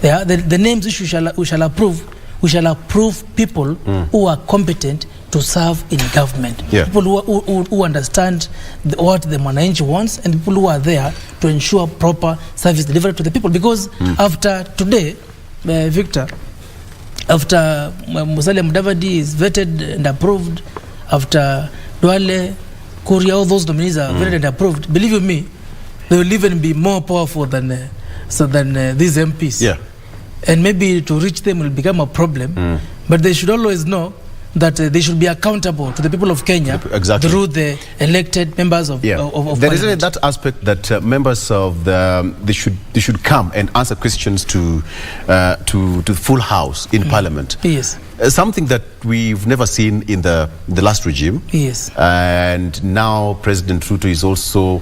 The names which we shall approve people who are competent to serve in government. People who understand what the Mwananchi wants, and people who are there to ensure proper service delivery to the people. Because after today, Victor, after Musalia Mudavadi is vetted and approved, after Duale, Korea, all those nominees are vetted and approved, believe you me, they will even be more powerful than these MPs. Yeah. And maybe to reach them will become a problem. But they should always know that they should be accountable to the people of Kenya through the elected members of there Parliament. Isn't that aspect that members of they should come and answer questions to full house in Parliament. Yes. Something that we've never seen in the last regime. Yes. And now President Ruto is also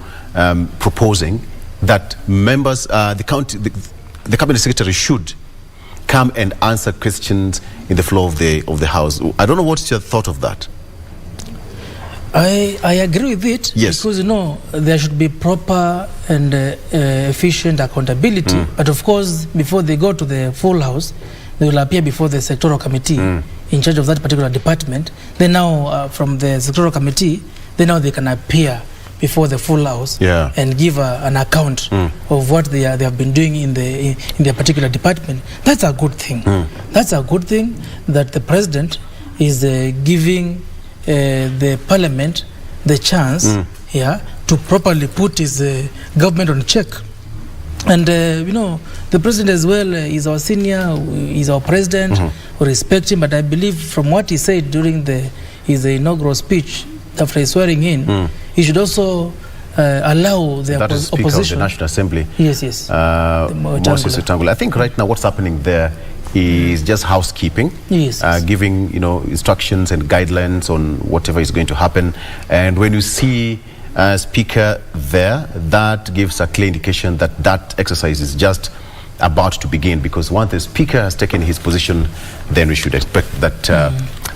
proposing that members, the cabinet secretary should come and answer questions in the floor of the house. I don't know what's your thought of that. I agree with it. Yes. Because there should be proper and efficient accountability. But of course, before they go to the full house, they will appear before the sectoral committee in charge of that particular department. Then now, from the sectoral committee, they can appear before the full house and give an account of what they have been doing in their particular department. That's a good thing. That's a good thing that the president is giving the Parliament the chance to properly put his government on check. And the president as well is our senior, is our president. We respect him, but I believe from what he said during his inaugural speech after his swearing in, he should also allow the opposition. Speaker of the National Assembly. Yes. Moses Wetangula. I think right now what's happening there is just housekeeping. Yes. Giving instructions and guidelines on whatever is going to happen. And when you see a speaker there, that gives a clear indication that that exercise is just about to begin. Because once the speaker has taken his position, then we should expect that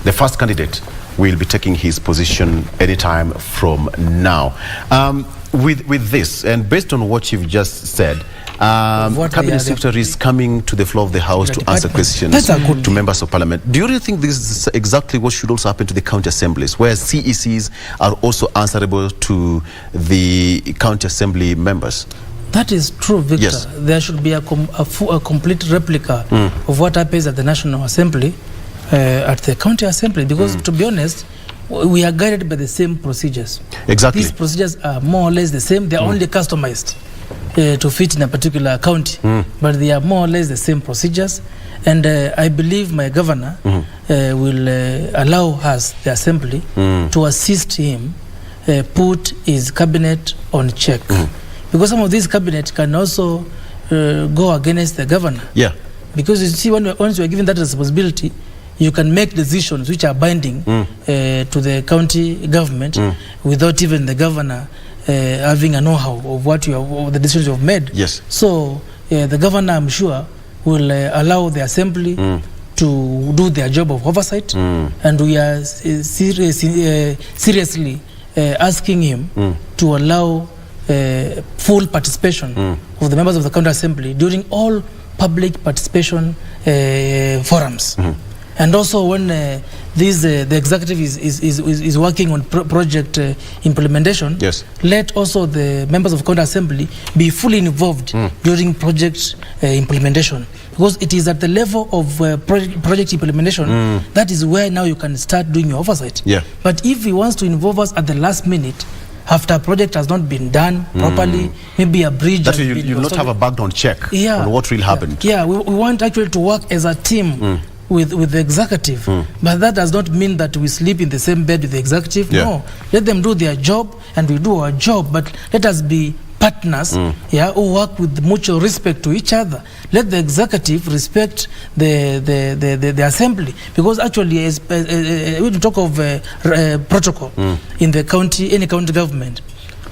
the first candidate will be taking his position anytime from now. With this, and based on what you've just said, Cabinet Secretary is coming to the floor of the House to answer questions to members of Parliament. Do you really think this is exactly what should also happen to the county assemblies, where CECs are also answerable to the county assembly members? That is true, Victor. Yes. There should be a complete replica of what happens at the National Assembly, at the county assembly, because to be honest, we are guided by the same procedures. Exactly. These procedures are more or less the same. They are only customized to fit in a particular county, but they are more or less the same procedures. And I believe my governor will allow us, the assembly, to assist him put his cabinet on check. Because some of these cabinet can also go against the governor. Yeah. Because you see, once you are given that responsibility, you can make decisions which are binding to the county government without even the governor having a know-how of of the decisions you have made. Yes. So the governor, I'm sure, will allow the assembly to do their job of oversight, and we are seriously asking him to allow full participation of the members of the county assembly during all public participation forums. And also when the executive is working on project implementation, let also the members of county assembly be fully involved during project implementation, because it is at the level of project implementation that is where now you can start doing your oversight. But if he wants to involve us at the last minute, after a project has not been done properly, maybe a bridge that you will not have a background check on what really happened. We want actually to work as a team with the executive, but that does not mean that we sleep in the same bed with the executive. No, let them do their job and we do our job, but let us be partners who work with mutual respect to each other. Let the executive respect the assembly, because actually when we talk of protocol in the county, any county government,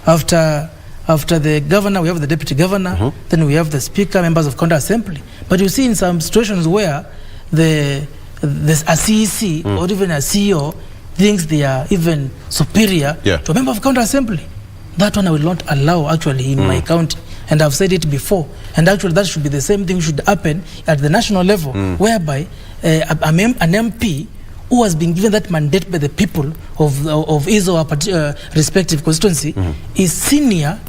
after the governor we have the deputy governor, then we have the speaker, members of county assembly. But you see in some situations where a CEC or even a CEO thinks they are even superior to a member of county assembly. That one I will not allow actually in my county. and I've said it before, and actually that should be the same thing should happen at the national level, whereby an MP who has been given that mandate by the people of his or her respective constituency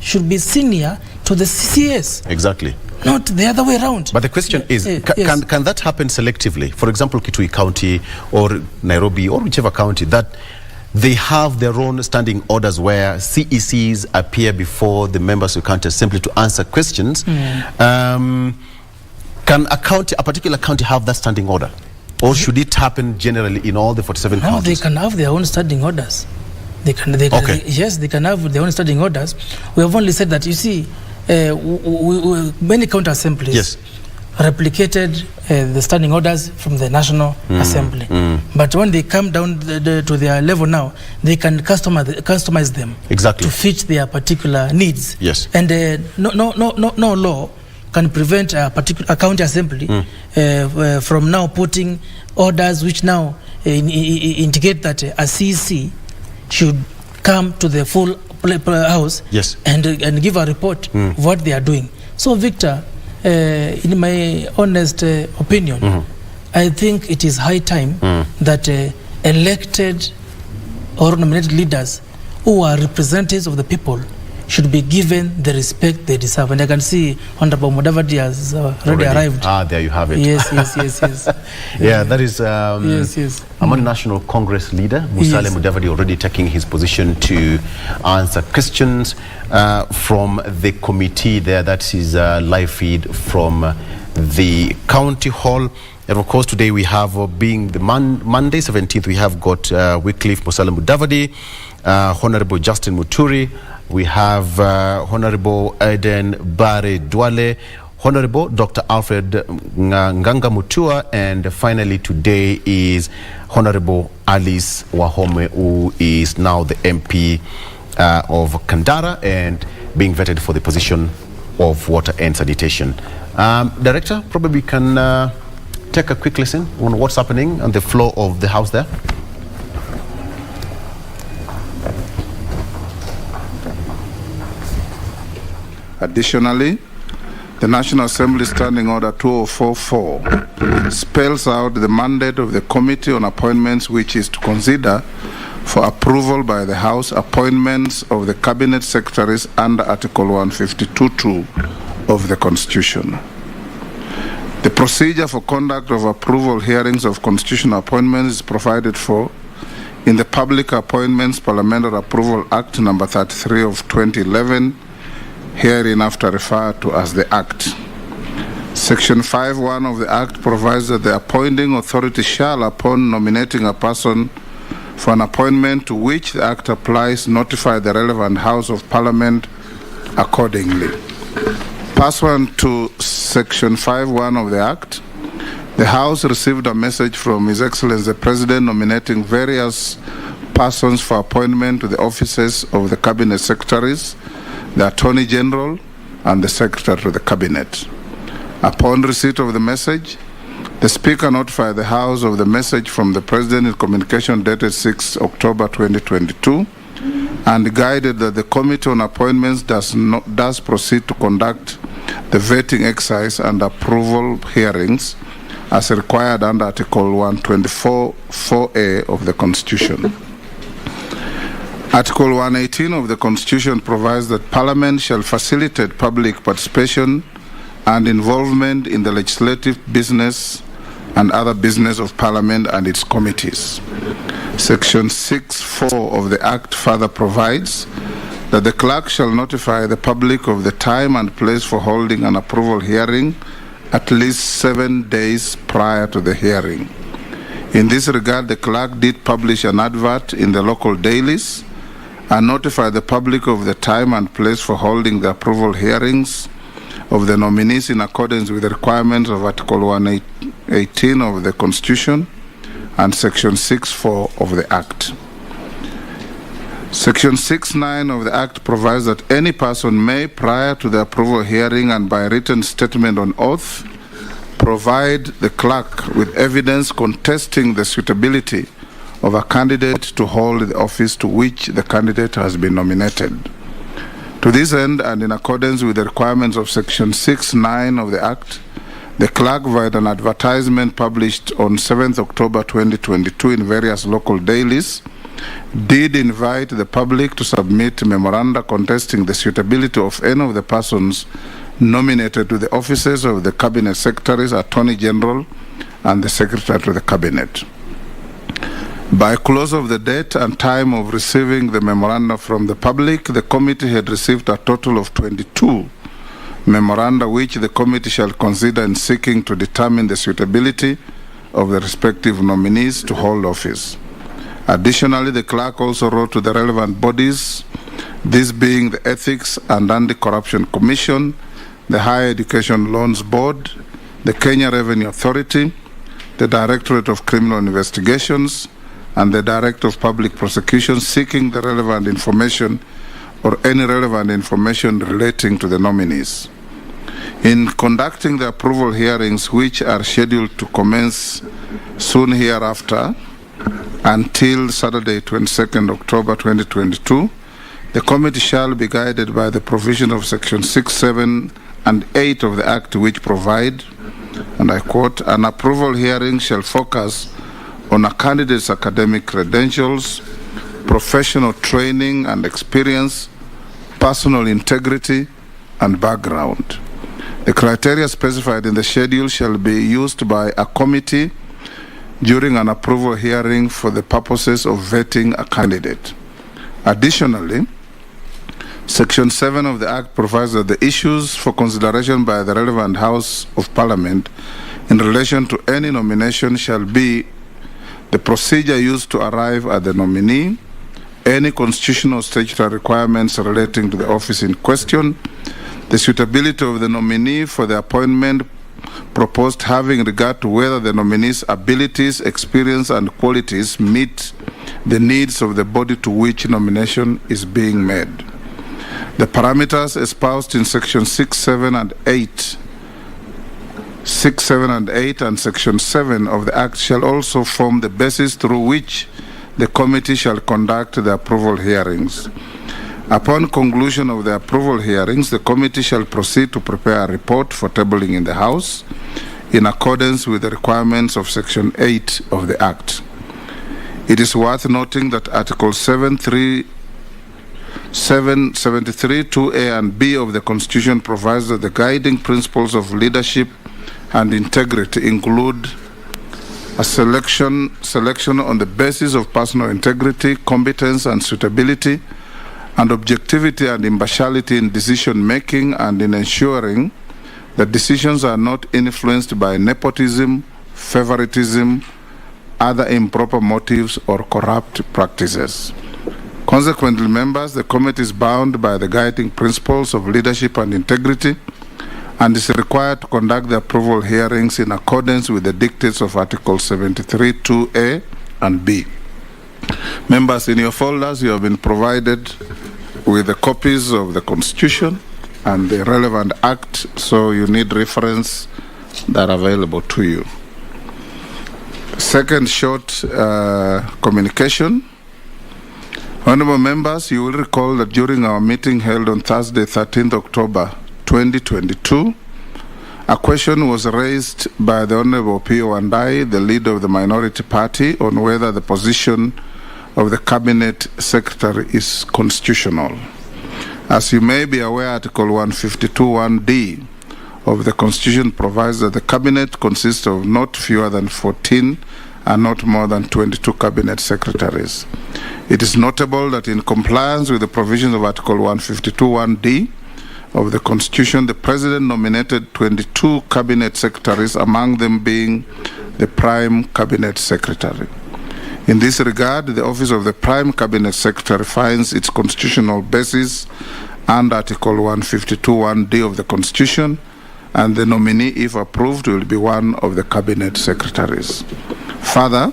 should be senior to the CS. Exactly. Not the other way around. But the question is, can that happen selectively? For example, Kitui County or Nairobi or whichever county, that they have their own standing orders where CECs appear before the members of the county simply to answer questions. Can a particular county have that standing order? Or should it happen generally in all the 47 counties? No, they can have their own standing orders. Yes, they can have their own standing orders. We have only said that, you see, many county assemblies replicated the standing orders from the National Assembly. But when they come down to their level now, they can customize them to fit their particular needs. Yes. And no law can prevent a particular county assembly from now putting orders which now indicate that a CEC should come to the full house and give a report of what they are doing. So, Victor, in my honest opinion, I think it is high time that elected or nominated leaders who are representatives of the people should be given the respect they deserve. And I can see Honorable Mudavadi has already arrived. There you have it. Yes. Yeah, that is Amani National Congress leader, Musalia Mudavadi, already taking his position to answer questions from the committee there. That is live feed from the county hall. And of course, today we have, being the Monday 17th, we have got Wycliffe Musalia Mudavadi, Honorable Justin Muturi, we have Honorable Aden Duale, Honorable Dr. Alfred Nganga Mutua, and finally today is Honorable Alice Wahome, who is now the MP of Kandara and being vetted for the position of water and sanitation. Director, probably can take a quick listen on what's happening on the floor of the House there. Additionally, the National Assembly Standing Order 2044 spells out the mandate of the Committee on Appointments, which is to consider for approval by the House appointments of the Cabinet Secretaries under Article 152(2) of the Constitution. The procedure for conduct of approval hearings of constitutional appointments is provided for in the Public Appointments Parliamentary Approval Act number 33 of 2011, hereinafter referred to as the Act. Section 5(1) of the Act provides that the appointing authority shall, upon nominating a person for an appointment to which the Act applies, notify the relevant House of Parliament accordingly. Pursuant to Section 5(1) of the Act, the House received a message from His Excellency the President nominating various persons for appointment to the offices of the Cabinet Secretaries, the Attorney General, and the Secretary to the Cabinet. Upon receipt of the message, the Speaker notified the House of the message from the President in communication dated 6 October 2022 and guided that the Committee on Appointments does proceed to conduct the vetting exercise and approval hearings as required under Article 124(4)(a) of the Constitution. Article 118 of the Constitution provides that Parliament shall facilitate public participation and involvement in the legislative business and other business of Parliament and its committees. Section 6(4) of the Act further provides that the clerk shall notify the public of the time and place for holding an approval hearing at least 7 days prior to the hearing. In this regard, the clerk did publish an advert in the local dailies and notify the public of the time and place for holding the approval hearings of the nominees in accordance with the requirements of Article 118 of the Constitution and Section 6(4) of the Act. Section 6(9) of the Act provides that any person may, prior to the approval hearing and by written statement on oath, provide the clerk with evidence contesting the suitability of a candidate to hold the office to which the candidate has been nominated. To this end, and in accordance with the requirements of Section 6(9) of the Act, the clerk, via an advertisement published on 7th October 2022 in various local dailies, did invite the public to submit memoranda contesting the suitability of any of the persons nominated to the offices of the Cabinet Secretaries, Attorney General, and the Secretary to the Cabinet. By close of the date and time of receiving the memoranda from the public, the committee had received a total of 22 memoranda which the committee shall consider in seeking to determine the suitability of the respective nominees to hold office. Additionally, the clerk also wrote to the relevant bodies, this being the Ethics and Anti-Corruption Commission, the Higher Education Loans Board, the Kenya Revenue Authority, the Directorate of Criminal Investigations, and the Director of Public Prosecution, seeking the relevant information or any relevant information relating to the nominees. In conducting the approval hearings, which are scheduled to commence soon hereafter until Saturday, 22nd October 2022, the committee shall be guided by the provision of Section 6, 7, and 8 of the Act, which provide, and I quote, an approval hearing shall focus on a candidate's academic credentials, professional training and experience, personal integrity, and background. The criteria specified in the schedule shall be used by a committee during an approval hearing for the purposes of vetting a candidate. Additionally, Section 7 of the Act provides that the issues for consideration by the relevant House of Parliament in relation to any nomination shall be the procedure used to arrive at the nominee, any constitutional statutory requirements relating to the office in question, the suitability of the nominee for the appointment proposed having regard to whether the nominee's abilities, experience, and qualities meet the needs of the body to which nomination is being made. The parameters espoused in Section 6, 7, and 8 and Section 7 of the Act shall also form the basis through which the committee shall conduct the approval hearings. Upon conclusion of the approval hearings, the committee shall proceed to prepare a report for tabling in the House in accordance with the requirements of Section 8 of the Act. It is worth noting that Article 773 2A and B of the Constitution provides that the guiding principles of leadership and integrity include a selection on the basis of personal integrity, competence, and suitability, and objectivity and impartiality in decision making, and in ensuring that decisions are not influenced by nepotism, favoritism, other improper motives, or corrupt practices. Consequently, members, the committee is bound by the guiding principles of leadership and integrity and is required to conduct the approval hearings in accordance with the dictates of Article 73 2A and B. Members, in your folders, you have been provided with the copies of the Constitution and the relevant Act, so you need reference that are available to you. Second short communication. Honorable members, you will recall that during our meeting held on Thursday, 13th October 2022, a question was raised by the Honorable P.O. Wandai, the leader of the minority party, on whether the position of the Cabinet Secretary is constitutional. As you may be aware, Article 152(1)(d) of the Constitution provides that the Cabinet consists of not fewer than 14 and not more than 22 Cabinet Secretaries. It is notable that in compliance with the provisions of Article 152(1)(d) of the Constitution, the President nominated 22 Cabinet Secretaries, among them being the Prime Cabinet Secretary. In this regard, the office of the Prime Cabinet Secretary finds its constitutional basis under Article 152(1)(d) of the Constitution, and the nominee, if approved, will be one of the Cabinet Secretaries. Further,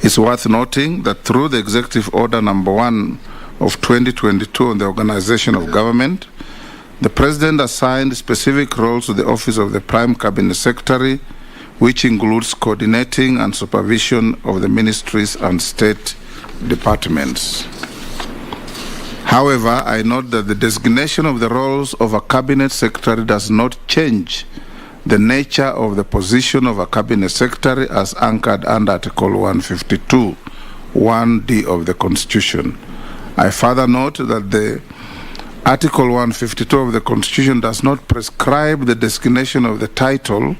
it's worth noting that through the Executive Order Number 1 of 2022 on the organization of government, the President assigned specific roles to the office of the Prime Cabinet Secretary, which includes coordinating and supervision of the ministries and state departments. However, I note that the designation of the roles of a cabinet secretary does not change the nature of the position of a cabinet secretary as anchored under Article 152, 1D of the Constitution. I further note that the Article 152 of the Constitution does not prescribe the designation of the title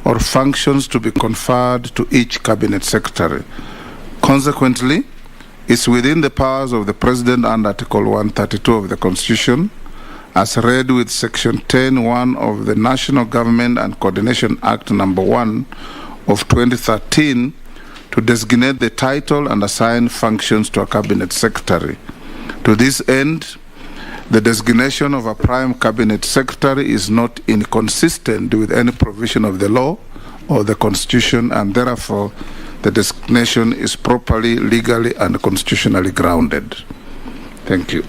or functions to be conferred to each cabinet secretary. Consequently, it's within the powers of the President under Article 132 of the Constitution, as read with Section 10(1) of the National Government and Coordination Act No. 1 of 2013, to designate the title and assign functions to a cabinet secretary. To this end, the designation of a prime cabinet secretary is not inconsistent with any provision of the law or the Constitution, and therefore the designation is properly, legally, and constitutionally grounded. Thank you.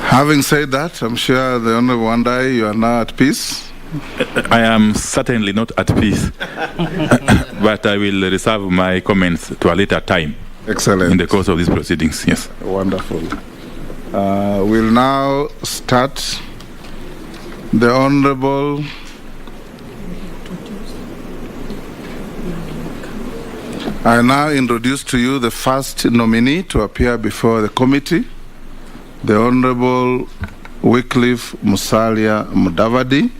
Having said that, I'm sure the Honorable Wandai, you are now at peace. I am certainly not at peace, but I will reserve my comments to a later time. Excellent. In the course of these proceedings, yes. Wonderful. We'll now start. The Honorable I now introduce to you the first nominee to appear before the committee, the Honorable Wycliffe Musalia Mudavadi,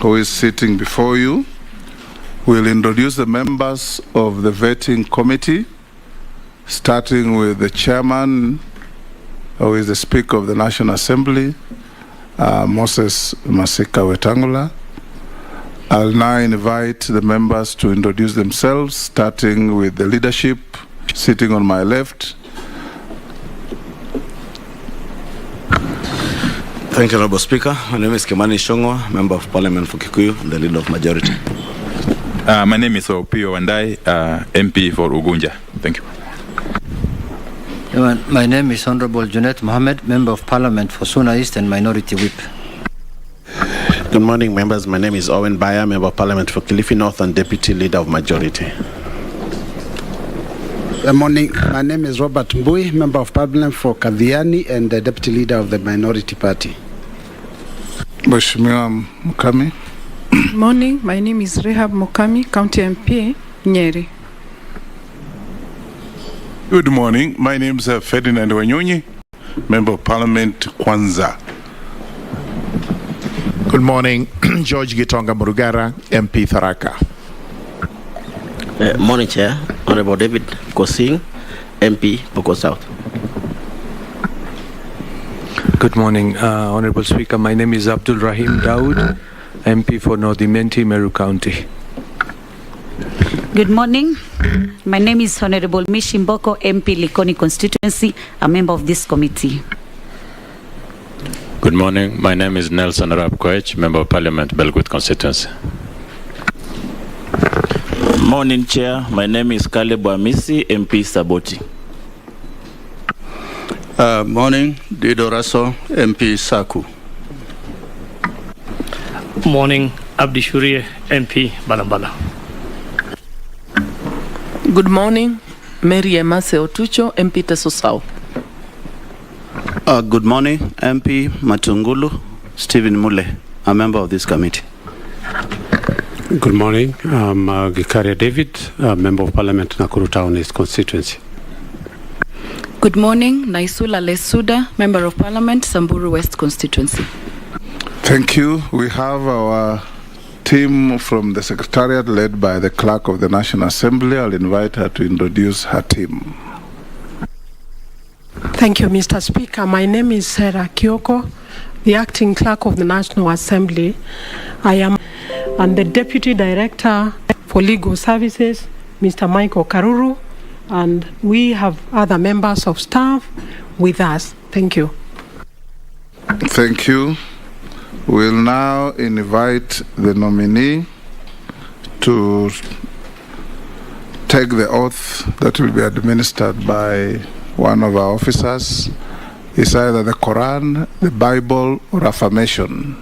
who is sitting before you. We'll introduce the members of the vetting committee, starting with the chairman, who is the Speaker of the National Assembly, Moses Masika Wetangula. I'll now invite the members to introduce themselves, starting with the leadership, sitting on my left. Thank you, Honorable Speaker. My name is Kimani Shongwa, Member of Parliament for Kikuyu, the Leader of Majority. My name is Opio Wandai, MP for Ugunja. Thank you. My name is Honorable Junet Mohammed, Member of Parliament for Suna East and Minority Whip. Good morning, members. My name is Owen Baya, Member of Parliament for Kilifi North and Deputy Leader of Majority. Good morning. My name is Robert Mbui, Member of Parliament for Kaviani and the Deputy Leader of the Minority Party. Mheshimiwa Mukami. Good morning. My name is Rehab Mukami, County MP, Nyeri. Good morning. My name is Ferdinand Wanyonyi, Member of Parliament, Kwanza. Good morning. George Gitonga Murugara, MP Tharaka. Morning, Chair. Honorable David Kosing, MP Poko South. Good morning, Honorable Speaker. My name is Abdul Rahim Dawood, MP for North Imenti, Meru County. Good morning. My name is Honorable Mishimboko, MP Likoni Constituency, a member of this committee. Good morning. My name is Nelson Arab Koech, Member of Parliament, Belgut Constituency. Morning, Chair. My name is Caleb Amisi, MP Saboti. Morning, Dido Raso, MP Saku. Morning, Abdi Shurie, MP Balambala. Good morning, Mary Emase Otucho, MP Teso South. Good morning, MP Matungulu, Stephen Mule, a member of this committee. Good morning, I'm Gikaria David, Member of Parliament, Nakuru Town East Constituency. Good morning, Naisula Lesuda, Member of Parliament, Samburu West Constituency. Thank you. We have our team from the Secretariat led by the Clerk of the National Assembly. I'll invite her to introduce her team. Thank you, Mr. Speaker. My name is Sarah Kyoko, the Acting Clerk of the National Assembly. I am and the Deputy Director for Legal Services, Mr. Michael Karuru, and we have other members of staff with us. Thank you. Thank you. We'll now invite the nominee to take the oath that will be administered by one of our officers. It's either the Quran, the Bible, or affirmation.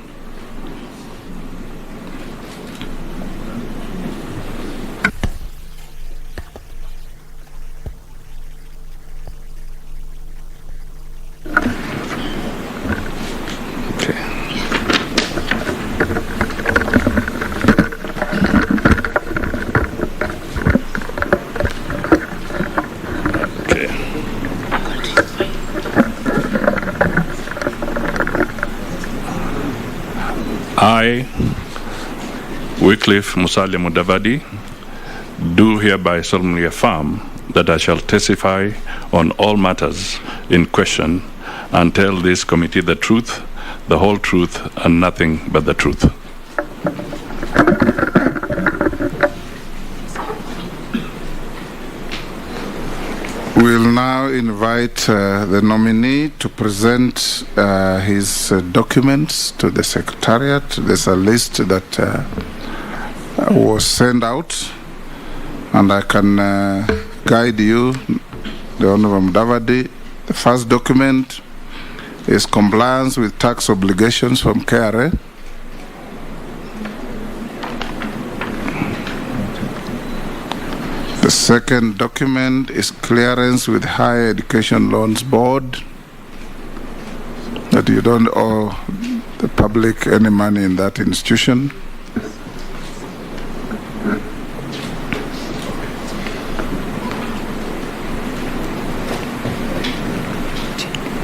I, Wycliffe Musalia Mudavadi, do hereby solemnly affirm that I shall testify on all matters in question and tell this committee the truth, the whole truth, and nothing but the truth. We'll now invite the nominee to present his documents to the Secretariat. There's a list that was sent out, and I can guide you, the Honorable Mudavadi. The first document is compliance with tax obligations from KRA. The second document is clearance with Higher Education Loans Board, that you don't owe the public any money in that institution.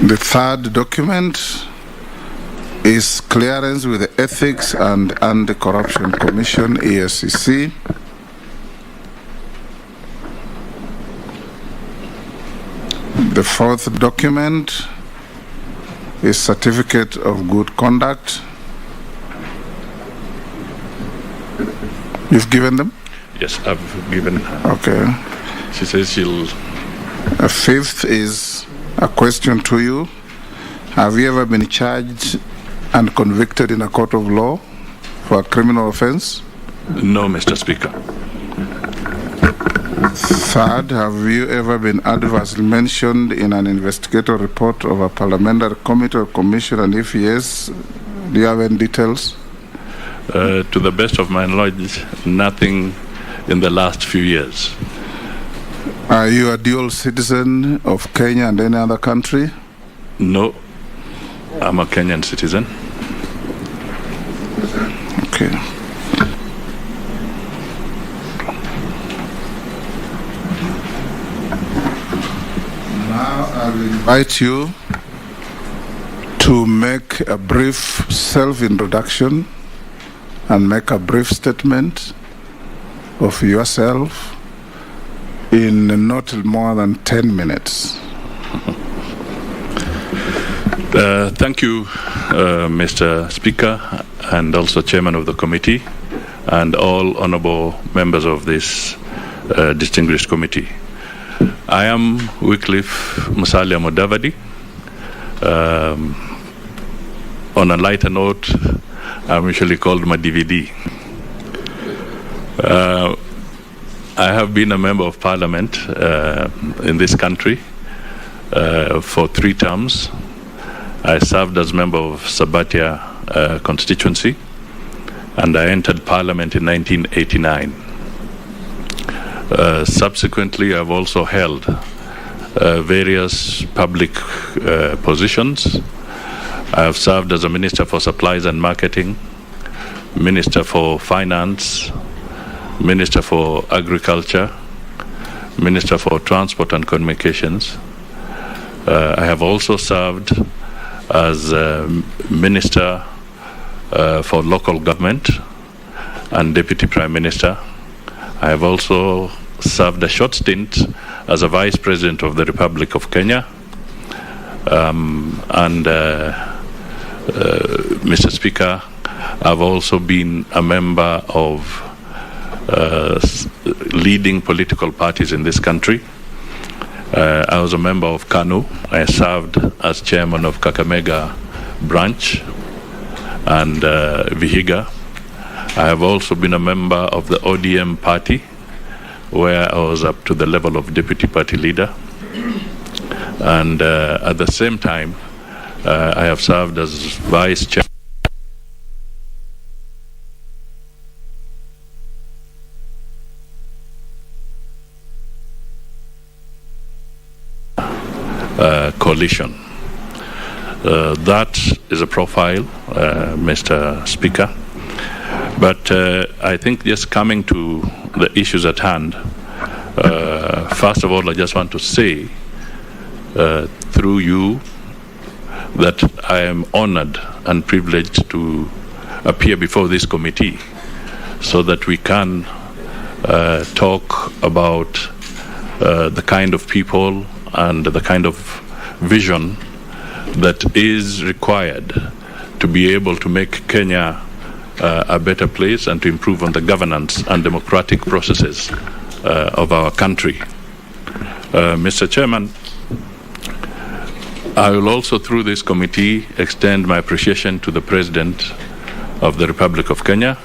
The third document is clearance with the Ethics and Anti-Corruption Commission, ESCC. The fourth document is Certificate of Good Conduct. You've given them? Yes, I've given. Okay. She says she'll. A fifth is a question to you. Have you ever been charged and convicted in a court of law for a criminal offense? No, Mr. Speaker. Third, have you ever been adversely mentioned in an investigative report of a parliamentary committee or commission, and if yes, do you have any details? To the best of my knowledge, nothing in the last few years. Are you a dual citizen of Kenya and any other country? No, I'm a Kenyan citizen. Okay. Now I will invite you to make a brief self-introduction and make a brief statement of yourself in not more than 10 minutes. Thank you, Mr. Speaker, and also Chairman of the committee, and all honorable members of this distinguished committee. I am Wycliffe Musalia Mudavadi. On a lighter note, I'm usually called my DVD. I have been a member of parliament in this country for 3 terms. I served as member of Sabatia constituency, and I entered parliament in 1989. Subsequently, I've also held various public positions. I have served as a Minister for Supplies and Marketing, Minister for Finance, Minister for Agriculture, Minister for Transport and Communications. I have also served as Minister for Local Government and Deputy Prime Minister. I have also served a short stint as a Vice President of the Republic of Kenya. Mr. Speaker, I've also been a member of leading political parties in this country. I was a member of KANU. I served as chairman of Kakamega branch and Vihiga. I have also been a member of the ODM party, where I was up to the level of deputy party leader. And at the same time, I have served as vice chair. Coalition. That is a profile, Mr. Speaker. But I think just coming to the issues at hand, first of all, I just want to say through you that I am honored and privileged to appear before this committee so that we can talk about the kind of people and the kind of vision that is required to be able to make Kenya a better place and to improve on the governance and democratic processes of our country. Mr. Chairman, I will also, through this committee, extend my appreciation to the President of the Republic of Kenya,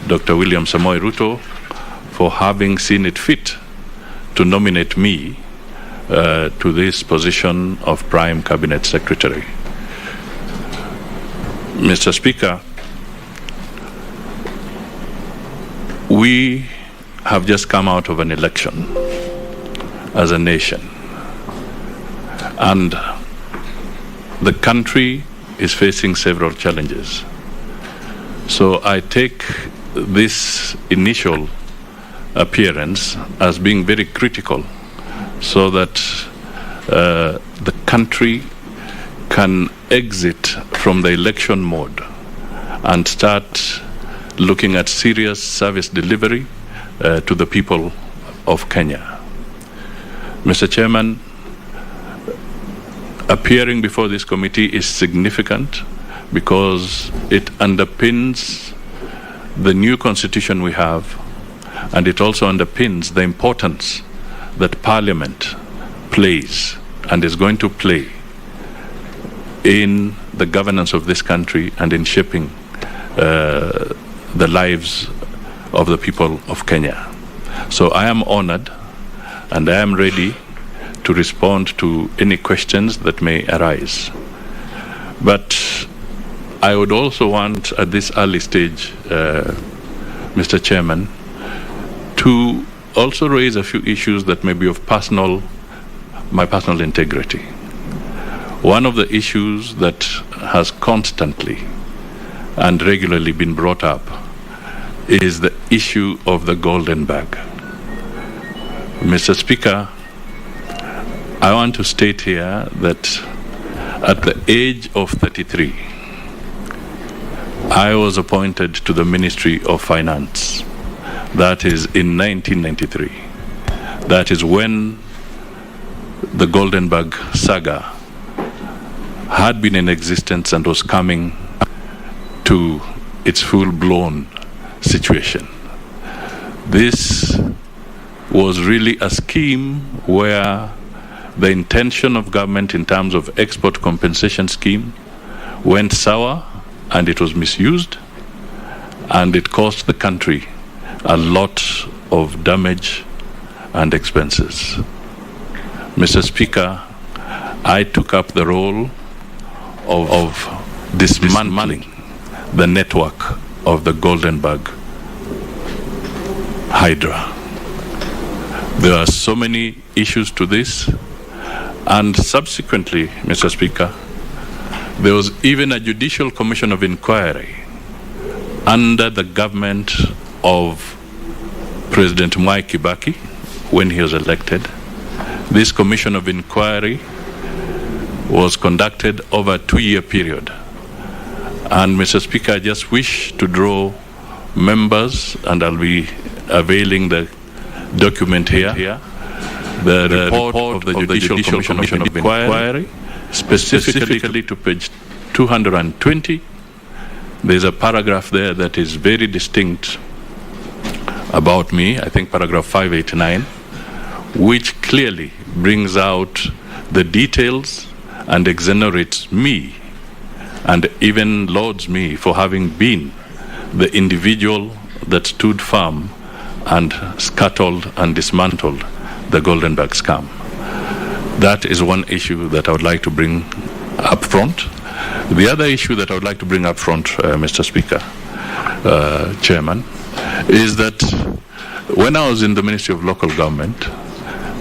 Dr. William Samoei Ruto, for having seen it fit to nominate me to this position of Prime Cabinet Secretary. Mr. Speaker, we have just come out of an election as a nation, and the country is facing several challenges. So I take this initial appearance as being very critical so that the country can exit from the election mode and start looking at serious service delivery to the people of Kenya. Mr. Chairman, appearing before this committee is significant because it underpins the new constitution we have, and it also underpins the importance that Parliament plays and is going to play in the governance of this country and in shaping the lives of the people of Kenya. So I am honored and I am ready to respond to any questions that may arise. But I would also want at this early stage, Mr. Chairman, to also raise a few issues that may be of my personal integrity. One of the issues that has constantly and regularly been brought up is the issue of the golden bag. Mr. Speaker, I want to state here that at the age of 33, I was appointed to the Ministry of Finance. That is in 1993. That is when the golden bag saga had been in existence and was coming to its full-blown situation. This was really a scheme where the intention of government in terms of export compensation scheme went sour and it was misused, and it cost the country a lot of damage and expenses. Mr. Speaker, I took up the role of dismantling the network of the golden bag hydra. There are so many issues to this, and subsequently, Mr. Speaker, there was even a judicial commission of inquiry under the government of President Mwai Kibaki when he was elected. This commission of inquiry was conducted over a 2-year period. And Mr. Speaker, I just wish to draw members, and I'll be availing the document here, the report of the Judicial Commission of Inquiry, specifically to page 220. There's a paragraph there that is very distinct about me, I think paragraph 589, which clearly brings out the details and exonerates me and even lauds me for having been the individual that stood firm and scuttled and dismantled the golden bag scam. That is one issue that I would like to bring up front. The other issue that I would like to bring up front, Mr. Speaker, Chairman, is that when I was in the Ministry of Local Government,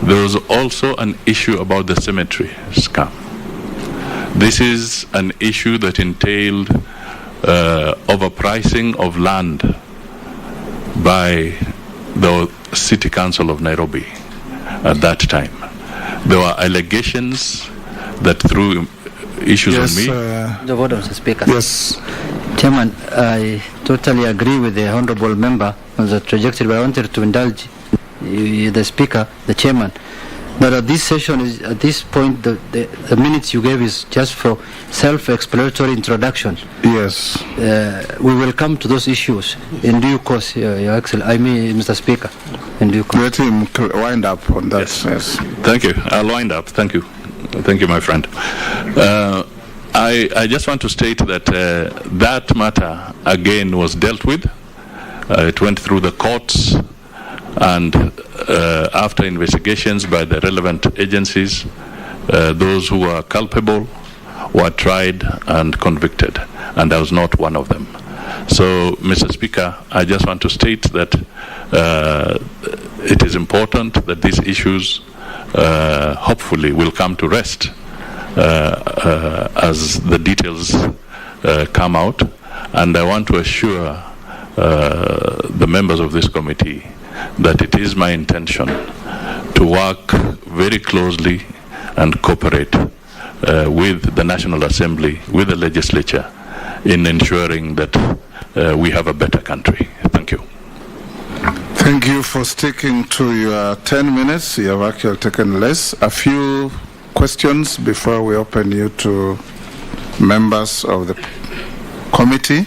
there was also an issue about the cemetery scam. This is an issue that entailed overpricing of land by the City Council of Nairobi at that time. There were allegations that through issues on me. The word of the Speaker. Yes. Chairman, I totally agree with the honourable member on the trajectory, but I wanted to indulge the speaker, the chairman, that at this session, at this point, the minutes you gave is just for self-explanatory introduction. Yes. We will come to those issues in due course, Your Excellency. I mean, Mr. Speaker, in due course. Let him wind up on that. Yes. Thank you. I'll wind up. Thank you. Thank you, my friend. I just want to state that that matter again was dealt with. It went through the courts, and after investigations by the relevant agencies, those who were culpable were tried and convicted, and I was not one of them. So, Mr. Speaker, I just want to state that it is important that these issues hopefully will come to rest as the details come out, and I want to assure the members of this committee that it is my intention to work very closely and cooperate with the National Assembly, with the legislature, in ensuring that we have a better country. Thank you. Thank you for sticking to your 10 minutes. You have actually taken less. A few questions before we open you to members of the committee.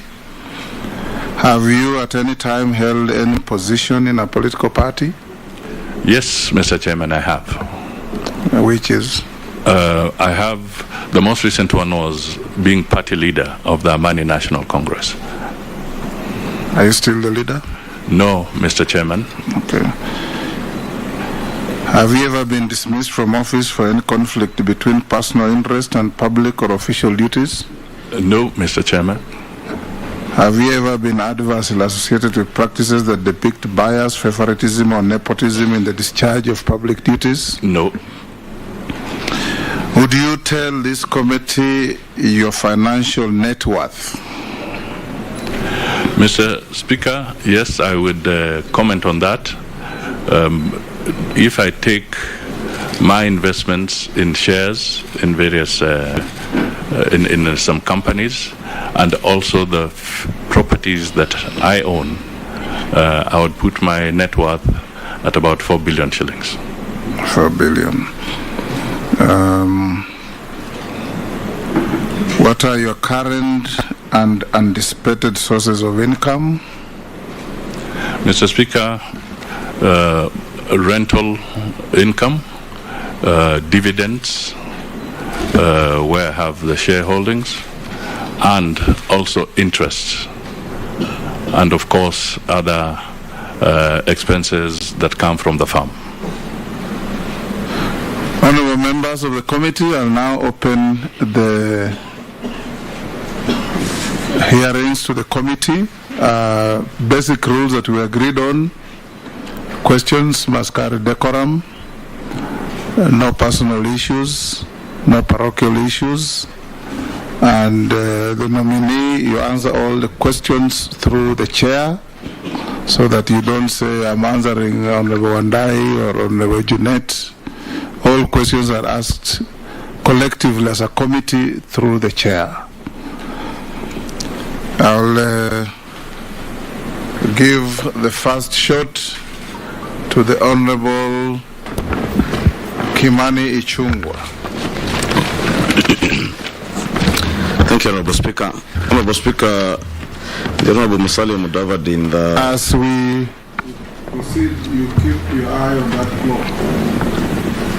Have you at any time held any position in a political party? Yes, Mr. Chairman, I have. Which is? I have, the most recent one was being party leader of the Amani National Congress. Are you still the leader? No, Mr. Chairman. Okay. Have you ever been dismissed from office for any conflict between personal interest and public or official duties? No, Mr. Chairman. Have you ever been adversely associated with practices that depict bias, favoritism, or nepotism in the discharge of public duties? No. Would you tell this committee your financial net worth? Mr. Speaker, yes, I would comment on that. If I take my investments in shares in various, in some companies, and also the properties that I own, I would put my net worth at about 4 billion shillings. 4 billion. What are your current and anticipated sources of income? Mr. Speaker, rental income, dividends, where I have the shareholdings, and also interest, and of course other expenses that come from the farm. Honourable members of the committee, I'll now open the hearings to the committee. Basic rules that we agreed on. Questions must carry decorum. No personal issues, no parochial issues. And the nominee, you answer all the questions through the chair, so that you don't say, I'm answering Honorable Wandai or Honorable Junet. All questions are asked collectively as a committee through the chair. I'll give the first shot to the Honorable Kimani Ichung'wah. Thank you, Honorable Speaker. Honorable Speaker, the Honorable Musalia Mudavadi in the... As we proceed, you keep your eye on that clock.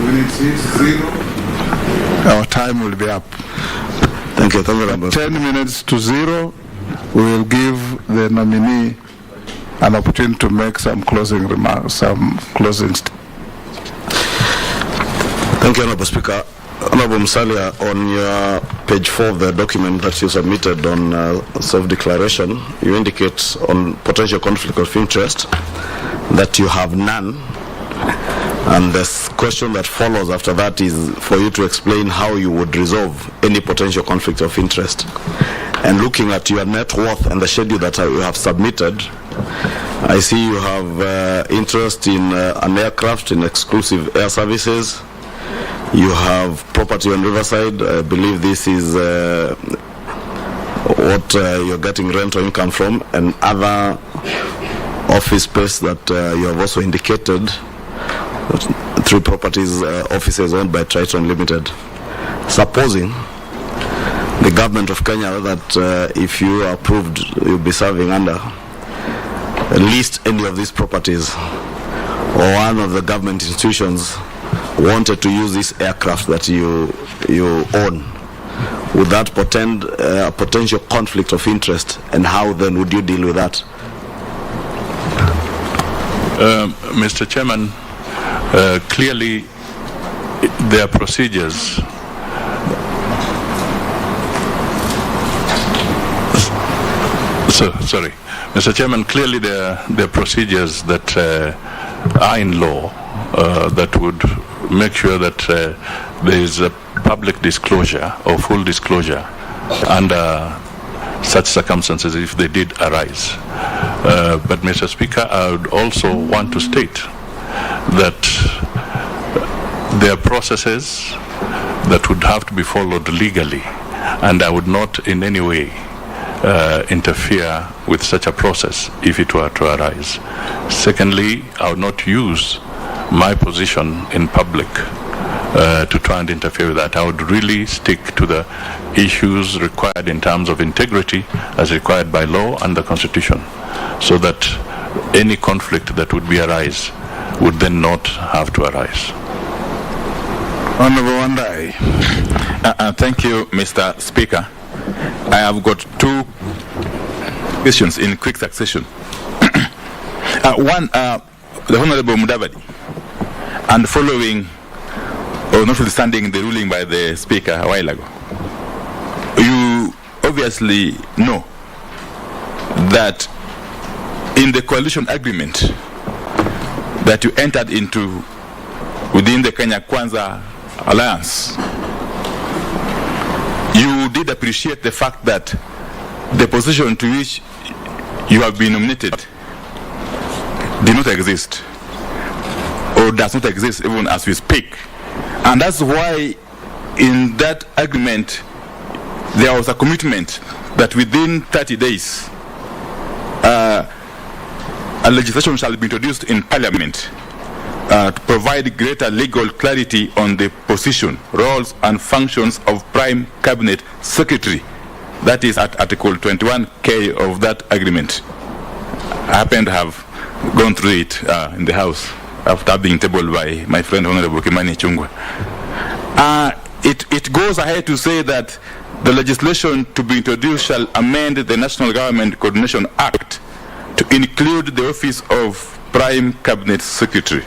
When it hits 0, our time will be up. Thank you, Honorable. 10 minutes to 0, we will give the nominee an opportunity to make some closing remarks, some closing statements. Thank you, Honorable Speaker. Honorable Musalia, on your page 4 of the document that you submitted on self-declaration, you indicate on potential conflict of interest that you have none. And the question that follows after that is for you to explain how you would resolve any potential conflict of interest. And looking at your net worth and the schedule that you have submitted, I see you have interest in an aircraft, in exclusive air services. You have property on Riverside. I believe this is what you're getting rental income from, and other office space that you have also indicated, 3 properties, offices owned by Triton Limited. Supposing the government of Kenya, that if you are approved, you'll be serving under, list any of these properties, or one of the government institutions wanted to use this aircraft that you own, would that portend a potential conflict of interest, and how then would you deal with that? Mr. Chairman, clearly there are procedures. Sorry, Mr. Chairman, clearly there are procedures that are in law that would make sure that there is a public disclosure or full disclosure under such circumstances if they did arise. But Mr. Speaker, I would also want to state that there are processes that would have to be followed legally, and I would not in any way interfere with such a process if it were to arise. Secondly, I would not use my position in public to try and interfere with that. I would really stick to the issues required in terms of integrity as required by law and the Constitution, so that any conflict that would arise would then not have to arise. Honorable Wandai. Thank you, Mr. Speaker. I have got 2 questions in quick succession. One, the Honorable Mudavadi, and following, or notwithstanding the ruling by the Speaker a while ago, you obviously know that in the coalition agreement that you entered into within the Kenya Kwanza Alliance, you did appreciate the fact that the position to which you have been nominated did not exist, or does not exist even as we speak. And that's why in that agreement there was a commitment that within 30 days a legislation shall be introduced in Parliament to provide greater legal clarity on the position, roles and functions of Prime Cabinet Secretary. That is at Article 21K of that agreement. I happen to have gone through it in the House after being tabled by my friend Honorable Kimani Chungwa. It goes ahead to say that the legislation to be introduced shall amend the National Government Coordination Act to include the office of Prime Cabinet Secretary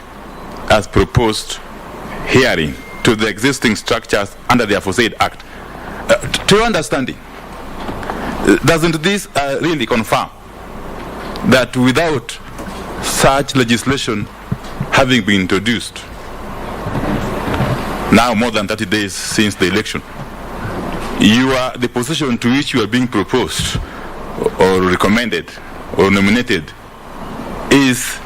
as proposed herein to the existing structures under the aforesaid Act. To your understanding, doesn't this really confirm that without such legislation having been introduced, now more than 30 days since the election, the position to which you are being proposed or recommended or nominated is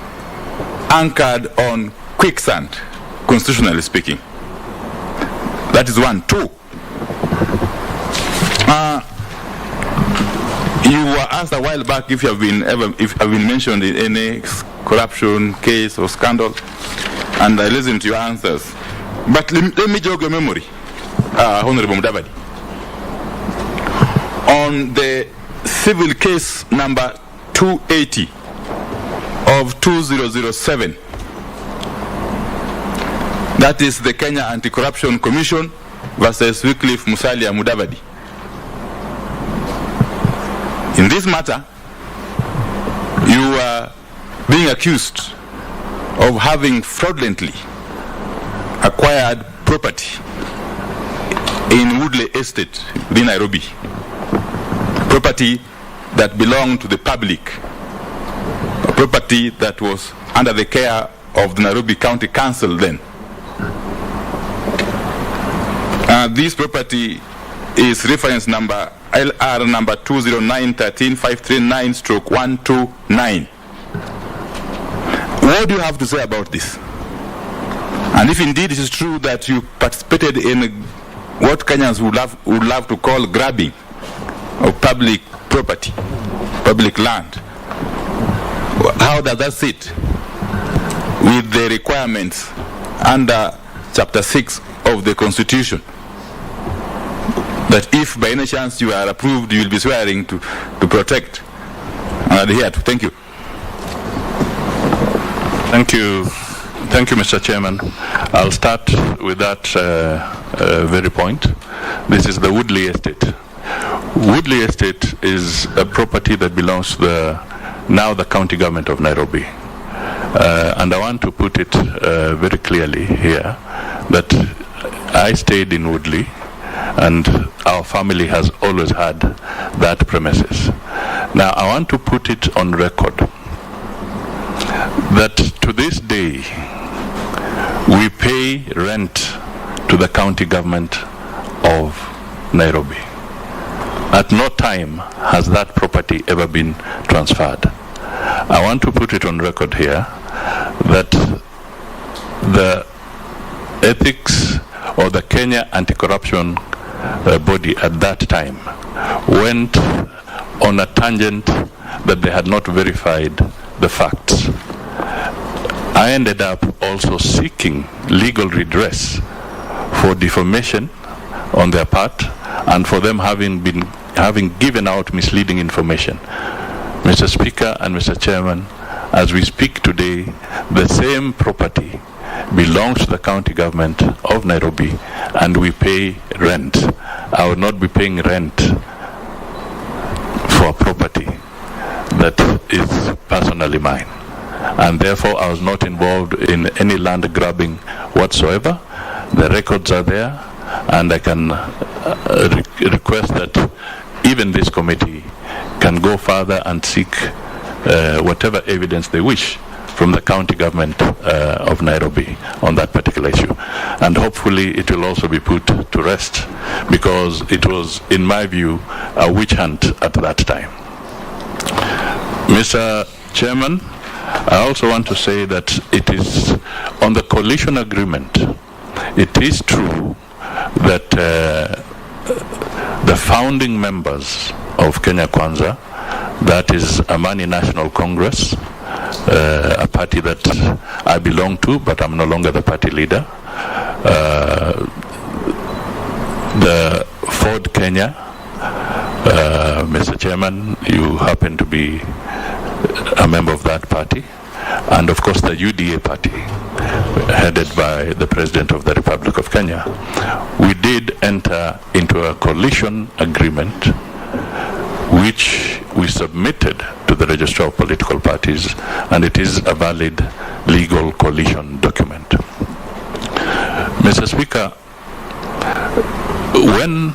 anchored on quicksand, constitutionally speaking? That is one. 2, you were asked a while back if you have been mentioned in any corruption case or scandal, and I listened to your answers. But let me jog your memory, Honorable Mudavadi. On the civil case number 280 of 2007, that is the Kenya Anti-Corruption Commission versus Wycliffe Musalia Mudavadi. In this matter, you are being accused of having fraudulently acquired property in Woodley Estate in Nairobi, property that belonged to the public, a property that was under the care of the Nairobi County Council then. This property is reference number LR number 209-13-539/129. What do you have to say about this? And if indeed it is true that you participated in what Kenyans would love to call grabbing, of public property, public land. How does that sit with the requirements under Chapter 6 of the Constitution? That if by any chance you are approved, you will be swearing to protect and adhere to. Thank you. Thank you. Thank you, Mr. Chairman. I'll start with that very point. This is the Woodley Estate. Woodley Estate is a property that belongs to the county government of Nairobi. And I want to put it very clearly here that I stayed in Woodley and our family has always had that premises. Now I want to put it on record that to this day we pay rent to the county government of Nairobi. At no time has that property ever been transferred. I want to put it on record here that the ethics or the Kenya anti-corruption body at that time went on a tangent that they had not verified the facts. I ended up also seeking legal redress for defamation on their part and for them having given out misleading information. Mr. Speaker and Mr. Chairman, as we speak today, the same property belongs to the county government of Nairobi and we pay rent. I would not be paying rent for a property that is personally mine. And therefore I was not involved in any land grabbing whatsoever. The records are there and I can request that even this committee can go further and seek whatever evidence they wish from the county government of Nairobi on that particular issue. And hopefully it will also be put to rest because it was, in my view, a witch hunt at that time. Mr. Chairman, I also want to say that it is on the coalition agreement. It is true that the founding members of Kenya Kwanza, that is Amani National Congress, a party that I belong to, but I'm no longer the party leader. The Ford Kenya, Mr. Chairman, you happen to be a member of that party, and of course the UDA party, headed by the President of the Republic of Kenya. We did enter into a coalition agreement which we submitted to the Registrar of Political Parties, and it is a valid legal coalition document. Mr. Speaker, when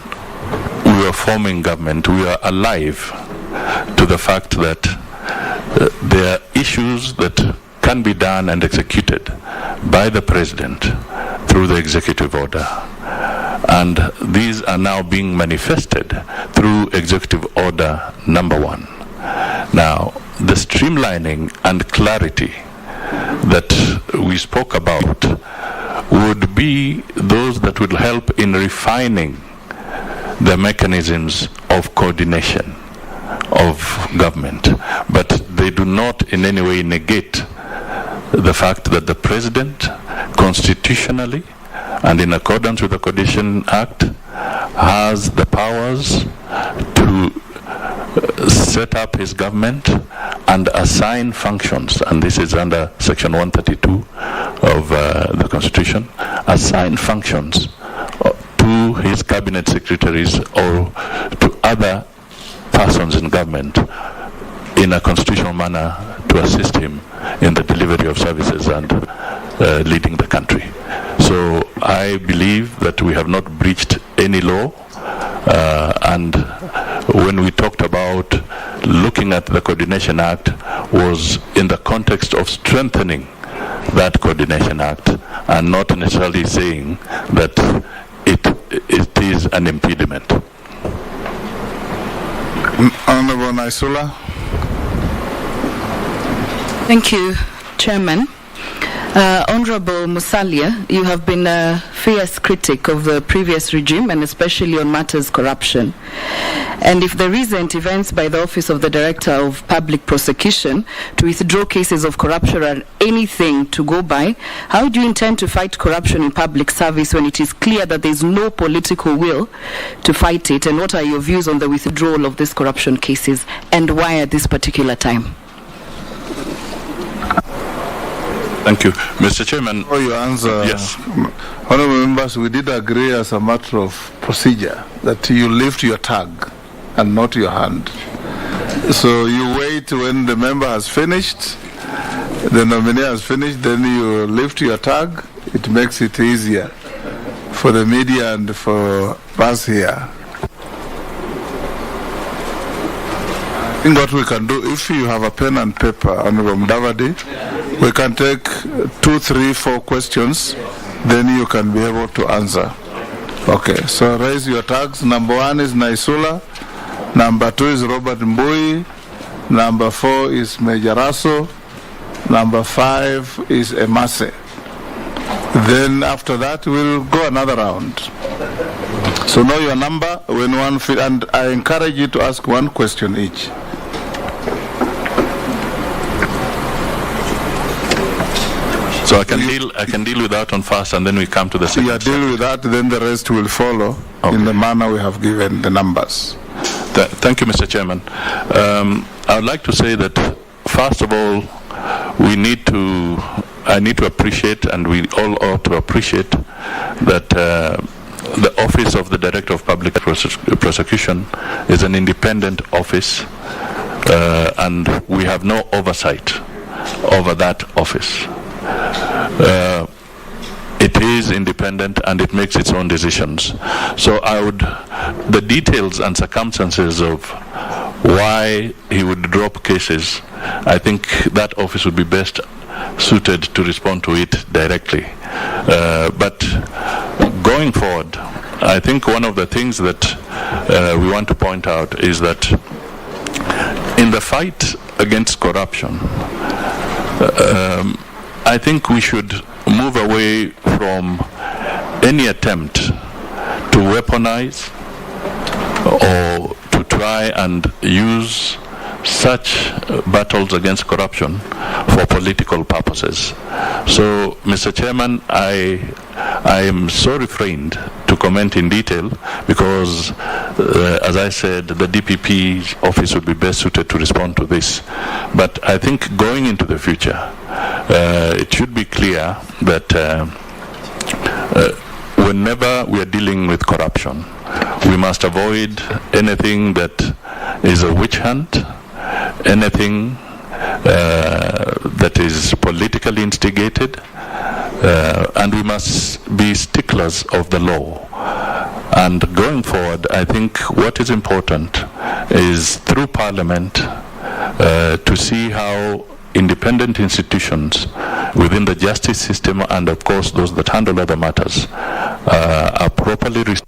we were forming government, we were alive to the fact that there are issues that can be done and executed by the President through the executive order. And these are now being manifested through Executive Order number 1. Now, the streamlining and clarity that we spoke about would be those that will help in refining the mechanisms of coordination of government. But they do not in any way negate the fact that the President constitutionally and in accordance with the Coordination Act has the powers to set up his government and assign functions, and this is under Section 132 of the Constitution, assign functions to his cabinet secretaries or to other persons in government in a constitutional manner to assist him in the delivery of services and leading the country. So I believe that we have not breached any law, and when we talked about looking at the Coordination Act was in the context of strengthening that Coordination Act and not necessarily saying that it is an impediment. Honorable Naisula. Thank you, Chairman. Honorable Musalia, you have been a fierce critic of the previous regime and especially on matters corruption. And if the recent events by the Office of the Director of Public Prosecution to withdraw cases of corruption are anything to go by, how do you intend to fight corruption in public service when it is clear that there is no political will to fight it? And what are your views on the withdrawal of these corruption cases, and why at this particular time? Thank you. Mr. Chairman. Before you answer, yes. Honorable members, we did agree as a matter of procedure that you lift your tag and not your hand. So you wait when the member has finished, the nominee has finished, then you lift your tag. It makes it easier for the media and for us here. I think what we can do, if you have a pen and paper, Honorable Mudavadi, we can take 2, 3, 4 questions, then you can be able to answer. Okay, so raise your tags. Number 1 is Naisula. Number 2 is Robert Mbui. Number 4 is Mejaraso. Number 5 is Emase. Then after that, we'll go another round. So know your number when one and I encourage you to ask 1 question each. So I can deal with that one first, and then we come to the second. Yeah, deal with that, then the rest will follow in the manner we have given the numbers. Thank you, Mr. Chairman. I would like to say that first of all, I need to appreciate, and we all ought to appreciate, that the Office of the Director of Public Prosecution is an independent office, and we have no oversight over that office. It is independent and it makes its own decisions. So the details and circumstances of why he would drop cases, I think that office would be best suited to respond to it directly. But going forward, I think one of the things that we want to point out is that in the fight against corruption, I think we should move away from any attempt to weaponize or to try and use such battles against corruption for political purposes. So, Mr. Chairman, I am so refrained to comment in detail because, as I said, the DPP office would be best suited to respond to this. But I think going into the future, it should be clear that whenever we are dealing with corruption, we must avoid anything that is a witch hunt, anything that is politically instigated, and we must be sticklers of the law. And going forward, I think what is important is through Parliament to see how independent institutions within the justice system, and of course those that handle other matters, are properly restored.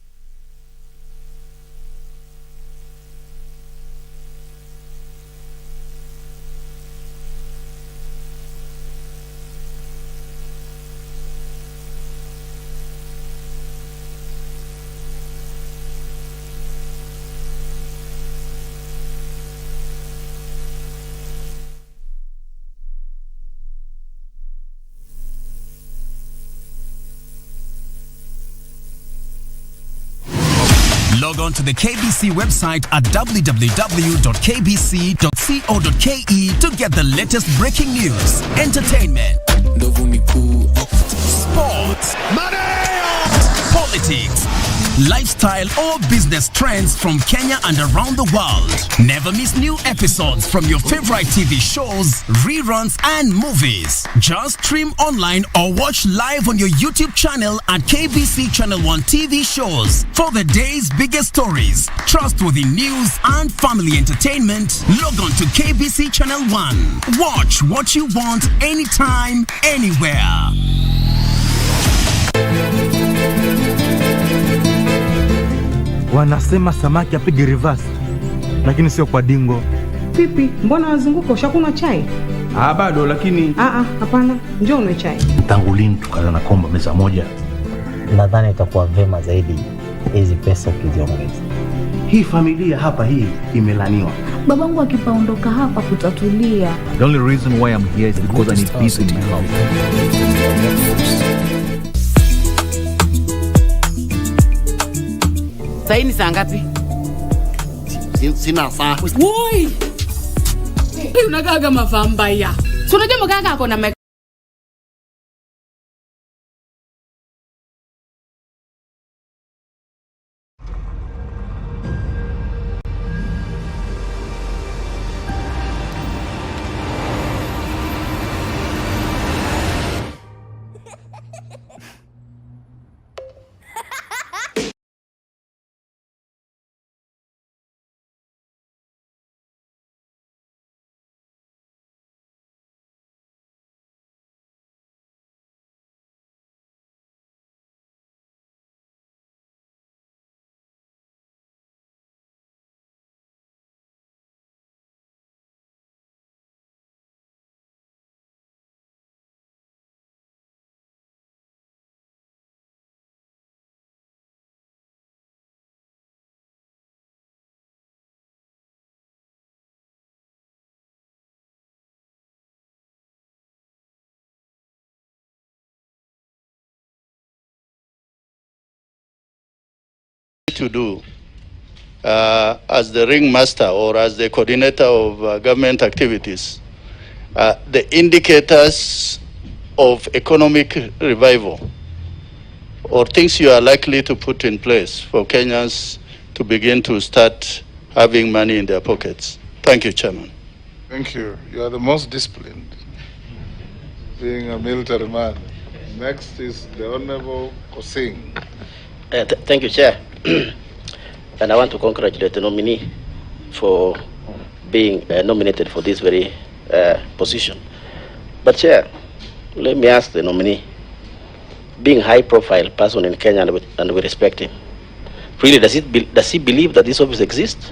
Log on to the KBC website at www.kbc.co.ke to get the latest breaking news, entertainment, sports, politics, lifestyle or business trends from Kenya and around the world. Never miss new episodes from your favorite TV shows, reruns and movies. Just stream online or watch live on your YouTube channel at KBC Channel 1 TV shows. For the day's biggest stories, trustworthy news and family entertainment, log on to KBC Channel 1. Watch what you want anytime, anywhere. Wanasema samaki apige reverse, lakini sio kwa dingo. Pipi, mbona wazunguka? Ushakunywa chai? Bado, lakini hapana, njoo unywe chai. tangu lini tukaanza na komba meza moja? Nadhani itakuwa vema zaidi hizi pesa ukiziongeza. Hii familia hapa hii imelaniwa. Babangu akipaondoka hapa kutatulia. The only reason why I'm here is because I need peace in my house. Sasa ni saa ngapi? Sina saa. Woi! Unakaa kama vampire. Si unajua mkaka ako na to do as the ringmaster or as the coordinator of government activities, the indicators of economic revival or things you are likely to put in place for Kenyans to begin to start having money in their pockets. Thank you, Chairman. Thank you. You are the most disciplined, being a military man. Next is the Honorable Kosing. Thank you, Chair. And I want to congratulate the nominee for being nominated for this very position. But Chair, let me ask the nominee, being a high-profile person in Kenya and we respect him, really does he believe that this office exists?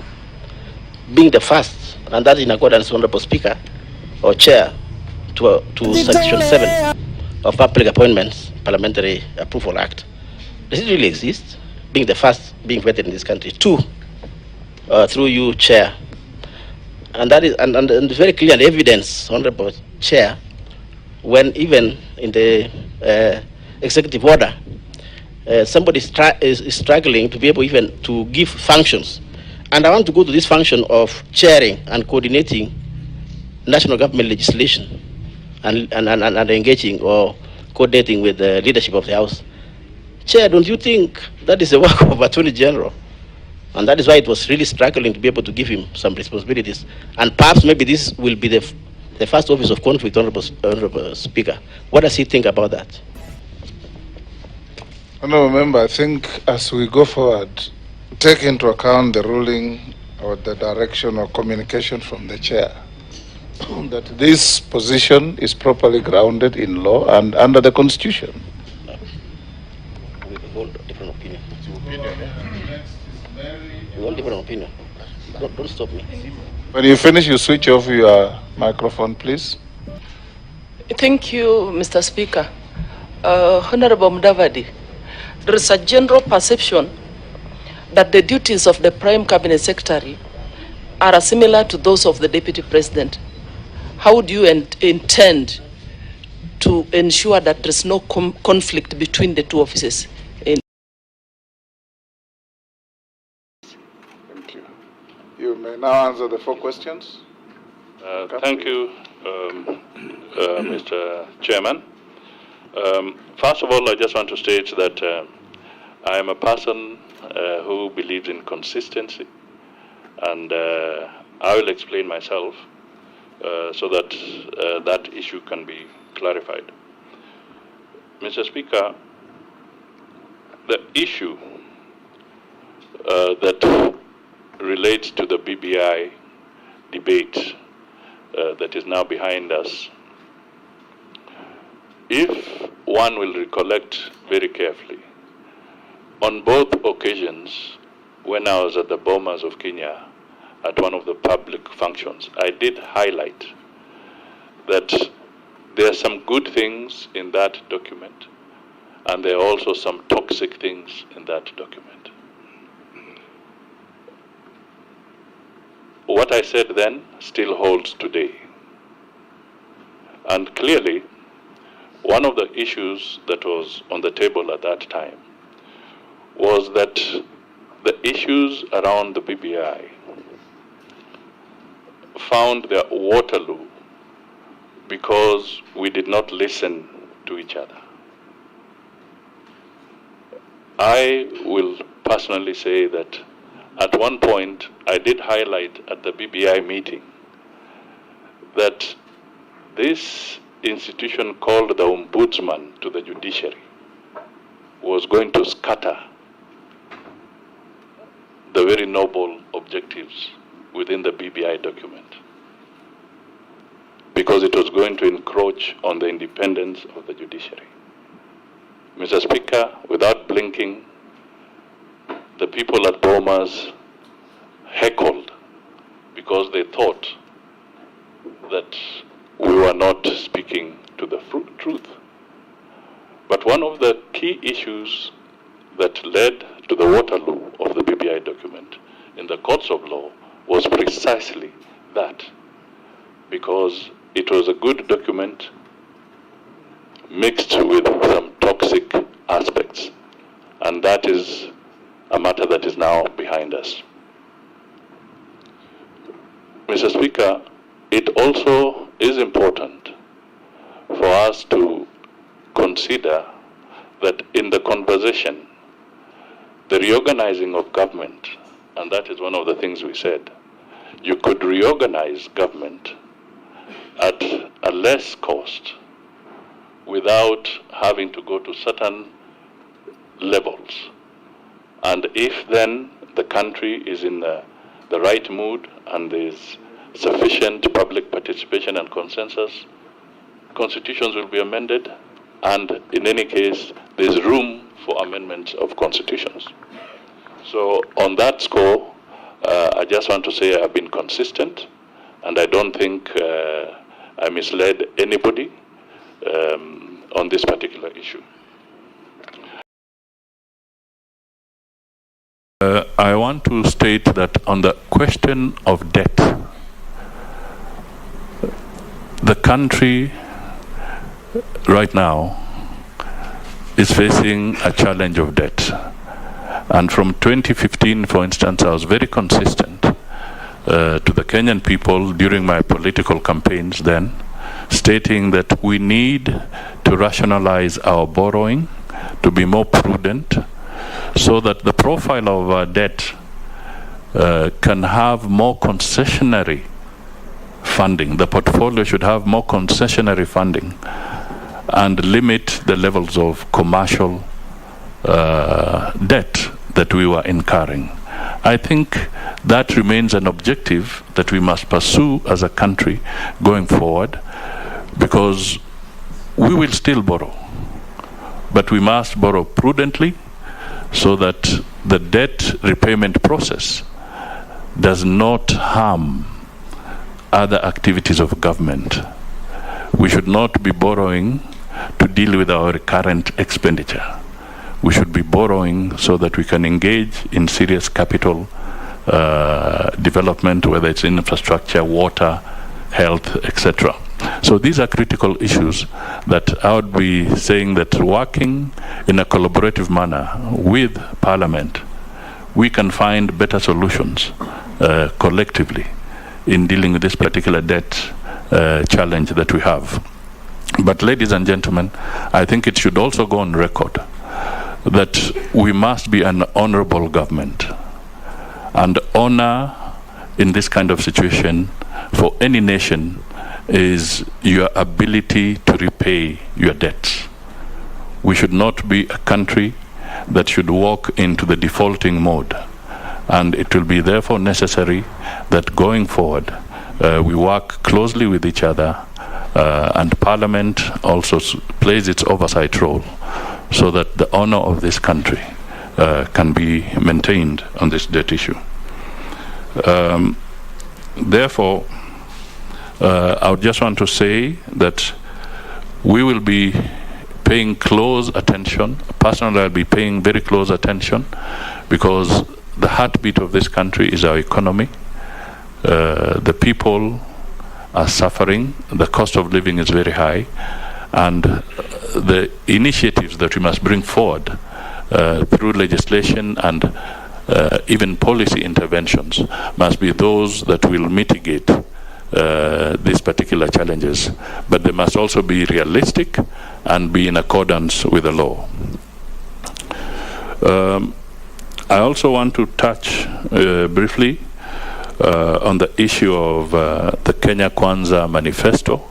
Being the first, and that in accordance with Honorable Speaker or Chair to Section 7 of Public Appointments Parliamentary Approval Act, does it really exist? Being the first being vetted in this country. Two, through you, Chair. And that is and very clear evidence, Honorable Chair, when even in the executive order, somebody is struggling to be able even to give functions. And I want to go to this function of chairing and coordinating national government legislation and engaging or coordinating with the leadership of the House. Chair, don't you think that is the work of Attorney General? And that is why it was really struggling to be able to give him some responsibilities. And perhaps maybe this will be the first office of conflict, Honorable Speaker. What does he think about that? Honorable Member, I think as we go forward, take into account the ruling or the direction or communication from the Chair that this position is properly grounded in law and under the Constitution. Different opinion. You want different opinion? Don't stop me. When you finish, you switch off your microphone, please. Thank you, Mr. Speaker. Honorable Mudavadi, there is a general perception that the duties of the Prime Cabinet Secretary are similar to those of the Deputy President. How do you intend to ensure that there is no conflict between the two offices? You may now answer the 4 questions. Thank you, Mr. Chairman. First of all, I just want to state that I am a person who believes in consistency, and I will explain myself so that that issue can be clarified. Mr. Speaker, the issue that relates to the BBI debate that is now behind us, if one will recollect very carefully, on both occasions, when I was at the Bomas of Kenya at one of the public functions, I did highlight that there are some good things in that document, and there are also some toxic things in that document. What I said then still holds today. And clearly, one of the issues that was on the table at that time was that the issues around the BBI found their Waterloo because we did not listen to each other. I will personally say that at one point I did highlight at the BBI meeting that this institution called the Ombudsman to the judiciary was going to scatter the very noble objectives within the BBI document, because it was going to encroach on the independence of the judiciary. Mr. Speaker, without blinking, the people at Bomas heckled because they thought that we were not speaking to the truth. But one of the key issues that led to the Waterloo of the BBI document in the courts of law was precisely that, because it was a good document mixed with some toxic aspects, and that is a matter that is now behind us. Mr. Speaker, it also is important for us to consider that in the conversation, the reorganizing of government, and that is one of the things we said, you could reorganize government at a less cost without having to go to certain levels. And if then the country is in the right mood and there's sufficient public participation and consensus, constitutions will be amended, and in any case, there's room for amendments of constitutions. So on that score, I just want to say I've been consistent, and I don't think I misled anybody on this particular issue. I want to state that on the question of debt, the country right now is facing a challenge of debt. And from 2015, for instance, I was very consistent to the Kenyan people during my political campaigns then, stating that we need to rationalize our borrowing, to be more prudent, so that the profile of our debt can have more concessionary funding. The portfolio should have more concessionary funding and limit the levels of commercial debt that we were incurring. I think that remains an objective that we must pursue as a country going forward, because we will still borrow, but we must borrow prudently so that the debt repayment process does not harm other activities of government. We should not be borrowing to deal with our current expenditure. We should be borrowing so that we can engage in serious capital development, whether it's in infrastructure, water, health, etc. So these are critical issues that I would be saying that working in a collaborative manner with Parliament, we can find better solutions collectively in dealing with this particular debt challenge that we have. But ladies and gentlemen, I think it should also go on record that we must be an honorable government. And honor in this kind of situation for any nation is your ability to repay your debts. We should not be a country that should walk into the defaulting mode. And it will be therefore necessary that going forward, we work closely with each other, and Parliament also plays its oversight role so that the honor of this country can be maintained on this debt issue. Therefore, I would just want to say that We will be paying close attention. Personally, I'll be paying very close attention, because the heartbeat of this country is our economy. The people are suffering. The cost of living is very high. And the initiatives that we must bring forward through legislation and even policy interventions must be those that will mitigate these particular challenges. But they must also be realistic and be in accordance with the law. I also want to touch briefly on the issue of the Kenya Kwanza manifesto.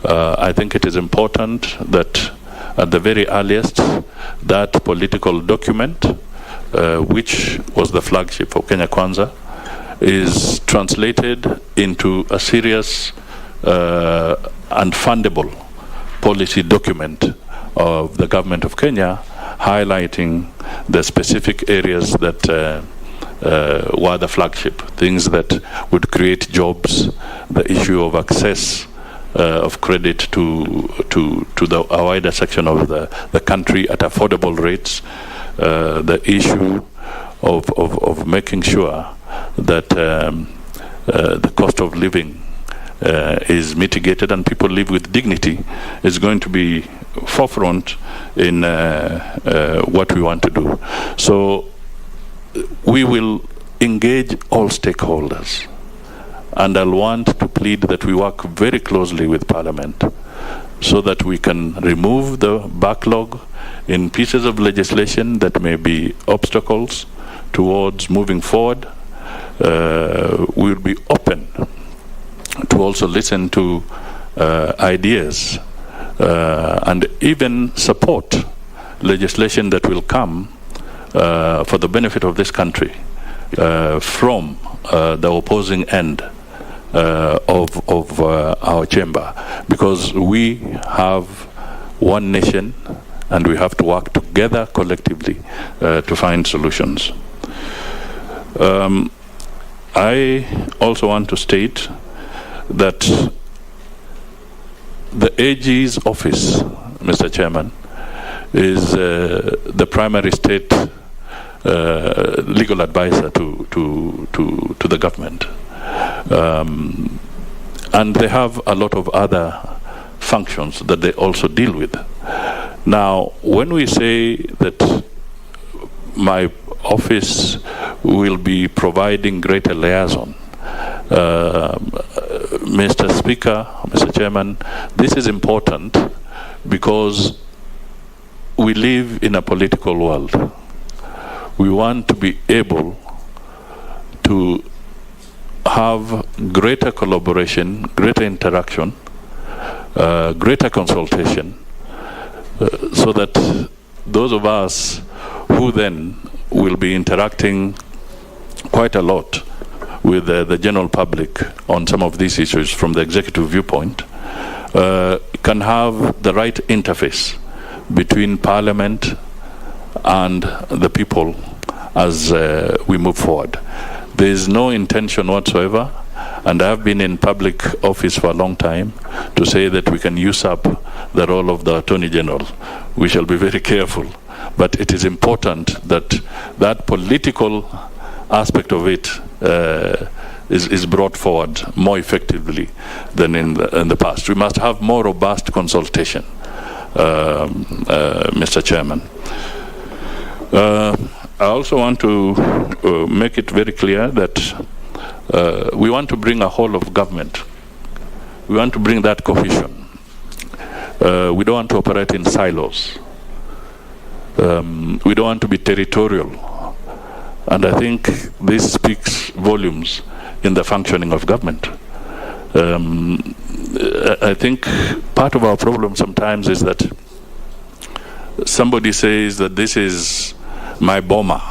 I think it is important that at the very earliest, that political document, which was the flagship for Kenya Kwanza, is translated into a serious and fundable policy document of the government of Kenya, highlighting the specific areas that were the flagship, things that would create jobs, the issue of access of credit to a wider section of the country at affordable rates, the issue of making sure that the cost of living is mitigated and people live with dignity is going to be forefront in what we want to do. So we will engage all stakeholders, and I'll want to plead that we work very closely with Parliament so that we can remove the backlog in pieces of legislation that may be obstacles towards moving forward. We'll be open to also listen to ideas and even support legislation that will come for the benefit of this country from the opposing end of our chamber, because we have one nation and we have to work together collectively to find solutions. I also want to state that the AG's office, Mr. Chairman, is the primary state legal advisor to the government. And they have a lot of other functions that they also deal with. Now, when we say that my office will be providing greater liaison, Mr. Speaker, Mr. Chairman, this is important because we live in a political world. We want to be able to have greater collaboration, greater interaction, greater consultation, so that those of us who then will be interacting quite a lot with the general public on some of these issues from the executive viewpoint, can have the right interface between Parliament and the people as we move forward. There is no intention whatsoever, and I have been in public office for a long time, to say that we can use up the role of the Attorney General. We shall be very careful. But it is important that that political aspect of it is brought forward more effectively than in the past. We must have more robust consultation, Mr. Chairman. I also want to make it very clear that we want to bring a whole of government. We want to bring that cohesion. We don't want to operate in silos. We don't want to be territorial. And I think this speaks volumes in the functioning of government. I think part of our problem sometimes is that somebody says that this is my boma,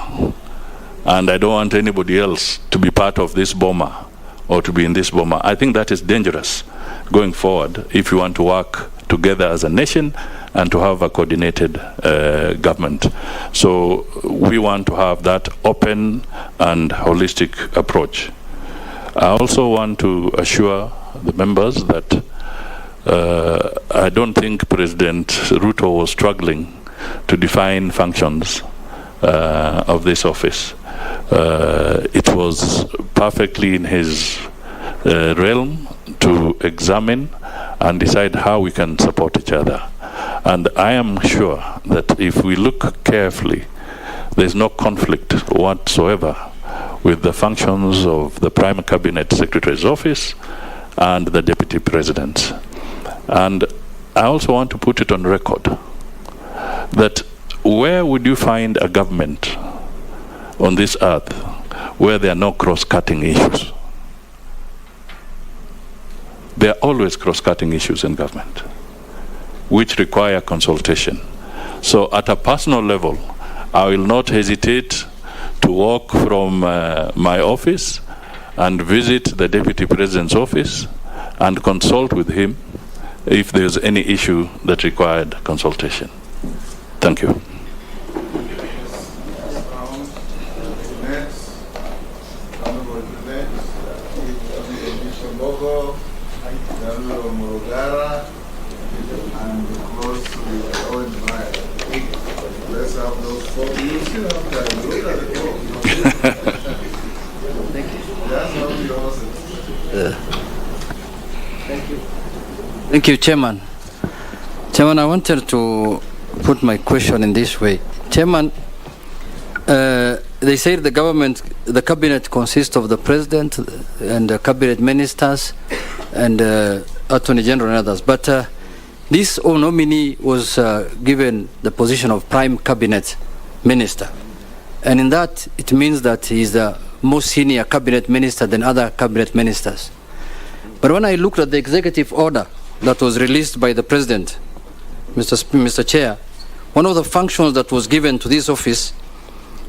and I don't want anybody else to be part of this boma or to be in this boma. I think that is dangerous going forward if you want to work together as a nation and to have a coordinated government. So we want to have that open and holistic approach. I also want to assure the members that I don't think President Ruto was struggling to define functions of this office. It was perfectly in his realm to examine and decide how we can support each other. And I am sure that if we look carefully, there's no conflict whatsoever with the functions of the Prime Cabinet Secretary's office and the Deputy President. And I also want to put it on record that where would you find a government on this earth where there are no cross-cutting issues? There are always cross-cutting issues in government, which require consultation. So at a personal level, I will not hesitate to walk from my office and visit the Deputy President's office and consult with him if there's any issue that required consultation. Thank you. Thank you, Chairman. Chairman, I wanted to put my question in this way. Chairman, they say the cabinet consists of the president and the cabinet ministers and attorney general and others. But this nominee was given the position of prime cabinet minister. And in that, it means that he is the most senior cabinet minister than other cabinet ministers. But when I looked at the executive order that was released by the president, Mr. Chair, one of the functions that was given to this office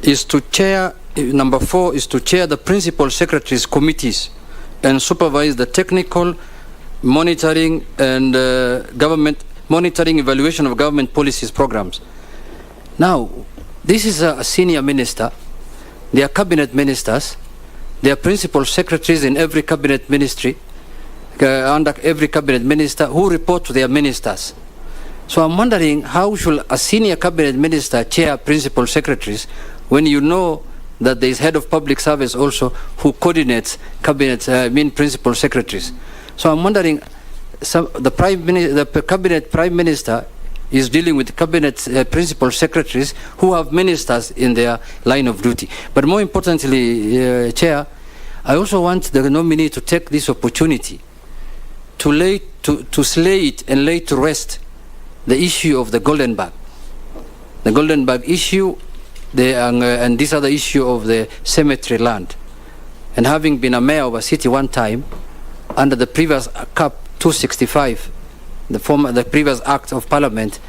is to chair, number 4 is to chair the principal secretaries committees and supervise the technical monitoring and monitoring evaluation of government policies programs. Now, this is a senior minister. They are cabinet ministers. They are principal secretaries in every cabinet ministry, under every cabinet minister who report to their ministers. So I'm wondering, how should a senior cabinet minister chair principal secretaries when you know that there is head of public service also who coordinates principal secretaries? So I'm wondering, the cabinet prime minister is dealing with cabinet principal secretaries who have ministers in their line of duty. But more importantly, Chair, I also want the nominee to take this opportunity to slay it and lay to rest the issue of the golden bag. The golden bag issue, and this other issue of the cemetery land. And having been a mayor of a city one time, under the previous Cap 265, the previous Act of Parliament.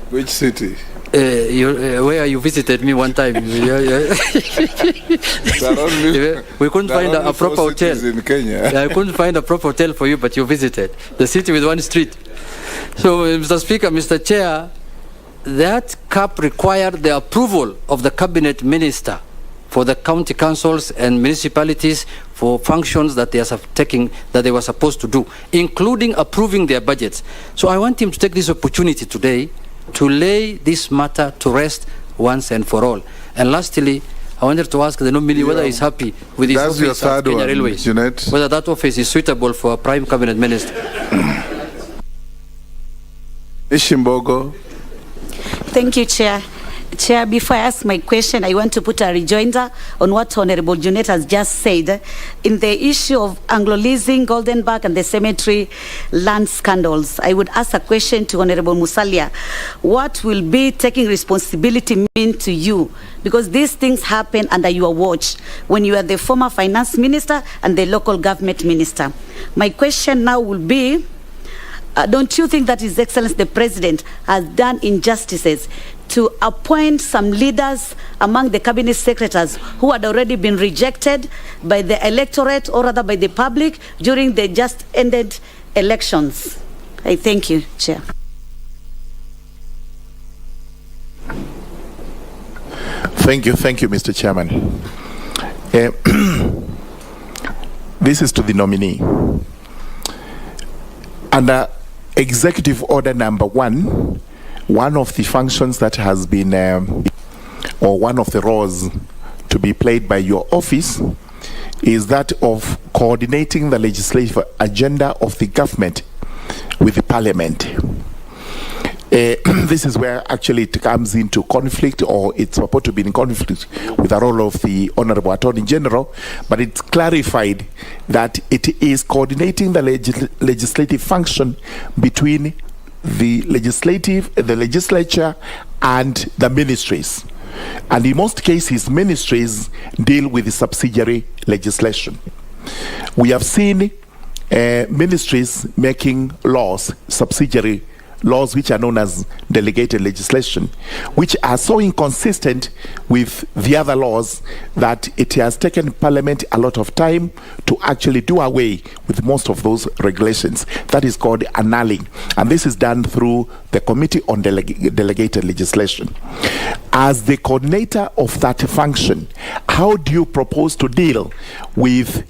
Which city? Where you visited me one time. We couldn't find a proper hotel in Kenya. I couldn't find a proper hotel for you, but you visited the city with one street. So, Mr. Speaker, Mr. Chair, that cap required the approval of the cabinet minister for the county councils and municipalities for functions that they were supposed to do, including approving their budgets. So I want him to take this opportunity today to lay this matter to rest once and for all. And lastly, I wanted to ask the nominee whether he's happy with his office at Kenya Railways, whether that office is suitable for a prime cabinet minister. Ishimbogo. Thank you, Chair. Chair, before I ask my question, I want to put a rejoinder on what Honorable Junet has just said. In the issue of Anglo-leasing, Goldenberg, and the cemetery land scandals, I would ask a question to Honorable Musalia. What will be taking responsibility mean to you? Because these things happen under your watch when you are the former finance minister and the local government minister. My question now will be, don't you think that His Excellency the President has done injustices to appoint some leaders among the cabinet secretaries who had already been rejected by the electorate or rather by the public during the just ended elections? I thank you, Chair. Thank you, Mr. Chairman. This is to the nominee. Under Executive Order number 1, one of the functions that has been, or one of the roles to be played by your office is that of coordinating the legislative agenda of the government with the parliament. This is where actually it comes into conflict, or it's supposed to be in conflict with the role of the Honorable Attorney General, but it's clarified that it is coordinating the legislative function between the legislature and the ministries. And in most cases, ministries deal with the subsidiary legislation. We have seen ministries making laws, subsidiary laws which are known as delegated legislation, which are so inconsistent with the other laws that it has taken Parliament a lot of time to actually do away with most of those regulations. That is called annulling, and this is done through the Committee on Delegated Legislation. As the coordinator of that function, how do you propose to deal with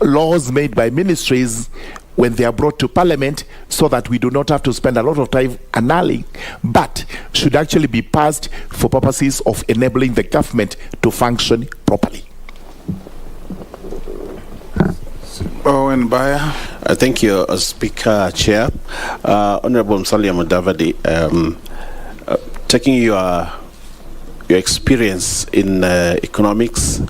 laws made by ministries when they are brought to Parliament, so that we do not have to spend a lot of time annulling, but should actually be passed for purposes of enabling the government to function properly? Owen Baya. Thank you, Speaker, Chair. Honorable Musalia Mudavadi, taking your experience in economics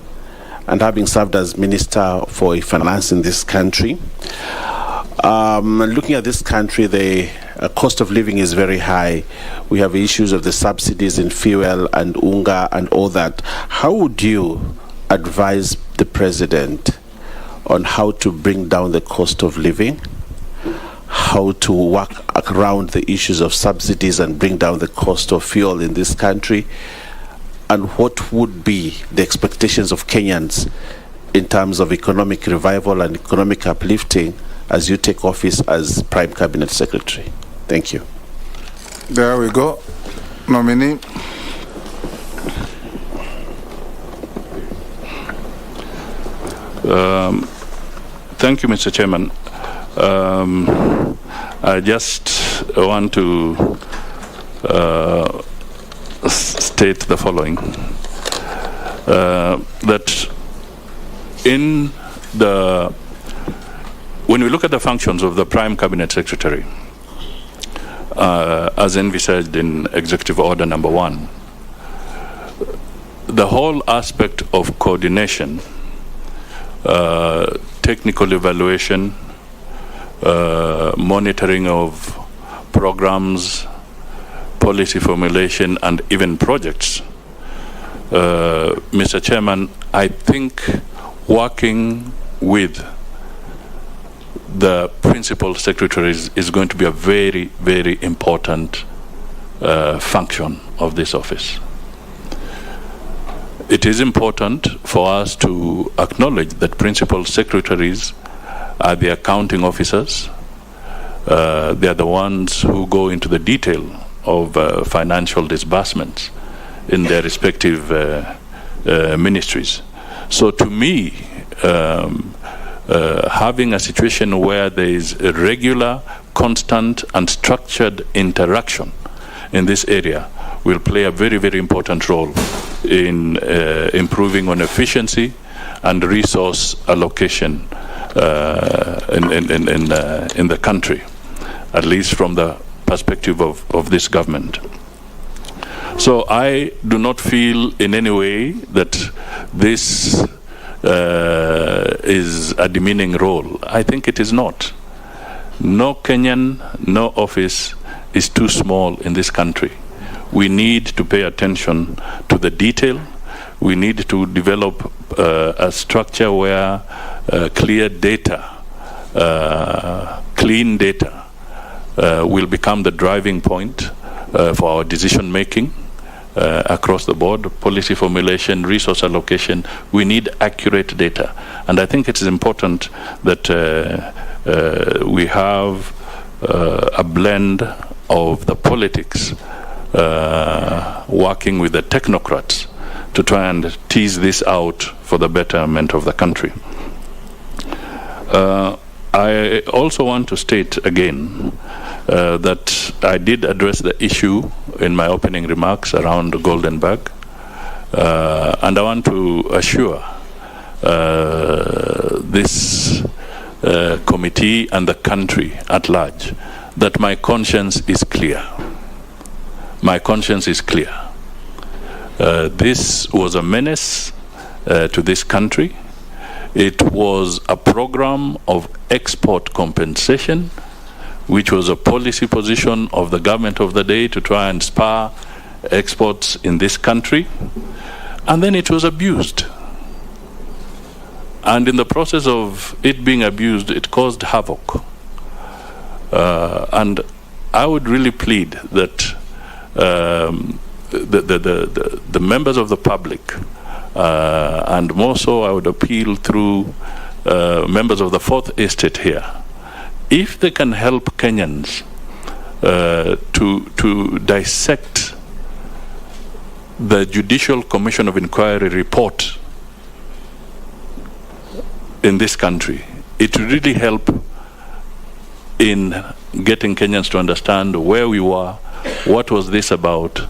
and having served as Minister for Finance in this country, looking at this country, the cost of living is very high. We have issues of the subsidies in fuel and unga and all that. How would you advise the President on how to bring down the cost of living, how to work around the issues of subsidies and bring down the cost of fuel in this country, and what would be the expectations of Kenyans in terms of economic revival and economic uplifting as you take office as Prime Cabinet Secretary? Thank you. There we go. Nominee. Thank you, Mr. Chairman. I just want to state the following, that when we look at the functions of the Prime Cabinet Secretary, as envisaged in Executive Order number 1, the whole aspect of coordination, technical evaluation, monitoring of programs, policy formulation, and even projects, Mr. Chairman, I think working with the principal secretaries is going to be a very, very important function of this office. It is important for us to acknowledge that principal secretaries are the accounting officers. They are the ones who go into the detail of financial disbursements in their respective ministries. So to me, having a situation where there is a regular, constant, and structured interaction in this area will play a very, very important role in improving on efficiency and resource allocation in the country, at least from the perspective of this government. So I do not feel in any way that this is a demeaning role. I think it is not. No Kenyan, no office is too small in this country. We need to pay attention to the detail. We need to develop a structure where clear data, clean data will become the driving point for our decision making across the board, policy formulation, resource allocation. We need accurate data. And I think it is important that we have a blend of the politics working with the technocrats to try and tease this out for the betterment of the country. I also want to state again that I did address the issue in my opening remarks around the Golden Bag, and I want to assure this committee and the country at large that my conscience is clear. My conscience is clear. This was a menace to this country. It was a program of export compensation, which was a policy position of the government of the day to try and spur exports in this country. And then it was abused. And in the process of it being abused, it caused havoc. And I would really plead that the members of the public, and more so I would appeal through members of the Fourth Estate here, if they can help Kenyans to dissect the Judicial Commission of Inquiry report in this country, it will really help in getting Kenyans to understand where we were, what was this about,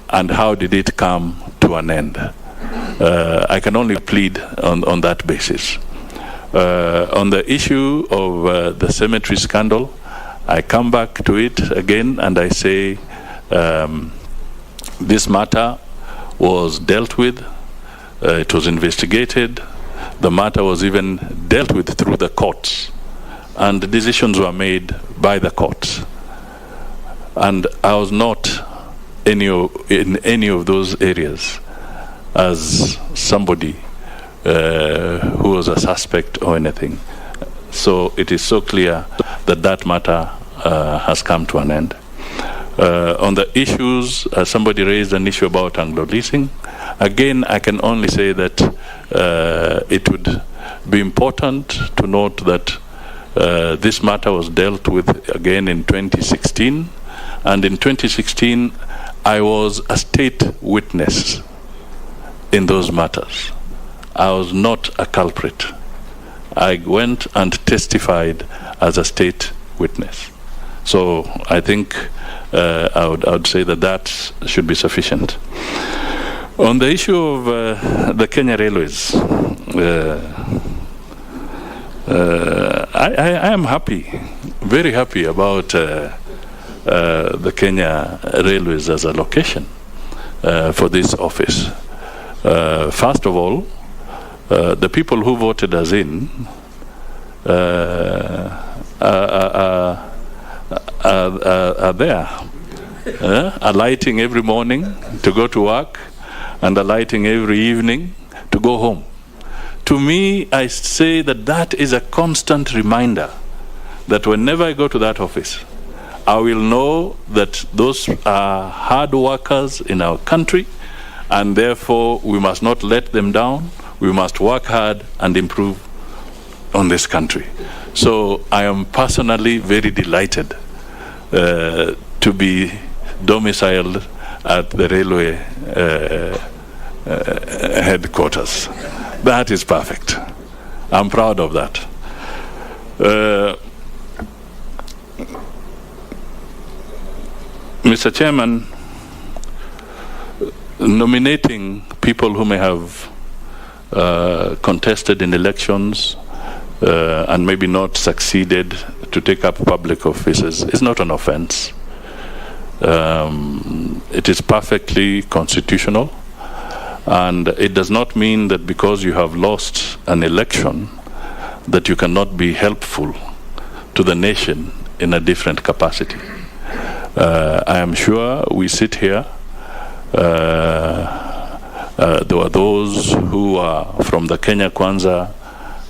and how did it come to an end. I can only plead on that basis. On the issue of the cemetery scandal, I come back to it again and I say this matter was dealt with, it was investigated, the matter was even dealt with through the courts, and the decisions were made by the courts. And I was not in any of those areas as somebody who was a suspect or anything. So it is so clear that that matter has come to an end. On the issues, somebody raised an issue about Anglo leasing. Again, I can only say that it would be important to note that this matter was dealt with again in 2016. And in 2016, I was a state witness in those matters. I was not a culprit. I went and testified as a state witness. So I think I would say that that should be sufficient. On the issue of the Kenya Railways, I am happy, very happy about the Kenya Railways as a location for this office. First of all, the people who voted us in are there, alighting every morning to go to work and alighting every evening to go home. To me, I say that that is a constant reminder that whenever I go to that office, I will know that those are hard workers in our country, and therefore we must not let them down. We must work hard and improve on this country. So I am personally very delighted to be domiciled at the railway headquarters. That is perfect. I'm proud of that. Mr. Chairman, nominating people who may have contested in elections and maybe not succeeded to take up public offices is not an offense. It is perfectly constitutional, and it does not mean that because you have lost an election that you cannot be helpful to the nation in a different capacity. I am sure we sit here, there are those who are from the Kenya Kwanza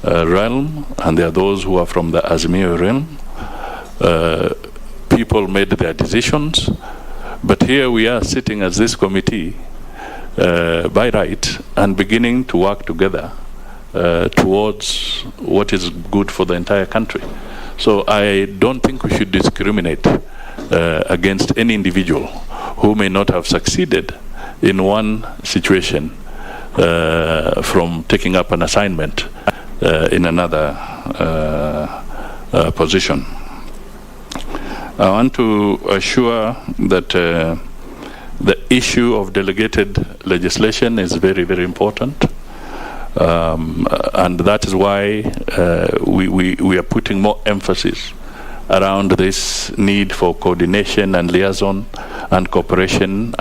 realm, and there are those who are from the Azimio realm. People made their decisions, but here we are sitting as this committee by right and beginning to work together towards what is good for the entire country. So I don't think we should discriminate against any individual who may not have succeeded in one situation from taking up an assignment in another position. I want to assure that the issue of delegated legislation is very, very important. And that is why we are putting more emphasis around this need for coordination and liaison and cooperation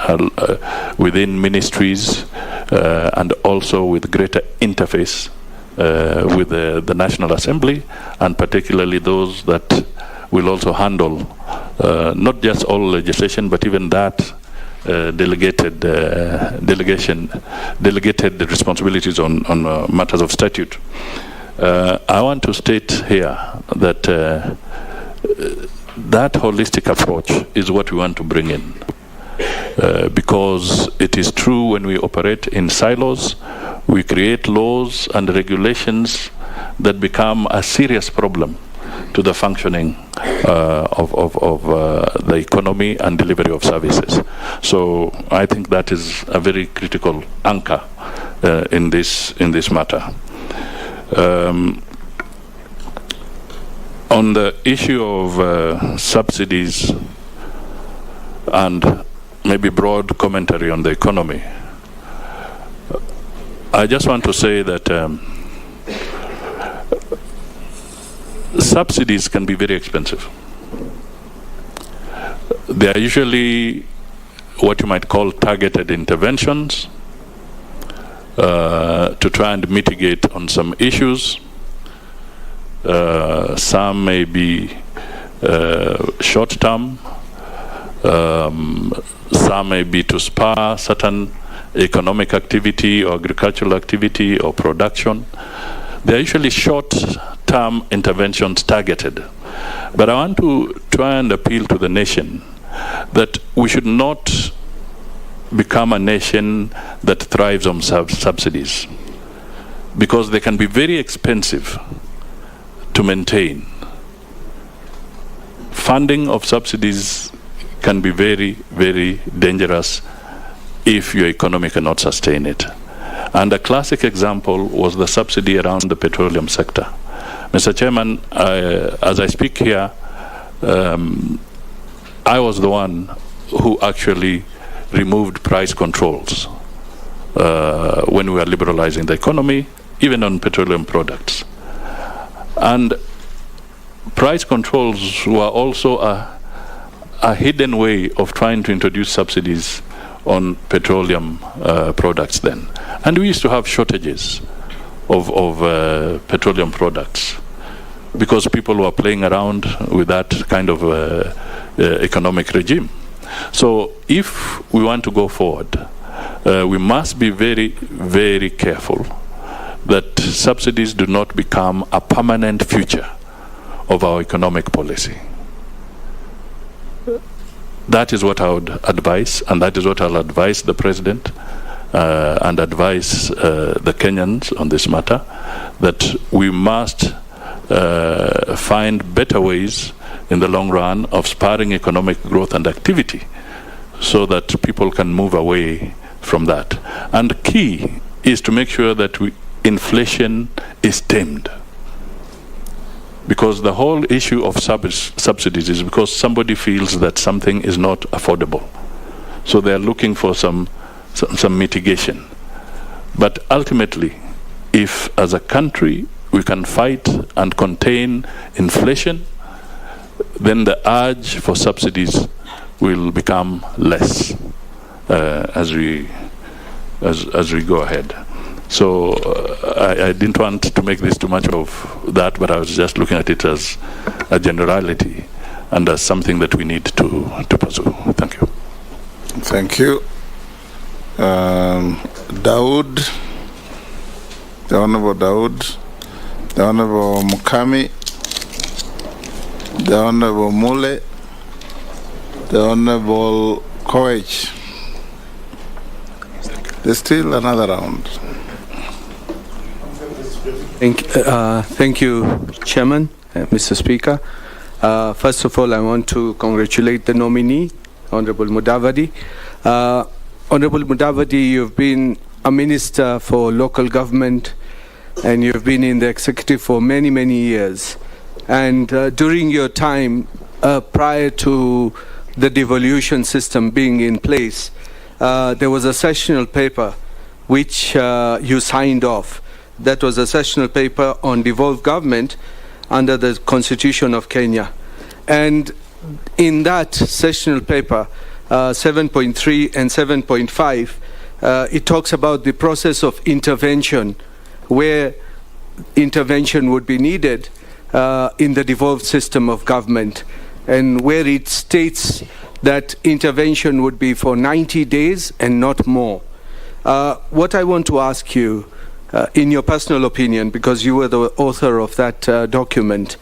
within ministries and also with greater interface with the National Assembly, and particularly those that will also handle not just all legislation, but even that delegated responsibilities on matters of statute. I want to state here that that holistic approach is what we want to bring in, because it is true when we operate in silos, we create laws and regulations that become a serious problem to the functioning of the economy and delivery of services. So I think that is a very critical anchor in this matter. On the issue of subsidies and maybe broad commentary on the economy, I just want to say that subsidies can be very expensive. They are usually what you might call targeted interventions to try and mitigate on some issues. Some may be short-term, some may be to spur certain economic activity or agricultural activity or production. They are usually short-term interventions targeted. But I want to try and appeal to the nation that we should not become a nation that thrives on subsidies, because they can be very expensive to maintain. Funding of subsidies can be very, very dangerous if your economy cannot sustain it. And a classic example was the subsidy around the petroleum sector. Mr. Chairman, as I speak here, I was the one who actually removed price controls when we were liberalizing the economy, even on petroleum products. And price controls were also a hidden way of trying to introduce subsidies on petroleum products then. And we used to have shortages of petroleum products because people were playing around with that kind of economic regime. So if we want to go forward, we must be very, very careful that subsidies do not become a permanent feature of our economic policy. That is what I would advise, and that is what I'll advise the President and advise the Kenyans on this matter, that we must find better ways in the long run of spurring economic growth and activity so that people can move away from that. And key is to make sure that inflation is tamed. Because the whole issue of subsidies is because somebody feels that something is not affordable. So they're looking for some mitigation. But ultimately, if as a country we can fight and contain inflation, then the urge for subsidies will become less as we go ahead. So I didn't want to make this too much of that, but I was just looking at it as a generality and as something that we need to pursue. Thank you. Thank you. Daud, the Honorable Daud, the Honorable Mukami, the Honorable Mule, the Honorable Koech. There's still another round. Thank you, Chairman, Mr. Speaker. First of all, I want to congratulate the nominee, Honorable Mudavadi. Honorable Mudavadi, you've been a minister for local government and you've been in the executive for many, many years. And during your time prior to the devolution system being in place, there was a sessional paper which you signed off. That was a sessional paper on devolved government under the Constitution of Kenya. And in that sessional paper, 7.3 and 7.5, it talks about the process of intervention, where intervention would be needed in the devolved system of government, and where it states that intervention would be for 90 days and not more. What I want to ask you, in your personal opinion, because you were the author of that document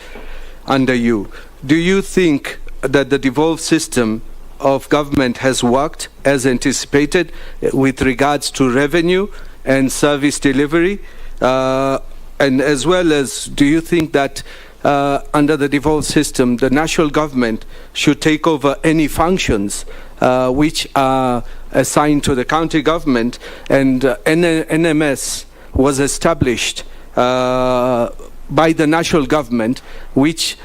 under you, do you think that the devolved system of government has worked as anticipated with regards to revenue and service delivery? And as well as, do you think that under the devolved system, the national government should take over any functions which are assigned to the county government, and NMS was established by the national government, which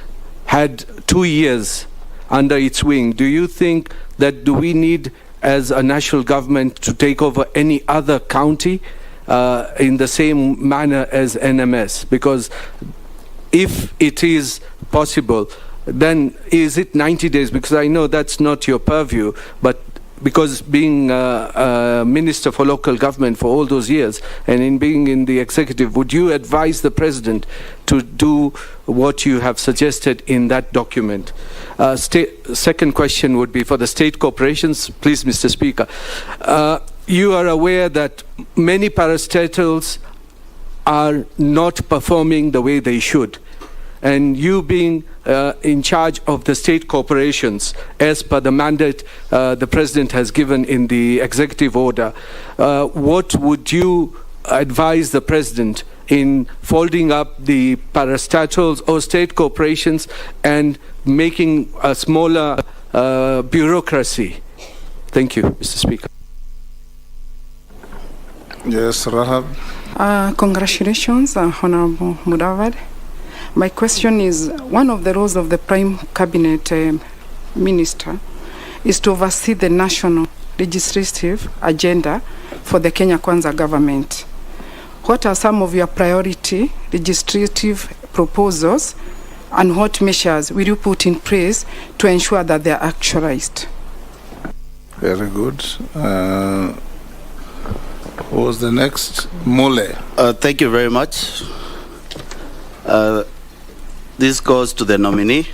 had 2 years under its wing? Do you think that do we need as a national government to take over any other county in the same manner as NMS? Because if it is possible, then is it 90 days? Because I know that's not your purview, but because being a minister for local government for all those years, and in being in the executive, would you advise the president to do what you have suggested in that document? Second question would be for the state corporations. Please, Mr. Speaker. You are aware that many parastatals are not performing the way they should. And you being in charge of the state corporations, as per the mandate the President has given in the executive order, what would you advise the President in folding up the parastatals or state corporations and making a smaller bureaucracy? Thank you, Mr. Speaker. Yes, Rahab. Congratulations, Honorable Mudavadi. My question is, one of the roles of the Prime Cabinet Minister is to oversee the national legislative agenda for the Kenya Kwanza government. What are some of your priority legislative proposals, and what measures will you put in place to ensure that they are actualized? Very good. Who was the next? Mule. Thank you very much. This goes to the nominee.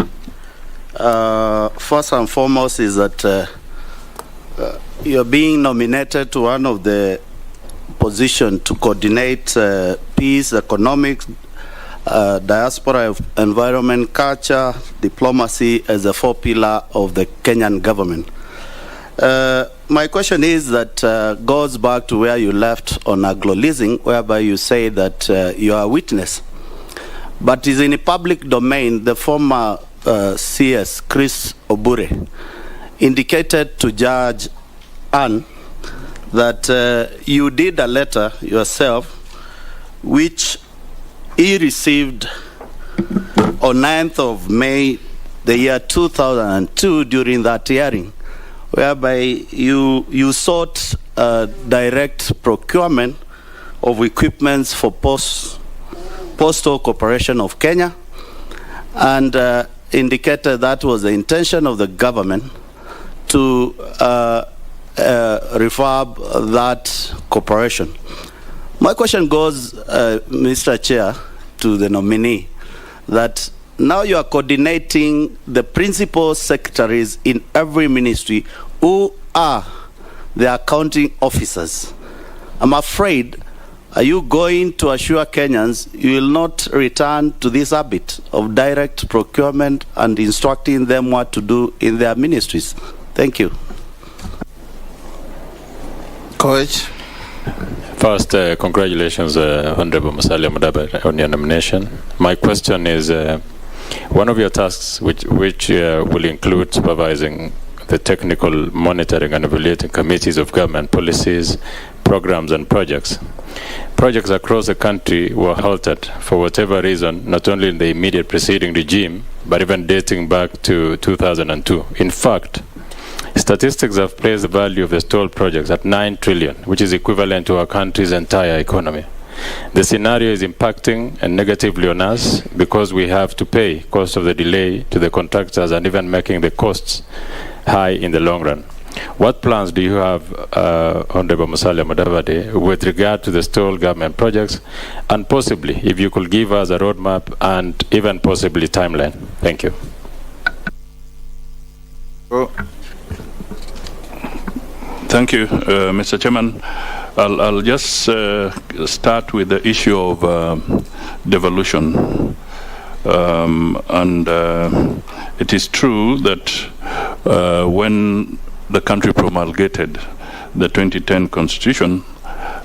First and foremost is that you're being nominated to one of the positions to coordinate peace, economics, diaspora, environment, culture, diplomacy as a 4 pillar of the Kenyan government. My question is that goes back to where you left on agro-leasing, whereby you say that you are a witness. But is in a public domain, the former CS, Chris Obure, indicated to Judge Ann that you did a letter yourself, which he received on 9th of May, the year 2002, during that hearing, whereby you sought direct procurement of equipments for Postal Corporation of Kenya, and indicated that was the intention of the government to refurb that corporation. My question goes, Mr. Chair, to the nominee, that now you are coordinating the principal secretaries in every ministry who are the accounting officers. I'm afraid, are you going to assure Kenyans you will not return to this habit of direct procurement and instructing them what to do in their ministries? Thank you. Coach. First, congratulations, Honorable Musalia Mudavadi, on your nomination. My question is, one of your tasks, which will include supervising the technical monitoring and evaluating committees of government policies, programs and projects. Projects across the country were halted for whatever reason, not only in the immediate preceding regime, but even dating back to 2002. In fact, statistics have placed the value of the stalled projects at 9 trillion, which is equivalent to our country's entire economy. The scenario is impacting and negatively on us because we have to pay cost of the delay to the contractors and even making the costs high in the long run. What plans do you have, Honorable Musalia Mudavadi, with regard to the stalled government projects, and possibly if you could give us a roadmap and even possibly timeline? Thank you. Thank you, Mr. Chairman. I'll just start with the issue of devolution. It is true that when the country promulgated the 2010 Constitution,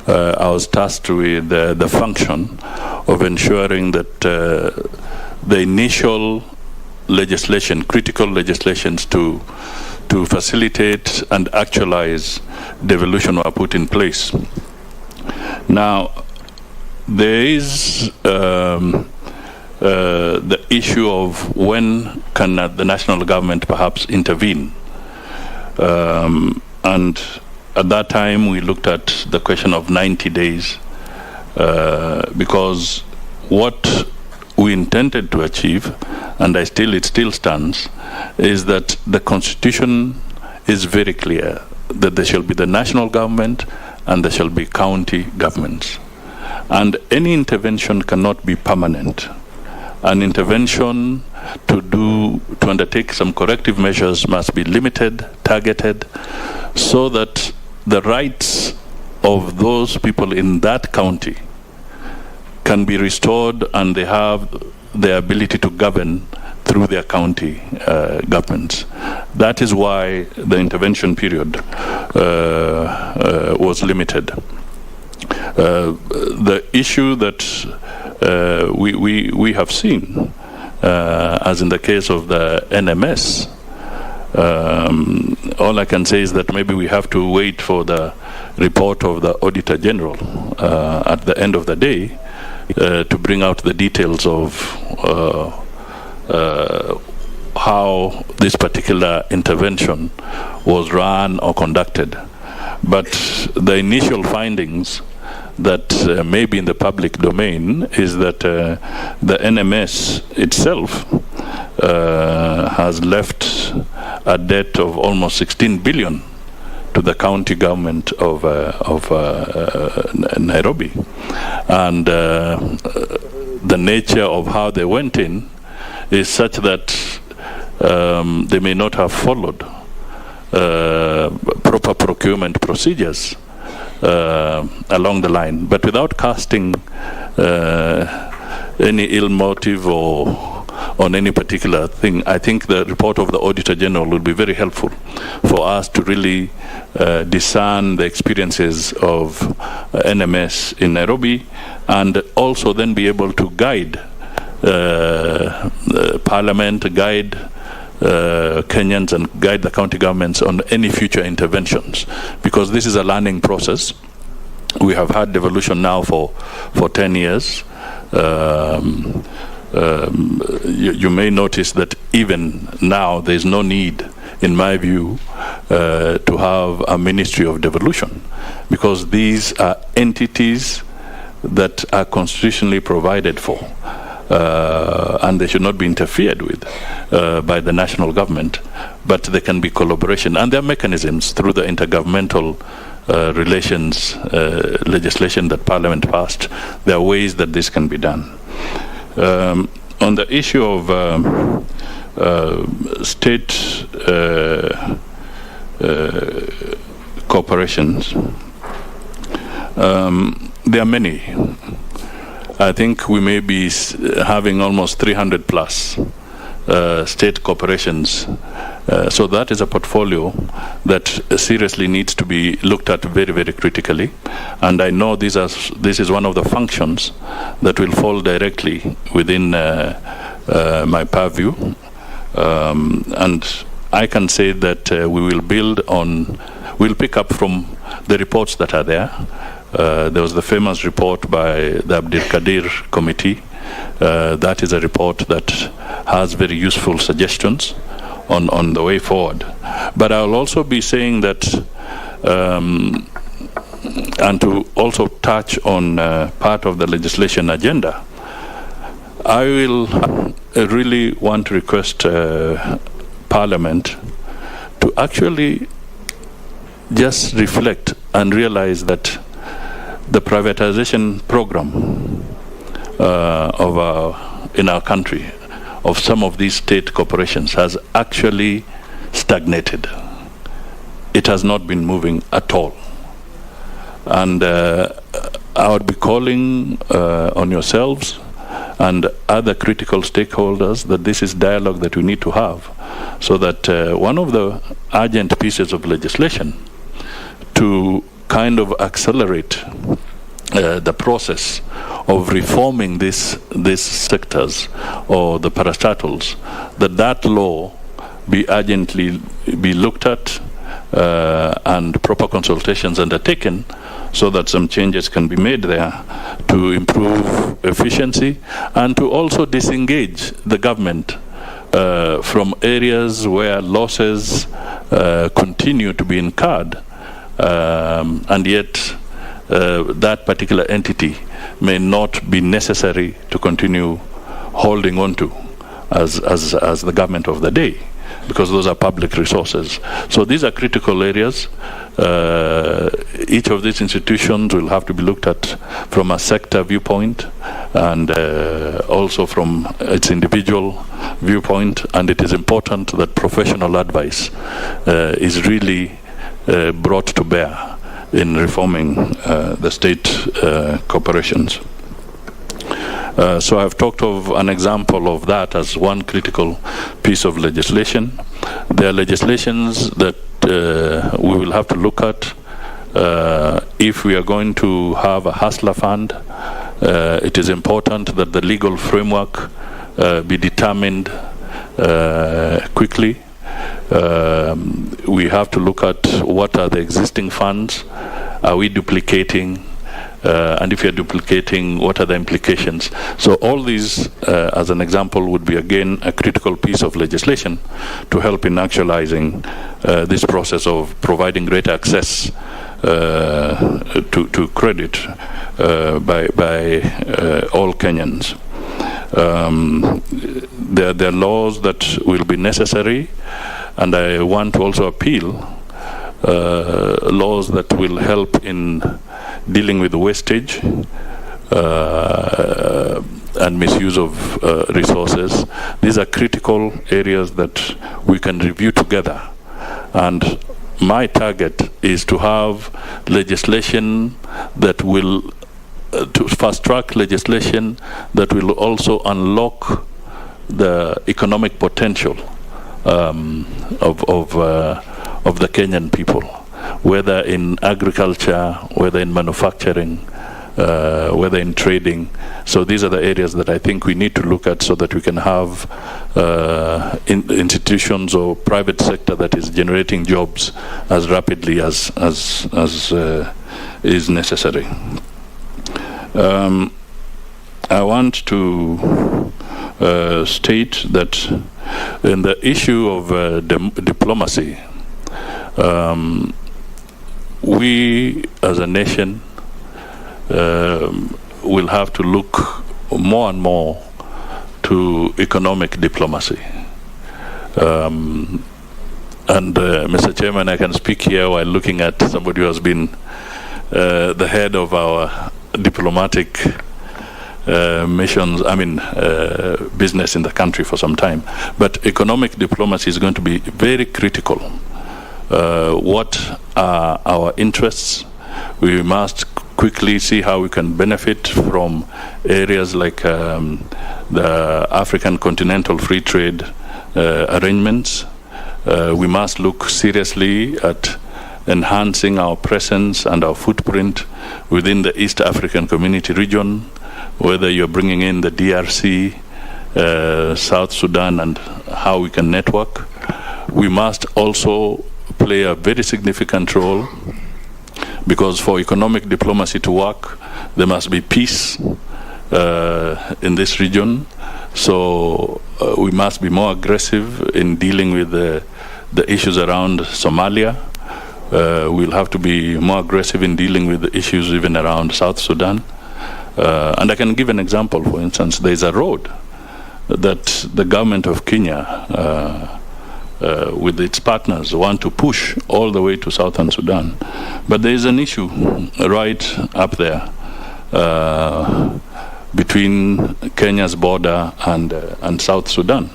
I was tasked with the function of ensuring that the initial legislation, critical legislations to facilitate and actualize devolution were put in place. Now, there is the issue of when can the national government perhaps intervene. And at that time, we looked at the question of 90 days because what we intended to achieve, and it still stands, is that the Constitution is very clear that there shall be the national government and there shall be county governments. And any intervention cannot be permanent. An intervention to undertake some corrective measures must be limited, targeted, so that the rights of those people in that county can be restored and they have the ability to govern through their county governments. That is why the intervention period was limited. The issue that we have seen, as in the case of the NMS, all I can say is that maybe we have to wait for the report of the Auditor General at the end of the day to bring out the details of how this particular intervention was run or conducted. But the initial findings that may be in the public domain is that the NMS itself has left a debt of almost 16 billion to the county government of Nairobi. And the nature of how they went in is such that they may not have followed proper procurement procedures along the line. But without casting any ill motive or on any particular thing, I think the report of the Auditor General will be very helpful for us to really discern the experiences of NMS in Nairobi, and also then be able to guide Parliament, guide Kenyans, and guide the county governments on any future interventions, because this is a learning process. We have had devolution now for 10 years. You may notice that even now there is no need, in my view, to have a Ministry of Devolution, because these are entities that are constitutionally provided for, and they should not be interfered with by the national government, but there can be collaboration, and there are mechanisms through the intergovernmental relations legislation that Parliament passed. There are ways that this can be done. On the issue of state corporations, there are many. I think we may be having almost 300 plus state corporations. So that is a portfolio that seriously needs to be looked at very, very critically. And I know this is one of the functions that will fall directly within my purview. And I can say that we'll pick up from the reports that are there. There was the famous report by the Abdul Kadir Committee. That is a report that has very useful suggestions on the way forward. But I'll also be saying that, and to also touch on part of the legislation agenda, I will really want to request Parliament to actually just reflect and realize that the privatization program in our country of some of these state corporations has actually stagnated. It has not been moving at all. And I would be calling on yourselves and other critical stakeholders that this is dialogue that we need to have, so that one of the urgent pieces of legislation to kind of accelerate the process of reforming these sectors or the parastatals, that law be urgently be looked at and proper consultations undertaken, so that some changes can be made there to improve efficiency and to also disengage the government from areas where losses continue to be incurred, and yet that particular entity may not be necessary to continue holding on to as the government of the day, because those are public resources. So these are critical areas. Each of these institutions will have to be looked at from a sector viewpoint and also from its individual viewpoint, and it is important that professional advice is really brought to bear in reforming the state corporations. So I've talked of an example of that as one critical piece of legislation. There are legislations that we will have to look at. If we are going to have a hustler fund, it is important that the legal framework be determined quickly. We have to look at what are the existing funds. Are we duplicating? And if you're duplicating, what are the implications? So all these, as an example, would be again a critical piece of legislation to help in actualizing this process of providing greater access to credit by all Kenyans. There are laws that will be necessary, and I want to also appeal laws that will help in dealing with wastage and misuse of resources. These are critical areas that we can review together, and my target is to have legislation that will to fast-track legislation that will also unlock the economic potential of the Kenyan people, whether in agriculture, whether in manufacturing, whether in trading. So these are the areas that I think we need to look at, so that we can have institutions or private sector that is generating jobs as rapidly as is necessary. I want to state that in the issue of diplomacy, we as a nation will have to look more and more to economic diplomacy. And Mr. Chairman, I can speak here while looking at somebody who has been the head of our diplomatic missions, business in the country for some time. But economic diplomacy is going to be very critical. What are our interests? We must quickly see how we can benefit from areas like the African Continental Free Trade arrangements. We must look seriously at enhancing our presence and our footprint within the East African Community region, whether you're bringing in the DRC, South Sudan, and how we can network. We must also play a very significant role because for economic diplomacy to work, there must be peace in this region. So we must be more aggressive in dealing with the issues around Somalia. We'll have to be more aggressive in dealing with the issues even around South Sudan. And I can give an example. For instance, there's a road that the government of Kenya with its partners want to push all the way to Southern Sudan. But there is an issue right up there between Kenya's border and South Sudan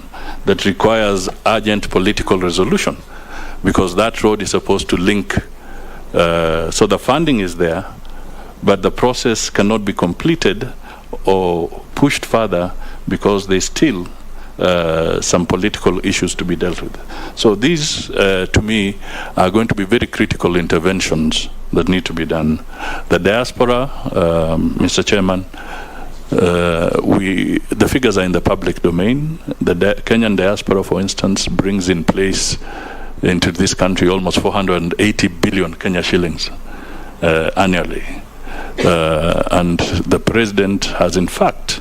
that requires urgent political resolution, because that road is supposed to link. So the funding is there, but the process cannot be completed or pushed further because there's still some political issues to be dealt with. So these, to me, are going to be very critical interventions that need to be done. The diaspora, Mr. Chairman, the figures are in the public domain. The Kenyan diaspora, for instance, brings in place into this country almost 480 billion Kenya shillings annually. And the president has, in fact,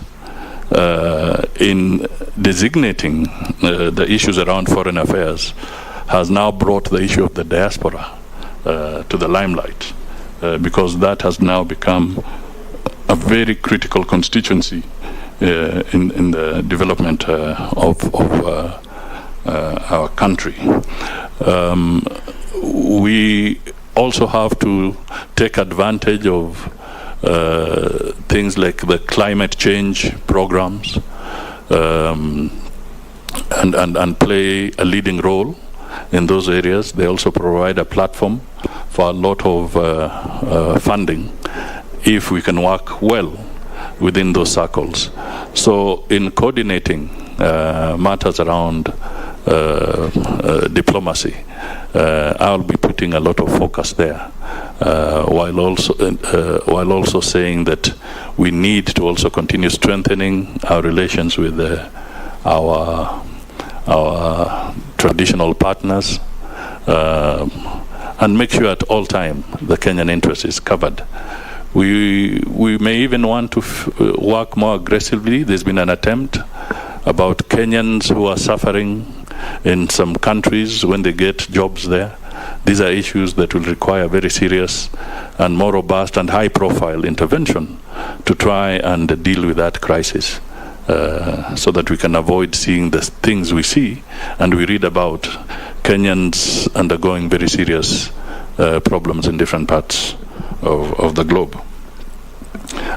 in designating the issues around foreign affairs, has now brought the issue of the diaspora to the limelight, because that has now become a very critical constituency in the development of our country. We also have to take advantage of things like the climate change programs and play a leading role in those areas. They also provide a platform for a lot of funding if we can work well within those circles. So in coordinating matters around diplomacy, I'll be putting a lot of focus there, while also saying that we need to also continue strengthening our relations with our traditional partners, and make sure at all time the Kenyan interest is covered. We may even want to work more aggressively. There's been an attempt about Kenyans who are suffering in some countries when they get jobs there. These are issues that will require very serious and more robust and high-profile intervention to try and deal with that crisis, so that we can avoid seeing the things we see and we read about Kenyans undergoing very serious problems in different parts of the globe.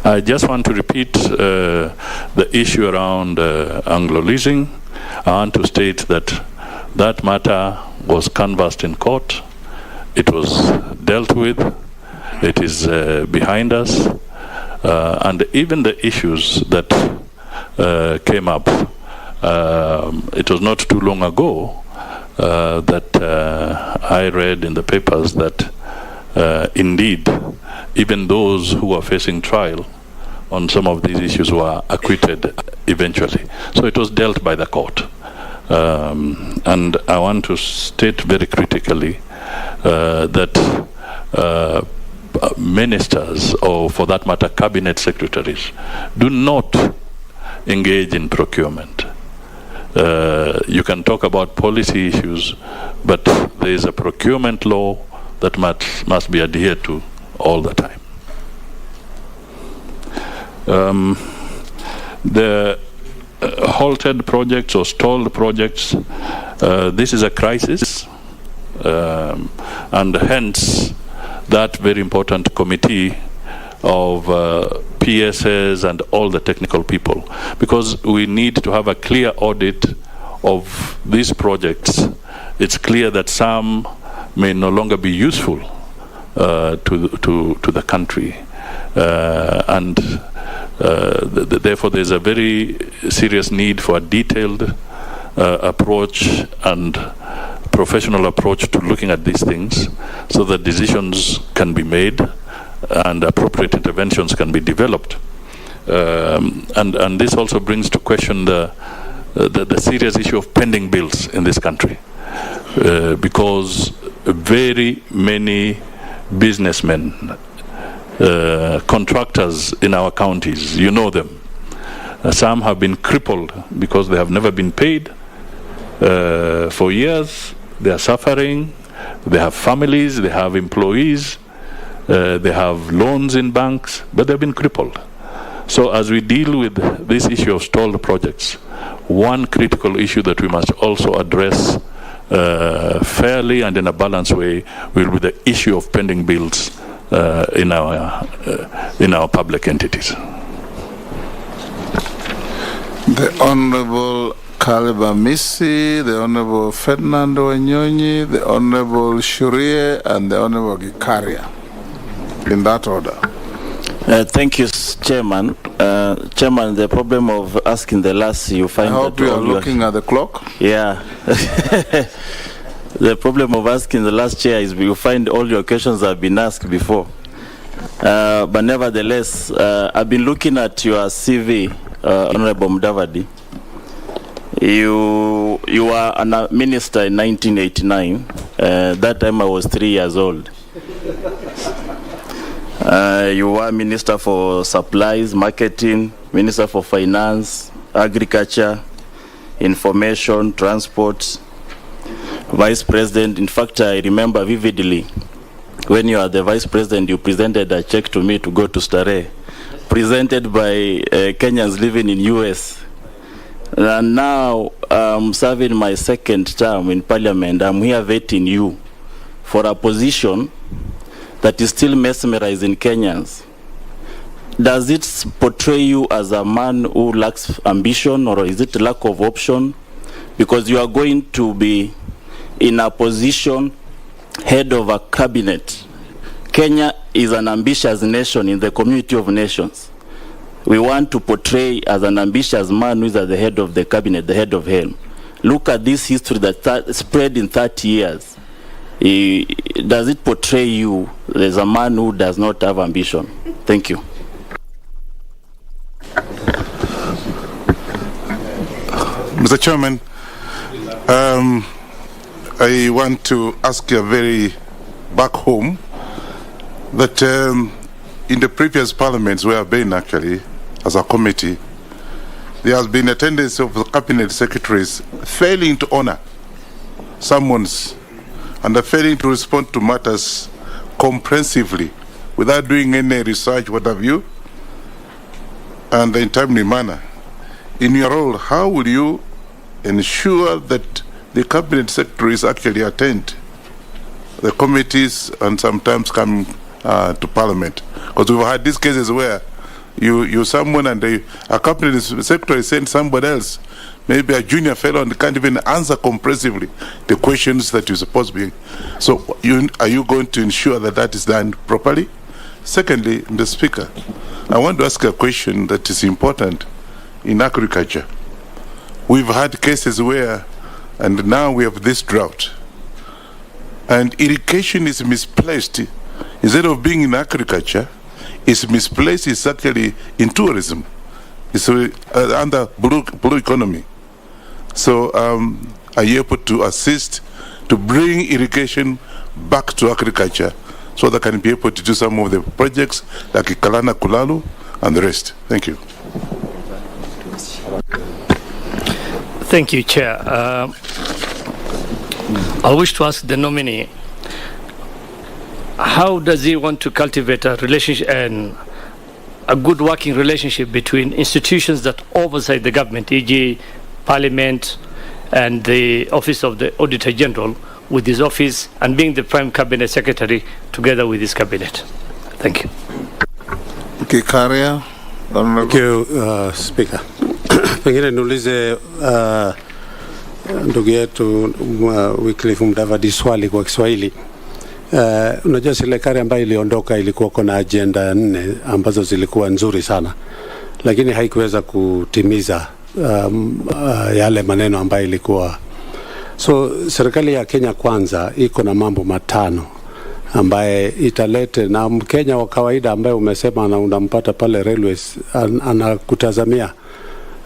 I just want to repeat the issue around Anglo leasing. I want to state that that matter was canvassed in court. It was dealt with. It is behind us. And even the issues that came up, it was not too long ago that I read in the papers that indeed, even those who are facing trial on some of these issues were acquitted eventually. So it was dealt by the court. And I want to state very critically that ministers, or for that matter cabinet secretaries, do not engage in procurement. You can talk about policy issues, but there is a procurement law that must be adhered to all the time. The halted projects or stalled projects, this is a crisis, and hence that very important committee of PSS and all the technical people, because we need to have a clear audit of these projects. It's clear that some may no longer be useful to the country, and therefore there's a very serious need for a detailed approach and professional approach to looking at these things, so that decisions can be made and appropriate interventions can be developed. And this also brings to question the serious issue of pending bills in this country, because very many businessmen, contractors in our counties. You know them. Some have been crippled because they have never been paid for years. They are suffering. They have families. They have employees. They have loans in banks, but they've been crippled. So as we deal with this issue of stalled projects, one critical issue that we must also address fairly and in a balanced way will be the issue of pending bills in our public entities. The Honorable Kaliba Misi, the Honorable Fernando Anyonyi, the Honorable Shurie, and the Honorable Gikaria. In that order. Thank you, Chairman. Chairman, the problem of asking the last, you find I hope that you are looking at the clock. Yeah. The problem of asking the last chair is you find all your questions have been asked before. But nevertheless, I've been looking at your CV, Honorable Mudavadi. You were a minister in 1989. That time I was 3 years old. You were Minister for Supplies, Marketing, Minister for Finance, Agriculture, Information, Transport, Vice President. In fact, I remember vividly when you are the Vice President, you presented a check to me to go to Starehe, presented by Kenyans living in US. And now I'm serving my second term in Parliament. I'm here vetting you for a position that is still mesmerizing Kenyans. Does it portray you as a man who lacks ambition, or is it lack of option? Because you are going to be in a position head of a cabinet. Kenya is an ambitious nation in the community of nations. We want to portray as an ambitious man who is at the head of the cabinet, the head of helm. Look at this history that spread in 30 years. Does it portray you as a man who does not have ambition? Thank you. Mr. Chairman, I want to ask you very back home that in the previous parliaments where I've been actually as a committee, there has been a tendency of the cabinet secretaries failing to honor summons and failing to respond to matters comprehensively without doing any research, what have you, and in a timely manner. In your role, how will you ensure that the cabinet secretaries actually attend the committees and sometimes come to Parliament? Because we've had these cases where you someone and a cabinet secretary sends somebody else, maybe a junior fellow, and can't even answer comprehensively the questions that you're supposed to be. So are you going to ensure that that is done properly? Secondly, Mr. Speaker, I want to ask a question that is important in agriculture. We've had cases where, and now we have this drought, and irrigation is misplaced. Instead of being in agriculture, it's misplaced, it's actually in tourism. It's under blue economy. So are you able to assist to bring irrigation back to agriculture so that can be able to do some of the projects like Kalana Kulalu and the rest? Thank you. Thank you, Chair. I wish to ask the nominee, how does he want to cultivate a relationship and a good working relationship between institutions that oversight the government, e.g. Parliament and the Office of the Auditor General, with his office and being the Prime Cabinet Secretary together with his cabinet? Thank you. Kikaria. Thank you, Speaker. Pengine niulize ndugu yetu Wycliffe Mudavadi swali kwa Kiswahili. Unajua serikali ambayo iliondoka ilikuwa kuna agenda 4 ambazo zilikuwa nzuri sana, lakini haikuweza kutimiza yale maneno ambayo ilikuwa. So serikali ya Kenya Kwanza iko na mambo 5 ambaye italete, na Mkenya wa kawaida ambaye umesema na unampata pale railways anakutazamia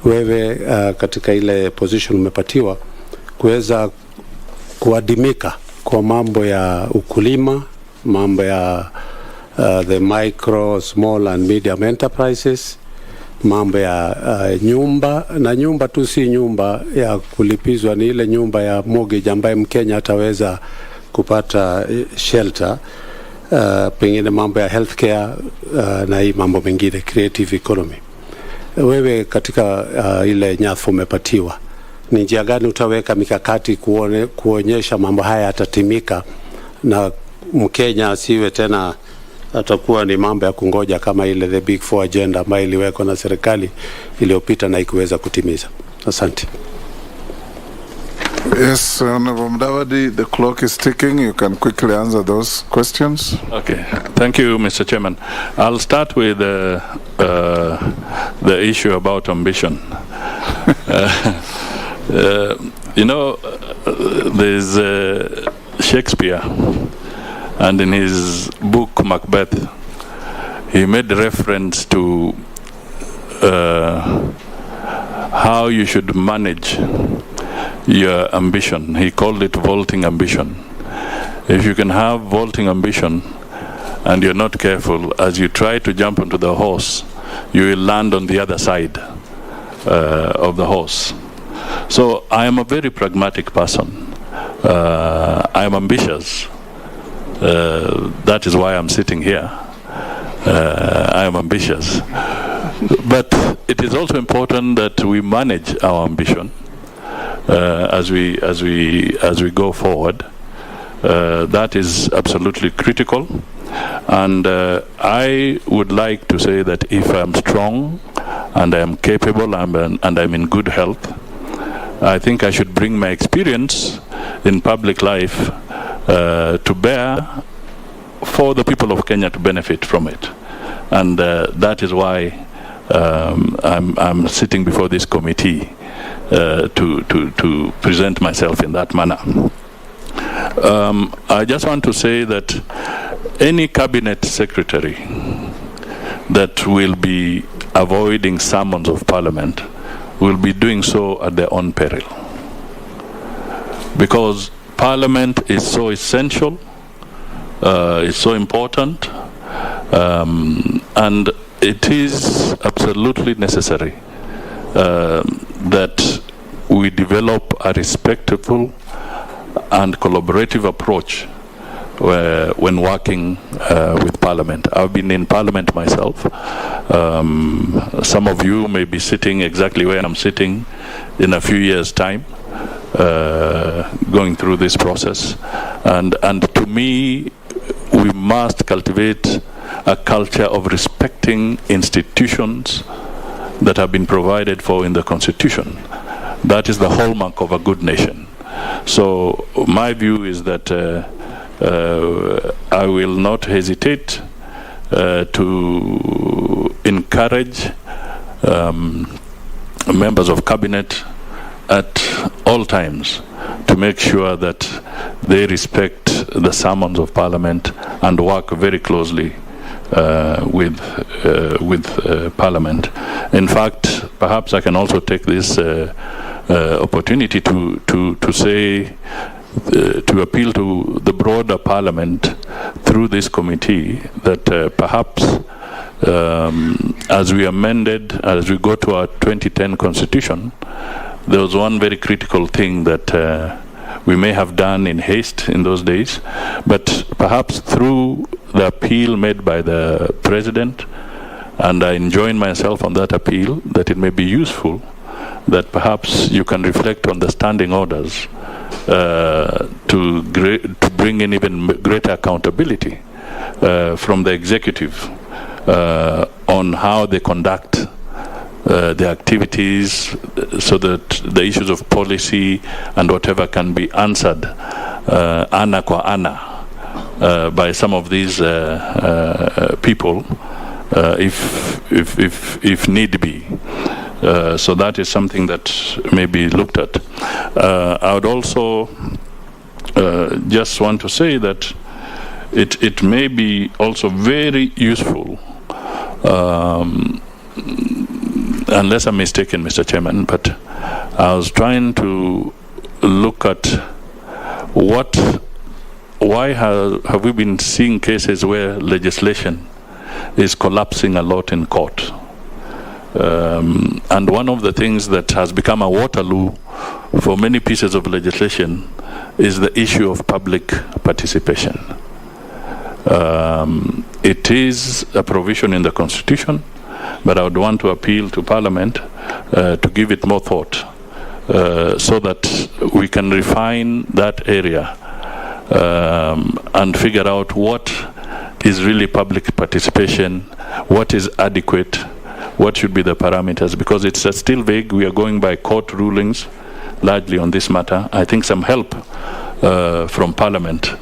wewe katika ile position umepatiwa kuweza kuadimika kwa mambo ya ukulima, mambo ya the micro, small and medium enterprises, mambo ya nyumba, na nyumba tu si nyumba ya kulipizwa, ni ile nyumba ya mortgage ambaye Mkenya ataweza kupata shelter, pengine mambo ya healthcare, na hii mambo mengine, creative economy. Wewe katika ile nyadhifa umepatiwa, ni njia gani utaweka mikakati kuonyesha mambo haya yatatimika na Mkenya asiwe tena atakuwa ni mambo ya kungoja kama ile the big four agenda ambayo iliwekwa na serikali iliyopita na ikuweza kutimiza? Asante. Yes, Honorable Mudavadi, the clock is ticking. You can quickly answer those questions. Okay, thank you, Mr. Chairman. I'll start with the issue about ambition. There's Shakespeare, and in his book Macbeth, he made reference to how you should manage your ambition. He called it vaulting ambition. If you can have vaulting ambition and you're not careful, as you try to jump onto the horse, you will land on the other side of the horse. So I am a very pragmatic person. I am ambitious. That is why I'm sitting here. I am ambitious. But it is also important that we manage our ambition as we go forward. That is absolutely critical. And I would like to say that if I'm strong and I am capable and I'm in good health, I think I should bring my experience in public life to bear for the people of Kenya to benefit from it. And that is why I'm sitting before this committee to present myself in that manner. I just want to say that any cabinet secretary that will be avoiding summons of parliament will be doing so at their own peril, because parliament is so essential, it's so important, and it is absolutely necessary that we develop a respectful and collaborative approach when working with Parliament. I've been in Parliament myself. Some of you may be sitting exactly where I'm sitting in a few years' time, going through this process. And to me, we must cultivate a culture of respecting institutions that have been provided for in the Constitution. That is the hallmark of a good nation. So my view is that I will not hesitate to encourage members of cabinet at all times to make sure that they respect the summons of Parliament and work very closely with Parliament. In fact, perhaps I can also take this opportunity to say, to appeal to the broader Parliament through this committee that perhaps as we go to our 2010 Constitution, there was one very critical thing that we may have done in haste in those days, but perhaps through the appeal made by the President, and I join myself on that appeal, that it may be useful that perhaps you can reflect on the standing orders to bring in even greater accountability from the executive on how they conduct the activities, so that the issues of policy and whatever can be answered ana kwa ana by some of these people if need be. So that is something that may be looked at. I would also just want to say that it may be also very useful, unless I'm mistaken, Mr. Chairman, but I was trying to look at what why have we been seeing cases where legislation is collapsing a lot in court? And one of the things that has become a Waterloo for many pieces of legislation is the issue of public participation. It is a provision in the Constitution, but I would want to appeal to Parliament to give it more thought so that we can refine that area and figure out what is really public participation, what is adequate, what should be the parameters, because it's still vague. We are going by court rulings largely on this matter. I think some help from Parliament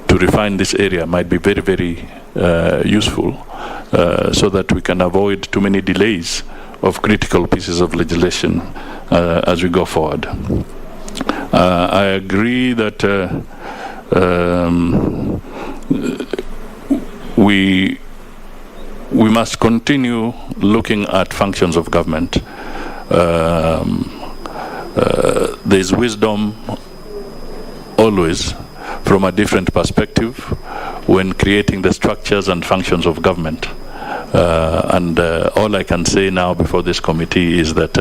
to refine this area might be very, very useful so that we can avoid too many delays of critical pieces of legislation as we go forward. I agree that we must continue looking at functions of government. There's wisdom always from a different perspective when creating the structures and functions of government. And all I can say now before this committee is that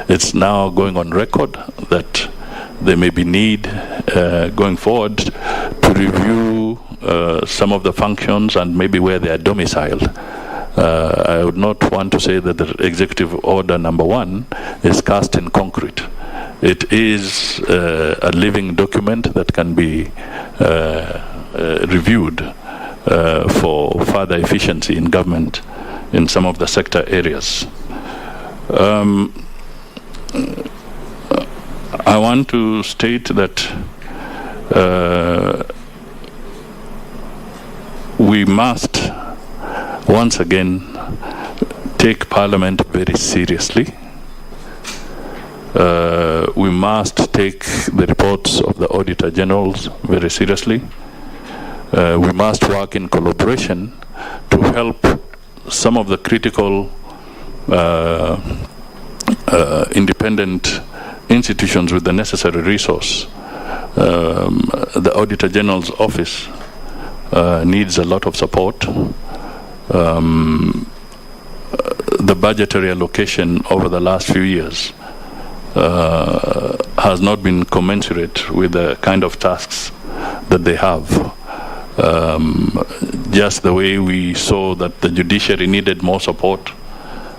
it's now going on record that there may be need going forward to review some of the functions and maybe where they are domiciled. I would not want to say that the Executive Order number 1 is cast in concrete. It is a living document that can be reviewed for further efficiency in government in some of the sector areas. I want to state that we must once again take Parliament very seriously. We must take the reports of the Auditor Generals very seriously. We must work in collaboration to help some of the critical independent institutions with the necessary resource. The Auditor General's office needs a lot of support. The budgetary allocation over the last few years has not been commensurate with the kind of tasks that they have. Just the way we saw that the judiciary needed more support,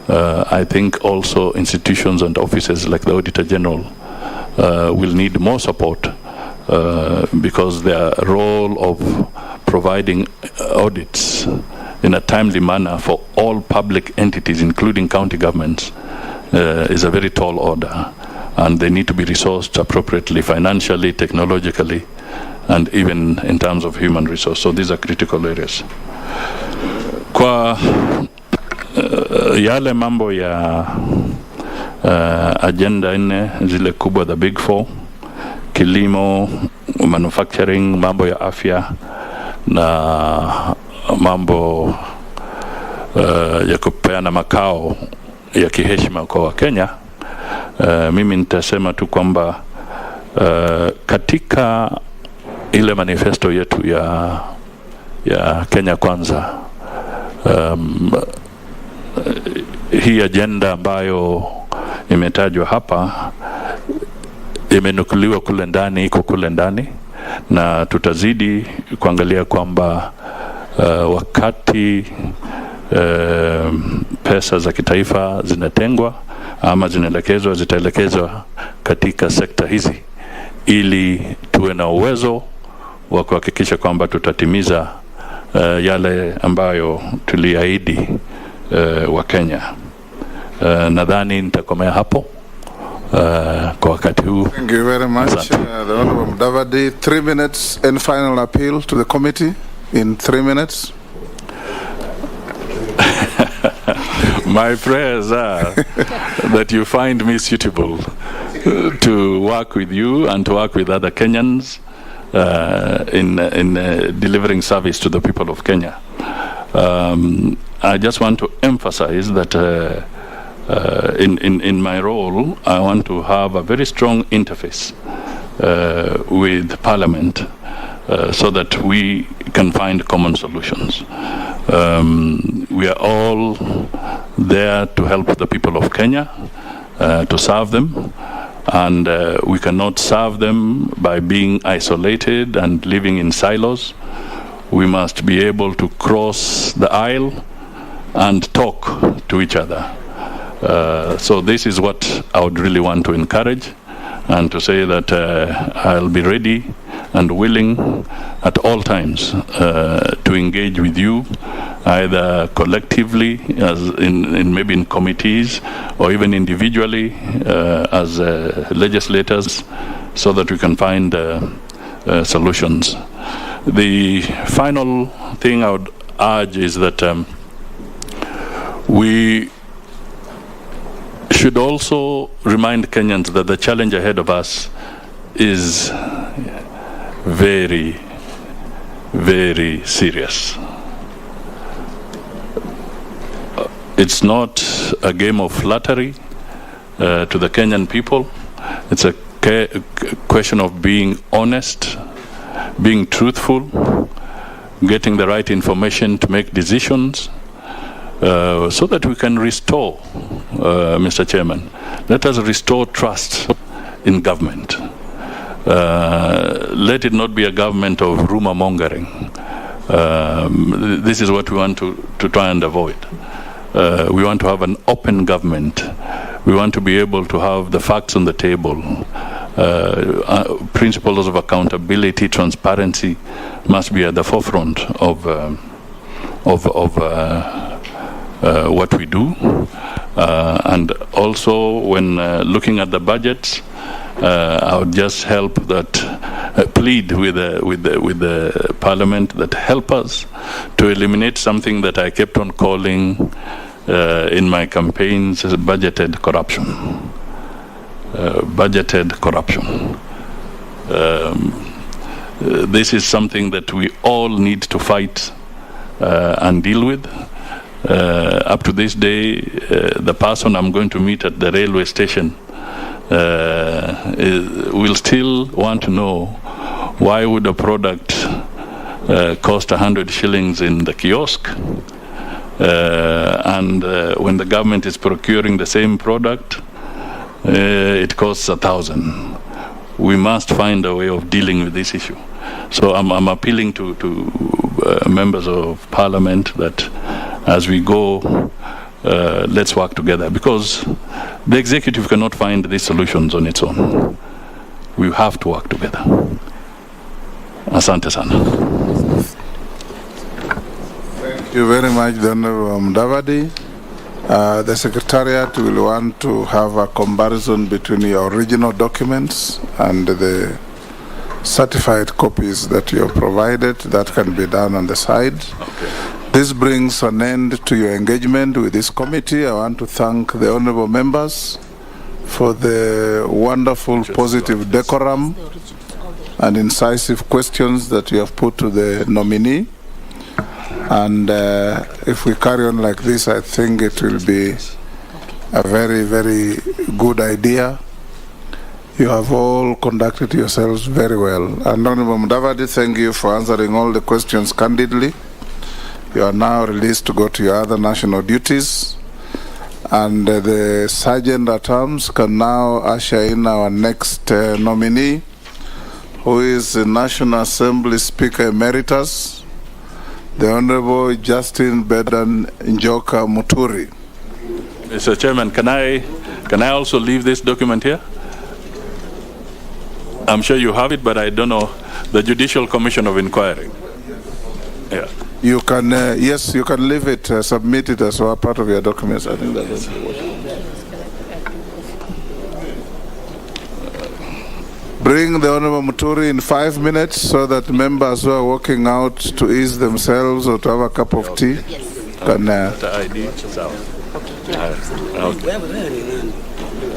I think also institutions and offices like the Auditor General will need more support because their role of providing audits in a timely manner for all public entities, including county governments, is a very tall order, and they need to be resourced appropriately, financially, technologically, and even in terms of human resource. So these are critical areas. Kwa yale mambo ya agenda 4 zile kubwa, the big 4, kilimo, manufacturing, mambo ya afya na mambo ya kupeana makao ya kiheshima kwa Wakenya, mimi nitasema tu kwamba katika ile manifesto yetu ya Kenya Kwanza, hii agenda ambayo imetajwa hapa imenukuliwa kule ndani, iko kule ndani, na tutazidi kuangalia kwamba wakati pesa za kitaifa zinatengwa ama zitaelekezwa katika sekta hizi, ili tuwe na uwezo wa kuhakikisha kwamba tutatimiza yale ambayo tuliahidi wa Kenya. Nadhani nitakomea hapo kwa wakati huu. Thank you very much, the Honorable Mudavadi. 3 minutes and final appeal to the committee in 3 minutes. My prayers are that you find me suitable to work with you and to work with other Kenyans in delivering service to the people of Kenya. I just want to emphasize that in my role, I want to have a very strong interface with Parliament so that we can find common solutions. We are all there to help the people of Kenya, to serve them, and we cannot serve them by being isolated and living in silos. We must be able to cross the aisle and talk to each other. So this is what I would really want to encourage, and to say that I'll be ready and willing at all times to engage with you, either collectively, as in maybe in committees, or even individually as legislators, so that we can find solutions. The final thing I would urge is that we should also remind Kenyans that the challenge ahead of us is very, very serious. It's not a game of flattery to the Kenyan people. It's a question of being honest, being truthful, getting the right information to make decisions, so that we can restore, Mr. Chairman, let us restore trust in government. Let it not be a government of rumor mongering. This is what we want to try and avoid. We want to have an open government. We want to be able to have the facts on the table. Principles of accountability, transparency must be at the forefront of what we do, and also when looking at the budgets, I would just help that plead with the Parliament that help us to eliminate something that I kept on calling in my campaigns as budgeted corruption. Budgeted corruption. This is something that we all need to fight and deal with. Up to this day, the person I'm going to meet at the railway station will still want to know why would a product cost 100 shillings in the kiosk, and when the government is procuring the same product, it costs 1,000. We must find a way of dealing with this issue. So I'm appealing to members of Parliament that as we go, let's work together, because the executive cannot find these solutions on its own. We have to work together. Asante sana. Thank you very much, Honorable Mudavadi. The Secretariat will want to have a comparison between your original documents and the certified copies that you have provided. That can be done on the side. Okay. This brings an end to your engagement with this committee. I want to thank the honorable members for the wonderful, positive decorum and incisive questions that you have put to the nominee. And if we carry on like this, I think it will be a very, very good idea. You have all conducted yourselves very well. And Honorable Mudavadi, thank you for answering all the questions candidly. You are now released to go to your other national duties. And the Sergeant at Arms can now usher in our next nominee, who is the National Assembly Speaker Emeritus, the Honorable Justin Bedan Njoka Muturi. Mr. Chairman, can I also leave this document here? I'm sure you have it, but I don't know. The Judicial Commission of Inquiry. Yeah. You can, yes, you can leave it, submit it as a part of your documents. I think that is. Bring the Honorable Muturi in 5 minutes so that members who are walking out to ease themselves or to have a cup of tea can. The ID.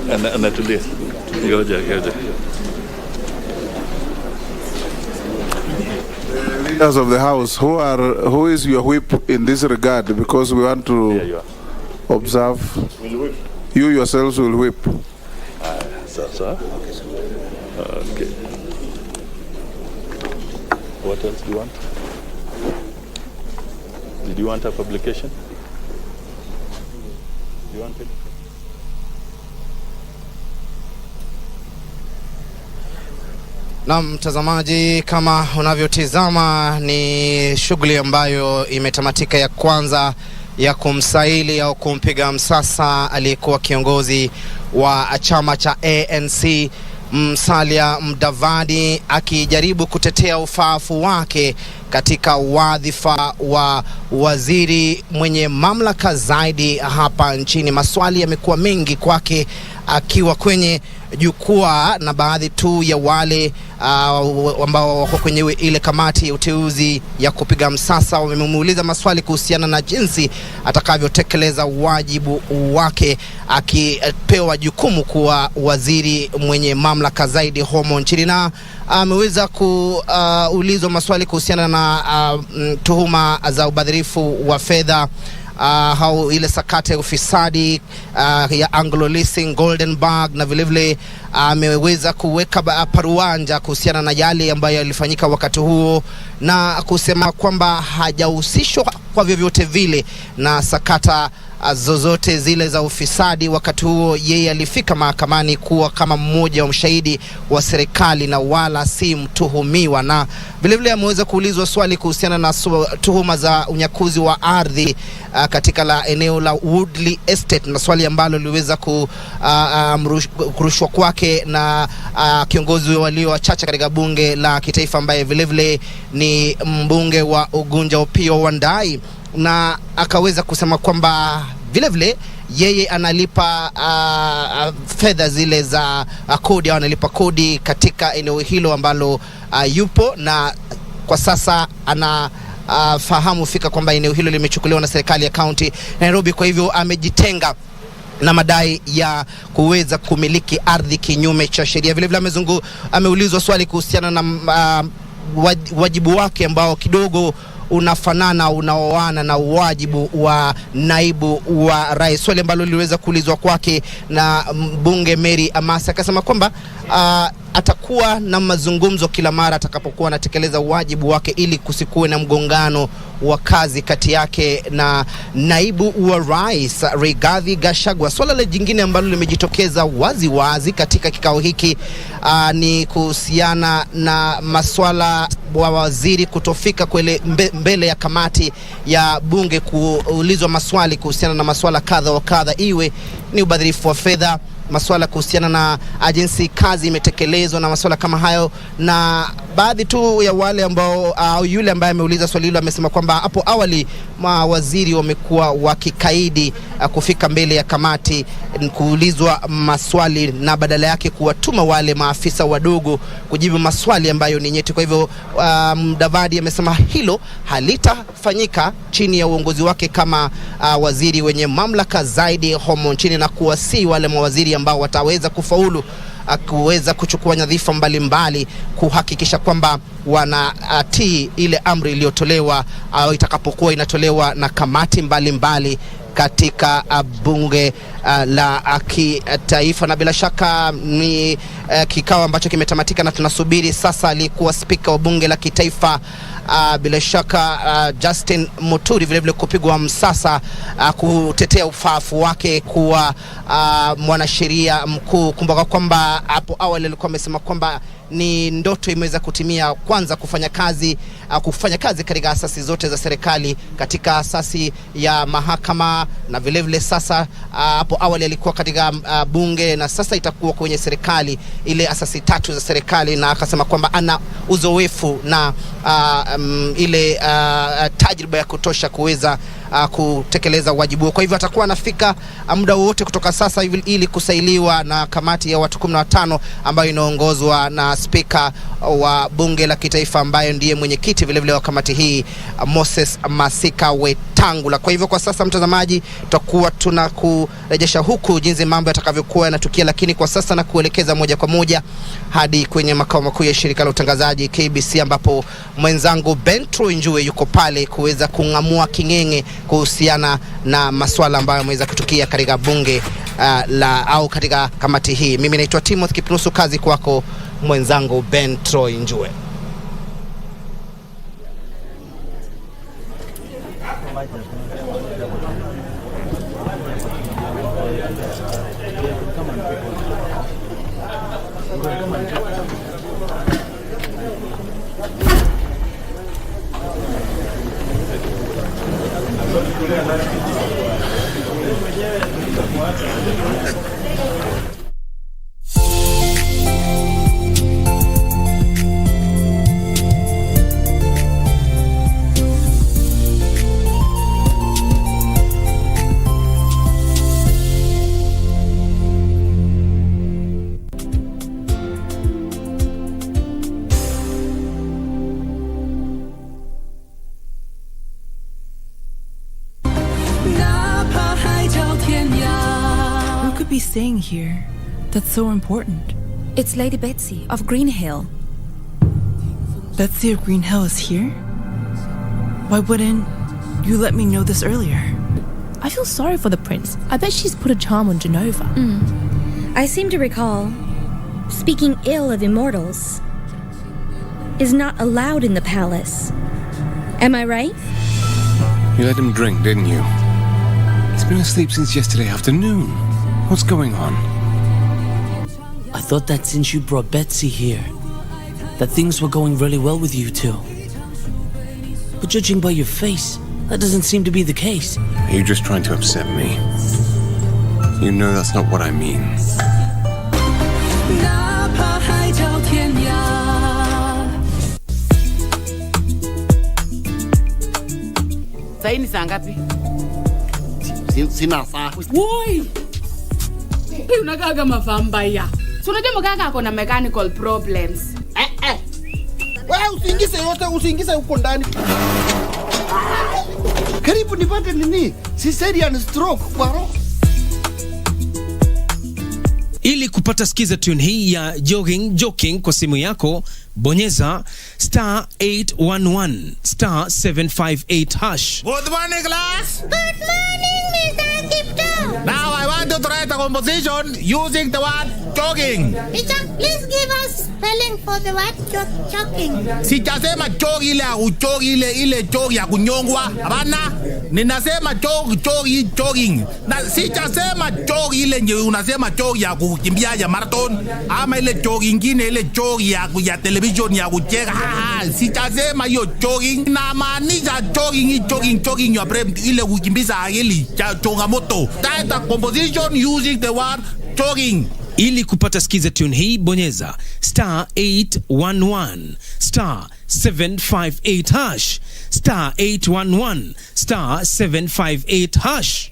And today. Leaders of the House, who is your whip in this regard? Because we want to observe. You yourselves will whip. Okay. What else do you want? Did you want a publication? Do you want it? Na mtazamaji, kama unavyotizama ni shughuli ambayo imetamatika ya kwanza ya kumsaili au kumpiga msasa aliyekuwa kiongozi wa chama cha ANC Musalia Mudavadi, akijaribu kutetea ufaafu wake katika wadhifa wa waziri mwenye mamlaka zaidi hapa nchini. Maswali yamekuwa mengi kwake akiwa kwenye jukwaa, na baadhi tu ya wale ambao wako kwenye ile kamati ya uteuzi ya kupiga msasa wamemuuliza maswali kuhusiana na jinsi atakavyotekeleza wajibu wake, akipewa jukumu kuwa waziri mwenye mamlaka zaidi humo nchini. Na ameweza kuulizwa maswali kuhusiana na tuhuma za ubadhirifu wa fedha, au ile sakata ya ufisadi ya Anglo Leasing, Golden Bag, na vilevile ameweza kuweka paruanja kuhusiana na yale ambayo yalifanyika wakati huo, na kusema kwamba hajahusishwa kwa vyovyote vile na sakata zozote zile za ufisadi. Wakati huo yeye alifika mahakamani kuwa kama mmoja wa mshahidi wa serikali na wala si mtuhumiwa. Na vilevile ameweza kuulizwa swali kuhusiana na tuhuma za unyakuzi wa ardhi katika la eneo la Woodley Estate, na swali ambalo liweza kurushwa kwake na kiongozi walio wachache katika bunge la kitaifa ambaye vilevile ni mbunge wa Ugunja Opiyo Wandayi, na akaweza kusema kwamba vilevile yeye analipa fedha zile za kodi, au analipa kodi katika eneo hilo ambalo yupo, na kwa sasa ana fahamu fika kwamba eneo hilo limechukuliwa na serikali ya county Nairobi. Kwa hivyo amejitenga na madai ya kuweza kumiliki ardhi kinyume cha sheria. Vilevile ameulizwa swali kuhusiana na wajibu wake ambao kidogo unaoana na wajibu wa naibu wa rais, swali ambalo liweza kuulizwa kwake na mbunge Mary Amasa. Akasema kwamba atakuwa na mazungumzo kila mara atakapokuwa anatekeleza wajibu wake ili kusikuwe na mgongano wa kazi kati yake na naibu wa rais Rigathi Gachagua. Swala jingine ambalo limejitokeza wazi katika kikao hiki ni kuhusiana na maswala wa waziri kutofika mbele ya kamati ya bunge kuulizwa maswali kuhusiana na maswala kadha wa kadha, iwe ni ubadhirifu wa fedha, maswala kuhusiana na jinsi kazi imetekelezwa na maswala kama hayo. Na baadhi tu ya wale ambao yule ambaye ameuliza swali hilo amesema kwamba hapo awali mawaziri wamekuwa wakikaidi kufika mbele ya kamati kuulizwa maswali, na badala yake kuwatuma wale maafisa wadogo kujibu maswali ambayo ni nyeti. Kwa hivyo Mudavadi amesema hilo halitafanyika chini ya uongozi wake kama waziri wenye mamlaka zaidi humo nchini, na kuwasi wale mawaziri ambao wataweza kufaulu kuweza kuchukua nyadhifa mbalimbali kuhakikisha kwamba wanatii ile amri iliyotolewa au itakapokuwa inatolewa na kamati mbalimbali katika bunge la kitaifa. Na bila shaka ni kikao ambacho kimetamatika, na tunasubiri sasa alikuwa spika wa bunge la kitaifa bila shaka Justin Muturi vilevile kupigwa msasa kutetea ufaafu wake kuwa mwanasheria mkuu. Kumbuka kwamba hapo awali alikuwa amesema kwamba ni ndoto imeweza kutimia, kwanza kufanya kazi katika asasi zote za serikali, katika asasi ya mahakama, na vilevile sasa hapo awali alikuwa katika bunge, na sasa itakuwa kwenye serikali, ile asasi tatu za serikali, na akasema kwamba ana uzoefu na ile tajriba ya kutosha kuweza kutekeleza wajibu. Kwa hivyo atakuwa anafika muda wote kutoka sasa ili kusailiwa na kamati ya watu 15 ambayo inaongozwa na spika wa bunge la kitaifa ambaye ndiye mwenyekiti vilevile wa kamati hii Moses Masika Wetangula. Kwa hivyo kwa sasa mtazamaji, tutakuwa tunakurejesha huku jinsi mambo yatakavyokuwa yanatukia, lakini kwa sasa na kuelekeza moja kwa moja hadi kwenye makao makuu ya shirika la utangazaji KBC, ambapo mwenzangu Bentro Njue yuko pale kuweza kungamua kingenge kuhusiana na masuala ambayo yameweza kutukia katika bunge au katika kamati hii. Mimi naitwa Timothy Kipnusu, kazi kwako mwenzangu Bentro Njue. Staying here that's so important? It's Lady Betsy of Green Hill. Betsy of Green Hill is here? Why wouldn't you let me know this earlier? I feel sorry for the prince. I bet she's put a charm on Genova. I seem to recall speaking ill of immortals is not allowed in the palace. Am I right? You let him drink, didn't you? He's been asleep since yesterday afternoon. What's going on? I thought that since you brought Betsy here, that things were going really well with you two. But judging by your face, that doesn't seem to be the case. Are you just trying to upset me? You know that's not what I mean. Saini saa ngapi? Sina saa. Woi! Hii unakaga mafambaya. Si unajua mkaka ako na mechanical problems. Wewe usiingize huko ndani. Karibu nipate nini? Cesarean stroke kwa roho. Ili kupata skiza tune hii ya joking kwa simu yako, bonyeza *811 *758#. Good morning, class. Good morning, Mr. Kipto. Now I want to try the composition using the word jogging. Teacher, please give us spelling for the word jogging. Sijasema jog ile jog ya kunyongwa. Hapana. Ninasema jogging. Na sijasema jog ile nje unasema jog ya kukimbia ya marathon ama ile jog ingine ile jog ya television ya kucheka. Sijasema hiyo jogging. Na maanisha jogging your brain ile kukimbiza akili cha changamoto. That the composition using the word jogging. Ili kupata skiza tune hii, bonyeza *811 *758#. *811 *758#.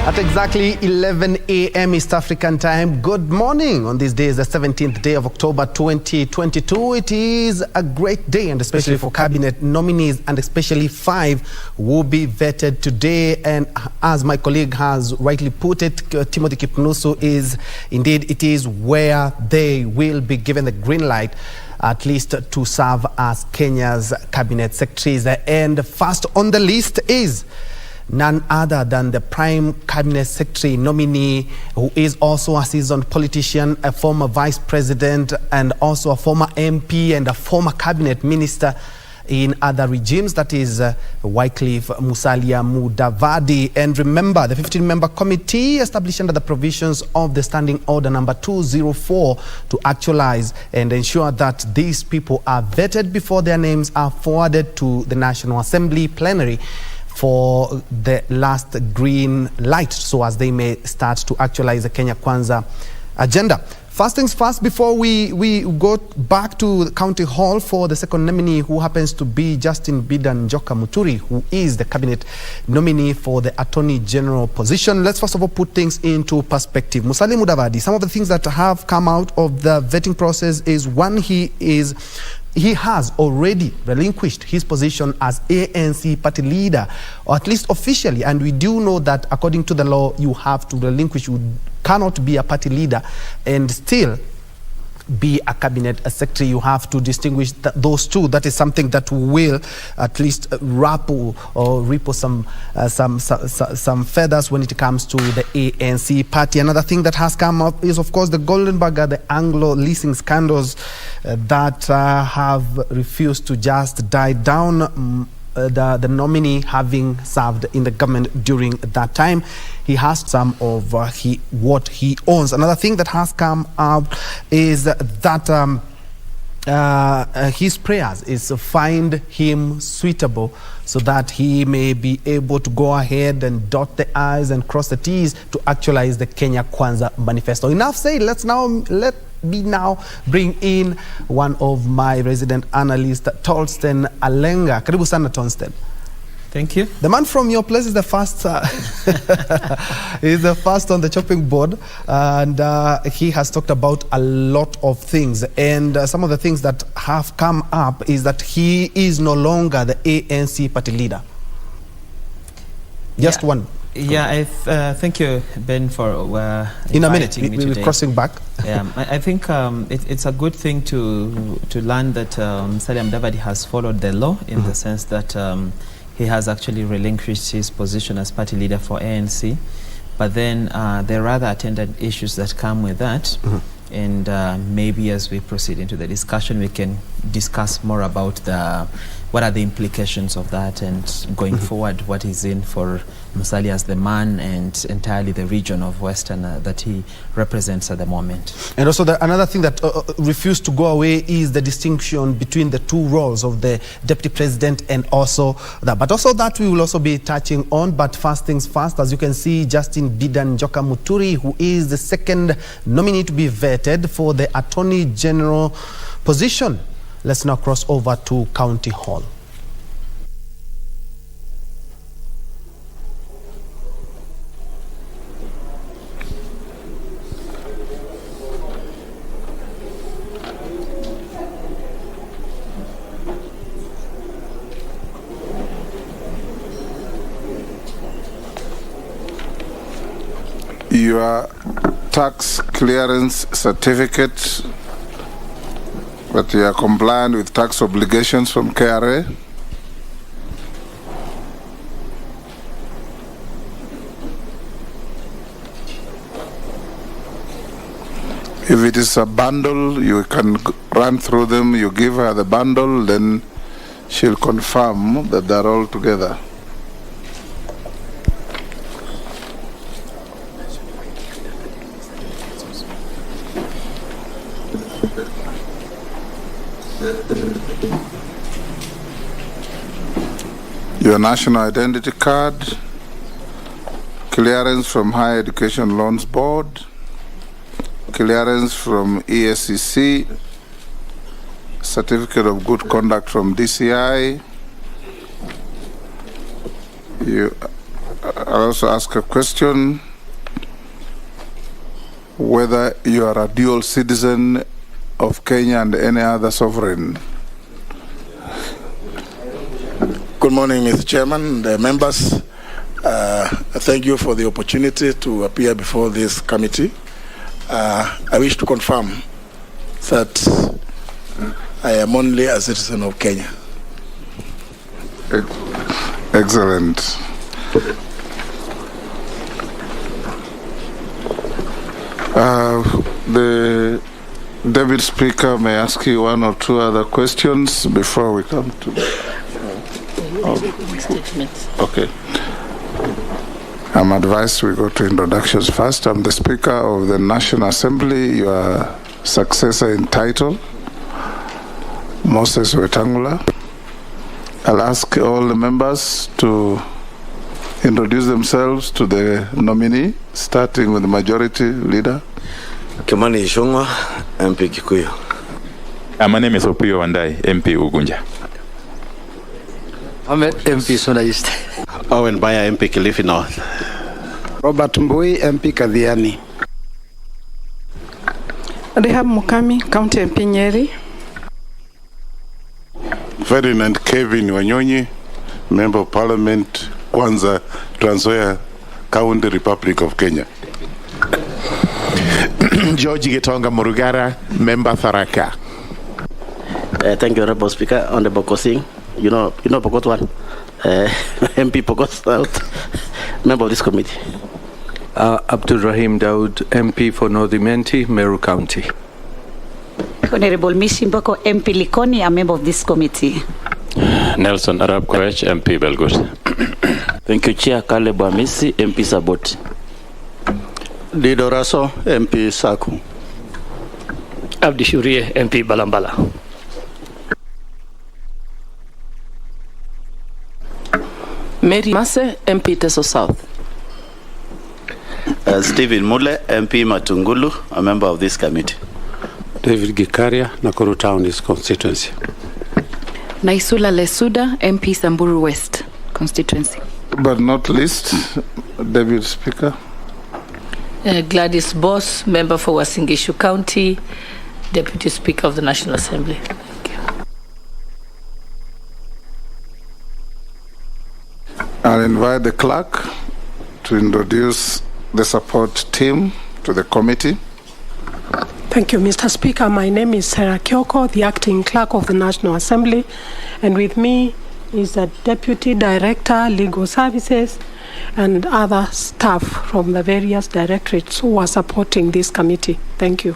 At exactly 11 a.m. East African time, good morning. On this day is the 17th day of October 2022. It is a great day, and especially for cabinet nominees, and especially 5 will be vetted today. And as my colleague has rightly put it, Timothy Kipnusu, it is where they will be given the green light, at least to serve as Kenya's cabinet secretaries. And first on the list is none other than the Prime Cabinet Secretary nominee, who is also a seasoned politician, a former vice president, and also a former MP and a former cabinet minister in other regimes. That is Wycliffe Musalia Mudavadi. And remember, the 15-member committee established under the provisions of the Standing Order number 204 to actualize and ensure that these people are vetted before their names are forwarded to the National Assembly plenary for the last green light, so as they may start to actualize the Kenya Kwanza agenda. First things first, before we go back to the county hall for the second nominee, who happens to be Justin Bidan Joka Muturi, who is the cabinet nominee for the Attorney General position. Let's first of all put things into perspective. Musalia Mudavadi, some of the things that have come out of the vetting process is, one, he is he has already relinquished his position as ANC party leader, or at least officially. And we do know that according to the law, you have to relinquish. You cannot be a party leader and still be a cabinet secretary. You have to distinguish those two. That is something that will at least ripple some feathers when it comes to the ANC party. Another thing that has come up is, of course, the Goldenberger, the Anglo leasing scandals that have refused to just die down. The nominee having served in the government during that time, he has some of what he owns. Another thing that has come up is that his prayers is to find him suitable so that he may be able to go ahead and dot the I's and cross the T's to actualize the Kenya Kwanza manifesto. Enough said. Let me now bring in one of my resident analysts, Tolsten Alenga. Karibu sana, Tolsten. Thank you. The man from your place is the first is the first on the chopping board, and he has talked about a lot of things. And some of the things that have come up is that he is no longer the ANC party leader. Just one. Yeah, thank you, Ben, for in a minute. We're crossing back. Yeah, I think it's a good thing to learn that Musalia Mudavadi has followed the law in the sense that he has actually relinquished his position as party leader for ANC. But then there are other attendant issues that come with that. And maybe as we proceed into the discussion, we can discuss more about what are the implications of that, and going forward, what is in for Musalia as the man and entirely the region of Western that he represents at the moment. And also another thing that refused to go away is the distinction between the two roles of the deputy president and also that. But also that we will also be touching on. But first things first, as you can see, Justin Bidan Njoka Muturi, who is the second nominee to be vetted for the Attorney General position. Let's now cross over to County Hall. Your tax clearance certificate that you are compliant with tax obligations from KRA. If it is a bundle, you can run through them, you give her the bundle, then she'll confirm that they're all together. Your national identity card, clearance from Higher Education Loans Board, clearance from ESCC, certificate of good conduct from DCI. I'll also ask a question whether you are a dual citizen of Kenya and any other sovereign. Good morning, Mr. Chairman, the members. Thank you for the opportunity to appear before this committee. I wish to confirm that I am only a citizen of Kenya. Excellent. The Deputy Speaker may ask you one or two other questions before we come to... Okay. I'm advised we go to introductions first. I'm the Speaker of the National Assembly, your successor in title, Moses Wetangula. I'll ask all the members to introduce themselves to the nominee, starting with the Majority Leader. Kimani Ishungwa, MP Kikuyu. My name is Opriyo Wandai, MP Ugunja. Ahmed, MP Suna East. Owen Baya, MP Kilifi North. Robert Mbui, MP Kadhiani. Rehab Mukami, County MP Nyeri. Ferdinand Kevin Wanyonyi, Member of Parliament, Kwanza, Trans Nzoia County, Republic of Kenya. George Gitonga Murugara, Member Tharaka. Thank you, Honorable Speaker. Honorable Kosing, you know Pokot 1, MP Pokot South, member of this committee. Abdul Rahim Daud, MP for North Imenti, Meru County. Honorable Mishimboko, MP Likoni, a member of this committee. Nelson Arab Koech, MP Belgut. Thank you, Chair. Caleb Amisi, MP Sabot. Dido Raso, MP Saku. Abdi Shurie, MP Balambala. Mary Mase, MP Teso South. Stephen Mule, MP Matungulu, a member of this committee. David Gikaria, Nakuru Town is constituency. Naisula Lesuda, MP Samburu West constituency. But not least, Deputy Speaker. Gladys Boss, member for Wasingishu County, Deputy Speaker of the National Assembly. Thank you. I'll invite the clerk to introduce the support team to the committee. Thank you, Mr. Speaker. My name is Sarah Kyoko, the Acting Clerk of the National Assembly, and with me is the Deputy Director, Legal Services, and other staff from the various directorates who are supporting this committee. Thank you.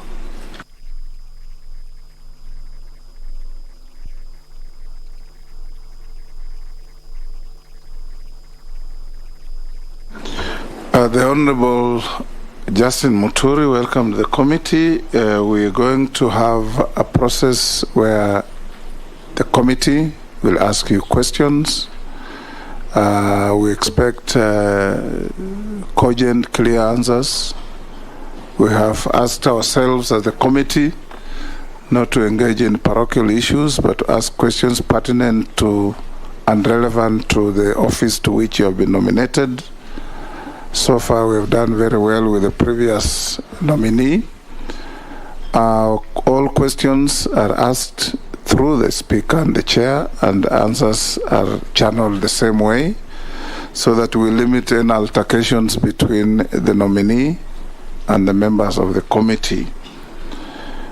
The Honorable Justin Muturi, welcome to the committee. We are going to have a process where the committee will ask you questions. We expect cogent, clear answers. We have asked ourselves as a committee not to engage in parochial issues, but to ask questions pertinent to and relevant to the office to which you have been nominated. So far, we have done very well with the previous nominee. All questions are asked through the Speaker and the Chair, and answers are channeled the same way, so that we limit any altercations between the nominee and the members of the committee.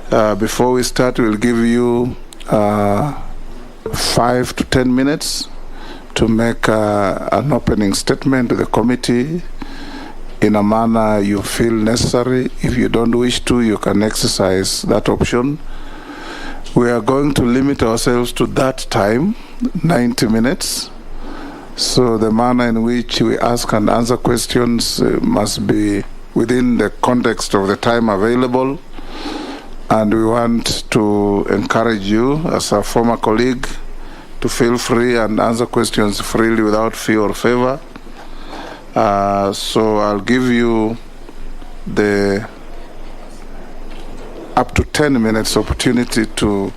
Before we start, we'll give you 5 to 10 minutes to make an opening statement to the committee in a manner you feel necessary. If you don't wish to, you can exercise that option. We are going to limit ourselves to that time, 90 minutes. So the manner in which we ask and answer questions must be within the context of the time available. And we want to encourage you, as a former colleague, to feel free and answer questions freely without fear or favor. So I'll give you the up to 10 minutes opportunity to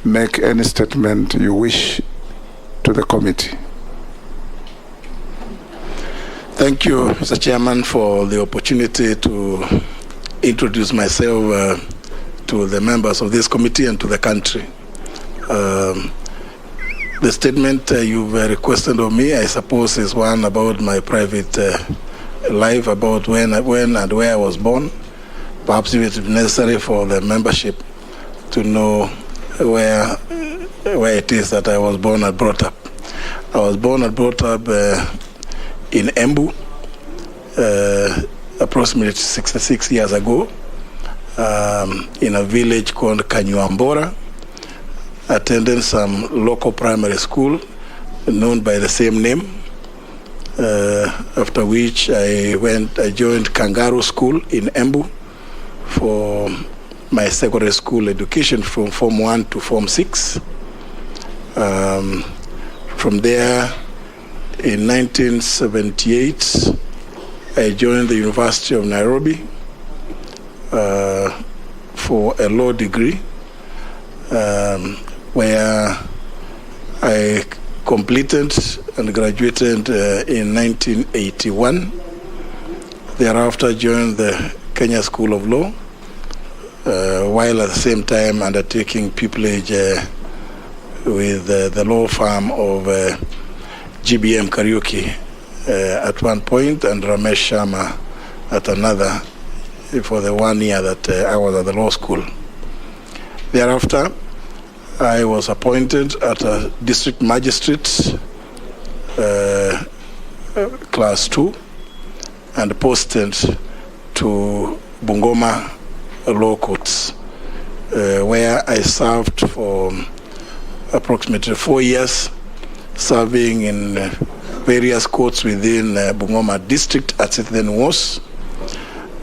make any statement you wish to the committee. Thank you, Mr. Chairman, for the opportunity to introduce myself to the members of this committee and to the country. The statement you've requested of me, I suppose, is one about my private life, about when and where I was born. Perhaps it would be necessary for the membership to know where it is that I was born and brought up. I was born and brought up in Embu, approximately 66 years ago, in a village called Kanyuambora. Attended some local primary school known by the same name, after which I joined Kangaroo School in Embu for my secondary school education from Form 1 to Form 6. From there, in 1978, I joined the University of Nairobi for a law degree, where I completed and graduated in 1981. Thereafter, joined the Kenya School of Law, while at the same time undertaking pupillage with the law firm of GBM Kariuki at one point and Ramesh Sharma at another for the 1 year that I was at the law school. Thereafter, I was appointed at a district magistrate class 2 and posted to Bungoma Law Courts, where I served for approximately 4 years, serving in various courts within Bungoma district as it then was,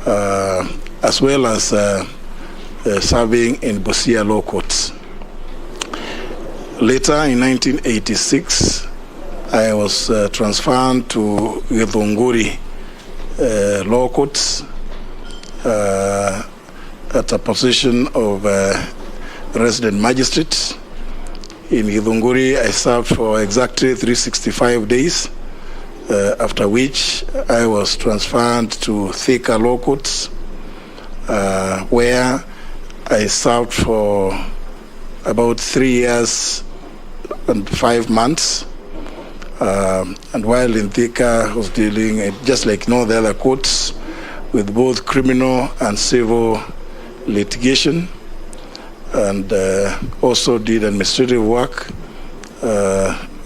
as well as serving in Busia Law Courts. Later, in 1986, I was transferred to Githunguri Law Courts at a position of resident magistrate. In Githunguri, I served for exactly 365 days, after which I was transferred to Thika Law Courts, where I served for about 3 years and 5 months. And while in Thika, I was dealing, just like no the other courts, with both criminal and civil litigation, and also did administrative work,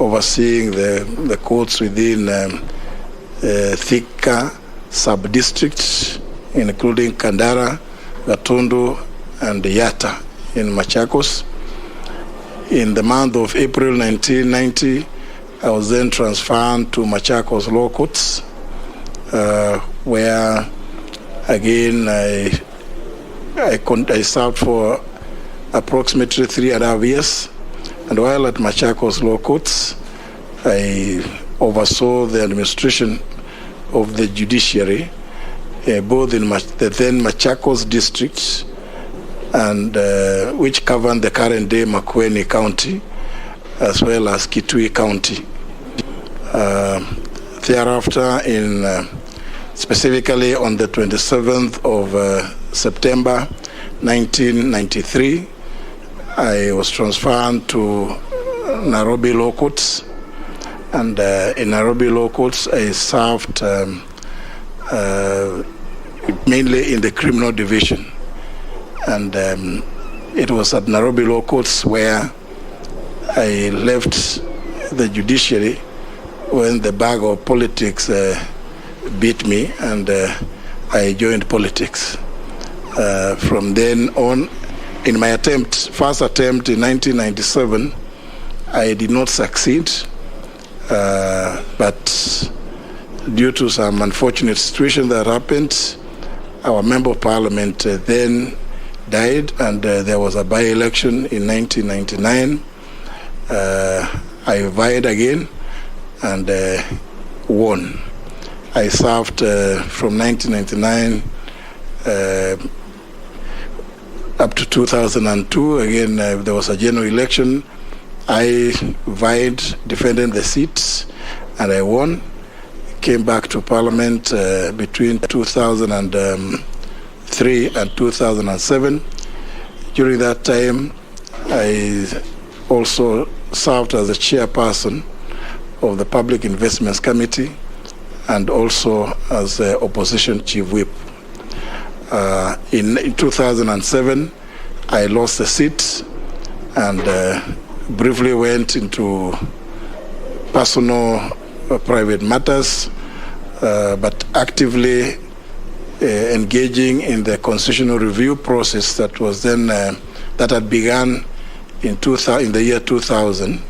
overseeing the courts within Thika sub-districts, including Kandara, Gatundu, and Yatta in Machakos. In the month of April 1990, I was then transferred to Machakos Law Courts, where again I served for approximately 3.5 years. And while at Machakos Law Courts, I oversaw the administration of the judiciary, both in the then Machakos district, and which governed the current day Makueni County, as well as Kitui County. Thereafter, specifically on the 27th of September 1993, I was transferred to Nairobi Law Courts, and in Nairobi Law Courts I served mainly in the criminal division, and it was at Nairobi Law Courts where I left the judiciary when the bag of politics beat me, and I joined politics. From then on, in my first attempt in 1997, I did not succeed, but due to some unfortunate situation that happened, our Member of Parliament then died, and there was a by-election in 1999. I vied again and won. I served from 1999 up to 2002. Again, there was a general election. I vied, defended the seats, and I won. Came back to Parliament between 2003 and 2007. During that time, I also served as the chairperson of the Public Investments Committee and also as the opposition chief whip. In 2007, I lost the seat and briefly went into personal private matters, but actively engaging in the constitutional review process that was then that had begun in the year 2000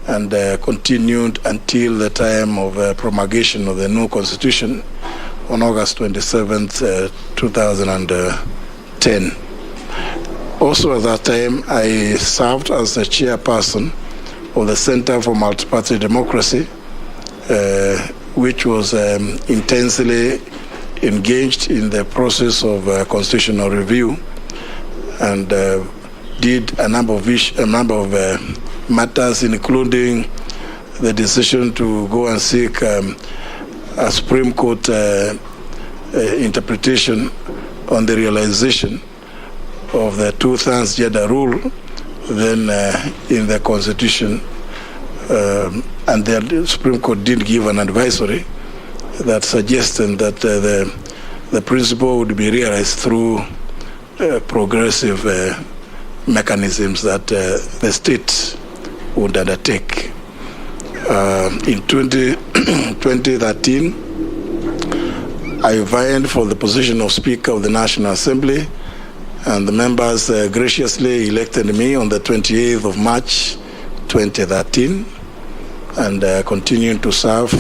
and continued until the time of promulgation of the new constitution on August 27th, 2010. Also at that time, I served as the chairperson of the Center for Multi-Party Democracy, which was intensely engaged in the process of constitutional review, and did a number of matters, including the decision to go and seek a Supreme Court interpretation on the realization of the two-thirds gender rule then in the Constitution, and the Supreme Court did give an advisory that suggested that the principle would be realized through progressive mechanisms that the state would undertake. In 2013, I vied for the position of Speaker of the National Assembly, and the members graciously elected me on the 28th of March 2013, and continuing to serve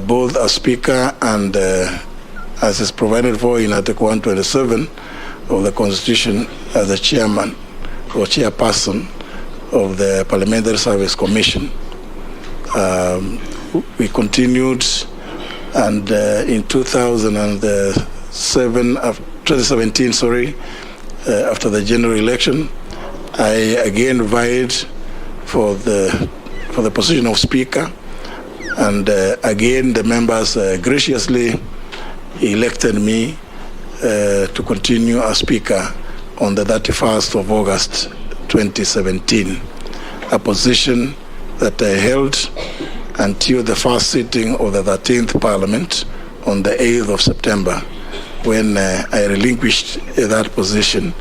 both as Speaker and as is provided for in Article 127 of the Constitution as the Chairman or Chairperson of the Parliamentary Service Commission. We continued, and in 2017, after the general election, I again vied for the position of Speaker, and again the members graciously elected me to continue as Speaker on the 31st of August 2017, a position that I held until the first sitting of the 13th Parliament on the 8th of September, when I relinquished that position,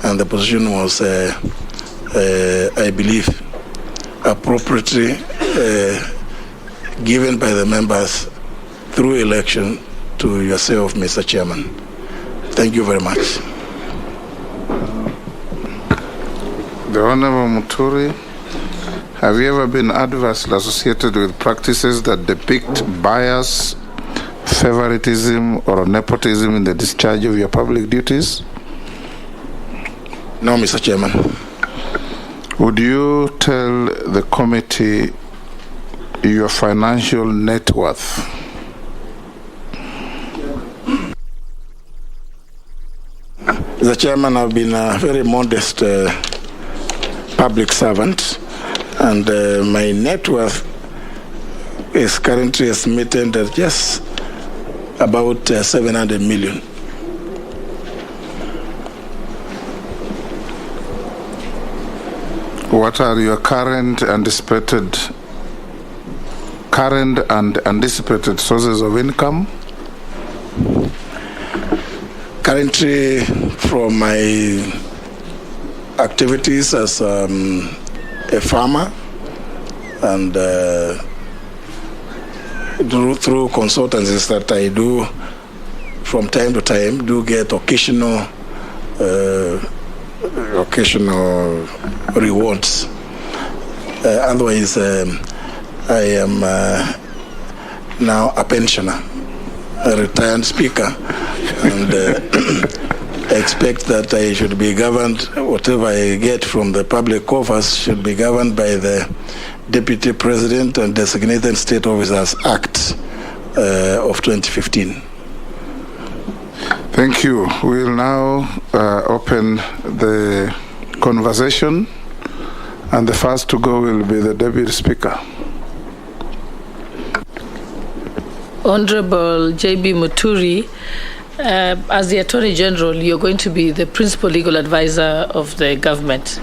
and the position was, I believe, appropriately given by the members through election to yourself, Mr. Chairman. Thank you very much. The Honorable Muturi, have you ever been adversely associated with practices that depict bias, favoritism, or nepotism in the discharge of your public duties? No, Mr. Chairman. Would you tell the committee your financial net worth? Mr. Chairman, I've been a very modest public servant, and my net worth is currently estimated at just about 700 million. What are your current and anticipated sources of income? Currently, from my activities as a farmer, and through consultancies that I do from time to time, do get occasional rewards. Otherwise, I am now a pensioner, a retired speaker, and I expect that I should be governed, whatever I get from the public coffers should be governed by the Deputy President and Designated State Officers Act of 2015. Thank you. We'll now open the conversation, and the first to go will be the Deputy Speaker. Honorable J.B. Muturi, as the Attorney General, you're going to be the principal legal advisor of the government.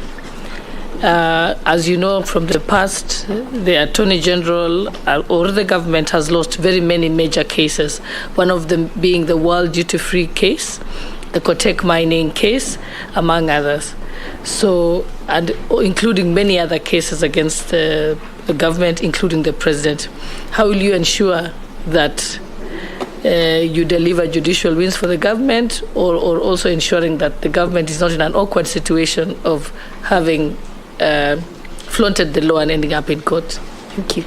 As you know from the past, the Attorney General or the government has lost very many major cases, one of them being the World Duty-Free case, the Kotek mining case, among others. So, and including many other cases against the government, including the President. How will you ensure that you deliver judicial wins for the government, or also ensuring that the government is not in an awkward situation of having flaunted the law and ending up in court? Thank you.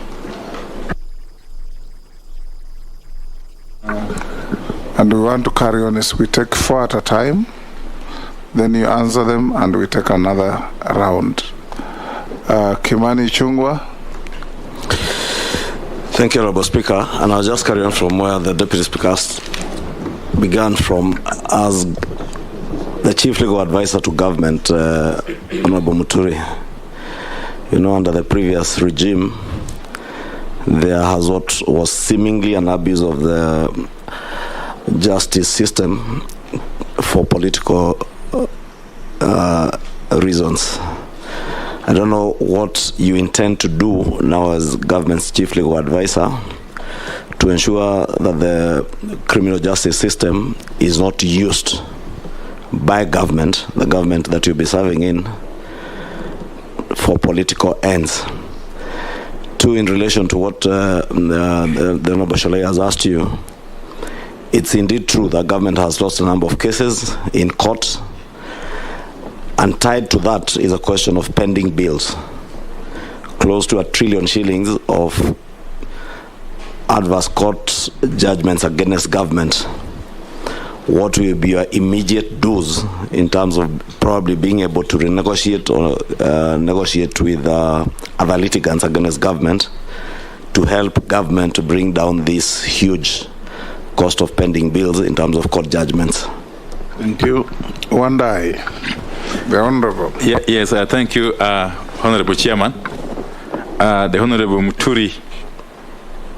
And we want to carry on as we take 4 at a time, then you answer them and we take another round. Kimani Chungwa. Thank you, Honorable Speaker. And I'll just carry on from where the Deputy Speaker began from. As the Chief Legal Advisor to Government, Honorable Muturi, you know, under the previous regime, there has what was seemingly an abuse of the justice system for political reasons. I don't know what you intend to do now as government's chief legal advisor to ensure that the criminal justice system is not used by government, the government that you'll be serving in, for political ends. Two, in relation to what the Honorable Shalay has asked you, it's indeed true that government has lost a number of cases in court, and tied to that is a question of pending bills. Close to 1 trillion shillings of adverse court judgments against government. What will be your immediate dues in terms of probably being able to renegotiate or negotiate with other litigants against government to help government to bring down this huge cost of pending bills in terms of court judgments? Thank you. Wandai, the Honorable. Yes, thank you, Honorable Chairman. The Honorable Muturi,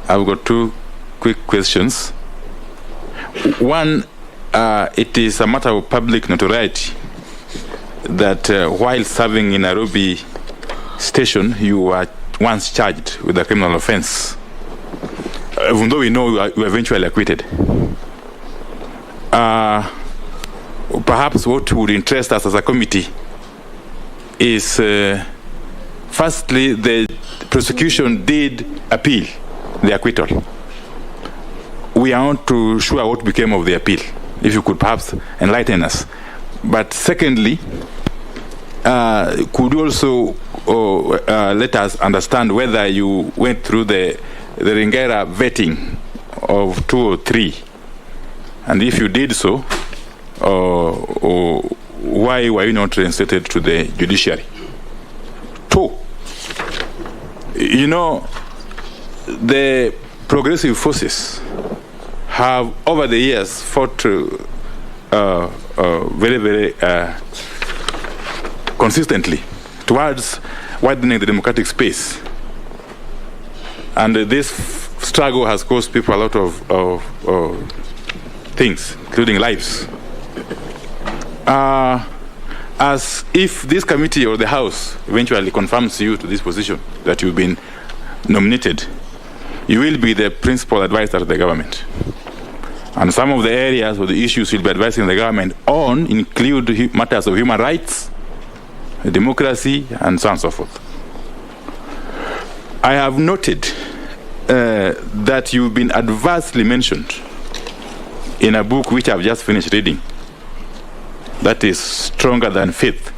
I've got two quick questions. One, it is a matter of public notoriety that while serving in Nairobi station, you were once charged with a criminal offense, even though we know you were eventually acquitted. Perhaps what would interest us as a committee is, firstly, the prosecution did appeal the acquittal. We are not too sure what became of the appeal. If you could perhaps enlighten us. But secondly, could you also let us understand whether you went through the Ringera vetting of 203, and if you did so, why were you not translated to the judiciary? Two, you know, the progressive forces have over the years fought very, very consistently towards widening the democratic space. And this struggle has cost people a lot of things, including lives. As if this committee or the House eventually confirms you to this position that you've been nominated, you will be the principal advisor to the government. And some of the areas or the issues you'll be advising the government on include matters of human rights, democracy, and so on and so forth. I have noted that you've been adversely mentioned in a book which I've just finished reading, that is Stronger Than Faith,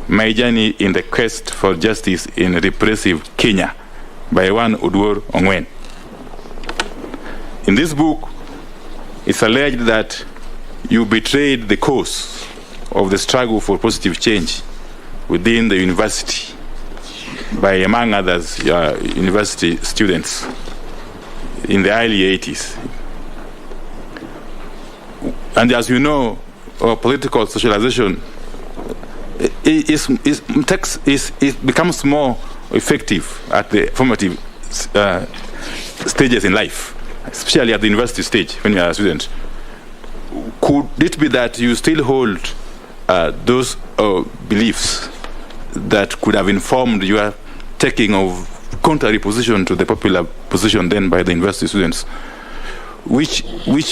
My Journey in the Quest for Justice in Repressive Kenya, by one Udwor Ongwen. In this book, it's alleged that you betrayed the cause of the struggle for positive change within the university by, among others, university students in the early 80s. And as you know, political socialization it becomes more effective at the formative stages in life, especially at the university stage when you are a student. Could it be that you still hold those beliefs that could have informed your taking of contrary position to the popular position then by the university students? Which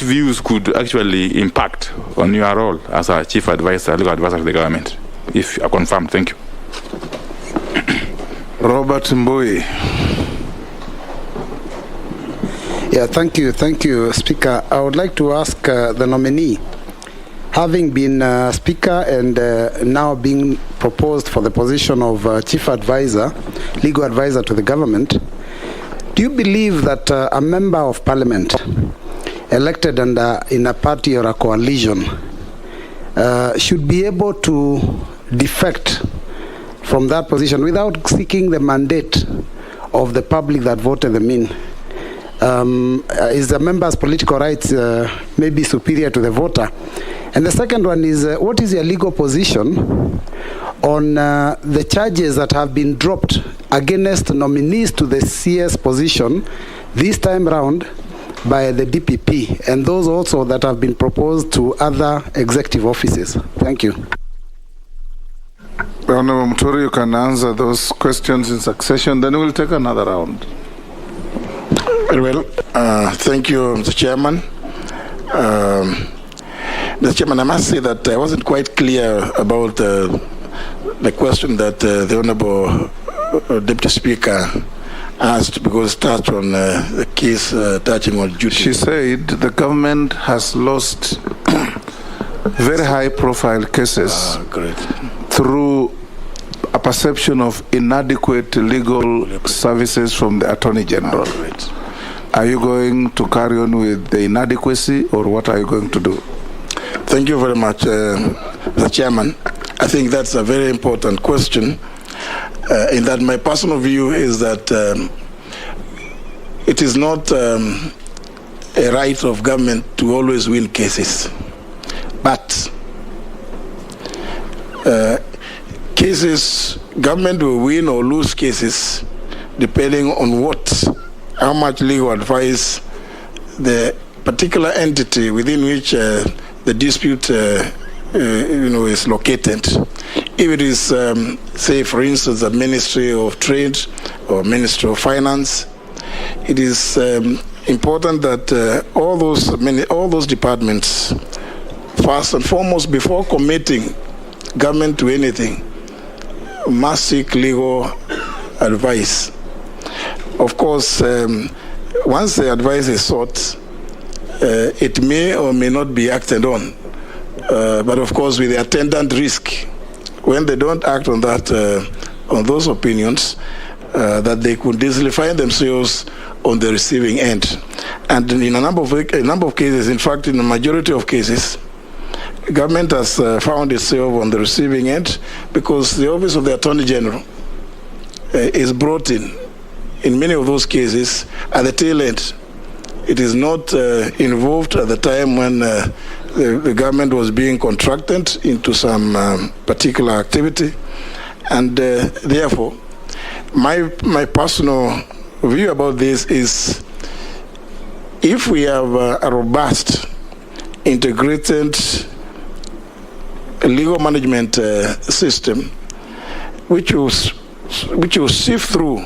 views could actually impact on your role as a chief advisor, legal advisor to the government? If I confirm, thank you. Robert Mbui. Yeah, thank you, Speaker. I would like to ask the nominee, having been Speaker and now being proposed for the position of Chief Advisor, Legal Advisor to the government, do you believe that a Member of Parliament elected in a party or a coalition should be able to defect from that position without seeking the mandate of the public that voted them in? Is the member's political rights maybe superior to the voter? And the second one is, what is your legal position on the charges that have been dropped against nominees to the CS position this time round by the DPP, and those also that have been proposed to other executive offices? Thank you. Honorable Muturi, you can answer those questions in succession, then we'll take another round. Very well. Thank you, Mr. Chairman. Mr. Chairman, I must say that I wasn't quite clear about the question that the Honorable Deputy Speaker asked, because it touched on the case touching on duty. She said the government has lost very high-profile cases through a perception of inadequate legal services from the Attorney General. Are you going to carry on with the inadequacy, or what are you going to do? Thank you very much, Mr. Chairman. I think that's a very important question. In that, my personal view is that it is not a right of government to always win cases, but government will win or lose cases depending on how much legal advice the particular entity within which the dispute is located. If it is, say, for instance, the Ministry of Trade or Ministry of Finance, it is important that all those departments, first and foremost, before committing government to anything, must seek legal advice. Of course, once the advice is sought, it may or may not be acted on. But of course, with the attendant risk, when they don't act on that, on those opinions, that they could easily find themselves on the receiving end. And in a number of cases, in fact, in a majority of cases, government has found itself on the receiving end because the Office of the Attorney General is brought in many of those cases at the tail end. It is not involved at the time when the government was being contracted into some particular activity. And therefore, my personal view about this is, if we have a robust, integrated legal management system, which will sift through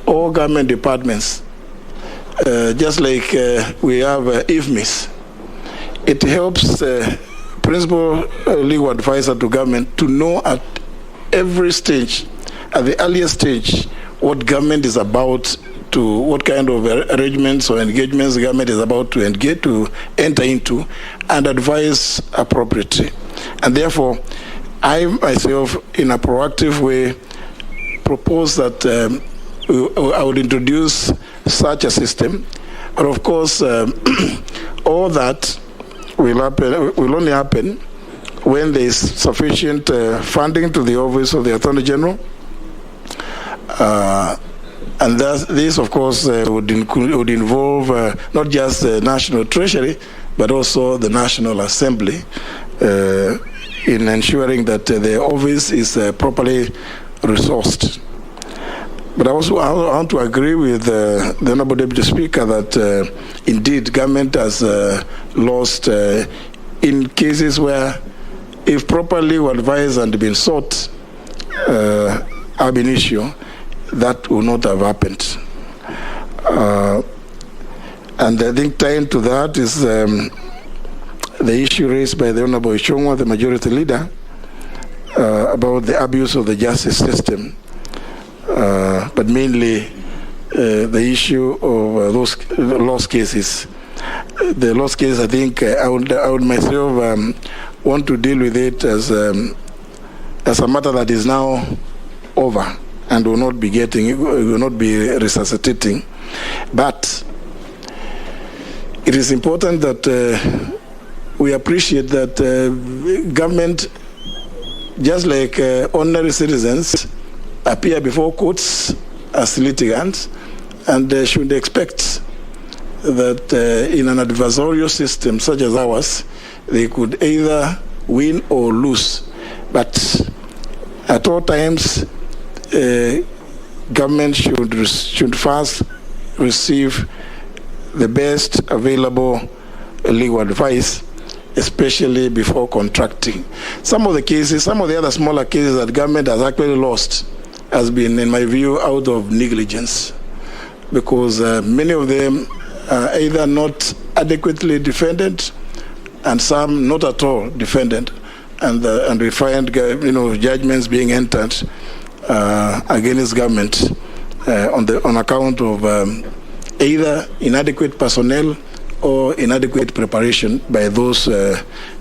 all government departments, just like we have IFMIS, it helps principal legal advisor to government to know at every stage, at the earliest stage, what government is about to, what kind of arrangements or engagements the government is about to enter into, and advise appropriately. And therefore, I myself, in a proactive way, propose that I would introduce such a system. But of course, all that will only happen when there is sufficient funding to the Office of the Attorney General. And this, of course, would involve not just the National Treasury, but also the National Assembly in ensuring that the office is properly resourced. But I also want to agree with the Honorable Deputy Speaker that indeed government has lost in cases where, if properly advised and been sought ab initio, that would not have happened. And I think tying to that is the issue raised by the Honorable Ishongwa, the Majority Leader, about the abuse of the justice system. But mainly the issue of those lost cases. The lost case, I think I would myself want to deal with it as a matter that is now over and will not be resuscitating. But it is important that we appreciate that government, just like ordinary citizens, appear before courts as litigants, and should expect that in an adversarial system such as ours, they could either win or lose. But at all times, government should first receive the best available legal advice, especially before contracting. Some of the cases, some of the other smaller cases that government has actually lost has been, in my view, out of negligence, because many of them are either not adequately defended and some not at all defended, and we find judgments being entered against government on account of either inadequate personnel or inadequate preparation by those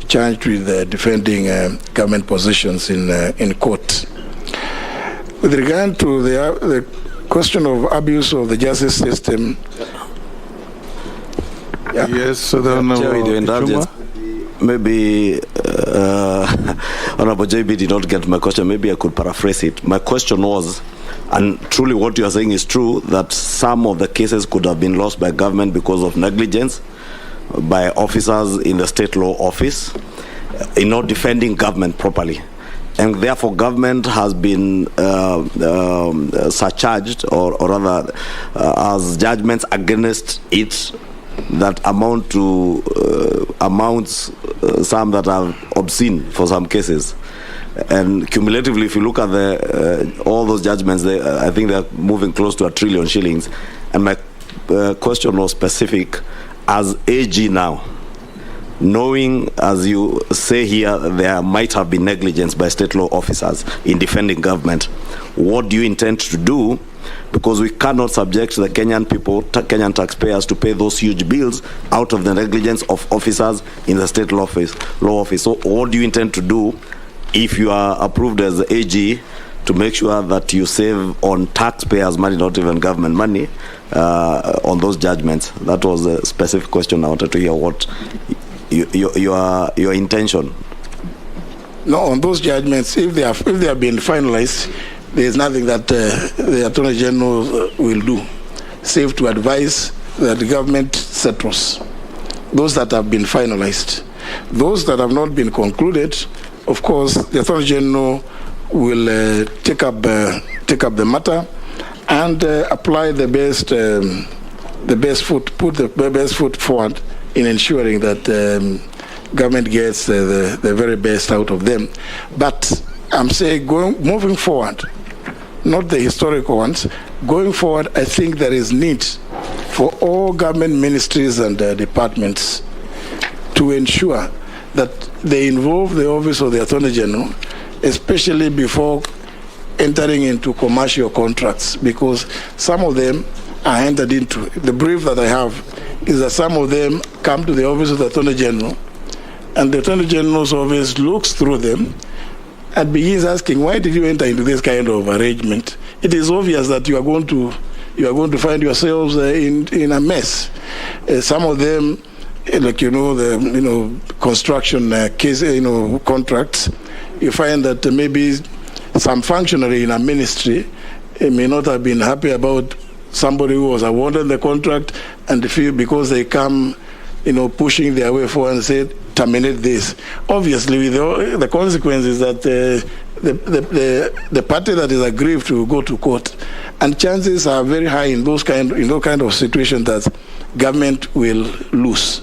charged with defending government positions in court. With regard to the question of abuse of the justice system, yes, so then maybe Honorable JB did not get my question. Maybe I could paraphrase it. My question was, and truly what you are saying is true, that some of the cases could have been lost by government because of negligence by officers in the state law office in not defending government properly. And therefore government has been surcharged or rather as judgments against it that amount to amounts some that are obscene for some cases. And cumulatively, if you look at all those judgments, I think they're moving close to 1 trillion shillings. And my question was specific, as AG now, knowing, as you say here, there might have been negligence by state law officers in defending government, what do you intend to do? Because we cannot subject the Kenyan people, Kenyan taxpayers, to pay those huge bills out of the negligence of officers in the state law office. So what do you intend to do if you are approved as the AG to make sure that you save on taxpayers' money, not even government money, on those judgments? That was a specific question. I wanted to hear what your intention. No, on those judgments, if they have been finalized, there is nothing that the Attorney General will do, save to advise that the government settles those that have been finalized. Those that have not been concluded, of course, the Attorney General will take up the matter and apply the best foot forward in ensuring that government gets the very best out of them. But I'm saying moving forward, not the historical ones, going forward, I think there is need for all government ministries and departments to ensure that they involve the Office of the Attorney General, especially before entering into commercial contracts, because some of them are entered into. The brief that I have is that some of them come to the Office of the Attorney General, and the Attorney General's office looks through them and begins asking, why did you enter into this kind of arrangement? It is obvious that you are going to find yourselves in a mess. Some of them, like the construction case, contracts, you find that maybe some functionary in a ministry may not have been happy about somebody who was awarded the contract, and feel because they come, pushing their way forward and say, terminate this. Obviously, the consequence is that the party that is aggrieved to go to court, and chances are very high in those kind of situations that government will lose.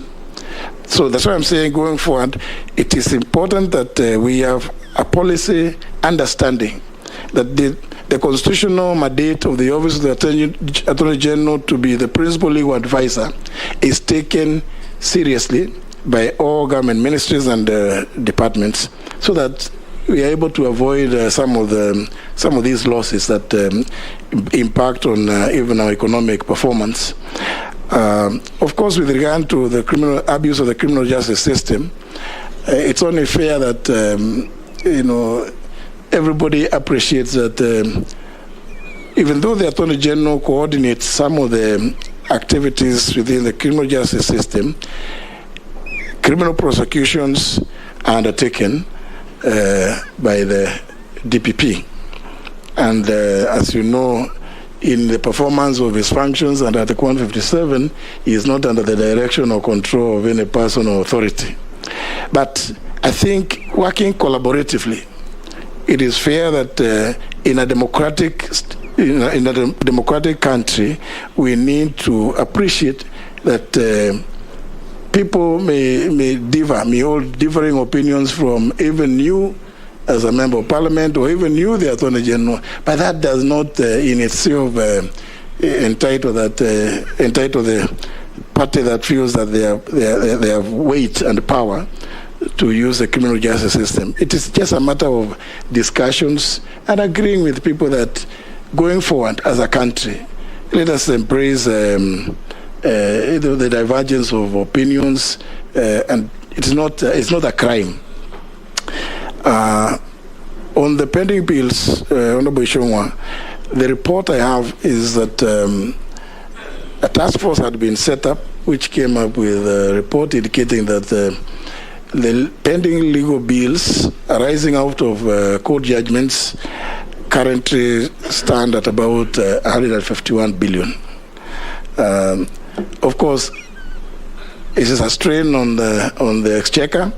So that's why I'm saying, going forward, it is important that we have a policy understanding that the constitutional mandate of the Office of the Attorney General to be the principal legal advisor is taken seriously by all government ministries and departments, so that we are able to avoid some of these losses that impact on even our economic performance. Of course, with regard to the criminal abuse of the criminal justice system, it's only fair that everybody appreciates that even though the Attorney General coordinates some of the activities within the criminal justice system, criminal prosecutions are undertaken by the DPP. And as you know, in the performance of his functions under Article 157, he is not under the direction or control of any person or authority. But I think working collaboratively, it is fair that in a democratic country, we need to appreciate that people may hold differing opinions from even you as a member of parliament or even you, the Attorney General, but that does not in itself entitle the party that feels that they have weight and power to use the criminal justice system. It is just a matter of discussions and agreeing with people that going forward as a country, let us embrace the divergence of opinions, and it's not a crime. On the pending bills, Honorable Ishongwa, the report I have is that a task force had been set up which came up with a report indicating that the pending legal bills arising out of court judgments currently stand at about 151 billion. Of course, it is a strain on the exchequer,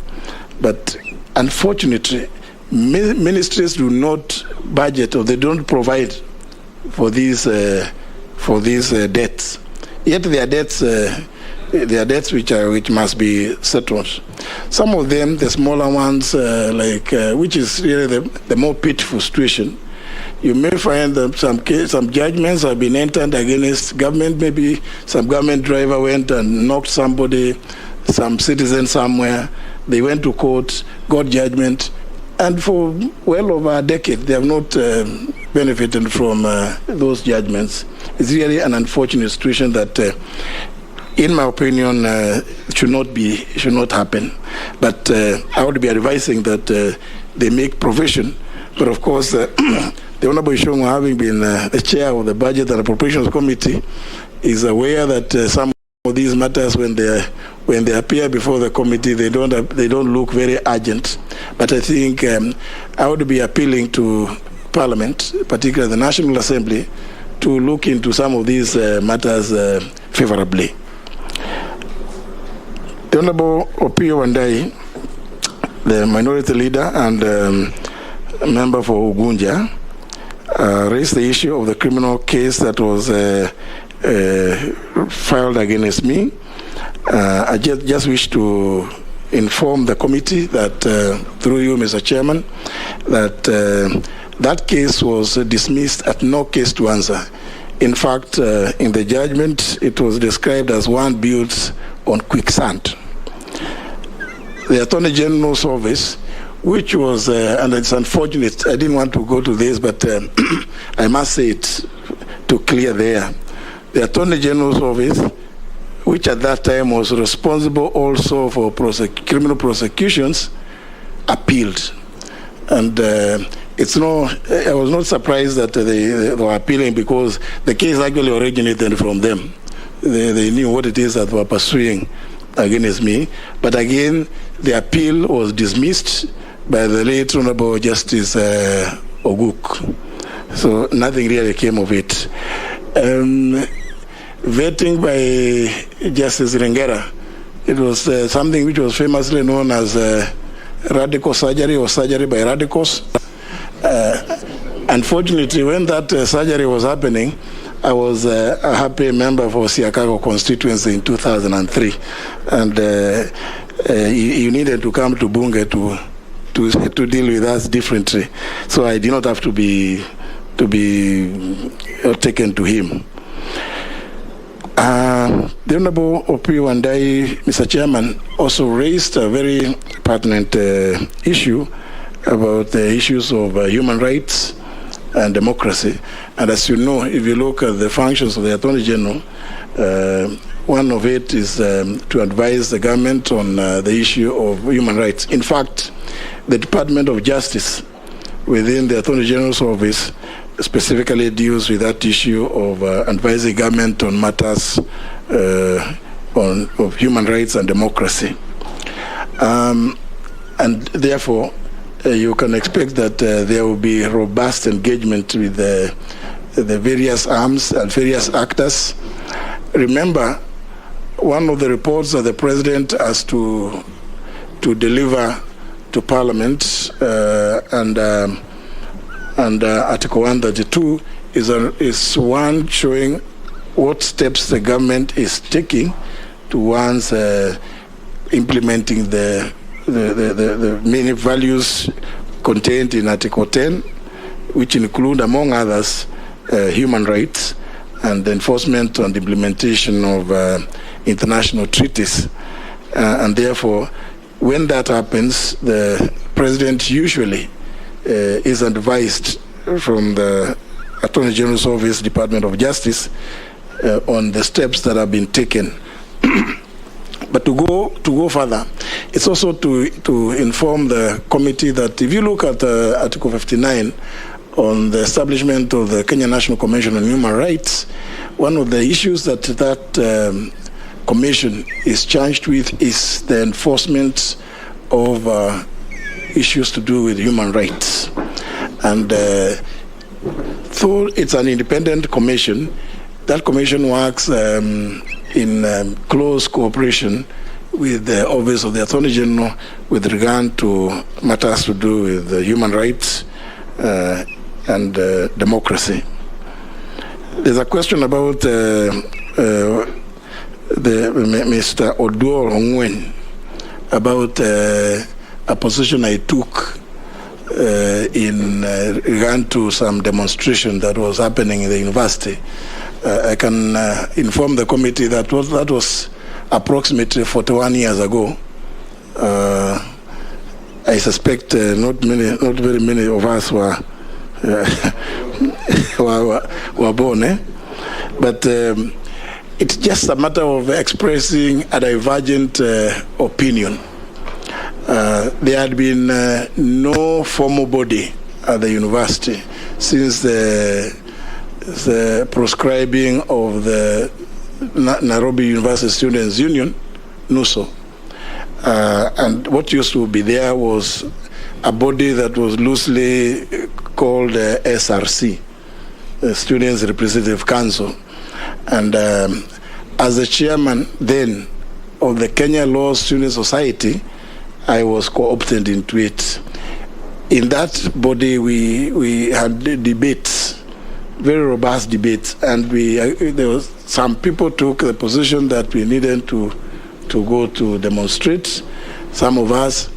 but unfortunately, ministries do not budget or they don't provide for these debts. Yet there are debts which must be settled. Some of them, the smaller ones, which is really the more pitiful situation. You may find that some judgments have been entered against government. Maybe some government driver went and knocked somebody, some citizen somewhere. They went to court, got judgment, and for well over a decade, they have not benefited from those judgments. It's really an unfortunate situation that, in my opinion, should not happen. But I would be advising that they make provision. But of course, the Honorable Ishongwa, having been the chair of the Budget and Appropriations Committee, is aware that some of these matters, when they appear before the committee, they don't look very urgent. But I think I would be appealing to Parliament, particularly the National Assembly, to look into some of these matters favorably. The Honorable Opio Wandai, the minority leader and member for Ugunja, raised the issue of the criminal case that was filed against me. I just wish to inform the committee that, through you, Mr. Chairman, that that case was dismissed at no case to answer. In fact, in the judgment, it was described as one built on quicksand. The Attorney General's office, which was, and it's unfortunate, I didn't want to go to this, but I must say it to clear there. The Attorney General's office, which at that time was responsible also for criminal prosecutions, appealed. And I was not surprised that they were appealing, because the case actually originated from them. They knew what it is that were pursuing against me. But again, the appeal was dismissed by the late Honorable Justice Oguk. So nothing really came of it. Vetting by Justice Rengera, it was something which was famously known as radical surgery or surgery by radicals. Unfortunately, when that surgery was happening, I was a happy member for Siakago constituency in 2003, and you needed to come to Bunge to deal with us differently. So I did not have to be taken to him. The Honorable Opio Wandai, Mr. Chairman, also raised a very pertinent issue about the issues of human rights and democracy. And as you know, if you look at the functions of the Attorney General, one of it is to advise the government on the issue of human rights. In fact, the Department of Justice within the Attorney General's office specifically deals with that issue of advising government on matters of human rights and democracy. And therefore, you can expect that there will be robust engagement with the various arms and various actors. Remember, one of the reports that the President has to deliver to Parliament and Article 132 is one showing what steps the government is taking towards implementing the many values contained in Article 10, which include, among others, human rights and the enforcement and implementation of international treaties. And therefore, when that happens, the president usually is advised from the Attorney General's Office, Department of Justice, on the steps that have been taken. But to go further, it's also to inform the committee that if you look at Article 59 on the establishment of the Kenya National Commission on Human Rights, one of the issues that commission is charged with is the enforcement of issues to do with human rights. And though it's an independent commission, that commission works in close cooperation with the Office of the Attorney General with regard to matters to do with human rights and democracy. There's a question about Mr. Duale about a position I took in regard to some demonstration that was happening in the university. I can inform the committee that was approximately 41 years ago. I suspect not very many of us were born, but it's just a matter of expressing a divergent opinion. There had been no formal body at the university since the proscribing of the Nairobi University Students' Union, NUSO. And what used to be there was a body that was loosely called SRC, the Students' Representative Council. And as the chairman then of the Kenya Law Student Society, I was co-opted into it. In that body, we had debates, very robust debates, and there was some people took the position that we needed to go to demonstrate. Some of us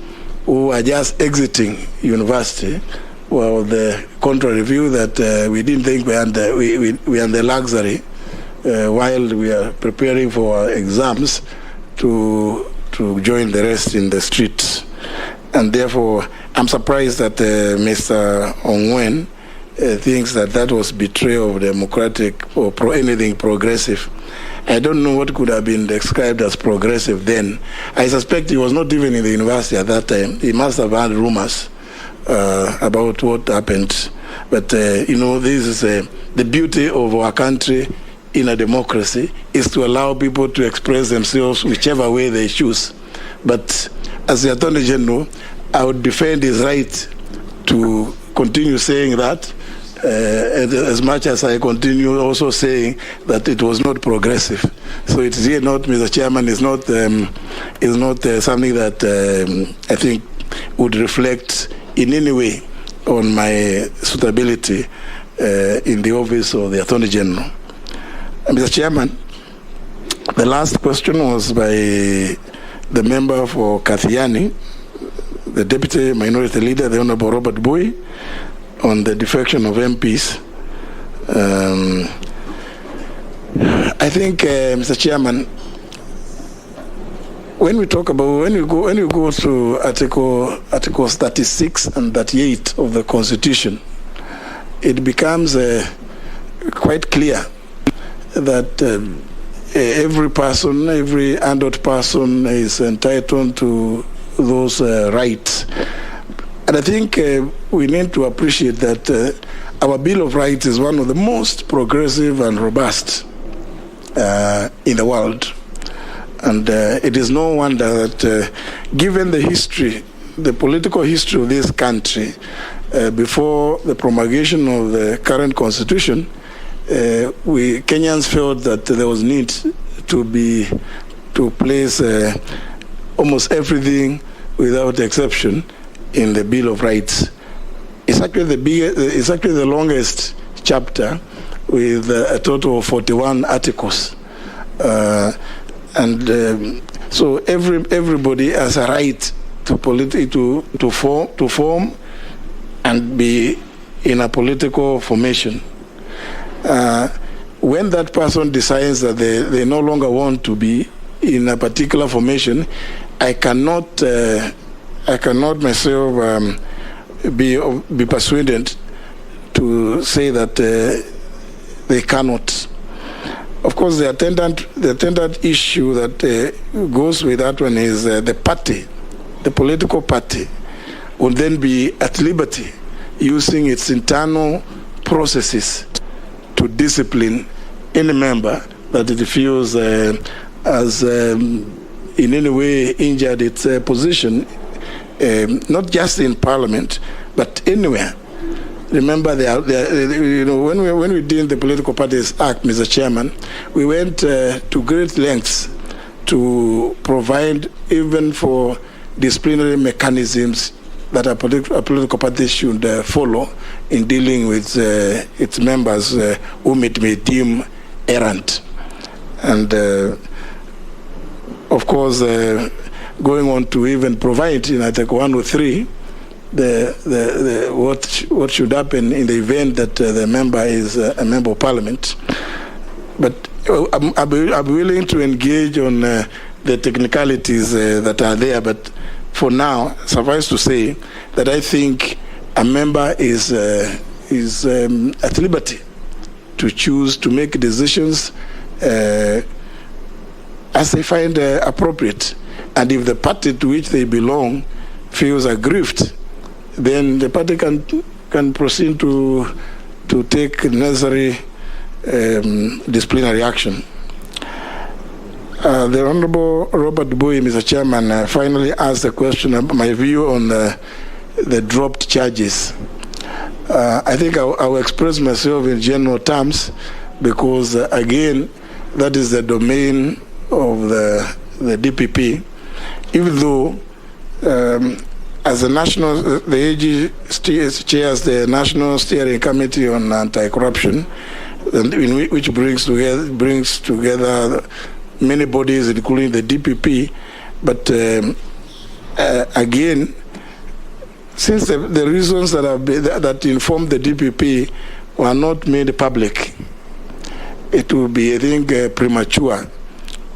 who are just exiting university were of the contrary view that we didn't think we had the luxury while we are preparing for our exams to join the rest in the streets. And therefore, I'm surprised that Mr. Ongwen thinks that was betrayal of democratic or anything progressive. I don't know what could have been described as progressive then. I suspect he was not even in the university at that time. He must have had rumors about what happened. But, this is the beauty of our country in a democracy is to allow people to express themselves whichever way they choose. But as the Attorney General, I would defend his right to continue saying that, as much as I continue also saying that it was not progressive. So it's here not, Mr. Chairman, is not something that I think would reflect in any way on my suitability in the office of the Attorney General. Mr. Chairman, the last question was by the member for Kathiani, the Deputy Minority Leader, the Honorable Robert Bui, on the defection of MPs. I think, Mr. Chairman, when you go to Articles 36 and 38 of the Constitution, it becomes quite clear that every person, every adult person is entitled to those rights. And I think we need to appreciate that our Bill of Rights is one of the most progressive and robust in the world. And it is no wonder that given the history, the political history of this country, before the promulgation of the current constitution, we Kenyans felt that there was need to place almost everything without exception in the Bill of Rights. It's actually the longest chapter with a total of 41 articles. And So everybody has a right to form and be in a political formation. When that person decides that they no longer want to be in a particular formation, I cannot myself be persuaded to say that they cannot. Of course, the attendant issue that goes with that one is the party, the political party, will then be at liberty using its internal processes to discipline any member that it feels has in any way injured its position, not just in Parliament, but anywhere. Remember, when we did the Political Parties Act, Mr. Chairman, we went to great lengths to provide even for disciplinary mechanisms that a political party should follow in dealing with its members whom it may deem errant. And of course, going on to even provide in Article 103 what should happen in the event that the member is a member of Parliament. But I'll be willing to engage on the technicalities that are there. But for now, suffice to say that I think a member is at liberty to choose to make decisions as they find appropriate. And if the party to which they belong feels aggrieved, then the party can proceed to take necessary disciplinary action. The Honorable Robert Bowie, Mr. Chairman, finally asked a question about my view on the dropped charges. I think I will express myself in general terms because, again, that is the domain of the DPP, even though as the AG chairs the National Steering Committee on Anti-Corruption, which brings together many bodies, including the DPP. But again, since the reasons that informed the DPP were not made public, it would be, I think, premature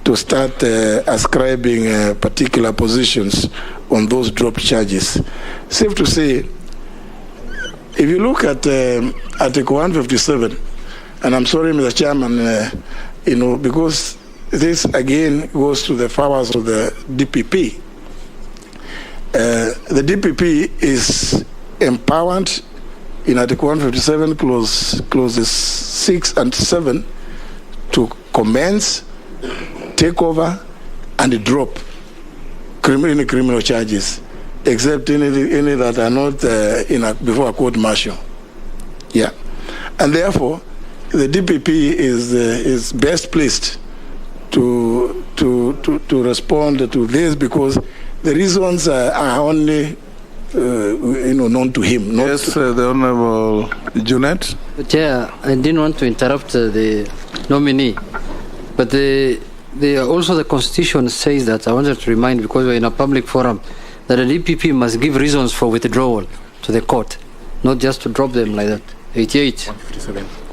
to start ascribing particular positions on those dropped charges. Safe to say, if you look at Article 157, and I'm sorry, Mr. Chairman, because this again goes to the powers of the DPP. The DPP is empowered in Article 157, clauses 6 and 7, to commence, take over, and drop criminal charges, except any that are not before a court martial. Yeah, and therefore, the DPP is best placed to respond to this because the reasons are only known to him. Yes, the Honourable Junet. Chair, I didn't want to interrupt the nominee, but also the Constitution says that, I wanted to remind, because we're in a public forum, that the DPP must give reasons for withdrawal to the court, not just to drop them like that. 88.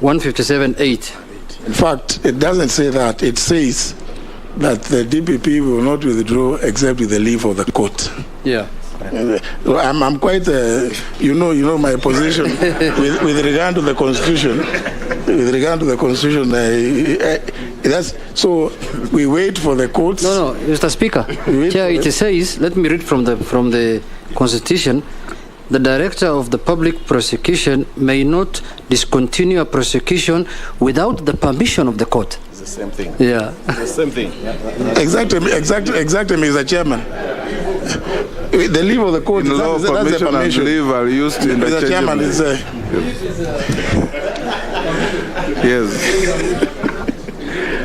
157.8. In fact, it doesn't say that. It says that the DPP will not withdraw except with the leave of the court. Yeah. I'm quite, you know my position with regard to the Constitution. With regard to the Constitution, that's so. We wait for the courts. No, Mr. Speaker. Chair, it says. Let me read from the Constitution. The director of the public prosecution may not discontinue a prosecution without the permission of the court. It's the same thing. Yeah. It's the same thing. Exactly, Mr. Chairman. The leave of the court. In law, permission and leave are used Mr. Chairman, yes.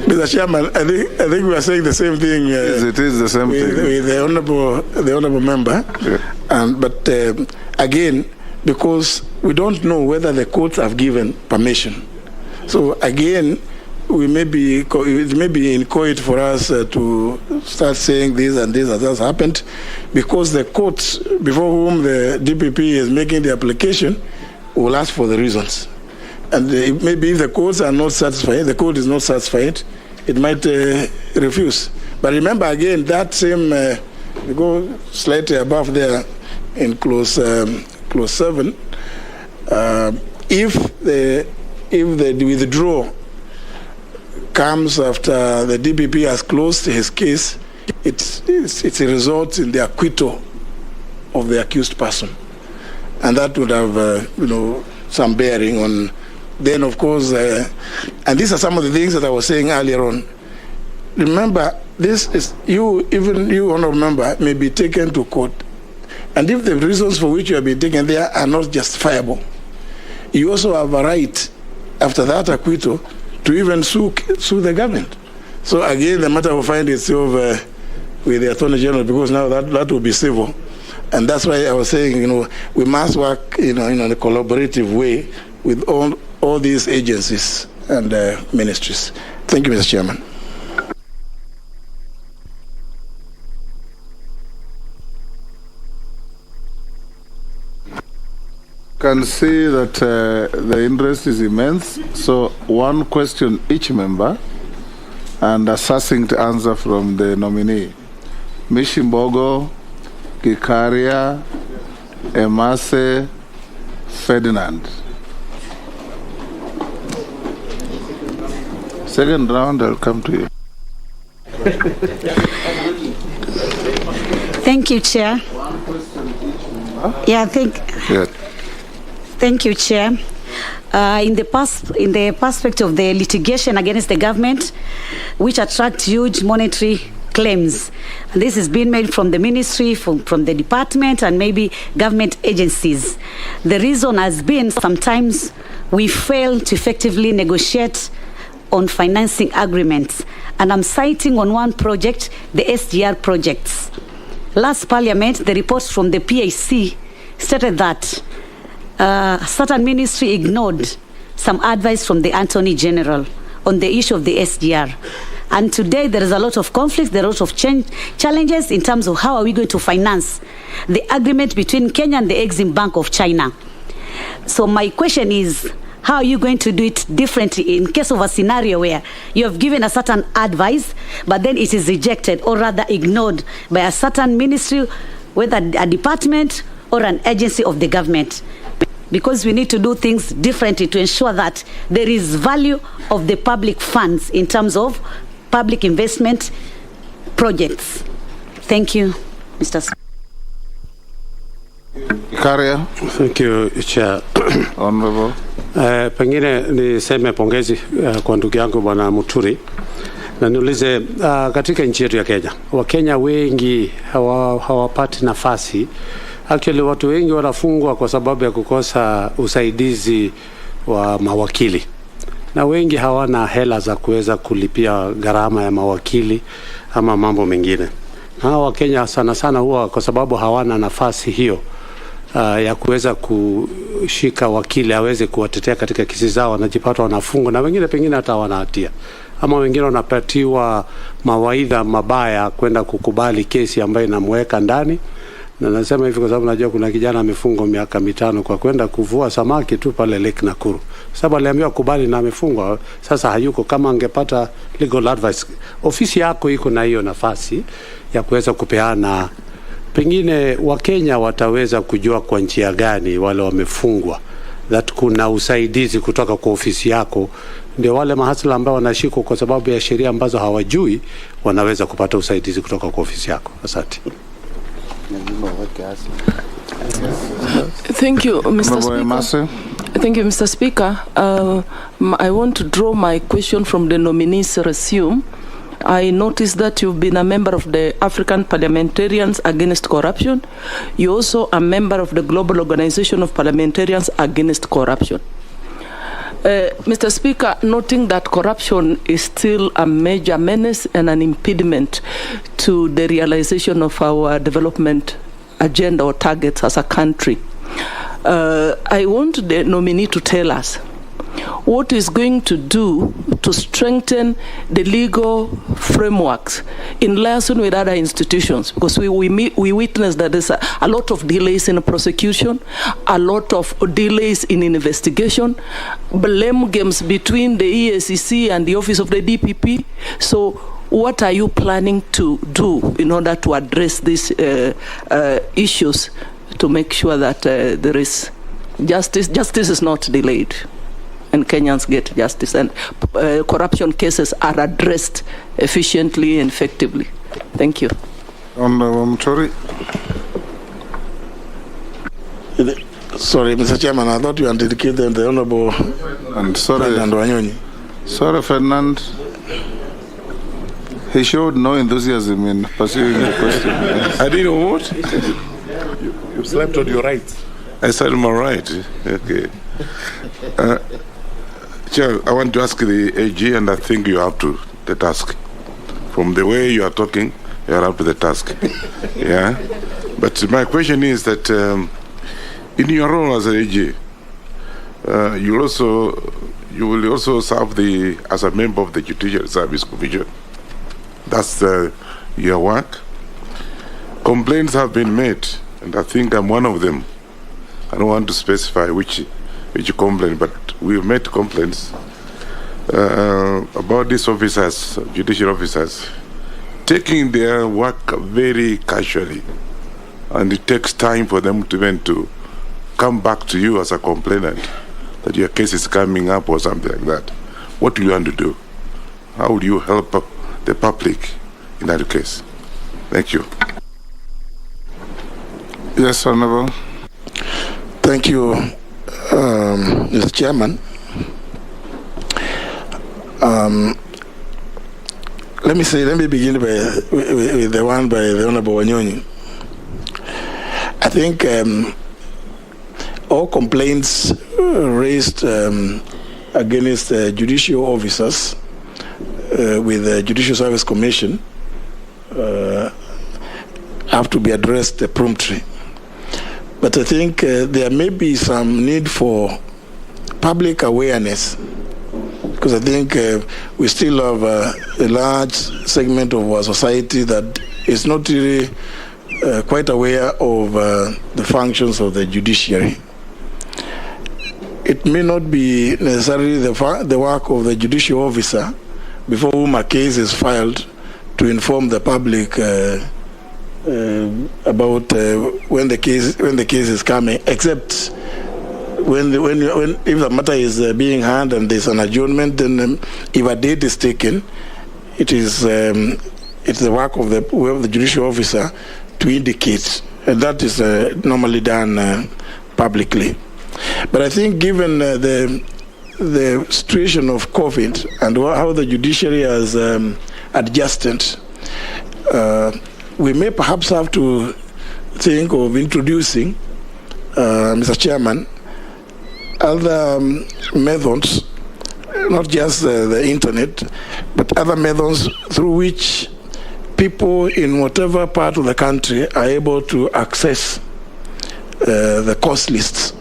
Mr. Chairman, I think we are saying the same thing. Yes, it is the same thing. With the honourable member, yeah. But again, because we don't know whether the courts have given permission. So again, it may be inchoate for us to start saying this and this has happened, because the courts before whom the DPP is making the application will ask for the reasons. And maybe if the courts are not satisfied, the court is not satisfied, it might refuse. But remember again, that same, we go slightly above there in clause 7, if the withdrawal comes after the DPP has closed his case, it's a result in the acquittal of the accused person. And that would have, some bearing on. Then, of course, and these are some of the things that I was saying earlier on. Remember, this is you, even you, honorable member, may be taken to court, and if the reasons for which you have been taken there are not justifiable, you also have a right, after that acquittal, to even sue the government. So again, the matter will find itself with the Attorney General, because now that will be civil. And that's why I was saying, we must work, in a collaborative way with all these agencies and ministries. Thank you, Mr. Chairman. Can see that the interest is immense. So one question each member and a succinct answer from the nominee. Mishimbogo, Gikaria, Emase, Ferdinand. Second round, I'll come to you. Thank you, Chair. Thank you, Chair. In the perspective of the litigation against the government, which attract huge monetary claims, and this has been made from the ministry, from the department, and maybe government agencies. The reason has been sometimes we fail to effectively negotiate on financing agreements. And I'm citing on one project, the SGR projects. Last Parliament, the reports from the PAC stated that certain ministry ignored some advice from the Attorney General on the issue of the SGR. And today there is a lot of conflict, there are a lot of challenges in terms of how are we going to finance the agreement between Kenya and the Exim Bank of China. So my question is, how are you going to do it differently in case of a scenario where you have given a certain advice, but then it is rejected or rather ignored by a certain ministry, whether a department or an agency of the government? Because we need to do things differently to ensure that there is value of the public funds in terms of public investment projects. Thank you, Mr. Speaker. Karia. Thank you, Chair. Honorable. Pengine niseme pongezi kwa ndugu yangu Bwana Muturi, na niulize katika nchi yetu ya Kenya, Wakenya wengi hawapati nafasi. Actually watu wengi wanafungwa kwa sababu ya kukosa usaidizi wa mawakili, na wengi hawana hela za kuweza kulipia gharama ya mawakili ama mambo mengine. Na Wakenya sana sana huwa kwa sababu hawana nafasi hiyo ya kuweza kushika wakili aweze kuwatetea katika kesi zao, wanajipata wanafungwa, na wengine pengine hata wana hatia, ama wengine wanapatiwa mawaidha mabaya kwenda kukubali kesi ambayo inamweka ndani. Na nasema hivi kwa sababu najua kuna kijana amefungwa miaka 5 kwa kwenda kuvua samaki tu pale Lake Nakuru. Sababu aliambiwa kubali na amefungwa, sasa hayuko. Kama angepata legal advice, ofisi yako iko na hiyo nafasi ya kuweza kupeana. Pengine Wakenya wataweza kujua kwa njia gani wale wamefungwa that kuna usaidizi kutoka kwa ofisi yako, ndio wale mahasla ambao wanashikwa kwa sababu ya sheria ambazo hawajui wanaweza kupata usaidizi kutoka kwa ofisi yako. Asante. Thank you, Mr. Speaker. Thank you, Mr. Speaker. I want to draw my question from the nominees resume. I noticed that you've been a member of the African Parliamentarians Against Corruption. You're also a member of the Global Organization of Parliamentarians Against Corruption. Mr. Speaker, noting that corruption is still a major menace and an impediment to the realization of our development agenda or targets as a country, I want the nominee to tell us what is going to do to strengthen the legal frameworks in liaison with other institutions, because we witness that there's a lot of delays in prosecution, a lot of delays in investigation, blame games between the EACC and the office of the DPP. So what are you planning to do in order to address these issues to make sure that there is justice? Justice is not delayed, and Kenyans get justice, and corruption cases are addressed efficiently and effectively. Thank you. Honorable Muturi. Sorry, Mr. Chairman, I thought you indicated the Honorable Ferdinand Wanyonyi. Sorry, Ferdinand. He showed no enthusiasm in pursuing the question. I didn't know what? You slept on your right. I said my right. Okay. Chair, I want to ask the AG, and I think you have to the task. From the way you are talking, you are up to the task. Yeah. But my question is that in your role as an AG, you will also serve as a member of the Judicial Service Commission. That's your work. Complaints have been made, and I think I'm one of them. I don't want to specify which complaint, but we've made complaints about these officers, judicial officers, taking their work very casually, and it takes time for them to even to come back to you as a complainant that your case is coming up or something like that. What do you want to do? How would you help the public in that case? Thank you. Yes, Honorable. Thank you, Mr. Chairman. Let me begin with the one by the Honorable Wanyonyi. I think all complaints raised against judicial officers with the Judicial Service Commission have to be addressed promptly. But I think there may be some need for public awareness, because I think we still have a large segment of our society that is not really quite aware of the functions of the judiciary. It may not be necessarily the work of the judicial officer before whom a case is filed to inform the public about when the case is coming, except when if the matter is being heard and there's an adjournment, then if a date is taken, it's the work of the judicial officer to indicate, and that is normally done publicly. But I think given the situation of COVID and how the judiciary has adjusted, we may perhaps have to think of introducing, Mr. Chairman, other methods, not just the internet, but other methods through which people in whatever part of the country are able to access the court lists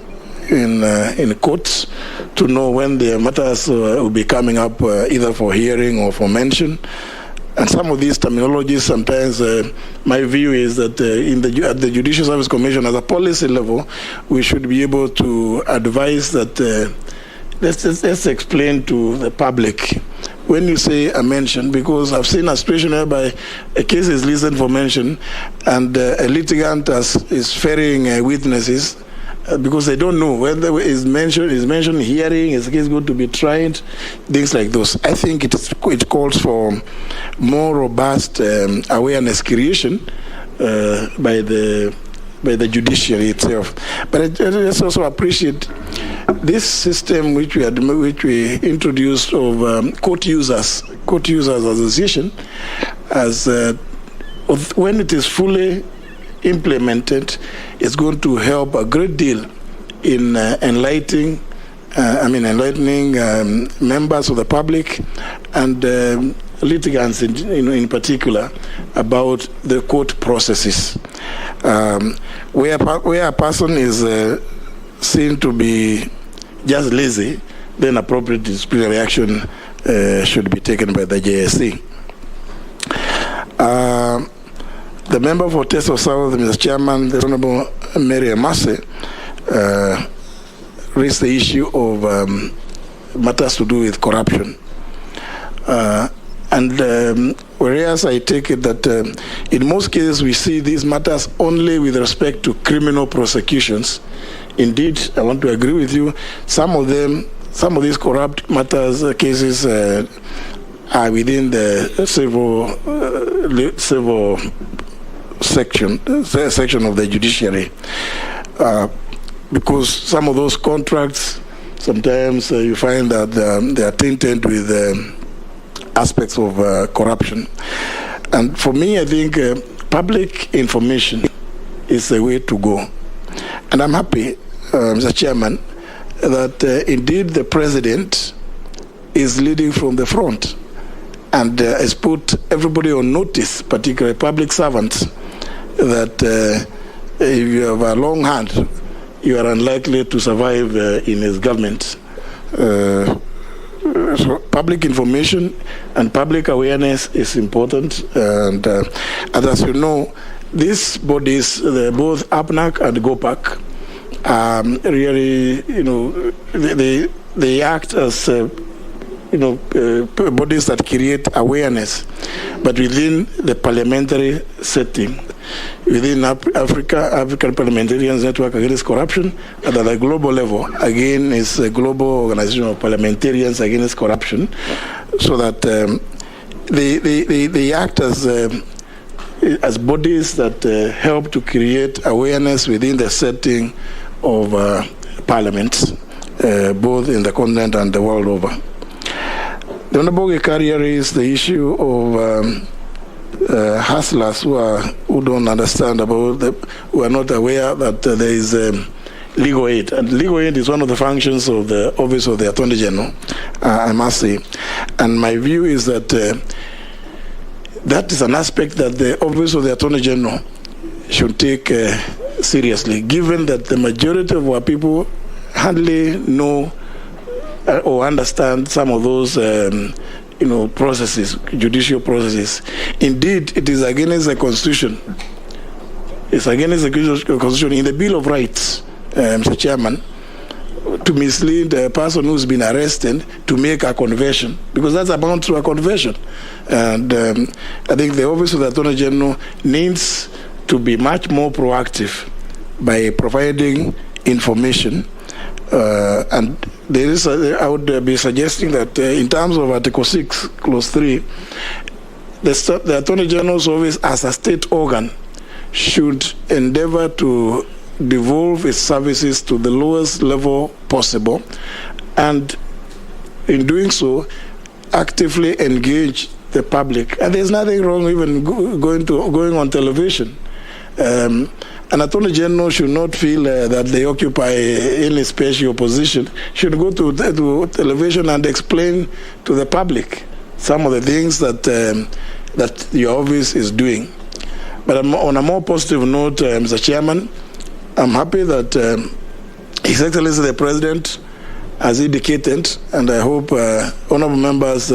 in courts to know when their matters will be coming up either for hearing or for mention. And some of these terminologies, sometimes my view is that at the Judicial Service Commission, at a policy level, we should be able to advise that let's explain to the public when you say a mention, because I've seen a situation whereby a case is listened for mention and a litigant is ferrying witnesses because they don't know whether is mentioned hearing, is the case going to be tried, things like those. I think it calls for more robust awareness creation by the judiciary itself. But I just also appreciate this system which we introduced of court users association, as when it is fully implemented, it's going to help a great deal in enlightening members of the public and litigants in particular about the court processes. Where a person is seen to be just lazy then appropriate disciplinary action should be taken by the JSC. The member for Teso South, Mr. Chairman, the Honorable Mary Amase, raised the issue of matters to do with corruption. Whereas I take it that in most cases we see these matters only with respect to criminal prosecutions. Indeed, I want to agree with you. Some of these corrupt matters, cases are within the civil section of the judiciary, because some of those contracts, sometimes you find that they are tainted with aspects of corruption. And for me, I think public information is the way to go. And I'm happy, Mr. Chairman, that indeed the President is leading from the front and has put everybody on notice, particularly public servants, that if you have a long hand, you are unlikely to survive in his government. So public information and public awareness is important. And as you know, these bodies, both APNAC and GOPAC, really, they act as bodies that create awareness, but within the parliamentary setting, within African Parliamentarians Network Against Corruption, and at a global level, again, is a global organization of parliamentarians against corruption, so that they act as bodies that help to create awareness within the setting of parliaments, both in the continent and the world over. The Honorable Gekaria raised the issue of hustlers who don't understand who are not aware that there is legal aid. And legal aid is one of the functions of the Office of the Attorney General, I must say. And my view is that that is an aspect that the Office of the Attorney General should take seriously, given that the majority of our people hardly know or understand some of those processes, judicial processes. Indeed, it is against the Constitution. It's against the Constitution in the Bill of Rights, Mr. Chairman, to mislead a person who's been arrested to make a confession, because that's amounts to a confession. And I think the Office of the Attorney General needs to be much more proactive by providing information. And there is I would be suggesting that in terms of Article 6, Clause 3, the Attorney General's office as a state organ should endeavor to devolve its services to the lowest level possible, and in doing so, actively engage the public. And there's nothing wrong even going on television. An Attorney General should not feel that they occupy any special position, should go to television and explain to the public some of the things that that your office is doing. But on a more positive note, Mr. Chairman, I'm happy that His Excellency the President has indicated, and I hope honorable members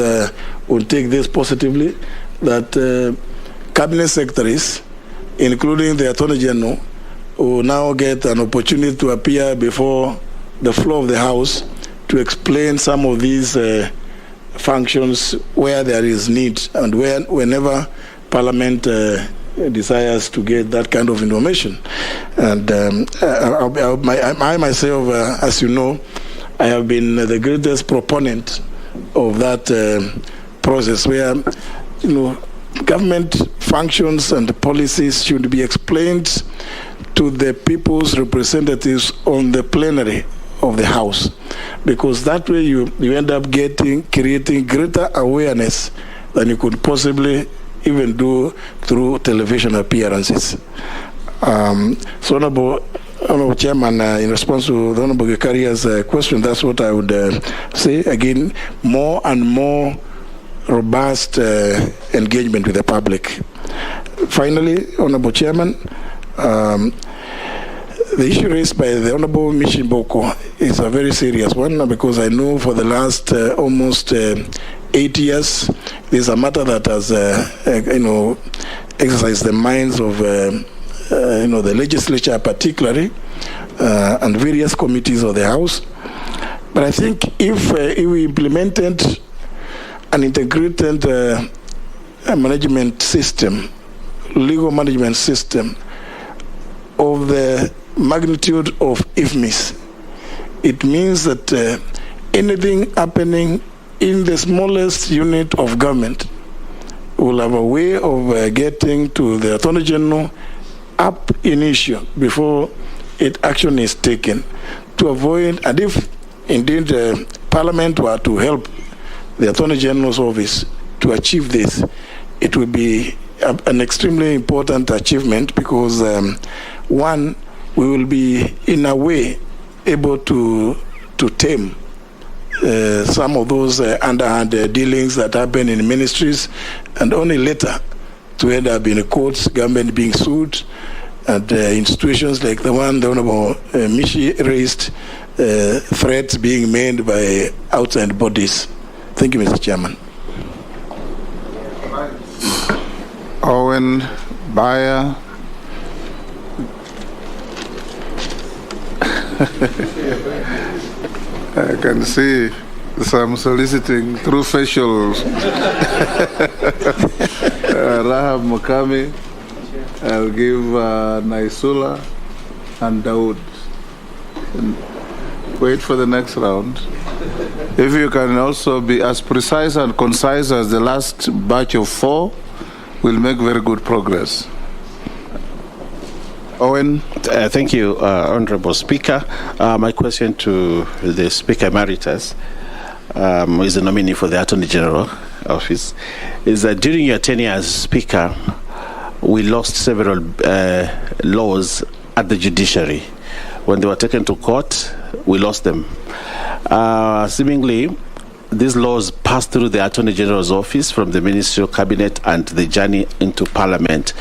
will take this positively, that cabinet secretaries, including the Attorney General, will now get an opportunity to appear before the floor of the House to explain some of these functions where there is need, and whenever Parliament desires to get that kind of information. And I myself, as you know, I have been the greatest proponent of that process where, government functions and policies should be explained to the people's representatives on the plenary of the House, because that way you end up creating greater awareness than you could possibly even do through television appearances. So, Honorable Chairman, in response to the Honorable Gekaria's question, that's what I would say. Again, more and more robust engagement with the public. Finally, Honorable Chairman, The issue raised by the Honorable Mishimboko is a very serious one, because I know for the last almost 8 years, there's a matter that has, exercised the minds of, the legislature particularly, and various committees of the House. But I think if we implemented an integrated management system, legal management system of the magnitude of IFMIS, it means that anything happening in the smallest unit of government will have a way of getting to the Attorney General up in issue before action is taken, to avoid, and if indeed Parliament were to help the Attorney General's office to achieve this, it will be an extremely important achievement, because one, we will be in a way able to tame some of those underhand dealings that happen in ministries, and only later to end up in courts, government being sued, and in situations like the one the Honorable Mishi raised, threats being made by outside bodies. Thank you, Mr. Chairman. Owen Bayer. I can see some soliciting through facial. Rahab Mukami. I'll give Naisula and Dawood. And wait for the next round. If you can also be as precise and concise as the last batch of 4, we'll make very good progress. Owen. Thank you, Honorable Speaker. My question to the Speaker Emeritus, who is the nominee for the Attorney General Office, is that during your tenure as Speaker, we lost several laws at the judiciary. When they were taken to court, we lost them. Seemingly, these laws passed through the Attorney General's office from the Ministerial Cabinet and the journey into Parliament.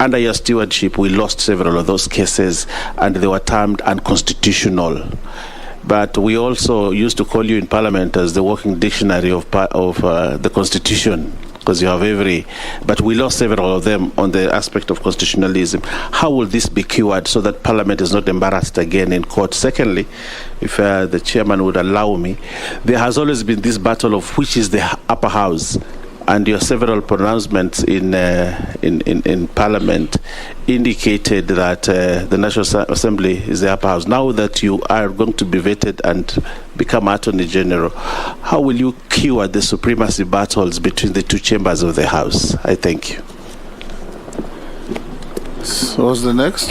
Under your stewardship, we lost several of those cases, and they were termed unconstitutional. But we also used to call you in Parliament as the working dictionary of the Constitution, because you have every. But we lost several of them on the aspect of constitutionalism. How will this be cured so that Parliament is not embarrassed again in court? Secondly, if the chairman would allow me, there has always been this battle of which is the upper house. And your several pronouncements in Parliament indicated that the National Assembly is the upper house. Now that you are going to be vetted and become Attorney General, how will you cure the supremacy battles between the two chambers of the House? I thank you. So what's the next?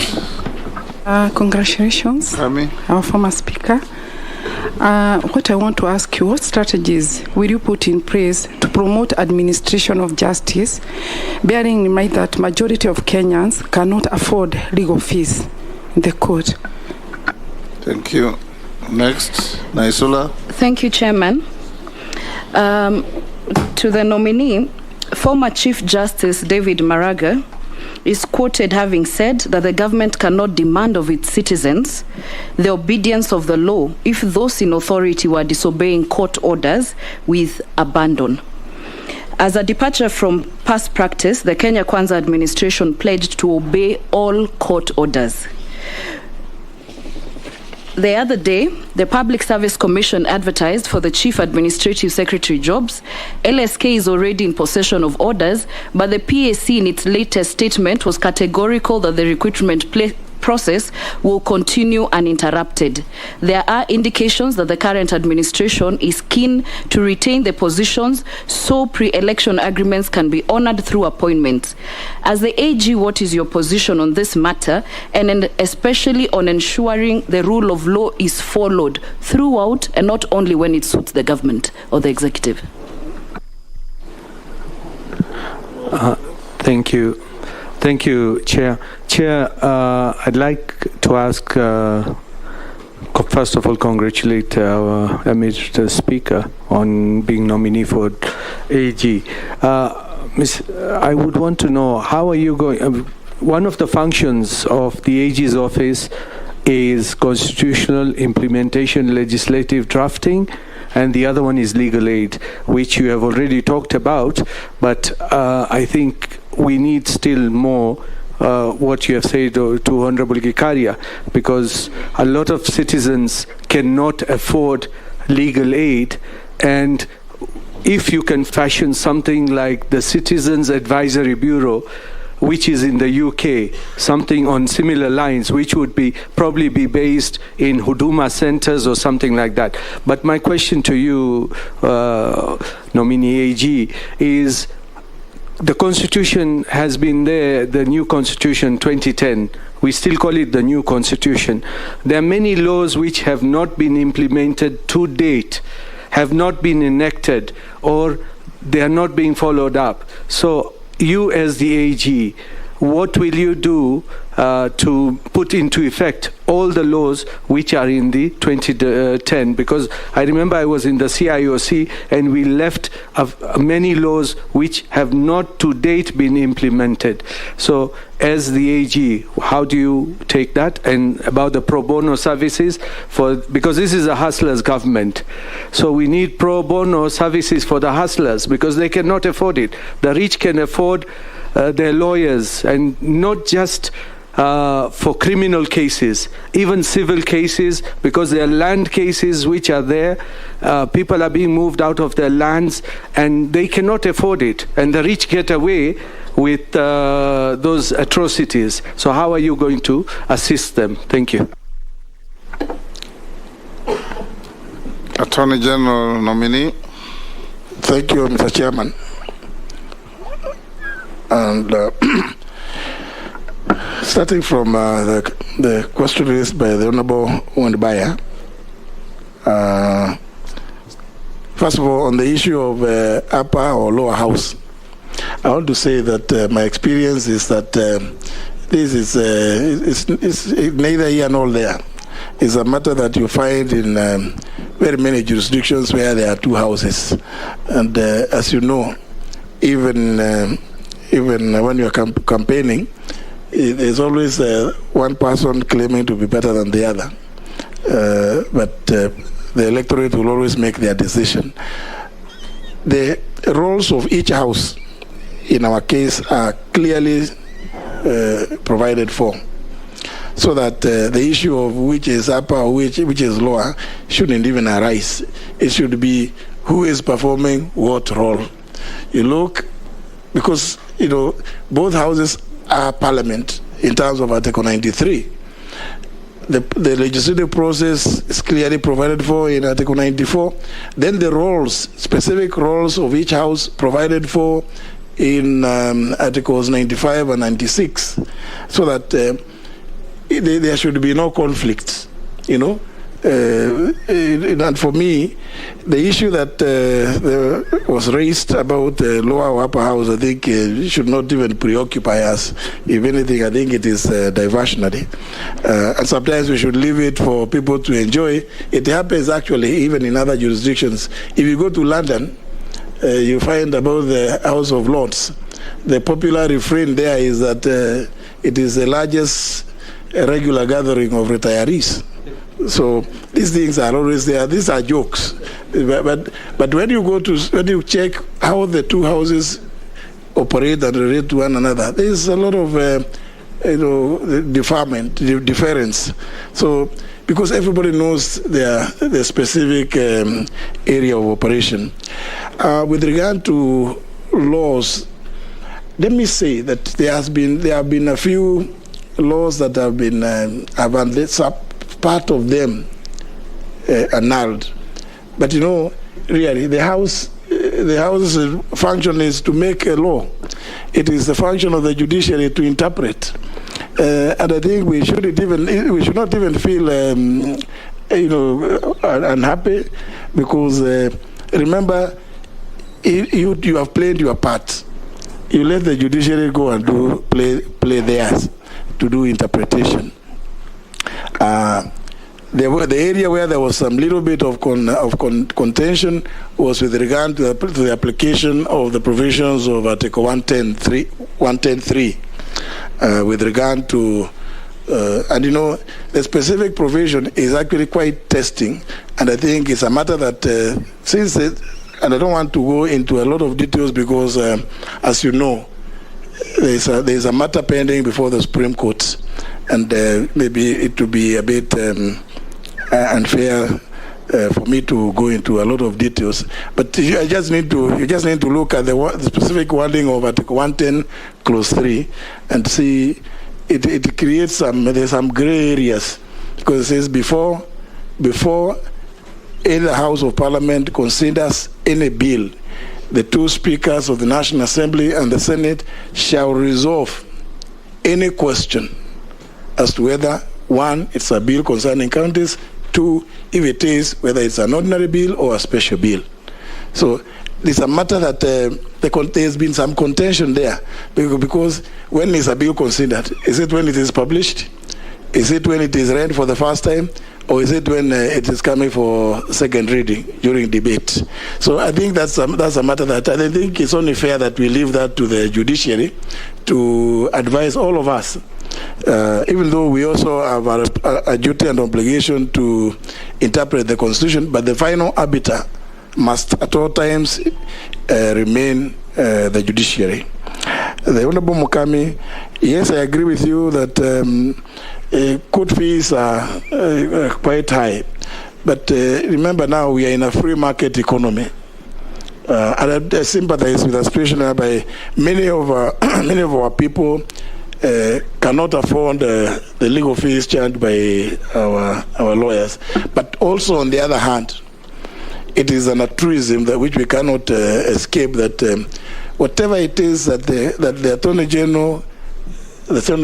Congratulations, our former Speaker. What I want to ask you, what strategies will you put in place to promote administration of justice, bearing in mind that majority of Kenyans cannot afford legal fees in the court? Thank you. Next, Naisula. Thank you, Chairman. To the nominee, former Chief Justice David Maraga is quoted having said that the government cannot demand of its citizens the obedience of the law if those in authority were disobeying court orders with abandon. As a departure from past practice, the Kenya Kwanza administration pledged to obey all court orders. The other day, the Public Service Commission advertised for the Chief Administrative Secretary jobs. LSK is already in possession of orders, but the PAC in its latest statement was categorical that the recruitment process will continue uninterrupted. There are indications that the current administration is keen to retain the positions so pre-election agreements can be honored through appointments. As the AG, what is your position on this matter, and especially on ensuring the rule of law is followed throughout and not only when it suits the government or the executive? Thank you. Thank you, Chair. Chair, I'd like to ask, first of all, congratulate our Emeritus Speaker on being nominee for AG. I would want to know, how are you going? One of the functions of the AG's office is constitutional implementation, legislative drafting, and the other one is legal aid, which you have already talked about. But I think we need still more what you have said to Honorable Gikaria, because a lot of citizens cannot afford legal aid, and if you can fashion something like the Citizens Advisory Bureau, which is in the UK, something on similar lines, which would probably be based in Huduma centers or something like that. But my question to you, Nominee AG, is the Constitution has been there, the new Constitution 2010. We still call it the new Constitution. There are many laws which have not been implemented to date, have not been enacted, or they are not being followed up. So you as the AG, what will you do to put into effect all the laws which are in the 2010? Because I remember I was in the CIOC and we left many laws which have not to date been implemented. So as the AG, how do you take that? And about the pro bono services, because this is a hustlers government. So we need pro bono services for the hustlers because they cannot afford it. The rich can afford their lawyers, and not just for criminal cases, even civil cases, because there are land cases which are there. People are being moved out of their lands and they cannot afford it, and the rich get away with those atrocities. So how are you going to assist them? Thank you. Attorney General nominee. Thank you, Mr. Chairman. And starting from the question raised by the Honorable Wandibaya, first of all, on the issue of upper or lower house, I want to say that my experience is that this is it's neither here nor there. It's a matter that you find in very many jurisdictions where there are two houses. And as you know, even when you're campaigning, there's always one person claiming to be better than the other. But the electorate will always make their decision. The roles of each house, in our case, are clearly provided for, so that the issue of which is upper or which is lower shouldn't even arise. It should be who is performing what role. You look, because both houses are parliament in terms of Article 93. The legislative process is clearly provided for in Article 94. Then the roles, specific roles of each house provided for in Articles 95 and 96, so that there should be no conflicts, and for me, the issue that was raised about the lower or upper house, I think should not even preoccupy us. If anything, I think it is diversionary. And sometimes we should leave it for people to enjoy. It happens actually even in other jurisdictions. If you go to London, you find about the House of Lords. The popular refrain there is that it is the largest regular gathering of retirees. So these things are always there. These are jokes, but when you check how the two houses operate and relate to one another, there is a lot of difference. So because everybody knows their specific area of operation. With regard to laws, let me say that there have been a few laws that have been part of them annulled, but really the house's function is to make a law. It is the function of the judiciary to interpret, and I think we should not even feel unhappy, because remember, you have played your part. You let the judiciary go and play theirs to do interpretation. The area where there was some little bit of contention was with regard to the application of the provisions of Article 110.3 with regard to And you know, the specific provision is actually quite testing, and I think it's a matter that and I don't want to go into a lot of details because, as you know, there's a matter pending before the Supreme Court, and maybe it will be a bit unfair for me to go into a lot of details. But you just need to look at the specific wording of Article 110, Clause 3, and see it creates there's some gray areas, because it says before any House of Parliament considers any bill, the two speakers of the National Assembly and the Senate shall resolve any question as to whether, one, it's a bill concerning counties, two, if it is, whether it's an ordinary bill or a special bill. So it's a matter that there's been some contention there, because when is a bill considered? Is it when it is published? Is it when it is read for the first time? Or is it when it is coming for second reading during debate? So I think that's a matter that I think it's only fair that we leave that to the judiciary to advise all of us, even though we also have a duty and obligation to interpret the Constitution, but the final arbiter must at all times remain the judiciary. The Honorable Mukami, yes, I agree with you that court fees are quite high, but remember now we are in a free market economy, and I sympathize with the situation whereby many of our people cannot afford the legal fees charged by our lawyers. But also on the other hand, it is an truism that which we cannot escape, that whatever it is that the Attorney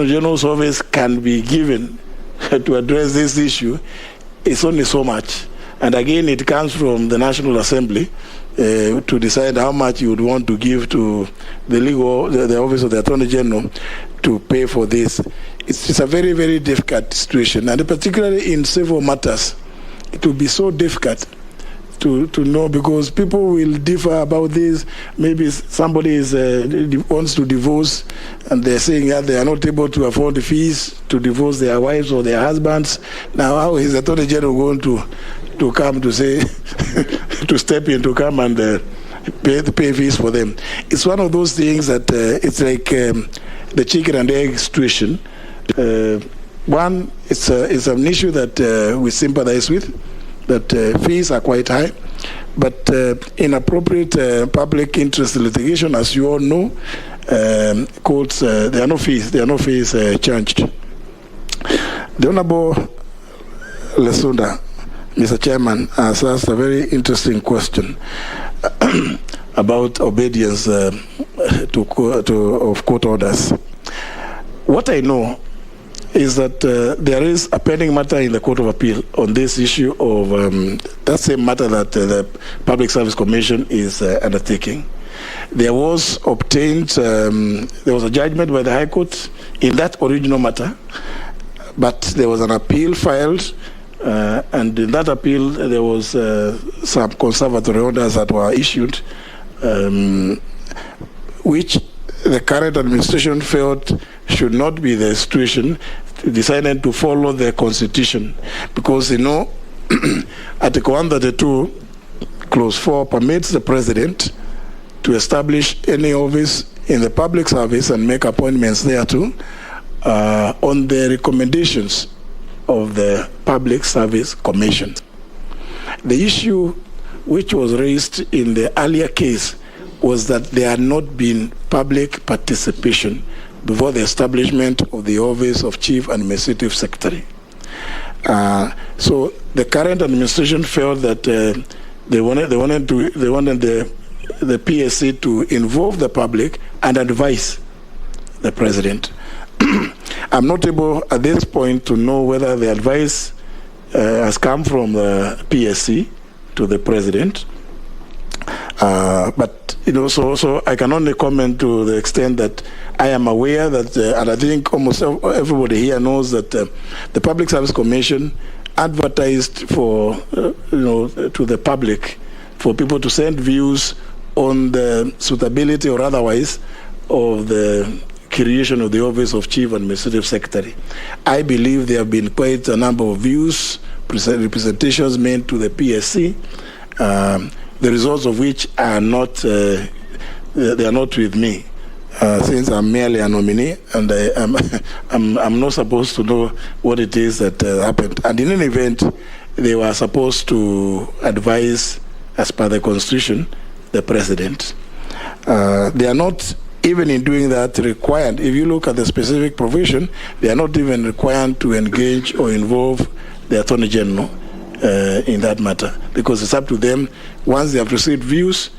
General's office can be given to address this issue, it's only so much. And again, it comes from the National Assembly to decide how much you would want to give to the office of the Attorney General to pay for this. It's a very, very difficult situation, and particularly in civil matters, it will be so difficult to know, because people will differ about this. Maybe somebody wants to divorce, and they're saying that they are not able to afford the fees to divorce their wives or their husbands. Now, how is the Attorney General going to come to say to step in to come and pay fees for them? It's one of those things that it's like the chicken and egg situation. One, it's an issue that we sympathize with, that fees are quite high, but inappropriate public interest litigation, as you all know, courts, there are no fees charged. The Honorable Lesunda, Mr. Chairman, has asked a very interesting question about obedience of court orders. What I know is that there is a pending matter in the Court of Appeal on this issue of that same matter that the Public Service Commission is undertaking. There was a judgment by the High Court in that original matter, but there was an appeal filed, and in that appeal there was some conservatory orders that were issued, which the current administration felt should not be the situation, decided to follow the Constitution, because Article 132, Clause 4 permits the President to establish any office in the public service and make appointments thereto on the recommendations of the Public Service Commission. The issue which was raised in the earlier case was that there had not been public participation before the establishment of the office of Chief Administrative Secretary. So the current administration felt that they wanted the PSC to involve the public and advise the President. I'm not able at this point to know whether the advice has come from the PSC to the President. But so I can only comment to the extent that I am aware that, and I think almost everybody here knows that the Public Service Commission advertised for, to the public, for people to send views on the suitability or otherwise of the creation of the office of Chief Administrative Secretary. I believe there have been quite a number of views, representations made to the PSC, the results of which are not, they are not with me. Since I'm merely a nominee, and I'm not supposed to know what it is that happened. And in any event, they were supposed to advise, as per the Constitution, the President. They are not, even in doing that, required. If you look at the specific provision, they are not even required to engage or involve the Attorney General in that matter, because it's up to them, once they have received views,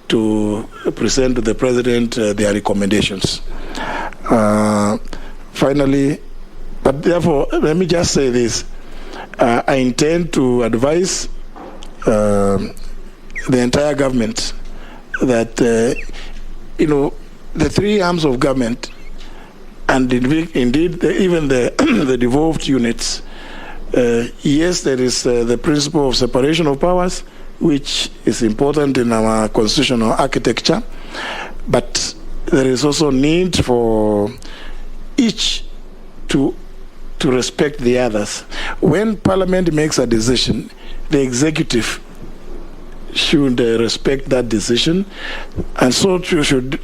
to present to the President their recommendations. Finally, but therefore, let me just say this. I intend to advise the entire government that, the three arms of government, and indeed even the devolved units, yes, there is the principle of separation of powers, which is important in our constitutional architecture, but there is also need for each to respect the others. When Parliament makes a decision, the executive should respect that decision, and so the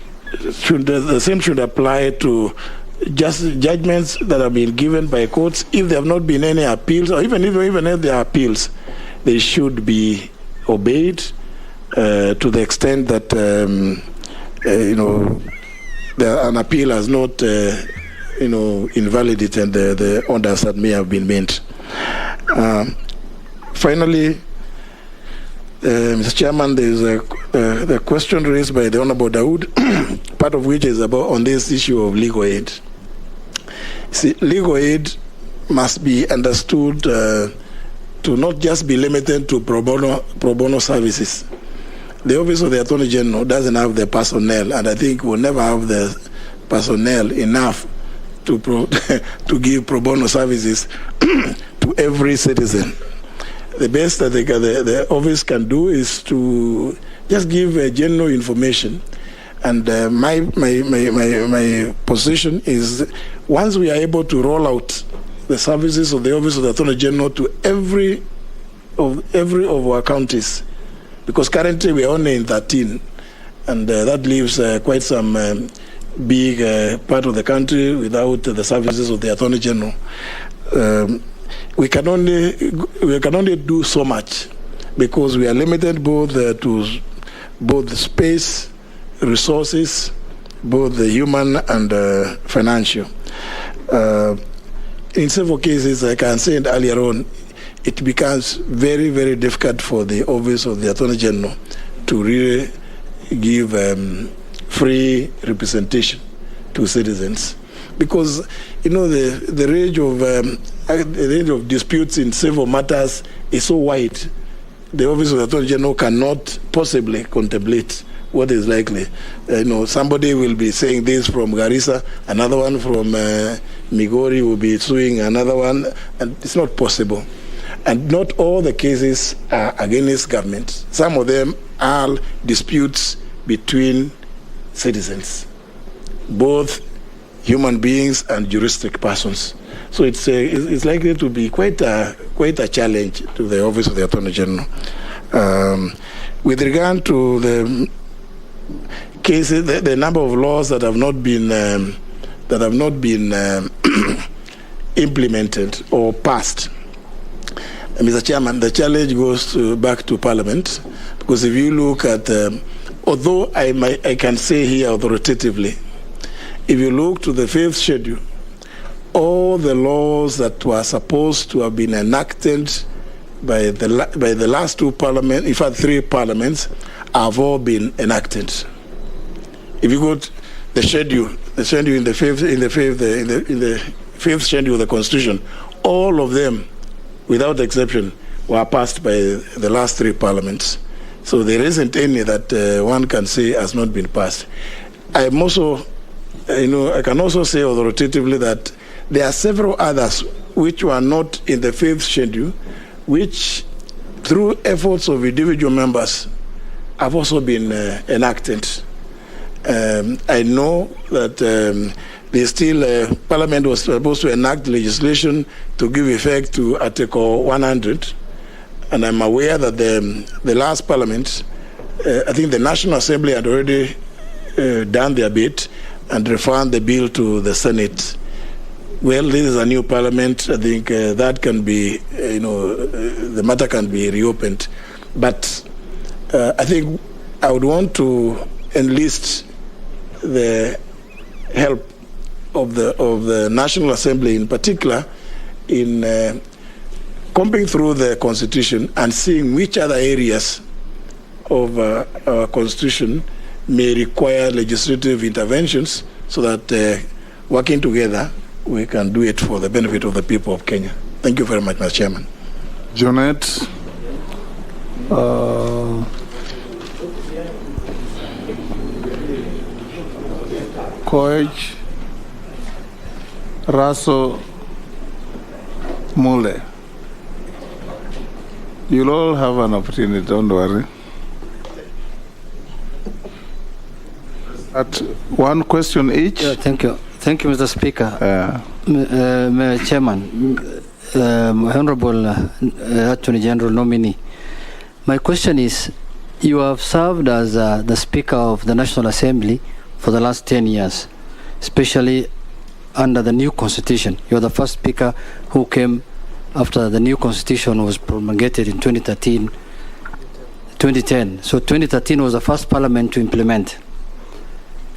same should apply to just judgments that have been given by courts. If there have not been any appeals, or even if there are appeals, they should be obeyed to the extent that an appeal has not invalidated the orders that may have been made. Finally, Mr. Chairman, there is the question raised by the Honourable Dawood, part of which is about on this issue of legal aid. See, legal aid must be understood to not just be limited to pro bono services. The Office of the Attorney General doesn't have the personnel, and I think will never have the personnel enough to give pro bono services to every citizen. The best that the office can do is to just give general information. And my position is, once we are able to roll out the services of the Office of the Attorney General to every of our counties, because currently we are only in 13, and that leaves quite some big part of the country without the services of the Attorney General. We can only do so much, because we are limited both to both the space, resources, both the human and financial. In several cases, like I said earlier on, it becomes very, very difficult for the Office of the Attorney General to really give free representation to citizens, because the range of disputes in civil matters is so wide. The Office of the Attorney General cannot possibly contemplate what is likely. Somebody will be saying this from Garissa, another one from Migori will be suing another one, and it's not possible. And not all the cases are against government. Some of them are disputes between citizens, both human beings and juristic persons. So it's likely to be quite a challenge to the Office of the Attorney General. With regard to the cases, the number of laws that have not been implemented or passed, Mr. Chairman, the challenge goes back to Parliament, because if you look at, although I can say here authoritatively, if you look to the 5th schedule, all the laws that were supposed to have been enacted by the last two parliaments, in fact 3 parliaments, have all been enacted. If you go to the schedule in the 5th schedule of the Constitution, all of them, without exception, were passed by the last 3 parliaments. So there isn't any that one can say has not been passed. I'm also, I can also say authoritatively that there are several others which were not in the 5th schedule, which, through efforts of individual members, have also been enacted. I know that Parliament was supposed to enact legislation to give effect to Article 100, and I'm aware that the last Parliament, I think the National Assembly had already done their bit and referred the bill to the Senate. Well, this is a new Parliament. I think that can be, the matter can be reopened. But I think I would want to enlist the help of the National Assembly in particular in combing through the Constitution and seeing which other areas of our Constitution may require legislative interventions so that working together we can do it for the benefit of the people of Kenya. Thank you very much, Mr. Chairman. Jonette. Koech, Raso, Mule. You'll all have an opportunity, don't worry. At one question each. Yeah, thank you. Thank you, Mr. Speaker. Chairman, Honorable Attorney General nominee. My question is, you have served as the Speaker of the National Assembly for the last 10 years, especially under the new Constitution. You're the first Speaker who came after the new Constitution was promulgated in 2010. So 2013 was the first Parliament to implement.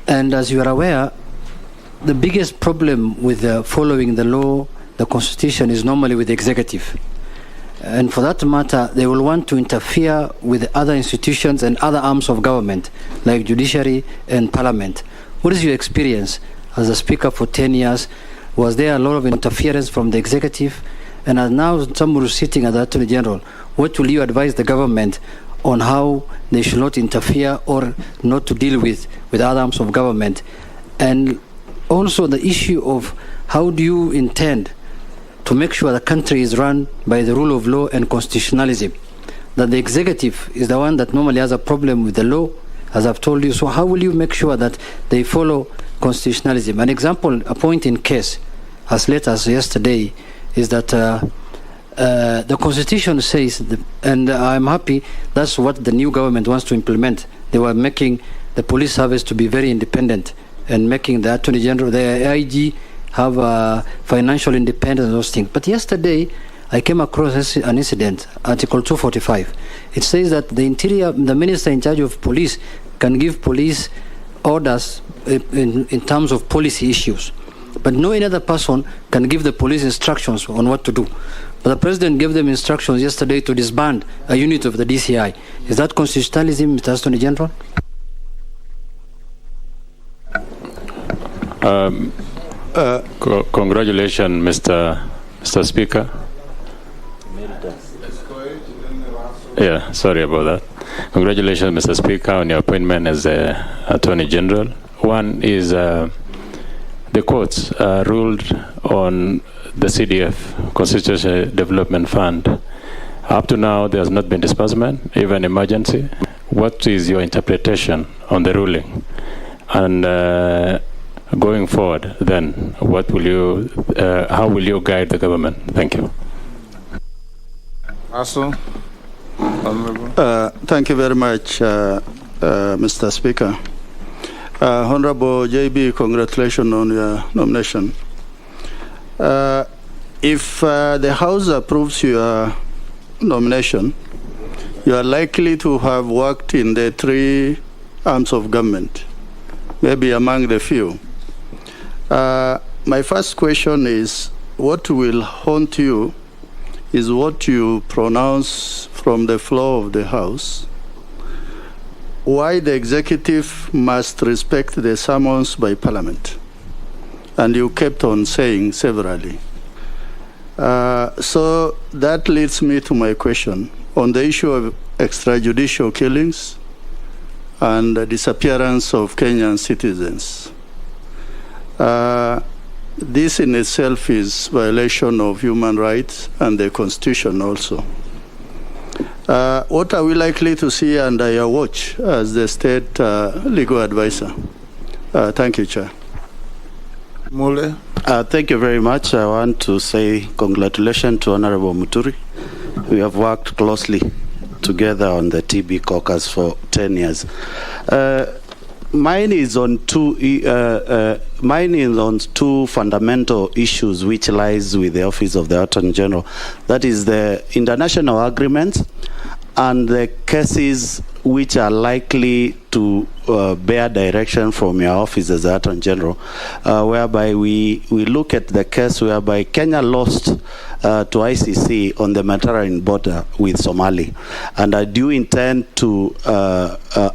And as you are aware, the biggest problem with following the law, the Constitution, is normally with the executive. And for that matter, they will want to interfere with other institutions and other arms of government, like judiciary and parliament. What is your experience as a Speaker for 10 years? Was there a lot of interference from the executive? And as now someone who's sitting as the Attorney General, what will you advise the government on how they should not interfere or not to deal with other arms of government? And also the issue of how do you intend to make sure the country is run by the rule of law and constitutionalism, that the executive is the one that normally has a problem with the law, as I've told you. So how will you make sure that they follow constitutionalism? An example, a point in case, as late as yesterday, is that the Constitution says, and I'm happy that's what the new government wants to implement. They were making the police service to be very independent and making the Attorney General, the IG, have financial independence and those things. But yesterday, I came across an incident, Article 245. It says that the minister in charge of police can give police orders in terms of policy issues. But no any other person can give the police instructions on what to do. But the president gave them instructions yesterday to disband a unit of the DCI. Is that constitutionalism, Mr. Attorney General? Congratulations, Mr. Speaker. Yeah, sorry about that. Congratulations, Mr. Speaker, on your appointment as Attorney General. One is the courts ruled on the CDF, Constitutional Development Fund. Up to now, there has not been disbursement, even emergency. What is your interpretation on the ruling? And going forward, then, what will you, how will you guide the government? Thank you. Thank you very much, Mr. Speaker. Honorable JB, congratulations on your nomination. If the House approves your nomination, you are likely to have worked in the three arms of government, maybe among the few. My first question is, what will haunt you is what you pronounce from the floor of the House, why the executive must respect the summons by Parliament. And you kept on saying severally. So that leads me to my question on the issue of extrajudicial killings and the disappearance of Kenyan citizens. This in itself is violation of human rights and the Constitution also. What are we likely to see under your watch as the state legal advisor? Thank you, Chair. Mule. Thank you very much. I want to say congratulations to Honorable Muturi. We have worked closely together on the TB caucus for 10 years. Mine is on two fundamental issues which lies with the Office of the Attorney General. That is the international agreements and the cases which are likely to bear direction from your office as the Attorney General, whereby we look at the case whereby Kenya lost to ICC on the Mediterranean border with Somalia. And I do intend to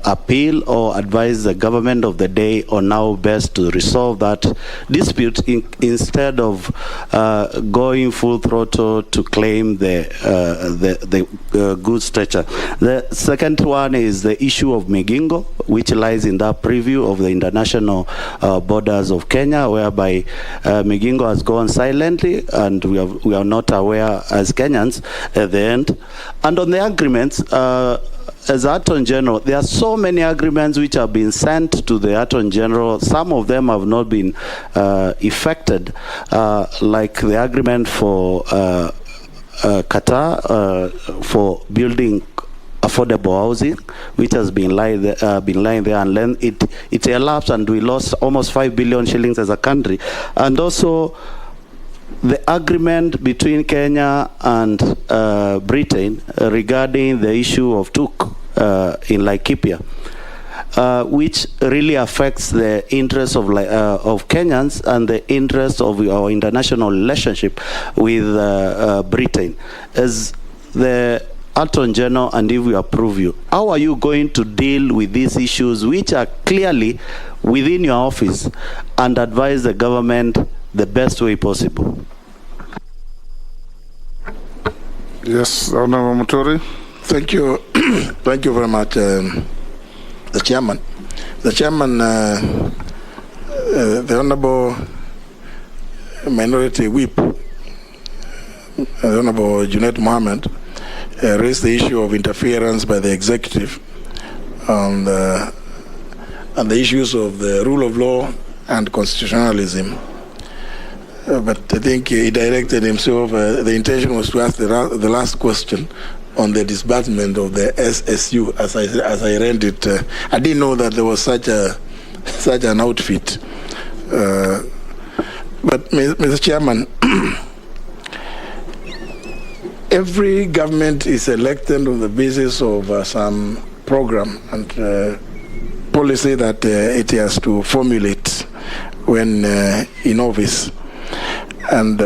appeal or advise the government of the day on how best to resolve that dispute instead of going full throttle to claim the good stature. The second one is the issue of Migingo, which lies in that preview of the international borders of Kenya, whereby Migingo has gone silently and we are not aware as Kenyans at the end. And on the agreements, as Attorney General, there are so many agreements which have been sent to the Attorney General. Some of them have not been effected, like the agreement for Qatar for building affordable housing, which has been lying there, and then it elapsed, and we lost almost 5 billion shillings as a country. And also the agreement between Kenya and Britain regarding the issue of Tuk in Laikipia, which really affects the interests of Kenyans and the interests of our international relationship with Britain. As the Attorney General, and if we approve you, how are you going to deal with these issues which are clearly within your office and advise the government the best way possible? Yes, Honorable Muturi. Thank you. Thank you very much, the Chairman. The Chairman, the Honorable Minority Whip, the Honorable Junaid Mohammed, raised the issue of interference by the executive on the issues of the rule of law and constitutionalism. But I think he directed himself, the intention was to ask the last question on the disbursement of the SSU, as I read it. I didn't know that there was such an outfit. But Mr. Chairman, every government is elected on the basis of some program and policy that it has to formulate when in office. And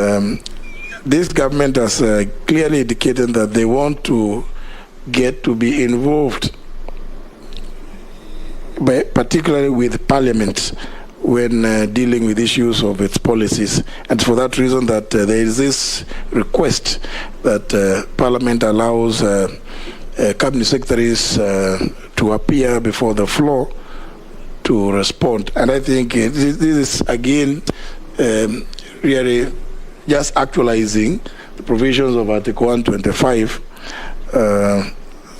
this government has clearly indicated that they want to get to be involved, particularly with Parliament, when dealing with issues of its policies. And for that reason that there is this request that Parliament allows cabinet secretaries to appear before the floor to respond. And I think this is again really just actualizing the provisions of Article 125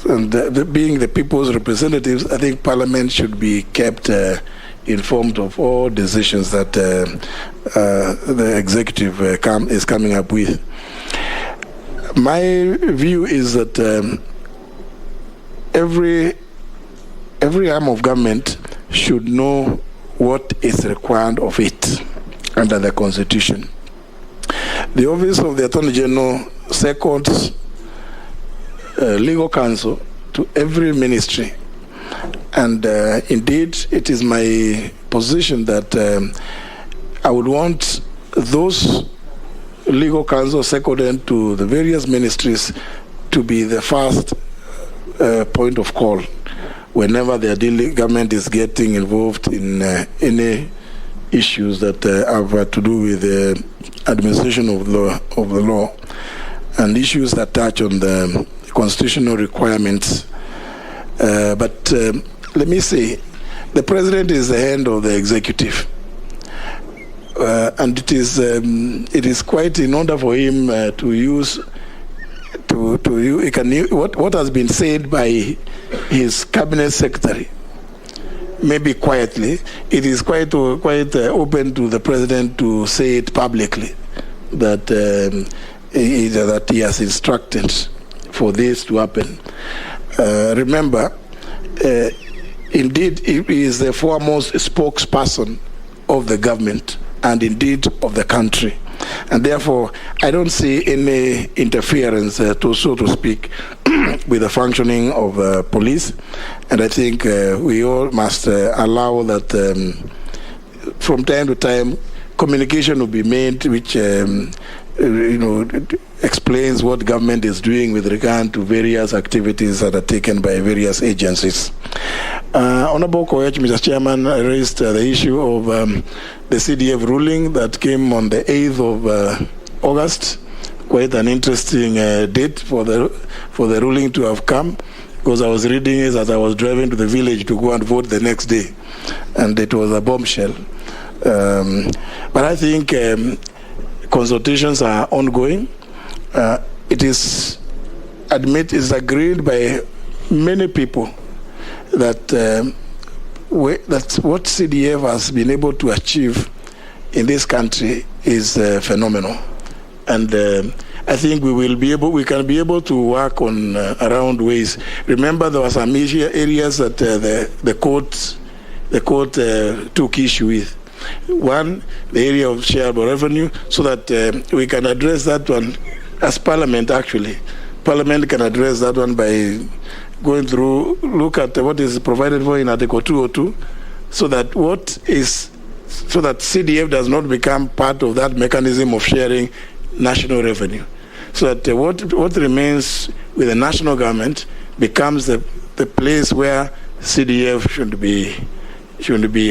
and being the people's representatives. I think Parliament should be kept informed of all decisions that the executive is coming up with. My view is that every arm of government should know what is required of it under the Constitution. The Office of the Attorney General seconds legal counsel to every ministry. And indeed, it is my position that I would want those legal counsel seconded to the various ministries to be the first point of call whenever the government is getting involved in any issues that have to do with the administration of the law and issues that touch on the constitutional requirements. But let me say, the president is the hand of the executive, and it is quite in order for him to use what has been said by his cabinet secretary maybe quietly, it is quite open to the president to say it publicly that he has instructed for this to happen. Remember, indeed, he is the foremost spokesperson of the government and indeed of the country. And therefore, I don't see any interference, so to speak, with the functioning of police. And I think we all must allow that from time to time, communication will be made which explains what government is doing with regard to various activities that are taken by various agencies. Honorable Koech, Mr. Chairman, raised the issue of the CDF ruling that came on the 8th of August. Quite an interesting date for the ruling to have come, because I was reading it as I was driving to the village to go and vote the next day, and it was a bombshell. But I think consultations are ongoing. It is agreed by many people that that what CDF has been able to achieve in this country is phenomenal, and I think we can be able to work on around ways. Remember, there were some areas that the court took issue with. One, the area of shareable revenue, so that we can address that one as Parliament. Actually, Parliament can address that one by going through, look at what is provided for in Article 202, so that CDF does not become part of that mechanism of sharing national revenue, so that what remains with the national government becomes the place where CDF should be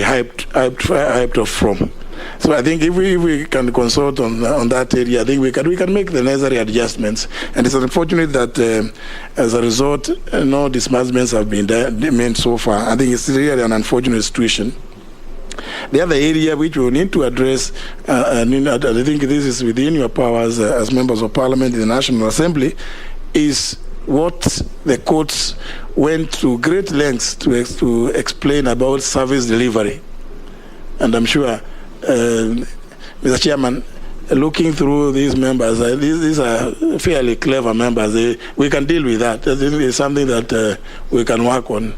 hyped off from. So I think if we can consult on that area, I think we can make the necessary adjustments. And it's unfortunate that as a result, no disbursements have been made so far. I think it's really an unfortunate situation. The other area which we need to address, and I think this is within your powers as members of Parliament in the National Assembly, is what the courts went to great lengths to explain about service delivery. And I'm sure, Mr. Chairman, looking through these members, these are fairly clever members. We can deal with that. I think it's something that we can work on.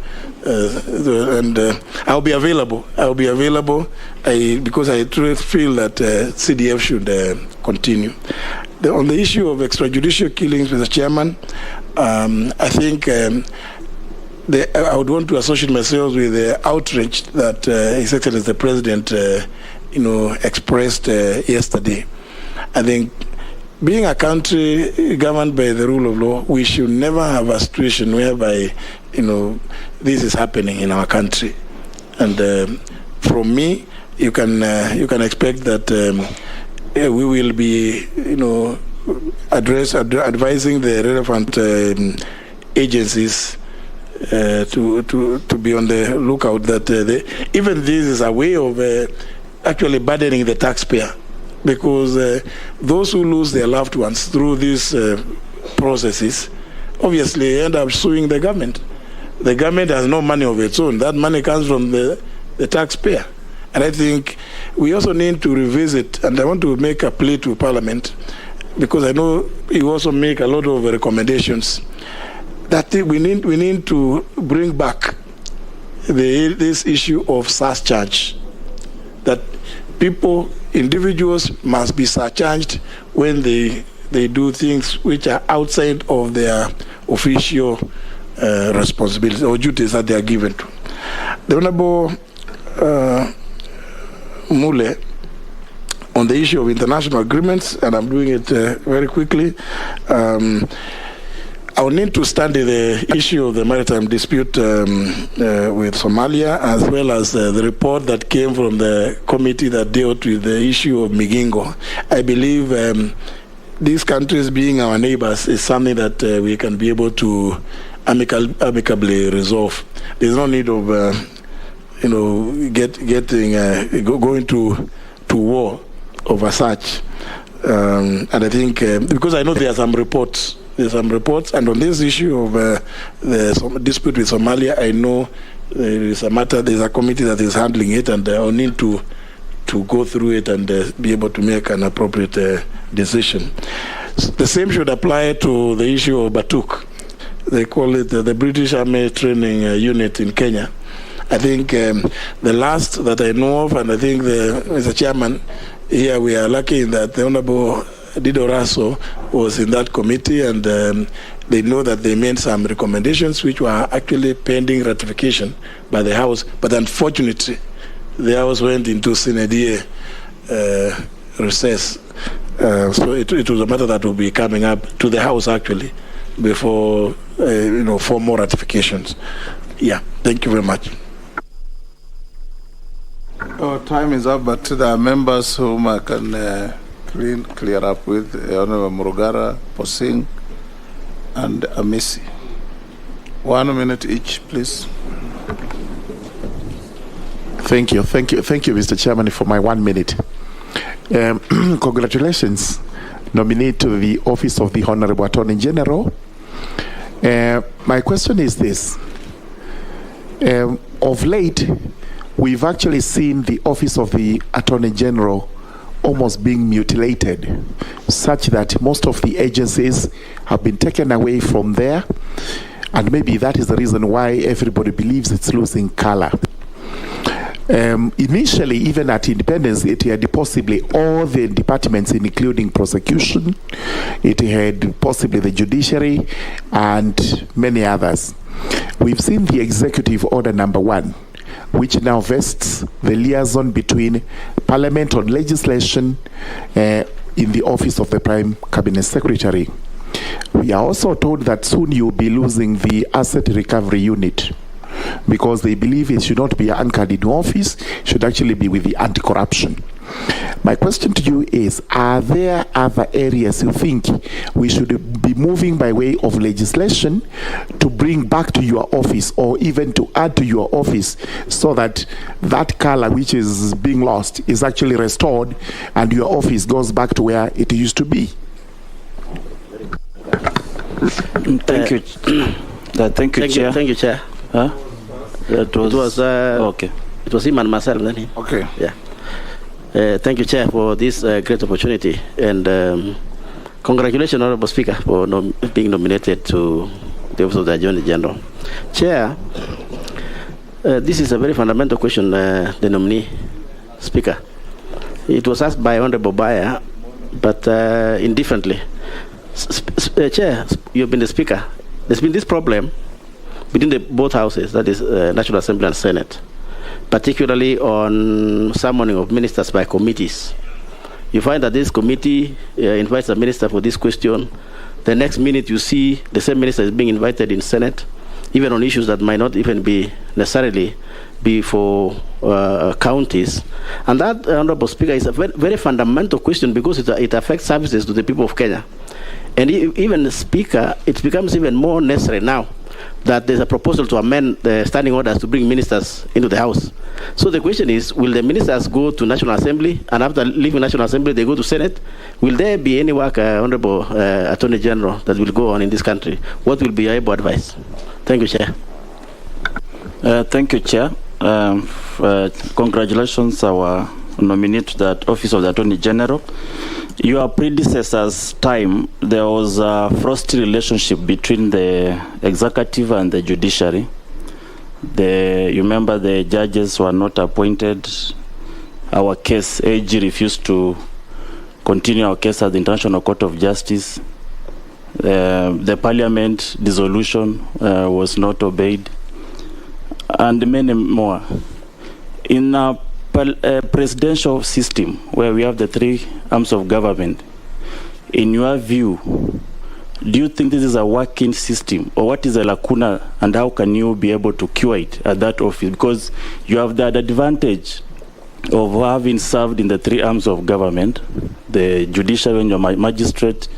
And I'll be available. Because I truly feel that CDF should continue. On the issue of extrajudicial killings, Mr. Chairman, I think I would want to associate myself with the outrage that His Excellency the President, expressed yesterday. I think, being a country governed by the rule of law, we should never have a situation whereby, this is happening in our country. And from me, you can expect that we will be, advising the relevant agencies to be on the lookout that even this is a way of actually burdening the taxpayer, because those who lose their loved ones through these processes obviously end up suing the government. The government has no money of its own. That money comes from the taxpayer. And I think we also need to revisit, and I want to make a plea to Parliament, because I know you also make a lot of recommendations, that we need to bring back this issue of surcharge, that individuals must be surcharged when they do things which are outside of their official responsibilities or duties that they are given to. The Honorable Mule, on the issue of international agreements, and I'm doing it very quickly, I will need to study the issue of the maritime dispute with Somalia, as well as the report that came from the committee that dealt with the issue of Migingo. I believe these countries being our neighbors is something that we can be able to amicably resolve. There's no need of going to war over such. And I think because I know there are some reports there's some reports. And on this issue of the dispute with Somalia, I know there is a matter, there's a committee that is handling it, and I'll need to go through it and be able to make an appropriate decision. The same should apply to the issue of Batuk. They call it the British Army Training Unit in Kenya. I think the last that I know of, and I think Mr. Chairman, here we are lucky in that the Honorable Dido Raso was in that committee, and they know that they made some recommendations which were actually pending ratification by the House, but unfortunately the House went into sine die recess. So it was a matter that will be coming up to the House actually before for more ratifications. Yeah, thank you very much. Our time is up, but there are members whom I can clear up with. Honorable Murugara, Posing, and Amisi. 1 minute each, please. Thank you, Mr. Chairman, for my 1 minute. Congratulations, nominee to the office of the Honorable Attorney General. My question is this. Of late, we've actually seen the office of the Attorney General almost being mutilated, such that most of the agencies have been taken away from there, and maybe that is the reason why everybody believes it's losing color. Initially, even at independence, it had possibly all the departments, including prosecution, it had possibly the judiciary, and many others. We've seen the Executive Order number 1, which now vests the liaison between Parliament on legislation in the office of the Prime Cabinet Secretary. We are also told that soon you'll be losing the Asset Recovery Unit, because they believe it should not be anchored in office, should actually be with the anti-corruption. My question to you is, are there other areas you think we should be moving by way of legislation to bring back to your office, or even to add to your office, so that that color which is being lost is actually restored and your office goes back to where it used to be? Thank you. Thank you, Chair. Thank you, Chair. Huh? It was okay. It was him and myself, then him. Okay. Yeah. Thank you, Chair, for this great opportunity, and congratulations, Honorable Speaker, for being nominated to the office of the Attorney General. Chair, this is a very fundamental question, the nominee Speaker. It was asked by Honorable Bayer, but indifferently. Chair, you've been the Speaker. There's been this problem between both houses, that is National Assembly and Senate, particularly on summoning of ministers by committees. You find that this committee invites a minister for this question. The next minute you see the same minister is being invited in Senate, even on issues that might not even be necessarily be for counties. And that, Honorable Speaker, is a very, very fundamental question, because it affects services to the people of Kenya. And even the Speaker, it becomes even more necessary now that there's a proposal to amend the standing orders to bring ministers into the House. So the question is, will the ministers go to National Assembly, and after leaving National Assembly, they go to Senate? Will there be any work, Honorable Attorney General, that will go on in this country? What will be your able advice? Thank you, Chair. Thank you, Chair. Congratulations, our nominee to that office of the Attorney General. Your predecessor's time, there was a frosty relationship between the executive and the judiciary. You remember the judges were not appointed. Our case, AG refused to continue our case at the International Court of Justice. The parliament dissolution was not obeyed, and many more. In a presidential system where we have the 3 arms of government, in your view, do you think this is a working system, or what is a lacuna, and how can you be able to cure it at that office? Because you have that advantage of having served in the 3 arms of government, the judiciary, when you're magistrate,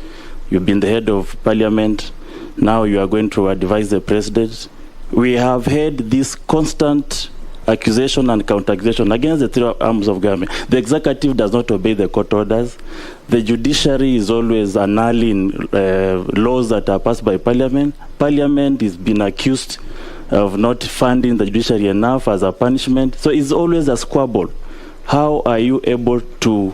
you've been the head of parliament, now you are going to advise the president. We have had this constant accusation and counter-accusation against the three arms of government. The executive does not obey the court orders. The judiciary is always annulling laws that are passed by parliament. Parliament is being accused of not funding the judiciary enough as a punishment. So it's always a squabble. How are you able to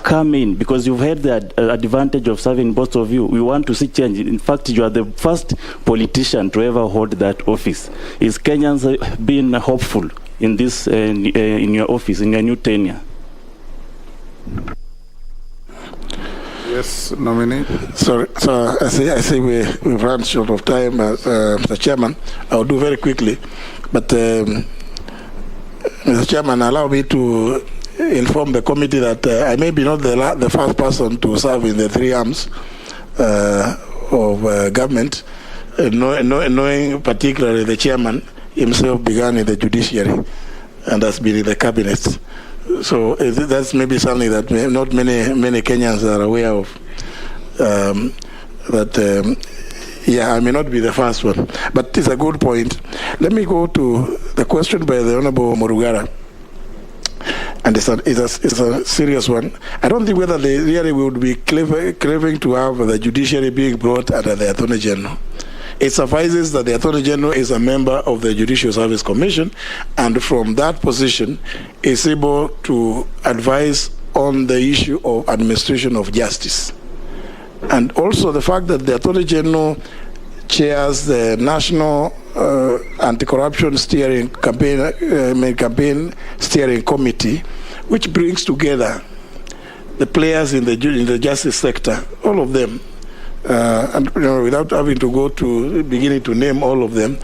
come in? Because you've had the advantage of serving both of you. We want to see change. In fact, you are the first politician to ever hold that office. Is Kenyans being hopeful in this, in your office, in your new tenure? Yes, nominee. So I say we've run short of time, Mr. Chairman. I'll do very quickly. But Mr. Chairman, allow me to inform the committee that I may be not the first person to serve in the three arms of government, knowing particularly the chairman himself began in the judiciary and has been in the cabinet. So that's maybe something that not many Kenyans are aware of. Yeah, I may not be the first one, but it's a good point. Let me go to the question by the Honorable Morugara. And it's a serious one. I don't think whether they really would be craving to have the judiciary being brought under the Attorney General. It suffices that the Attorney General is a member of the Judicial Service Commission, and from that position is able to advise on the issue of administration of justice. And also the fact that the Attorney General chairs the National Anti-Corruption Steering Campaign Steering Committee, which brings together the players in the justice sector, all of them, and without having to go to beginning to name all of them,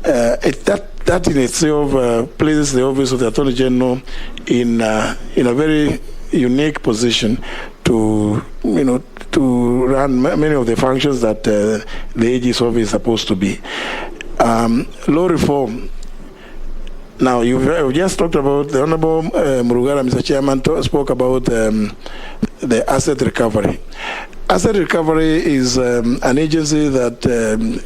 that in itself places the office of the Attorney General in a very unique position to run many of the functions that the AG's office is supposed to be. Law reform. Now, you've just talked about, the Honorable Murugara, Mr. Chairman, spoke about the asset recovery. Asset recovery is an agency that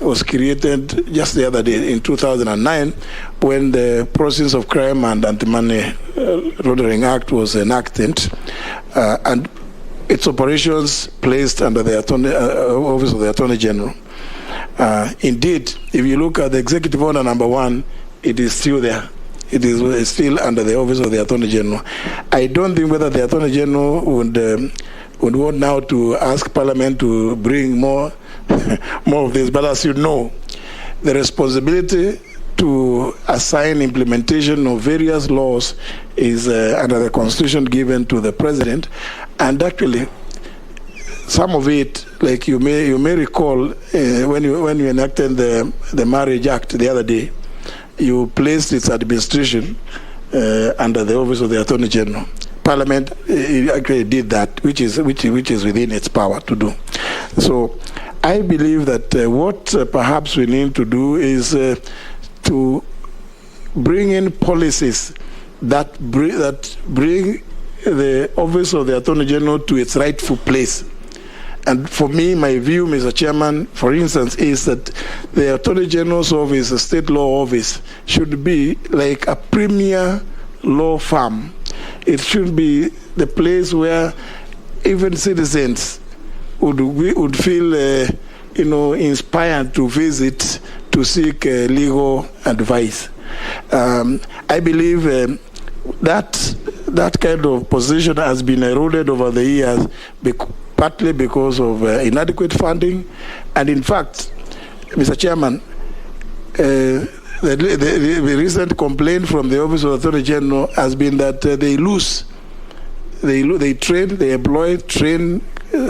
was created just the other day in 2009 when the Process of Crime and Anti-Money Laundering Act was enacted, and its operations placed under the Office of the Attorney General. Indeed, if you look at the Executive Order number 1, it is still there. It is still under the Office of the Attorney General. I don't think whether the Attorney General would want now to ask Parliament to bring more of this. But as you know, the responsibility to assign implementation of various laws is under the Constitution given to the President. And actually, some of it, like you may recall, when you enacted the Marriage Act the other day, you placed its administration under the Office of the Attorney General. Parliament actually did that, which is within its power to do. So I believe that what perhaps we need to do is to bring in policies that bring the Office of the Attorney General to its rightful place. And for me, my view, Mr. Chairman, for instance, is that the Attorney General's office, the state law office, should be like a premier law firm. It should be the place where even citizens would feel, inspired to visit to seek legal advice. I believe that kind of position has been eroded over the years, partly because of inadequate funding, and in fact, Mr. Chairman, the recent complaint from the Office of the Attorney General has been that they train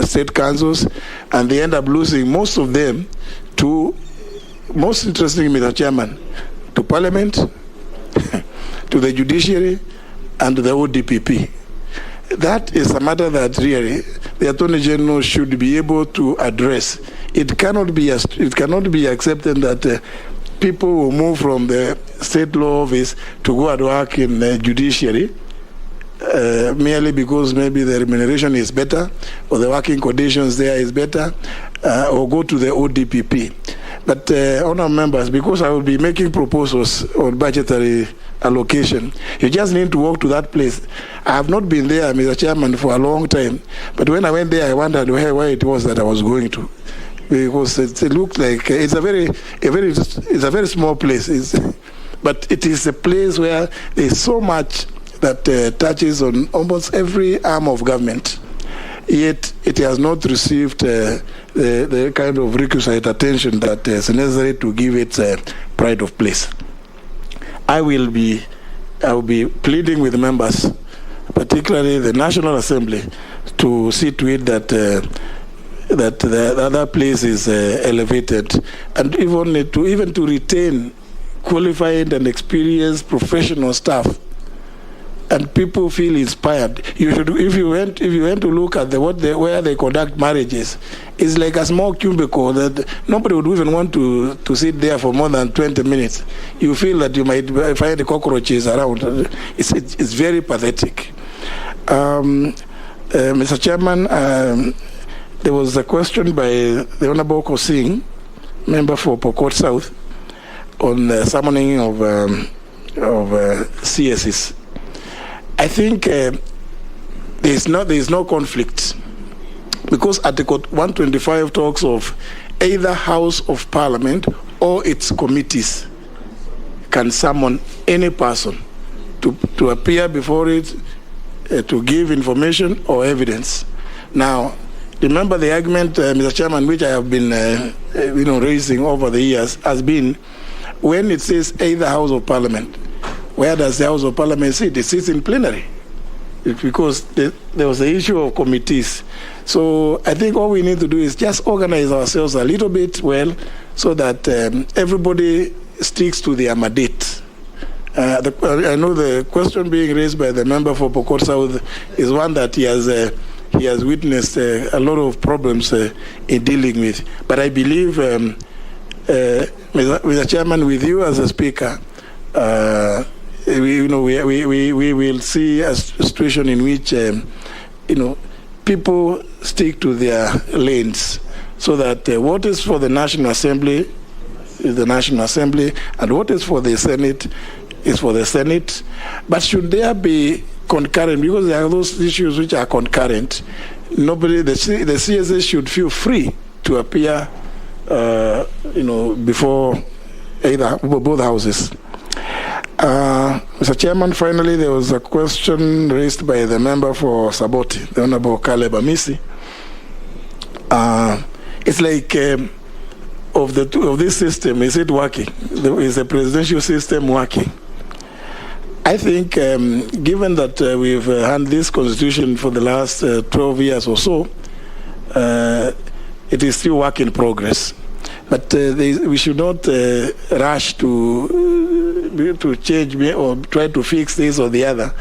state councils, and they end up losing most of them to, most interesting, Mr. Chairman, to Parliament, to the judiciary, and to the ODPP. That is a matter that really the Attorney General should be able to address. It cannot be accepted that people will move from the state law office to go and work in the judiciary merely because maybe the remuneration is better or the working conditions there is better, or go to the ODPP. But honourable members, because I will be making proposals on budgetary allocation, you just need to walk to that place. I have not been there, Mr. Chairman, for a long time. But when I went there, I wondered where it was that I was going to, because it looked like it's a very small place. But it is a place where there is so much that touches on almost every arm of government. Yet it has not received the kind of requisite attention that is necessary to give it pride of place. I will be pleading with members, particularly the National Assembly, to see to it that that the other place is elevated, and even to retain qualified and experienced professional staff, and people feel inspired. You should, if you went to look at where they conduct marriages, it's like a small cubicle that nobody would even want to sit there for more than 20 minutes. You feel that you might find the cockroaches around. It's very pathetic. Mr. Chairman, there was a question by the Honorable Kosing, member for Pokot South, on the summoning of CSs. I think there is no conflict, because Article 125 talks of either House of Parliament or its committees can summon any person to appear before it to give information or evidence. Now, remember the argument, Mr. Chairman, which I have been raising over the years, has been when it says either House of Parliament. Where does the House of Parliament sit? It sits in plenary. It's because there was the issue of committees. So I think all we need to do is just organize ourselves a little bit well, so that everybody sticks to their mandate. I know the question being raised by the member for Pokot South is one that he has witnessed a lot of problems in dealing with. But I believe, Mr. Chairman, with you as a speaker, we will see a situation in which people stick to their lanes, so that what is for the National Assembly is the National Assembly, and what is for the Senate is for the Senate. But should there be concurrent, because there are those issues which are concurrent, the CSS should feel free to appear before both houses. Mr. Chairman, finally, there was a question raised by the member for Saboti, the Honorable Caleb Amisi. It's like, of this system, is it working? Is the presidential system working? I think, given that we've had this constitution for the last 12 years or so, it is still work in progress. But we should not rush to change or try to fix this or the other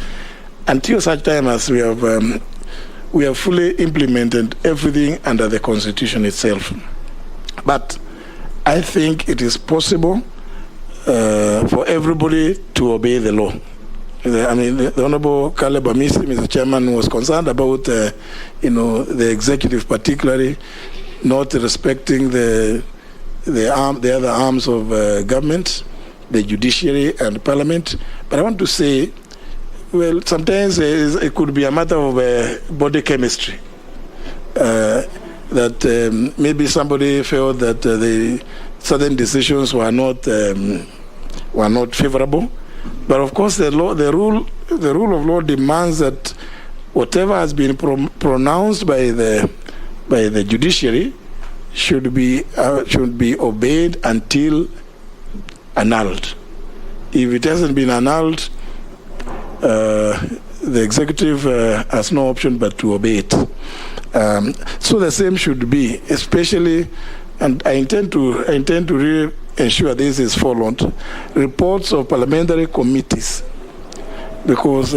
until such time as we have fully implemented everything under the Constitution itself. But I think it is possible for everybody to obey the law. The Honorable Caleb Amisi, Mr. Chairman, was concerned about the executive particularly not respecting the other arms of government, the judiciary and parliament. But I want to say, well, sometimes it could be a matter of body chemistry. That maybe somebody felt that certain decisions were not favorable. But of course, the rule of law demands that whatever has been pronounced by the judiciary should be obeyed until annulled. If it hasn't been annulled, the executive has no option but to obey it. So the same should be, especially, and I intend to really ensure this is followed, reports of parliamentary committees, because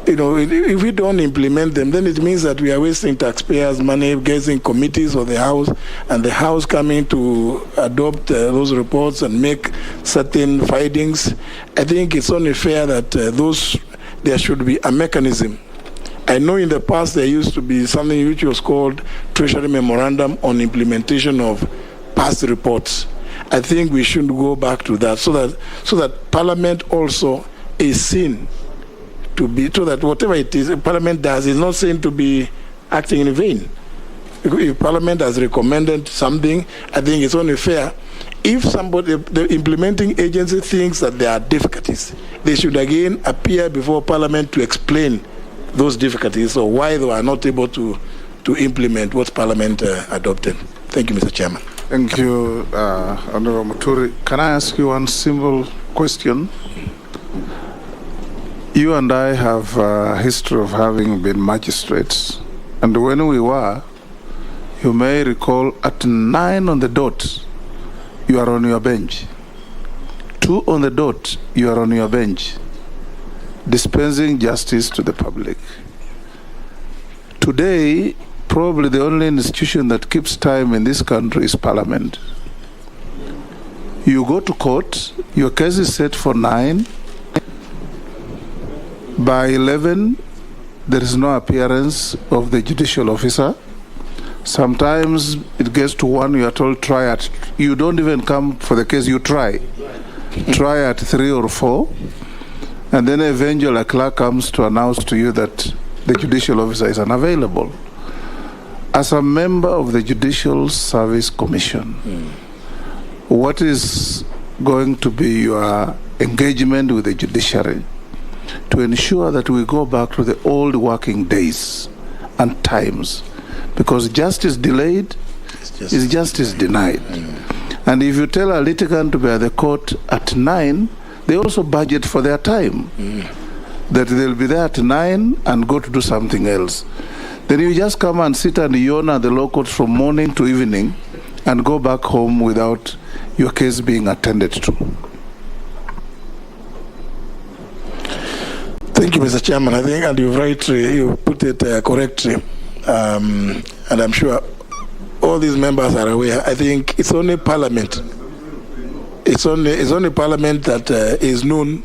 if we don't implement them, then it means that we are wasting taxpayers' money getting committees of the House, and the House coming to adopt those reports and make certain findings. I think it's only fair that there should be a mechanism. I know in the past there used to be something which was called Treasury Memorandum on Implementation of past reports. I think we should go back to that so that Parliament also is seen to be, so that whatever it is Parliament does is not seen to be acting in vain. If Parliament has recommended something, I think it's only fair. If somebody, the implementing agency, thinks that there are difficulties, they should again appear before Parliament to explain those difficulties or why they are not able to implement what Parliament adopted. Thank you, Mr. Chairman. Thank you, Honorable Muturi. Can I ask you one simple question? You and I have a history of having been magistrates, and when we were, you may recall, at 9 on the dot, you are on your bench. 2 on the dot, you are on your bench, dispensing justice to the public. Today, probably the only institution that keeps time in this country is Parliament. You go to court, your case is set for 9. By 11, there is no appearance of the judicial officer. Sometimes it gets to 1, you are told try at, you don't even come for the case, you try at 3 or 4, and then eventually a clerk comes to announce to you that the judicial officer is unavailable. As a member of the Judicial Service Commission, what is going to be your engagement with the judiciary to ensure that we go back to the old working days and times? Because justice delayed is justice denied. And if you tell a litigant to be at the court at 9, they also budget for their time. That they'll be there at 9 and go to do something else. Then you just come and sit and yawn at the law court from morning to evening and go back home without your case being attended to. Thank you, Mr. Chairman. I think, and you put it correctly. And I'm sure all these members are aware. I think it's only Parliament. It's only Parliament that is known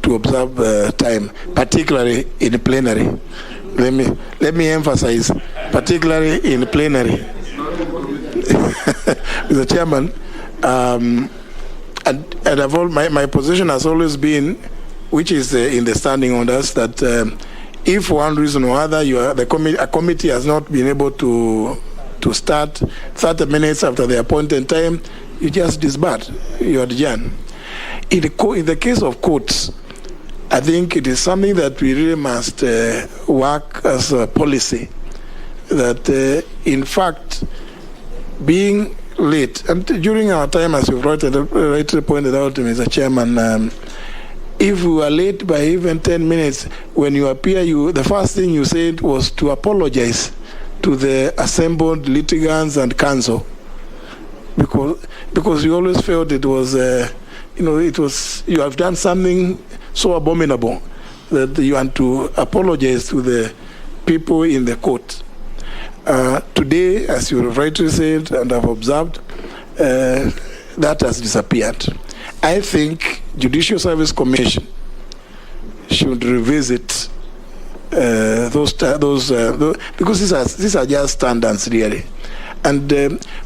to observe time, particularly in plenary. Let me emphasize, particularly in plenary. Mr. Chairman, and my position has always been, which is in the standing orders, that if for one reason or other a committee has not been able to start 30 minutes after the appointed time, you just disband, you adjourn. In the case of courts, I think it is something that we really must work as a policy, that in fact, being late, and during our time, as you've rightly pointed out, Mr. Chairman, if we were late by even 10 minutes, when you appear, the first thing you said was to apologize to the assembled litigants and counsel, because you always felt it was, you have done something so abominable that you want to apologize to the people in the court. Today, as you rightly said and have observed, that has disappeared. I think Judicial Service Commission should revisit those because these are just standards really. And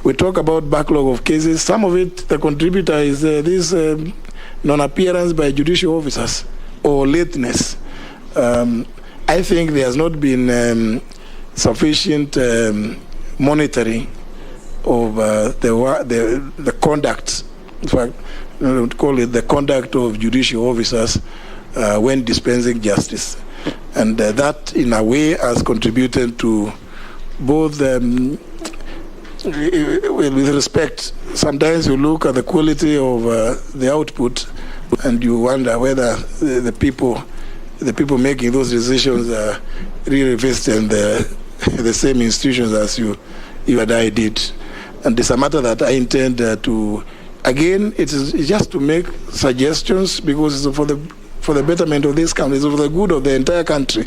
we talk about backlog of cases. Some of it, the contributor is this non-appearance by judicial officers or lateness. I think there has not been sufficient monitoring of the conduct. In fact, I would call it the conduct of judicial officers when dispensing justice. And that, in a way, has contributed to both, with respect, sometimes you look at the quality of the output and you wonder whether the people making those decisions are really vested in the same institutions as you and I did. And it's a matter that I intend to, again, it's just to make suggestions because it's for the betterment of this country, it's for the good of the entire country.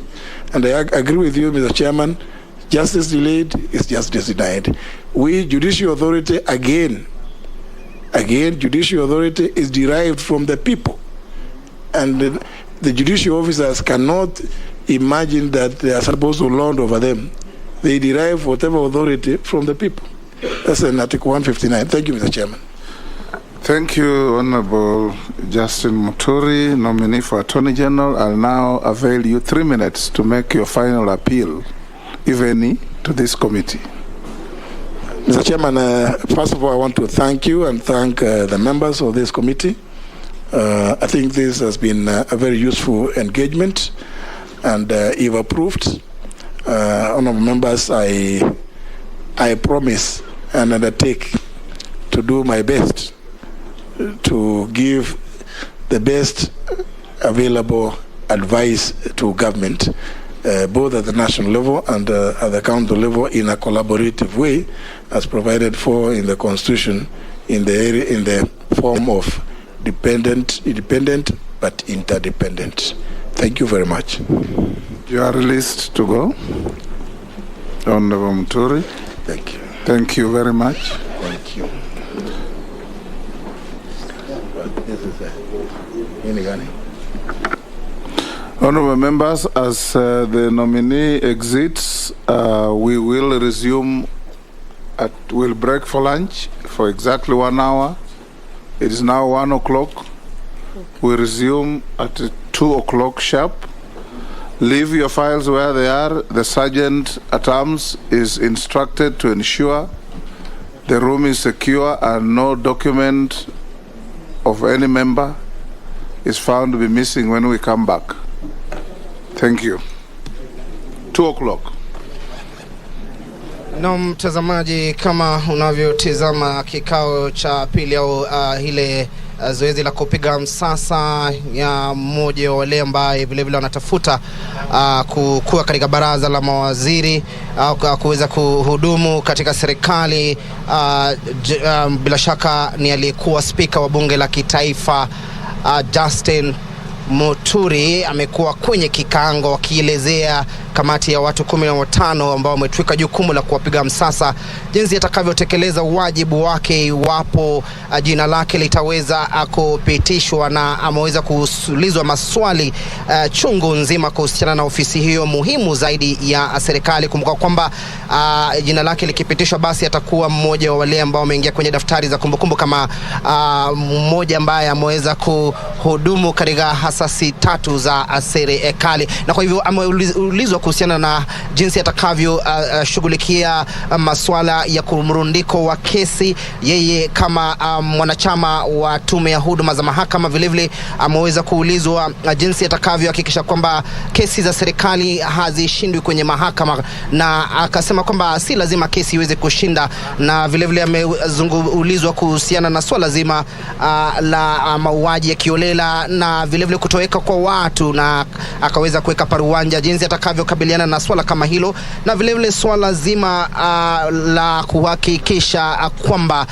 And I agree with you, Mr. Chairman, justice delayed is justice denied. We, judicial authority, again, judicial authority is derived from the people. And the judicial officers cannot imagine that they are supposed to lord over them. They derive whatever authority from the people. That's in Article 159. Thank you, Mr. Chairman. Thank you, Honorable Justin Muturi, nominee for Attorney General. I'll now avail you 3 minutes to make your final appeal, if any, to this committee. Mr. Chairman, first of all, I want to thank you and thank the members of this committee. I think this has been a very useful engagement, and if approved, honorable members, I promise and undertake to do my best to give the best available advice to government, both at the national level and at the county level, in a collaborative way, as provided for in the Constitution, in the form of independent but interdependent. Thank you very much. You are released to go, Honorable Muturi. Thank you. Thank you very much. Thank you. Honorable members, as the nominee exits, we will resume we'll break for lunch for exactly 1 hour. It is now 1 o'clock. We resume at 2 o'clock sharp. Leave your files where they are. The sergeant at arms is instructed to ensure the room is secure and no document of any member is found to be missing when we come back. Thank you. 2 o'clock. Na mtazamaji, kama unavyotizama kikao cha pili au ile zoezi la kupiga msasa ya mmoja wa wale ambaye vile vile wanatafuta kuwa katika baraza la mawaziri au kuweza kuhudumu katika serikali, bila shaka ni aliyekuwa spika wa bunge la kitaifa Justin Muturi amekuwa kwenye kikango akielezea kamati ya watu 15 ambao wametwika jukumu la kuwapiga msasa jinsi atakavyotekeleza wajibu wake iwapo jina lake litaweza kupitishwa, na ameweza kuulizwa maswali chungu nzima kuhusiana na ofisi hiyo muhimu zaidi ya serikali. Kumbuka kwamba jina lake likipitishwa, basi atakuwa mmoja wa wale ambao wameingia kwenye daftari za kumbukumbu kama mmoja ambaye ameweza kuhudumu katika hasasi 3 za serikali, na kwa hivyo ameulizwa kuhusiana na jinsi atakavyo shughulikia masuala ya kumrundiko wa kesi. Yeye kama mwanachama wa tume ya huduma za mahakama vile vile ameweza kuulizwa jinsi atakavyo hakikisha kwamba kesi za serikali hazishindwi kwenye mahakama, na akasema kwamba si lazima kesi iweze kushinda, na vile vile ameulizwa kuhusiana na swala zima la mauaji ya kiolela na vile vile kutoweka kwa watu, na akaweza kuweka paruanja jinsi atakavyo kabiliana na swala kama hilo, na vile vile swala zima la kuhakikisha kwamba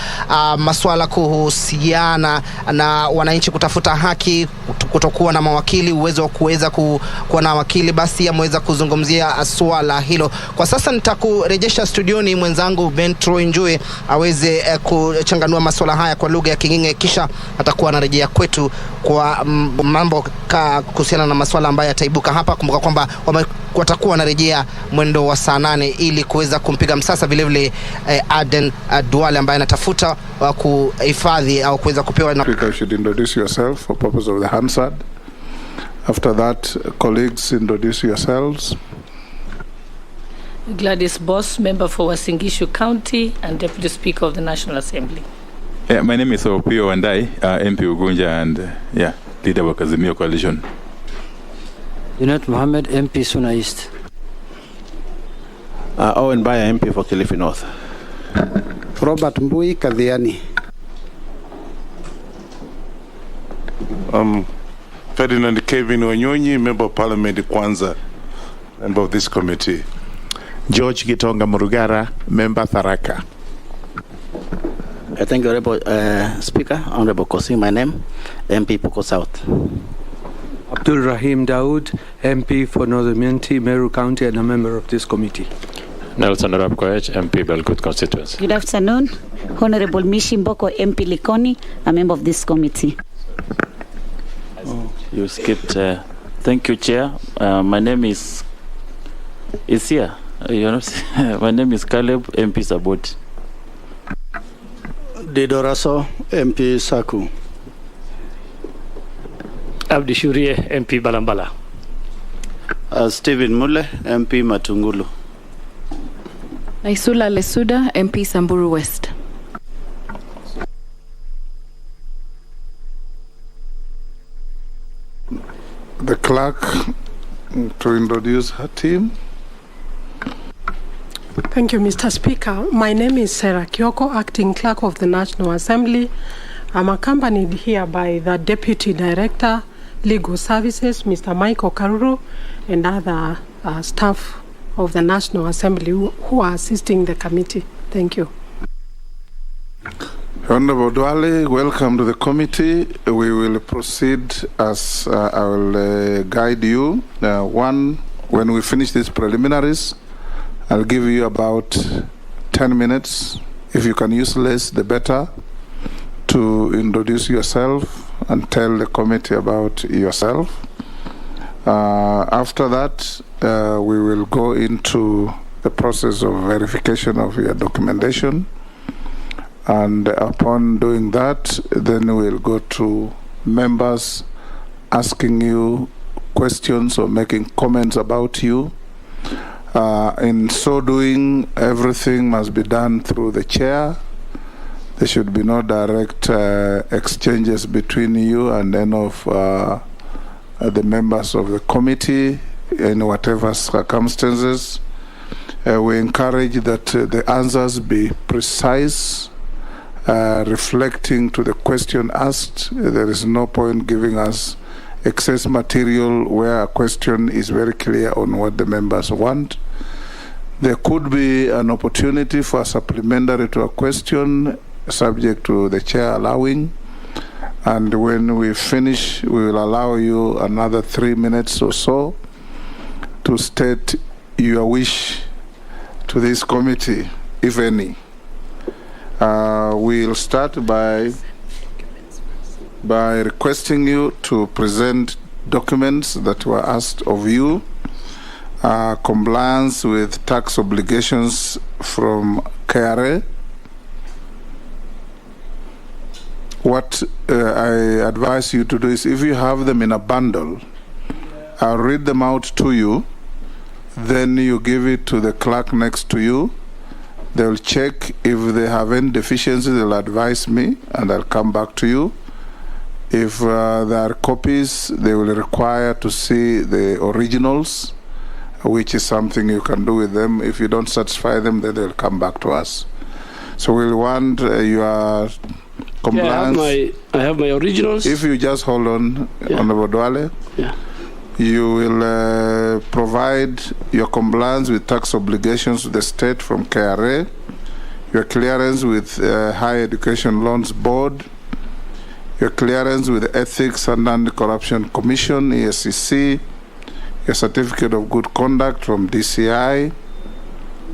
masuala kuhusiana na wananchi kutafuta haki, kutokuwa na mawakili, uwezo wa kuweza kuwa na wakili, basi ameweza kuzungumzia swala hilo. Kwa sasa nitakurejesha studioni mwenzangu Bentro Njue aweze kuchanganua masuala haya kwa lugha ya Kinginge, kisha atakuwa anarejea kwetu kwa mambo kuhusiana na masuala ambayo yataibuka hapa. Kumbuka kwamba watakuwa wanarejea mwendo wa saa 8 ili kuweza kumpiga msasa vile vile Aden Duale ambaye anatafuta kuhifadhi au kuweza kupewa na Speaker should introduce yourself for purpose of the Hansard. After that, colleagues, introduce yourselves. Gladys Boss, member for Wasingishu County and Deputy Speaker of the National Assembly. Yeah, my name is Opio Wandai, MP Ugunja and leader of Kazimio Coalition. Junet Mohammed, MP Suna East. Owen Baya, MP for Kilifi North. Robert Mbui Kadhiani. Ferdinand Kevin Wanyonyi, Member of Parliament Kwanza, member of this committee. George Gitonga Murugara, Member Tharaka. Thank you, Honorable Speaker. Honorable Kosi, my name, MP Poko South. Abdul Rahim Daoud, MP for Northern Unity, Meru County, and a member of this committee. Nelson Arap Koech, MP Belgut constituency. Good afternoon. Honorable Mishi Mboko, MP Likoni, a member of this committee. You skipped. Thank you, Chair. My name is here. My name is Caleb, MP Sabot. Didoraso, MP Saku. Abdi Shurie, MP Balambala. Stephen Mule, MP Matungulu. Naisula Lesuda, MP Samburu West. The clerk to introduce her team. Thank you, Mr. Speaker. My name is Sarah Kyoko, Acting Clerk of the National Assembly. I'm accompanied here by the Deputy Director, Legal Services, Mr. Michael Karuro, and other staff of the National Assembly who are assisting the committee. Thank you. Honorable Duale, welcome to the committee. We will proceed as I will guide you. When we finish these preliminaries, I'll give you about 10 minutes. If you can use less, the better, to introduce yourself and tell the committee about yourself. After that, we will go into the process of verification of your documentation. And upon doing that, then we'll go to members asking you questions or making comments about you. In so doing, everything must be done through the chair. There should be no direct exchanges between you and any of the members of the committee in whatever circumstances. We encourage that the answers be precise, reflecting to the question asked. There is no point giving us excess material where a question is very clear on what the members want. There could be an opportunity for a supplementary to a question, subject to the chair allowing. And when we finish, we will allow you another 3 minutes or so to state your wish to this committee, if any. We'll start by requesting you to present documents that were asked of you, compliance with tax obligations from KRA. What I advise you to do is, if you have them in a bundle, I'll read them out to you, then you give it to the clerk next to you. They'll check if they have any deficiencies, they'll advise me, and I'll come back to you. If there are copies, they will require to see the originals, which is something you can do with them. If you don't satisfy them, then they'll come back to us. So we'll want your compliance. Yeah, I have my originals. If you just hold on, Yeah. Honorable Duale. Yeah. You will provide your compliance with tax obligations to the state from KRA, your clearance with Higher Education Loans Board, your clearance with Ethics and Anti-Corruption Commission, ESCC, your certificate of good conduct from DCI.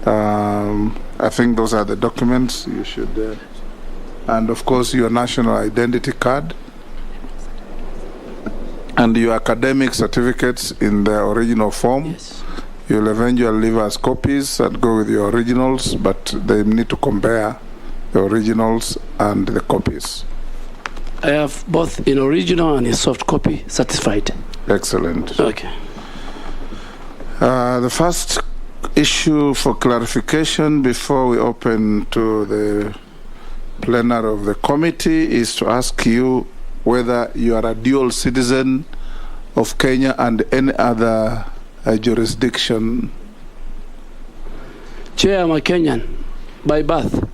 I think those are the documents you should, and of course your national identity card, and your academic certificates in the original form. Yes. You'll eventually leave us copies and go with your originals, but they need to compare the originals and the copies. I have both in original and in soft copy certified. Excellent. Okay. The first issue for clarification before we open to the plenary of the committee is to ask you whether you are a dual citizen of Kenya and any other jurisdiction. Chair, I'm a Kenyan by birth.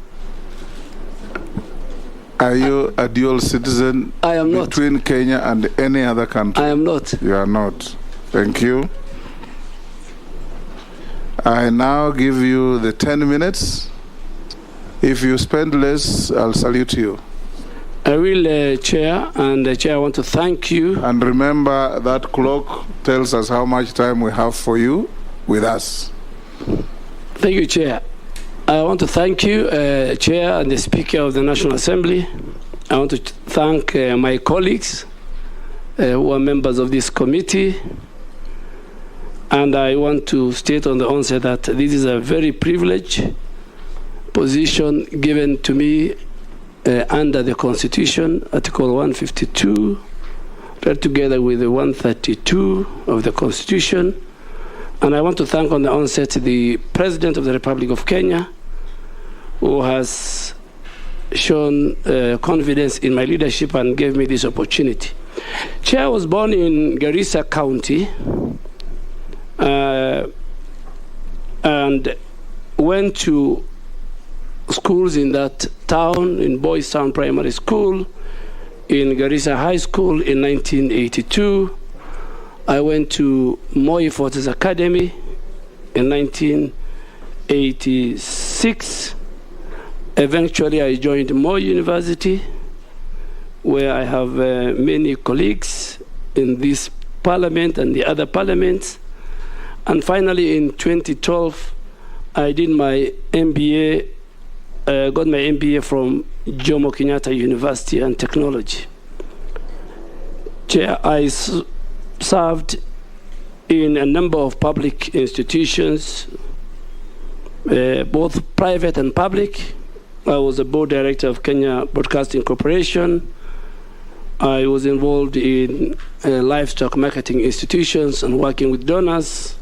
Are you a dual citizen? I am not. Between Kenya and any other country? I am not. You are not. Thank you. I now give you the 10 minutes. If you spend less, I'll salute you. I will, Chair, and Chair, I want to thank you. And remember that clock tells us how much time we have for you with us. Thank you, Chair. I want to thank you, Chair and the Speaker of the National Assembly. I want to thank my colleagues who are members of this committee. And I want to state on the onset that this is a very privileged position given to me under the Constitution, Article 152, read together with the 132 of the Constitution. And I want to thank on the onset the President of the Republic of Kenya, who has shown confidence in my leadership and gave me this opportunity. Chair, I was born in Garissa County and went to schools in that town, in Boys Town Primary School, in Garissa High School in 1982. I went to Moi Forces Academy in 1986. Eventually, I joined Moi University, where I have many colleagues in this parliament and the other parliaments. And finally, in 2012, I did my MBA, got my MBA from Jomo Kenyatta University and Technology. Chair, I served in a number of public institutions, both private and public. I was a board director of Kenya Broadcasting Corporation. I was involved in livestock marketing institutions and working with donors.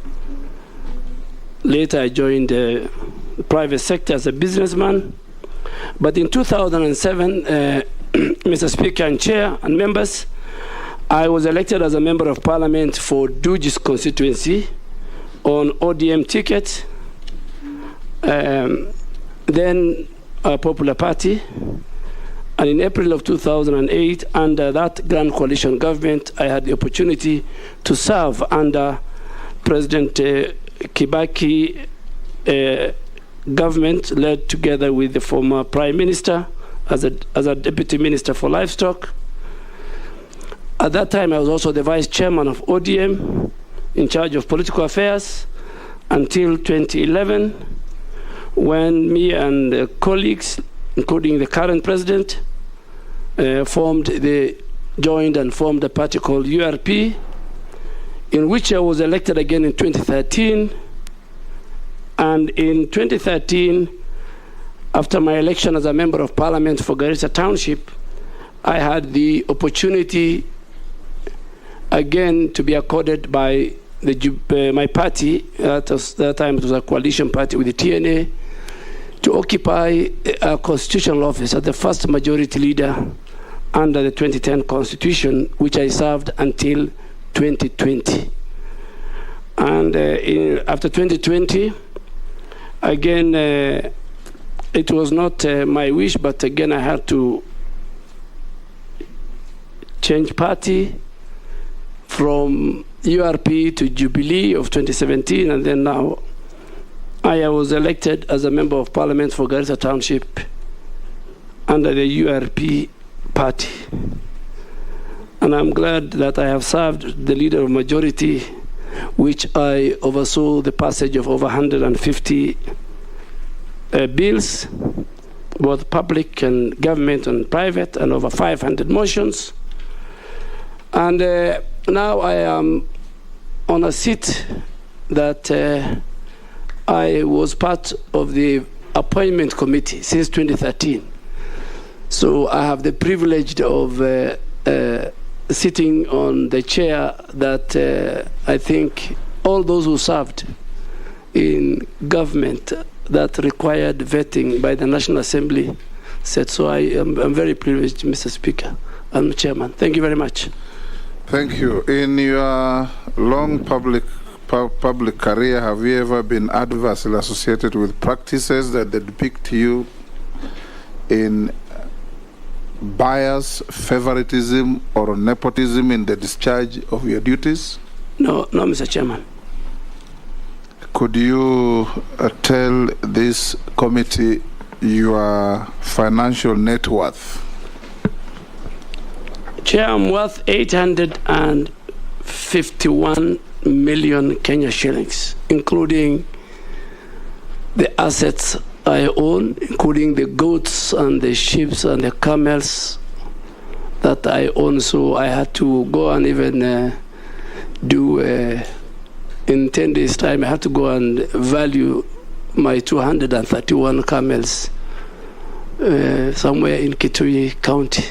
Later, I joined the private sector as a businessman. But in 2007, Mr. Speaker and Chair and members, I was elected as a member of parliament for Dujis constituency on ODM ticket, then a Popular Party. And in April of 2008, under that Grand Coalition government, I had the opportunity to serve under President Kibaki government, led together with the former Prime Minister as a Deputy Minister for Livestock. At that time, I was also the Vice Chairman of ODM, in charge of political affairs, until 2011, when me and colleagues, including the current president, joined and formed a party called URP, in which I was elected again in 2013. And in 2013, after my election as a member of parliament for Garissa Township, I had the opportunity again to be accorded by my party, that time it was a coalition party with the TNA, to occupy a constitutional office as the first majority leader under the 2010 Constitution, which I served until 2020. And after 2020, again, it was not my wish, but again, I had to change party from URP to Jubilee of 2017, and then now I was elected as a member of parliament for Garissa Township under the URP party. And I'm glad that I have served the leader of majority, which I oversaw the passage of over 150 bills, both public and government and private, and over 500 motions. And now I am on a seat that I was part of the appointment committee since 2013. So I have the privilege of sitting on the chair that I think all those who served in government that required vetting by the National Assembly said. So I'm very privileged, Mr. Speaker and Chairman. Thank you very much. Thank you. In your long public career, have you ever been adversely associated with practices that depict you in bias, favoritism, or nepotism in the discharge of your duties? No, Mr. Chairman. Could you tell this committee your financial net worth? Chair, I'm worth 851 million Kenya shillings, including the assets I own, including the goats and the sheep and the camels that I own. So I had to go and even in 10 days' time, I had to go and value my 231 camels somewhere in Kitui County.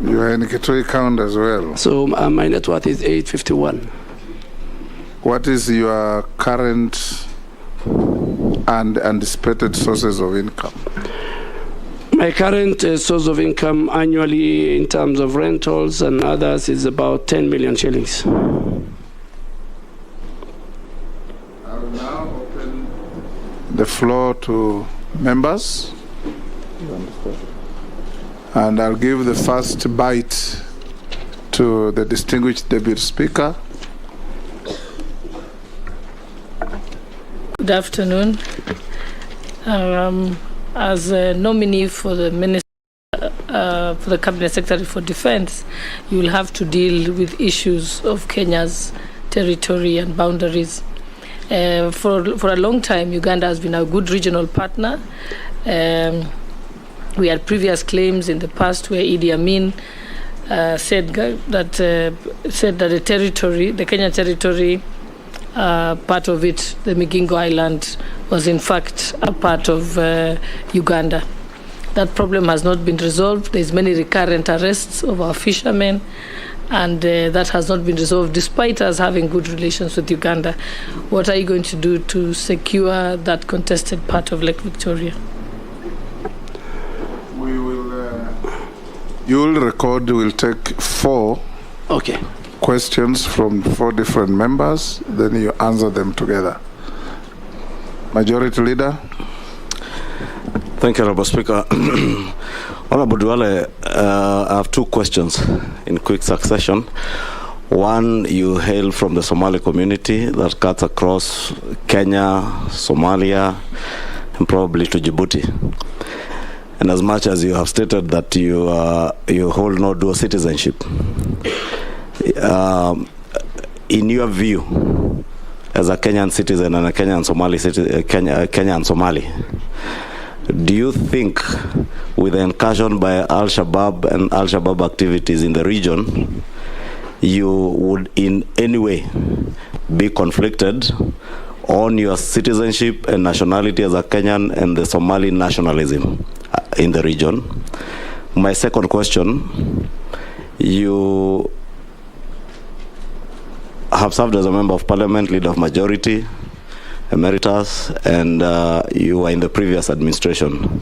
You are in Kitui County as well. So my net worth is 851. What is your current and anticipated sources of income? My current source of income annually in terms of rentals and others is about 10 million shillings. I will now open the floor to members. And I'll give the first bite to the distinguished Deputy Speaker. Good afternoon. As a nominee for the Minister, for the Cabinet Secretary for Defense, you will have to deal with issues of Kenya's territory and boundaries. For a long time, Uganda has been a good regional partner. We had previous claims in the past where Idi Amin said that the territory, the Kenya territory, part of it, the Migingo Island, was in fact a part of Uganda. That problem has not been resolved. There's many recurrent arrests of our fishermen, and that has not been resolved despite us having good relations with Uganda. What are you going to do to secure that contested part of Lake Victoria? We will, you will record, we'll take 4 questions from 4 different members, then you answer them together. Majority Leader. Thank you, Honorable Speaker. Honorable Duale, I have 2 questions in quick succession. One, you hail from the Somali community that cuts across Kenya, Somalia, and probably to Djibouti. And as much as you have stated that you hold no dual citizenship, in your view, as a Kenyan citizen and a Kenyan Somali citizen, Kenya and Somali, do you think with the incursion by Al-Shabaab and Al-Shabaab activities in the region, you would in any way be conflicted on your citizenship and nationality as a Kenyan and the Somali nationalism in the region? My second question, you have served as a member of parliament, leader of majority, emeritus, and you were in the previous administration.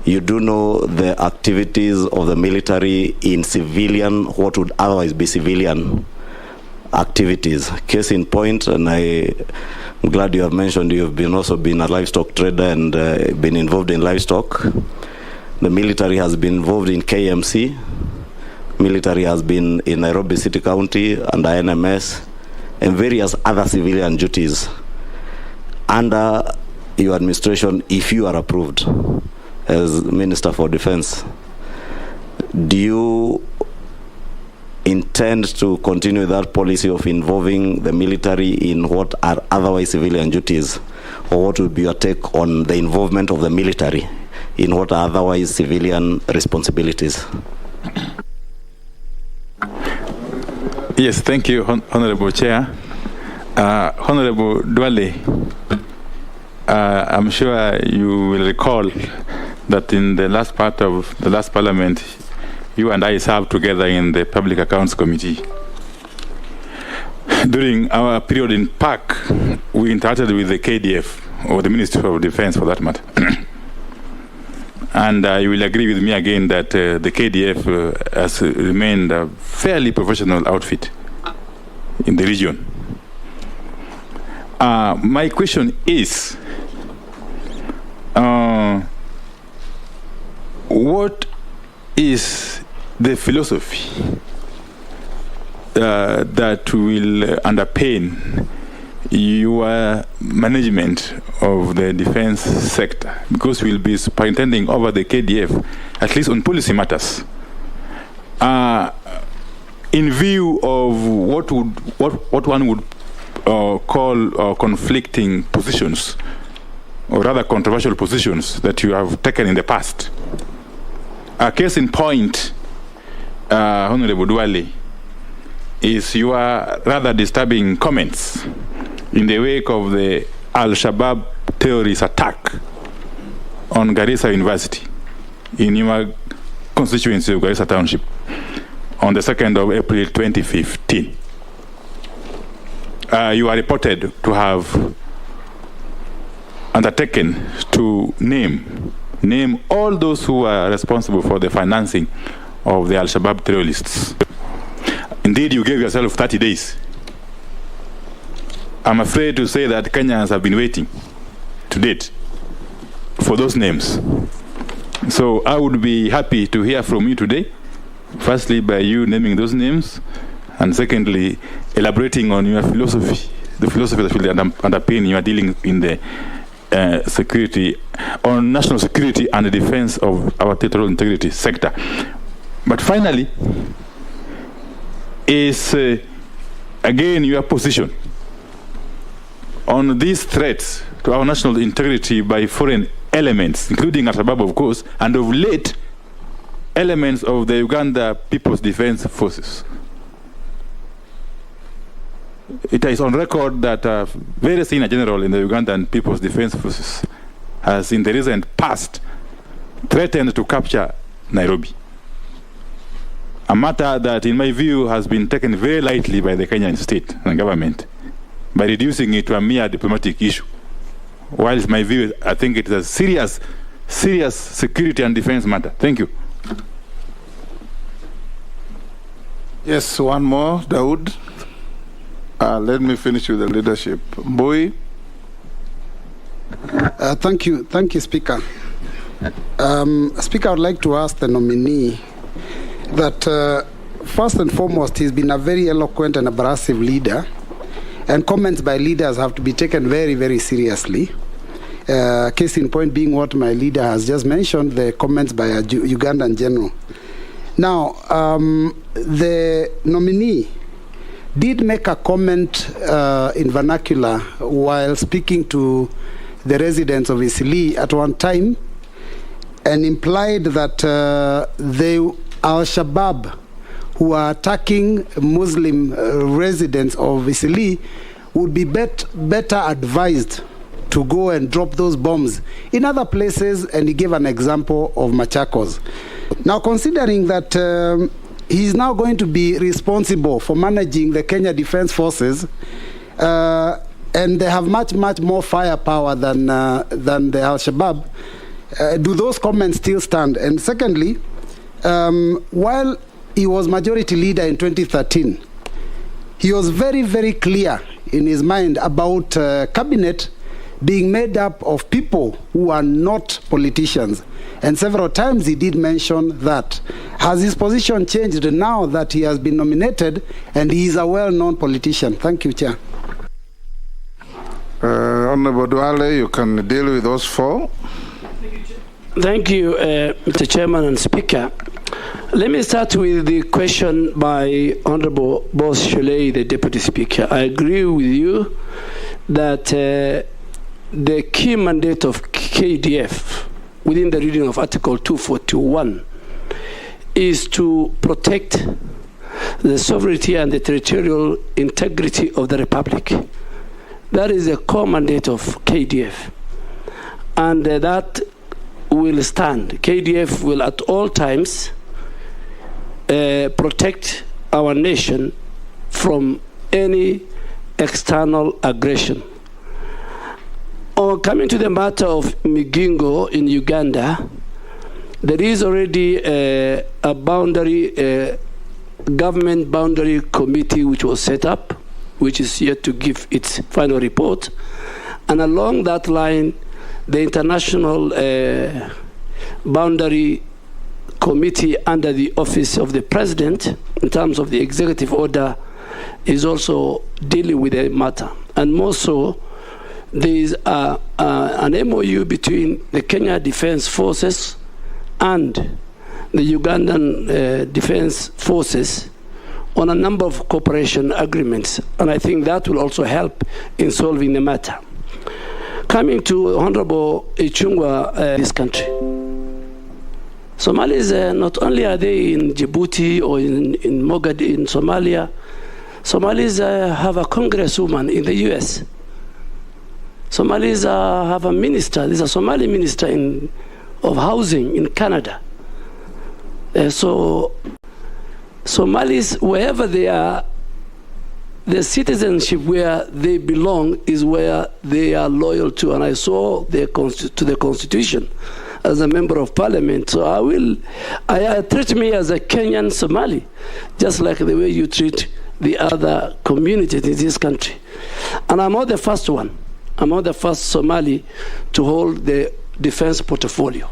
You do know the activities of the military in civilian, what would otherwise be civilian activities. Case in point, and I'm glad you have mentioned you've also been a livestock trader and been involved in livestock. The military has been involved in KMC. Military has been in Nairobi City County under NMS and various other civilian duties. Under your administration, if you are approved as Minister for Defense, do you intend to continue that policy of involving the military in what are otherwise civilian duties? Or what would be your take on the involvement of the military in what are otherwise civilian responsibilities? Yes, thank you, Honorable Chair. Honorable Duale, I'm sure you will recall that in the last part of the last parliament, you and I served together in the Public Accounts Committee. During our period in PAC, we interacted with the KDF, or the Ministry of Defense for that matter. And you will agree with me again that the KDF has remained a fairly professional outfit in the region. My question is, what is the philosophy that will underpin your management of the defense sector? Because we'll be superintending over the KDF, at least on policy matters. In view of what one would call conflicting positions, or rather controversial positions that you have taken in the past. A case in point, Honorable Duale, is your rather disturbing comments in the wake of the Al-Shabaab terrorist attack on Garissa University in your constituency of Garissa Township on the 2nd of April 2015. You are reported to have undertaken to name all those who are responsible for the financing of the Al-Shabaab terrorists. Indeed, you gave yourself 30 days. I'm afraid to say that Kenyans have been waiting to date for those names. So I would be happy to hear from you today, firstly by you naming those names, and secondly, elaborating on your philosophy, the philosophy that will underpin your dealing in the security, on national security and the defense of our territorial integrity sector. But finally, is again your position on these threats to our national integrity by foreign elements, including Al-Shabaab, of course, and of late, elements of the Uganda People's Defense Forces. It is on record that a very senior general in the Ugandan People's Defense Forces has, in the recent past, threatened to capture Nairobi. A matter that, in my view, has been taken very lightly by the Kenyan state and government by reducing it to a mere diplomatic issue. While in my view, I think it is a serious security and defense matter. Thank you. Yes, one more, Daoud. Let me finish with the leadership. Boy. Thank you, Speaker. Speaker, I would like to ask the nominee that first and foremost, he's been a very eloquent and abrasive leader, and comments by leaders have to be taken very, very seriously. Case in point being what my leader has just mentioned, the comments by a Ugandan general. Now, the nominee did make a comment in vernacular while speaking to the residents of Isili at one time, and implied that the Al-Shabaab who are attacking Muslim residents of Isili would be better advised to go and drop those bombs in other places, and he gave an example of Machakos. Now, considering that he's now going to be responsible for managing the Kenya Defense Forces, and they have much more firepower than the Al-Shabaab, do those comments still stand? And secondly, while he was majority leader in 2013, he was very, very clear in his mind about cabinet being made up of people who are not politicians. And several times he did mention that. Has his position changed now that he has been nominated and he is a well-known politician? Thank you, Chair. Honorable Duale, you can deal with those four. Thank you, Mr. Chairman and Speaker. Let me start with the question by Honorable Boss Sholei, the Deputy Speaker. I agree with you that the key mandate of KDF within the reading of Article 241 is to protect the sovereignty and the territorial integrity of the Republic. That is the core mandate of KDF. And that will stand. KDF will at all times protect our nation from any external aggression. Coming to the matter of Migingo in Uganda, there is already a boundary, government boundary committee which was set up, which is yet to give its final report. And along that line, the international boundary committee under the office of the president, in terms of the executive order, is also dealing with the matter. And more so, there is an MOU between the Kenya Defense Forces and the Ugandan Defense Forces on a number of cooperation agreements. And I think that will also help in solving the matter. Coming to Honorable Ichungwa, this country. Somalis, not only are they in Djibouti or in Mogadishu, in Somalia, Somalis have a congresswoman in the US. Somalis have a minister. There's a Somali minister of housing in Canada. So Somalis, wherever they are, the citizenship where they belong is where they are loyal to. And I saw to the Constitution as a member of Parliament. So I treat me as a Kenyan Somali, just like the way you treat the other communities in this country. And I'm not the first one. I'm not the first Somali to hold the defense portfolio.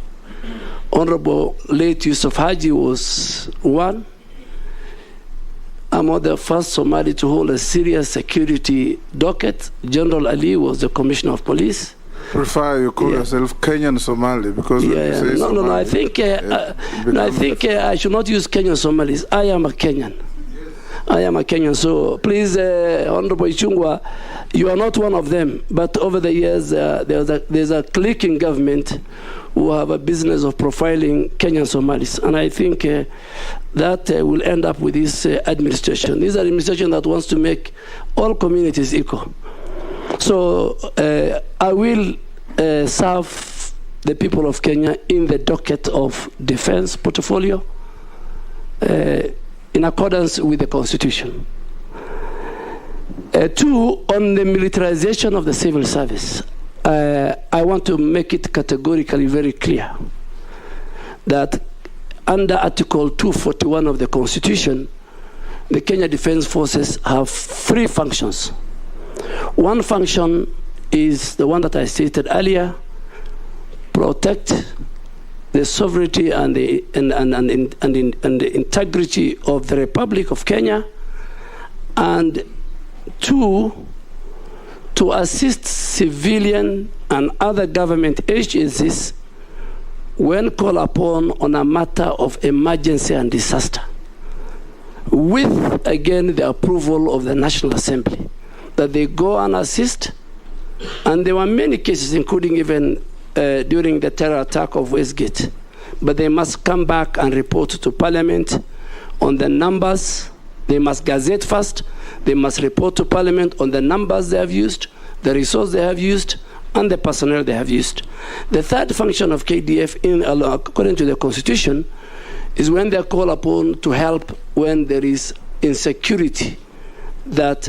Honorable late Yusuf Haji was one. I'm not the first Somali to hold a serious security docket. General Ali was the Commissioner of Police. Prefer you call yourself Kenyan Somali because No. I think I should not use Kenyan Somalis. I am a Kenyan. So please, Honorable Ichungwa, you are not one of them. But over the years, there's a clique in government who have a business of profiling Kenyan Somalis, and I think that will end up with this administration. This is an administration that wants to make all communities equal. So I will serve the people of Kenya in the docket of defense portfolio in accordance with the Constitution. Two, on the militarization of the civil service, I want to make it categorically very clear that under Article 241 of the Constitution, the Kenya Defense Forces have three functions. One function is the one that I stated earlier: protect the sovereignty and the integrity of the Republic of Kenya, and two, to assist civilian and other government agencies when called upon on a matter of emergency and disaster, with, again, the approval of the National Assembly, that they go and assist. And there were many cases, including even during the terror attack of Westgate. But they must come back and report to Parliament on the numbers. They must gazette first. They must report to Parliament on the numbers they have used, the resource they have used, and the personnel they have used. The third function of KDF, according to the Constitution, is when they are called upon to help when there is insecurity that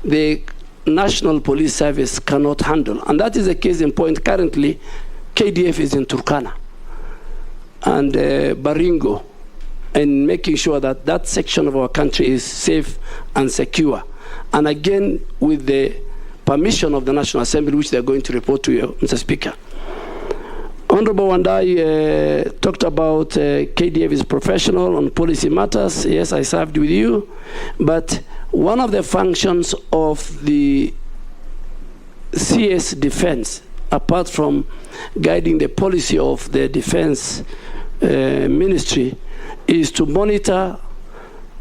the National Police Service cannot handle. And that is the case in point. Currently, KDF is in Turkana and Baringo, and making sure that that section of our country is safe and secure. And again, with the permission of the National Assembly, which they're going to report to you, Mr. Speaker. Honorable Wandai talked about KDF is professional on policy matters. Yes, I served with you. But one of the functions of the CS Defense, apart from guiding the policy of the Defense Ministry, is to monitor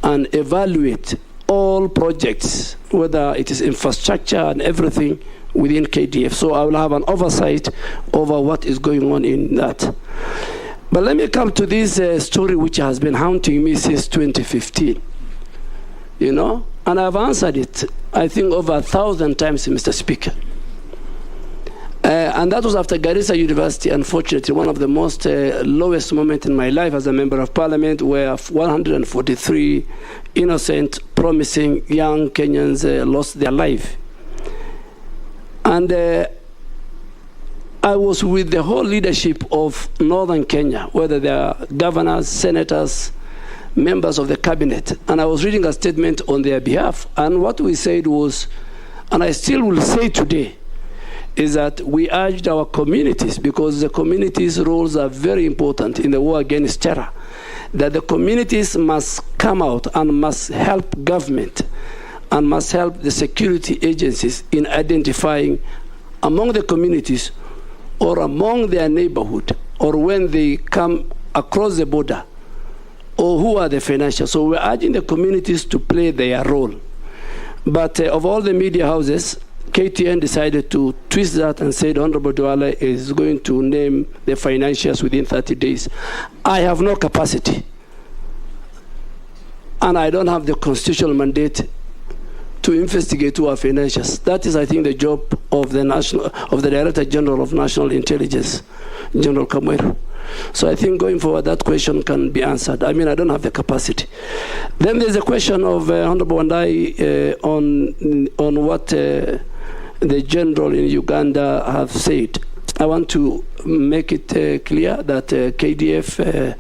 and evaluate all projects, whether it is infrastructure and everything within KDF. So I will have an oversight over what is going on in that. But let me come to this story which has been haunting me since 2015. You know, and I've answered it, I think, over 1,000 times, Mr. Speaker. And that was after Garissa University, unfortunately, one of the most lowest moments in my life as a member of Parliament, where 143 innocent, promising young Kenyans lost their life. And I was with the whole leadership of Northern Kenya, whether they are governors, senators, members of the cabinet, and I was reading a statement on their behalf. And what we said was, and I still will say today, is that we urged our communities, because the communities' roles are very important in the war against terror, that the communities must come out and must help government and must help the security agencies in identifying among the communities or among their neighborhood or when they come across the border, or who are the financial. So we're urging the communities to play their role. But of all the media houses, KTN decided to twist that and said Honorable Duale is going to name the financials within 30 days. I have no capacity, and I don't have the constitutional mandate to investigate who are financiers. That is, I think, the job of the Director General of National Intelligence, General Kamweru. So I think going forward, that question can be answered. I mean, I don't have the capacity. Then there's a question of Honorable Wandai on what the general in Uganda have said. I want to make it clear that KDF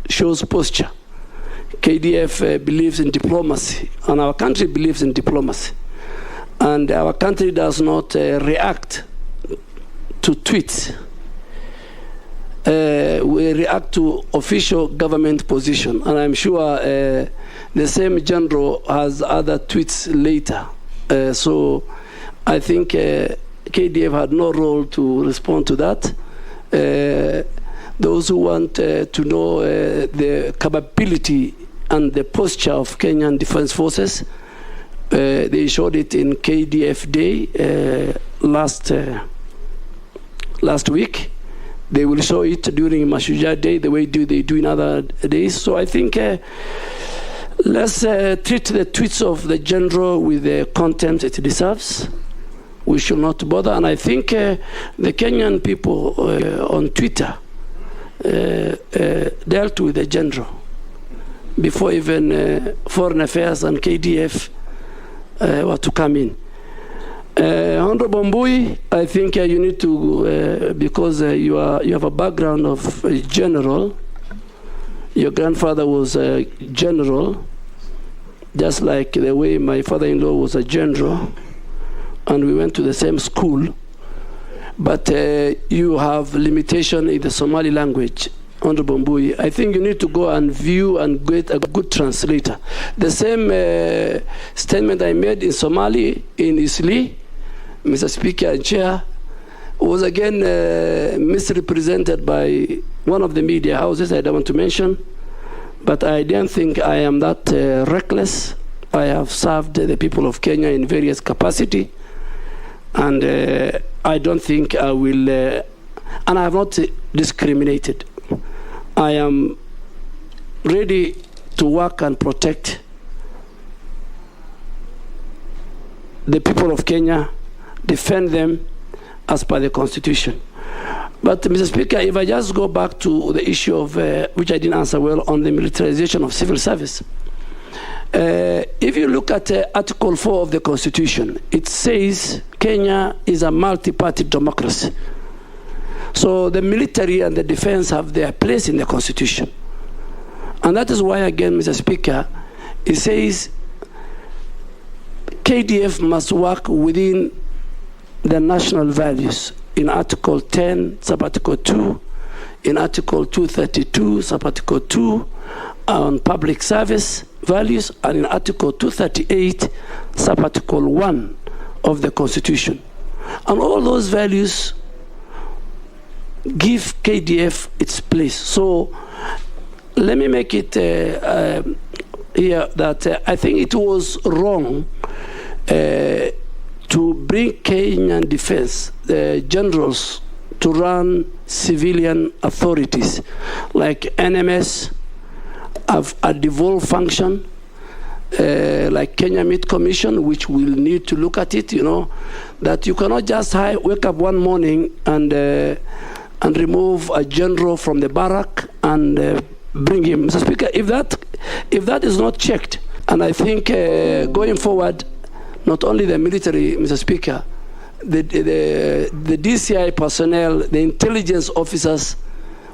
shows posture. KDF believes in diplomacy, and our country believes in diplomacy. And our country does not react to tweets. We react to official government position, and I'm sure the same general has other tweets later. So I think KDF had no role to respond to that. Those who want to know the capability and the posture of Kenyan Defense Forces, they showed it in KDF Day last week. They will show it during Mashujaa Day, the way they do in other days. So I think let's treat the tweets of the general with the content it deserves. We should not bother. And I think the Kenyan people on Twitter dealt with the general before even Foreign Affairs and KDF were to come in. Honorable Mbui, I think you need to, because you have a background of a general. Your grandfather was a general, just like the way my father-in-law was a general, and we went to the same school. But you have limitation in the Somali language, Honorable Mbui. I think you need to go and view and get a good translator. The same statement I made in Somali, in Isli, Mr. Speaker and Chair, was again misrepresented by one of the media houses I don't want to mention, but I don't think I am that reckless. I have served the people of Kenya in various capacity, and I don't think I will, and I have not discriminated. I am ready to work and protect the people of Kenya, defend them as per the Constitution. But, Mr. Speaker, if I just go back to the issue of, which I didn't answer well, on the militarization of civil service. If you look at Article 4 of the Constitution, it says Kenya is a multi-party democracy. So the military and the defense have their place in the Constitution. And that is why, again, Mr. Speaker, it says KDF must work within the national values in Article 10, Sub-Article 2, in Article 232, Sub-Article 2, on public service values, and in Article 238, Sub-Article 1 of the Constitution. And all those values give KDF its place. So let me make it here that I think it was wrong to bring Kenyan defense generals to run civilian authorities like NMS, have a devolved function, like Kenya Meat Commission, which will need to look at it, you know, that you cannot just wake up one morning and remove a general from the barrack and bring him. Mr. Speaker, if that is not checked, and I think going forward, not only the military, Mr. Speaker, the DCI personnel, the intelligence officers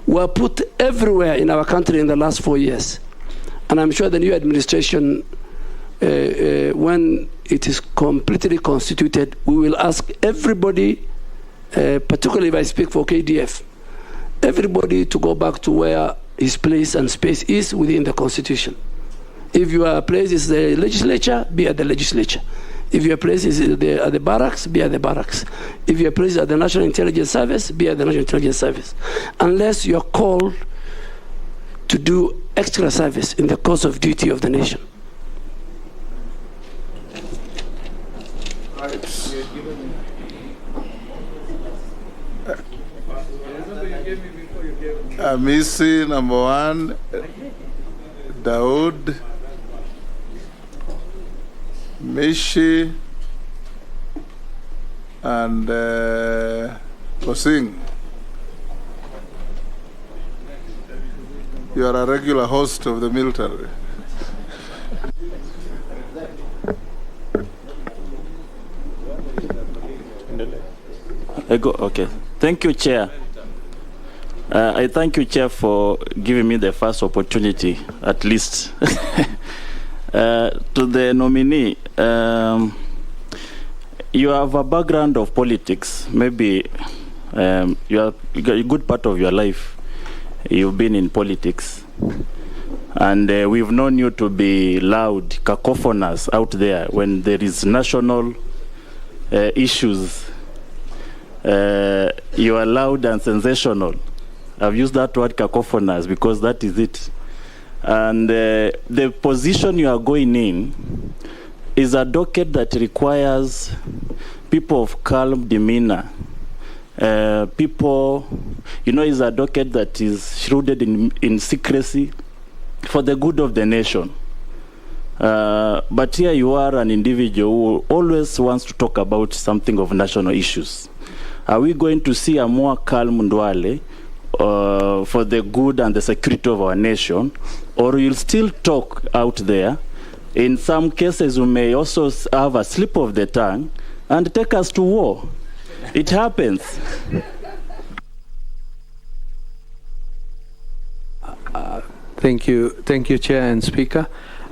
were put everywhere in our country in the last 4 years. And I'm sure the new administration, when it is completely constituted, we will ask everybody, particularly if I speak for KDF, everybody to go back to where his place and space is within the Constitution. If your place is the legislature, be at the legislature. If your place is at the barracks, be at the barracks. If your place is at the National Intelligence Service, be at the National Intelligence Service. Unless you're called to do extra service in the course of duty of the nation. Amisi, number one, Daoud. Mishi, and Kosing. You are a regular host of the military. Okay. Thank you, Chair. I thank you, Chair, for giving me the first opportunity, at least. To the nominee, you have a background of politics. Maybe you got a good part of your life. You've been in politics. And we've known you to be loud, cacophonous out there when there is national issues. You are loud and sensational. I've used that word cacophonous because that is it. And the position you are going in is a docket that requires people of calm demeanor. People, is a docket that is rooted in secrecy for the good of the nation. But here you are an individual who always wants to talk about something of national issues. Are we going to see a more calm Duale for the good and the security of our nation, or you'll still talk out there? In some cases, we may also have a slip of the tongue and take us to war. It happens. Thank you, Chair and Speaker.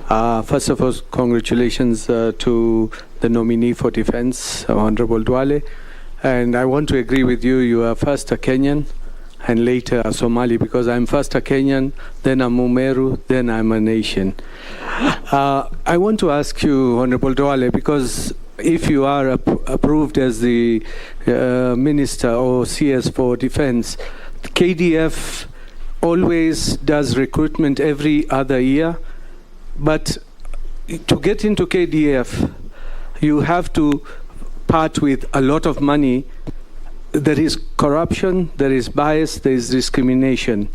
First of all, congratulations to the nominee for defense, Honorable Duale. And I want to agree with you. You are first a Kenyan and later a Somali, because I'm first a Kenyan, then a Mumeru, then I'm a nation. I want to ask you, Honorable Duale, because if you are approved as the Minister or CS for Defense, KDF always does recruitment every other year, but to get into KDF, you have to part with a lot of money. There is corruption, there is bias, there is discrimination.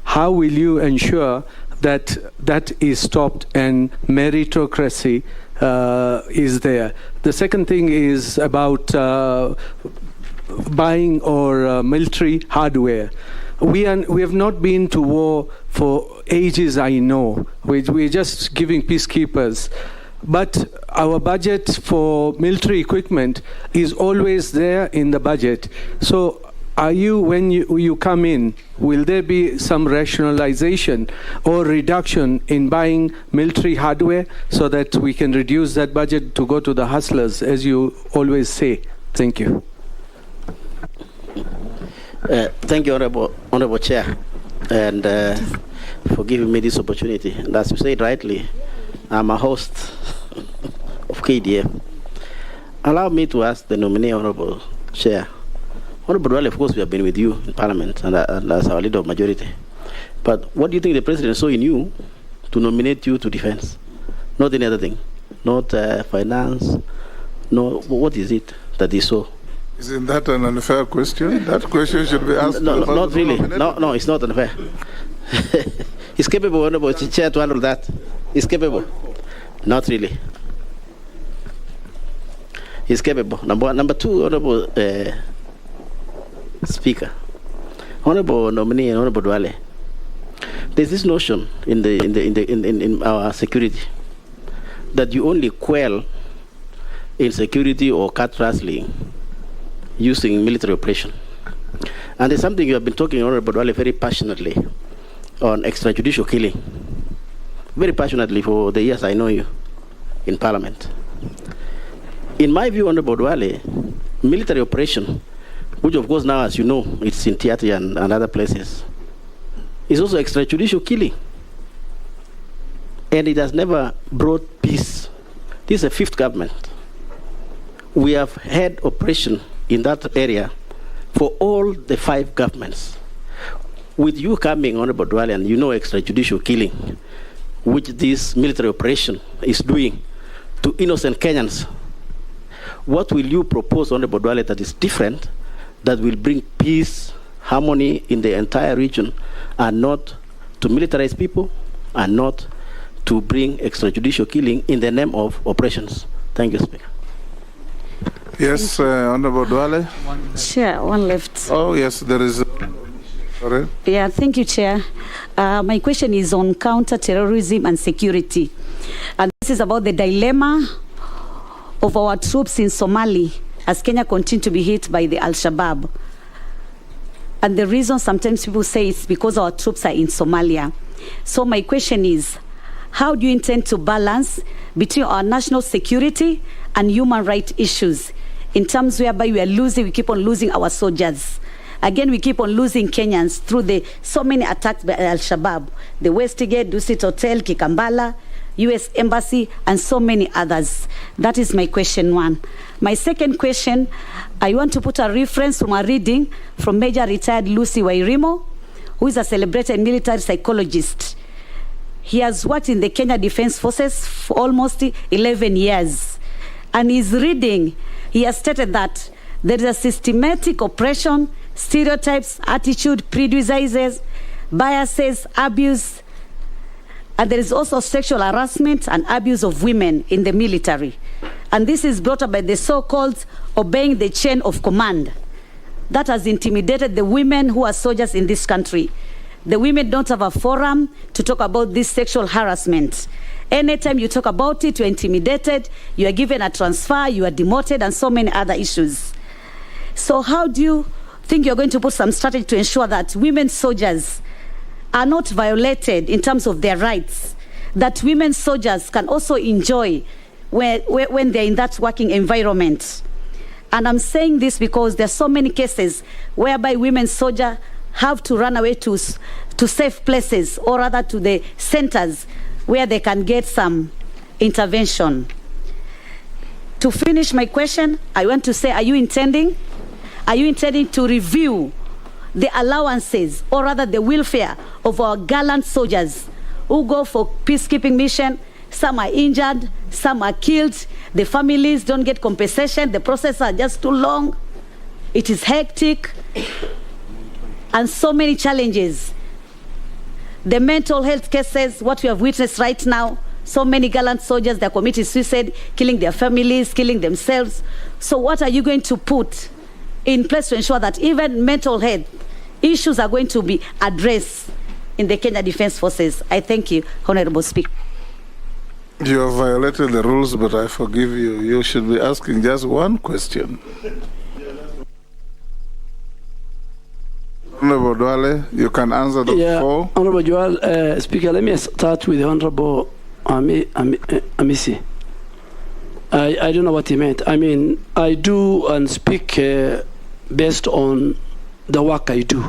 How will you ensure that that is stopped and meritocracy is there? The second thing is about buying or military hardware. We have not been to war for ages, I know. We're just giving peacekeepers. But our budget for military equipment is always there in the budget. So are you, when you come in, will there be some rationalization or reduction in buying military hardware so that we can reduce that budget to go to the hustlers, as you always say? Thank you. Thank you, Honorable Chair, and for giving me this opportunity. And as you said rightly, I'm a host of KDF. Allow me to ask the nominee, Honorable Chair. Honorable Duale, of course, we have been with you in Parliament and as our leader of majority. But what do you think the President saw in you to nominate you to defense? Not any other thing. Not finance. No. What is it that he saw? Isn't that an unfair question? That question should be asked. No, not really. No, it's not unfair. He's capable, Honorable Chair, to handle that. He's capable. Not really. He's capable. Number two, Honorable Speaker, Honorable nominee and Honorable Duale. There's this notion in our security that you only quell insecurity or cat rustling using military operation. And there's something you have been talking, Honorable Duale, very passionately on extrajudicial killing. Very passionately for the years I know you in Parliament. In my view, Honorable Duale, military operation, which of course now, as you know, it's in Tiati and other places, is also extrajudicial killing. And it has never brought peace. This is a fifth government. We have had operation in that area for all the 5 governments. With you coming, Honorable Duale, and you know extrajudicial killing, which this military operation is doing to innocent Kenyans, what will you propose, Honorable Duale, that is different, that will bring peace, harmony in the entire region, and not to militarize people, and not to bring extrajudicial killing in the name of operations. Thank you, Speaker. Yes, Honorable Duale. Chair, one left. Oh, yes, there is. Sorry. Yeah, thank you, Chair. My question is on counter-terrorism and security. And this is about the dilemma of our troops in Somalia as Kenya continue to be hit by the Al-Shabaab. And the reason sometimes people say it's because our troops are in Somalia. So my question is, how do you intend to balance between our national security and human rights issues in terms whereby we keep on losing our soldiers? Again, we keep on losing Kenyans through so many attacks by Al-Shabaab, the Westgate, Dusit Hotel, Kikambala, U.S. Embassy, and so many others. That is my question one. My second question, I want to put a reference from a reading from Major Retired Lucy Wairimo, who is a celebrated military psychologist. He has worked in the Kenya Defense Forces for almost 11 years. And his reading, he has stated that there is a systematic oppression, stereotypes, attitude, prejudices, biases, abuse, and there is also sexual harassment and abuse of women in the military. And this is brought up by the so-called obeying the chain of command. That has intimidated the women who are soldiers in this country. The women don't have a forum to talk about this sexual harassment. Anytime you talk about it, you're intimidated, you are given a transfer, you are demoted, and so many other issues. So how do you think you're going to put some strategy to ensure that women soldiers are not violated in terms of their rights, that women soldiers can also enjoy when they're in that working environment? And I'm saying this because there's so many cases whereby women soldiers have to run away to safe places, or rather to the centers where they can get some intervention. To finish my question, I want to say, are you intending to review the allowances, or rather the welfare of our gallant soldiers who go for peacekeeping mission? Some are injured, some are killed, the families don't get compensation, the processes are just too long, it is hectic, and so many challenges. The mental health cases, what we have witnessed right now, so many gallant soldiers, they're committing suicide, killing their families, killing themselves. So what are you going to put in place to ensure that even mental health issues are going to be addressed in the Kenya Defense Forces? I thank you, Honorable Speaker. You have violated the rules, but I forgive you. You should be asking just one question. Honorable Duale, you can answer the four. Honorable Duale, Speaker, let me start with Honorable Amisi. I don't know what he meant. I mean, I do and speak based on the work I do.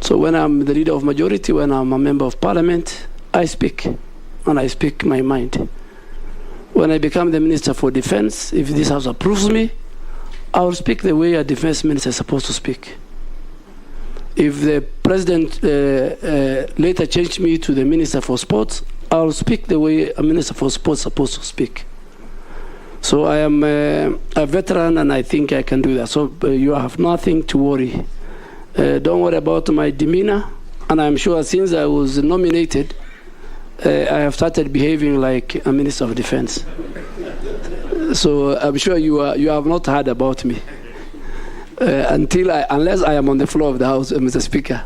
So when I'm the leader of majority, when I'm a member of parliament, I speak, and I speak my mind. When I become the Minister for Defense, if this House approves me, I will speak the way a defense minister is supposed to speak. If the President later changed me to the Minister for Sports, I will speak the way a Minister for Sports is supposed to speak. So I am a veteran, and I think I can do that. So you have nothing to worry. Don't worry about my demeanor. And I'm sure since I was nominated, I have started behaving like a Minister of Defense. So I'm sure you have not heard about me unless I am on the floor of the House, Mr. Speaker.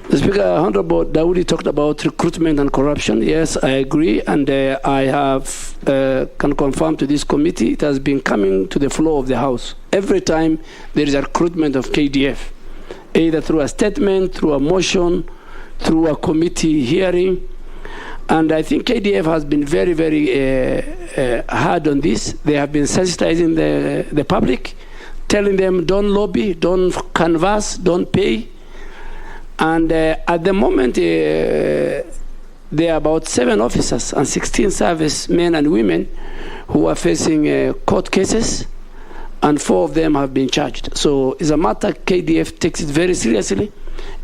The Speaker, Honorable Dawoodi talked about recruitment and corruption. Yes, I agree, and I have can confirm to this committee it has been coming to the floor of the House every time there is a recruitment of KDF, either through a statement, through a motion, through a committee hearing. And I think KDF has been very, very hard on this. They have been sensitizing the public, telling them don't lobby, don't canvass, don't pay. And at the moment, there are about 7 officers and 16 service men and women who are facing court cases, and 4 of them have been charged. So it's a matter KDF takes it very seriously.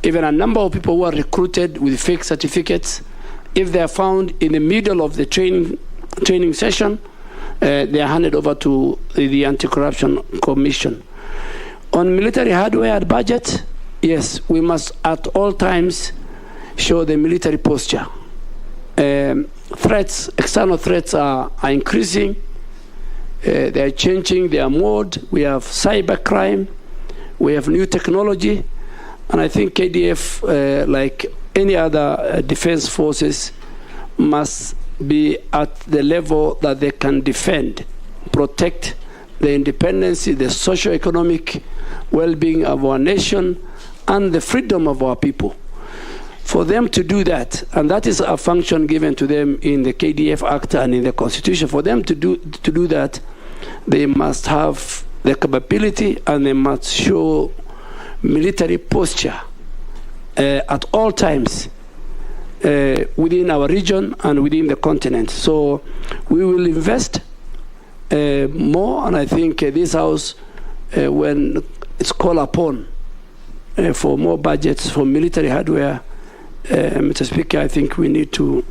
Even a number of people who are recruited with fake certificates, if they are found in the middle of the training session, they are handed over to the Anti-Corruption Commission. On military hardware and budget, yes, we must at all times show the military posture. threats, external threats are increasing. They are changing their mode. We have cybercrime. We have new technology. And I think KDF, like any other defense forces, must be at the level that they can defend, protect the independence, the socio-economic well-being of our nation, and the freedom of our people. For them to do that, and that is a function given to them in the KDF Act and in the Constitution, for them to do that, they must have the capability and they must show military posture at all times within our region and within the continent. So we will invest more, and I think this House, when it's called upon for more budgets for military hardware, Mr. Speaker, I think we need to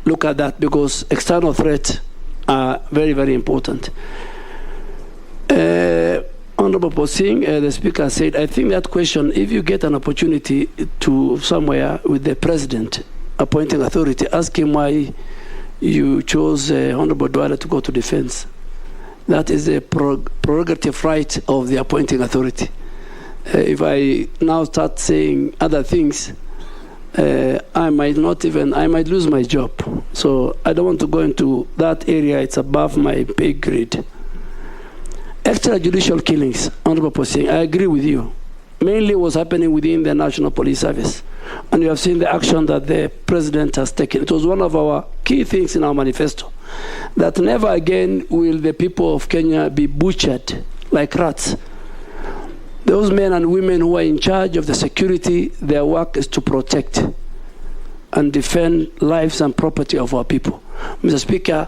look at that, because external threats are very, very important. Honorable Posing, the Speaker said, I think that question, if you get an opportunity to somewhere with the President appointing authority, ask him why you chose Honorable Duale to go to defense. That is a prerogative right of the appointing authority. If I now start saying other things, I might lose my job. So I don't want to go into that area. It's above my pay grade. Extrajudicial killings, Honorable Posing, I agree with you. Mainly what's happening within the National Police Service. And you have seen the action that the President has taken. It was one of our key things in our manifesto, that never again will the people of Kenya be butchered like rats. Those men and women who are in charge of the security, their work is to protect and defend lives and property of our people. Mr. Speaker,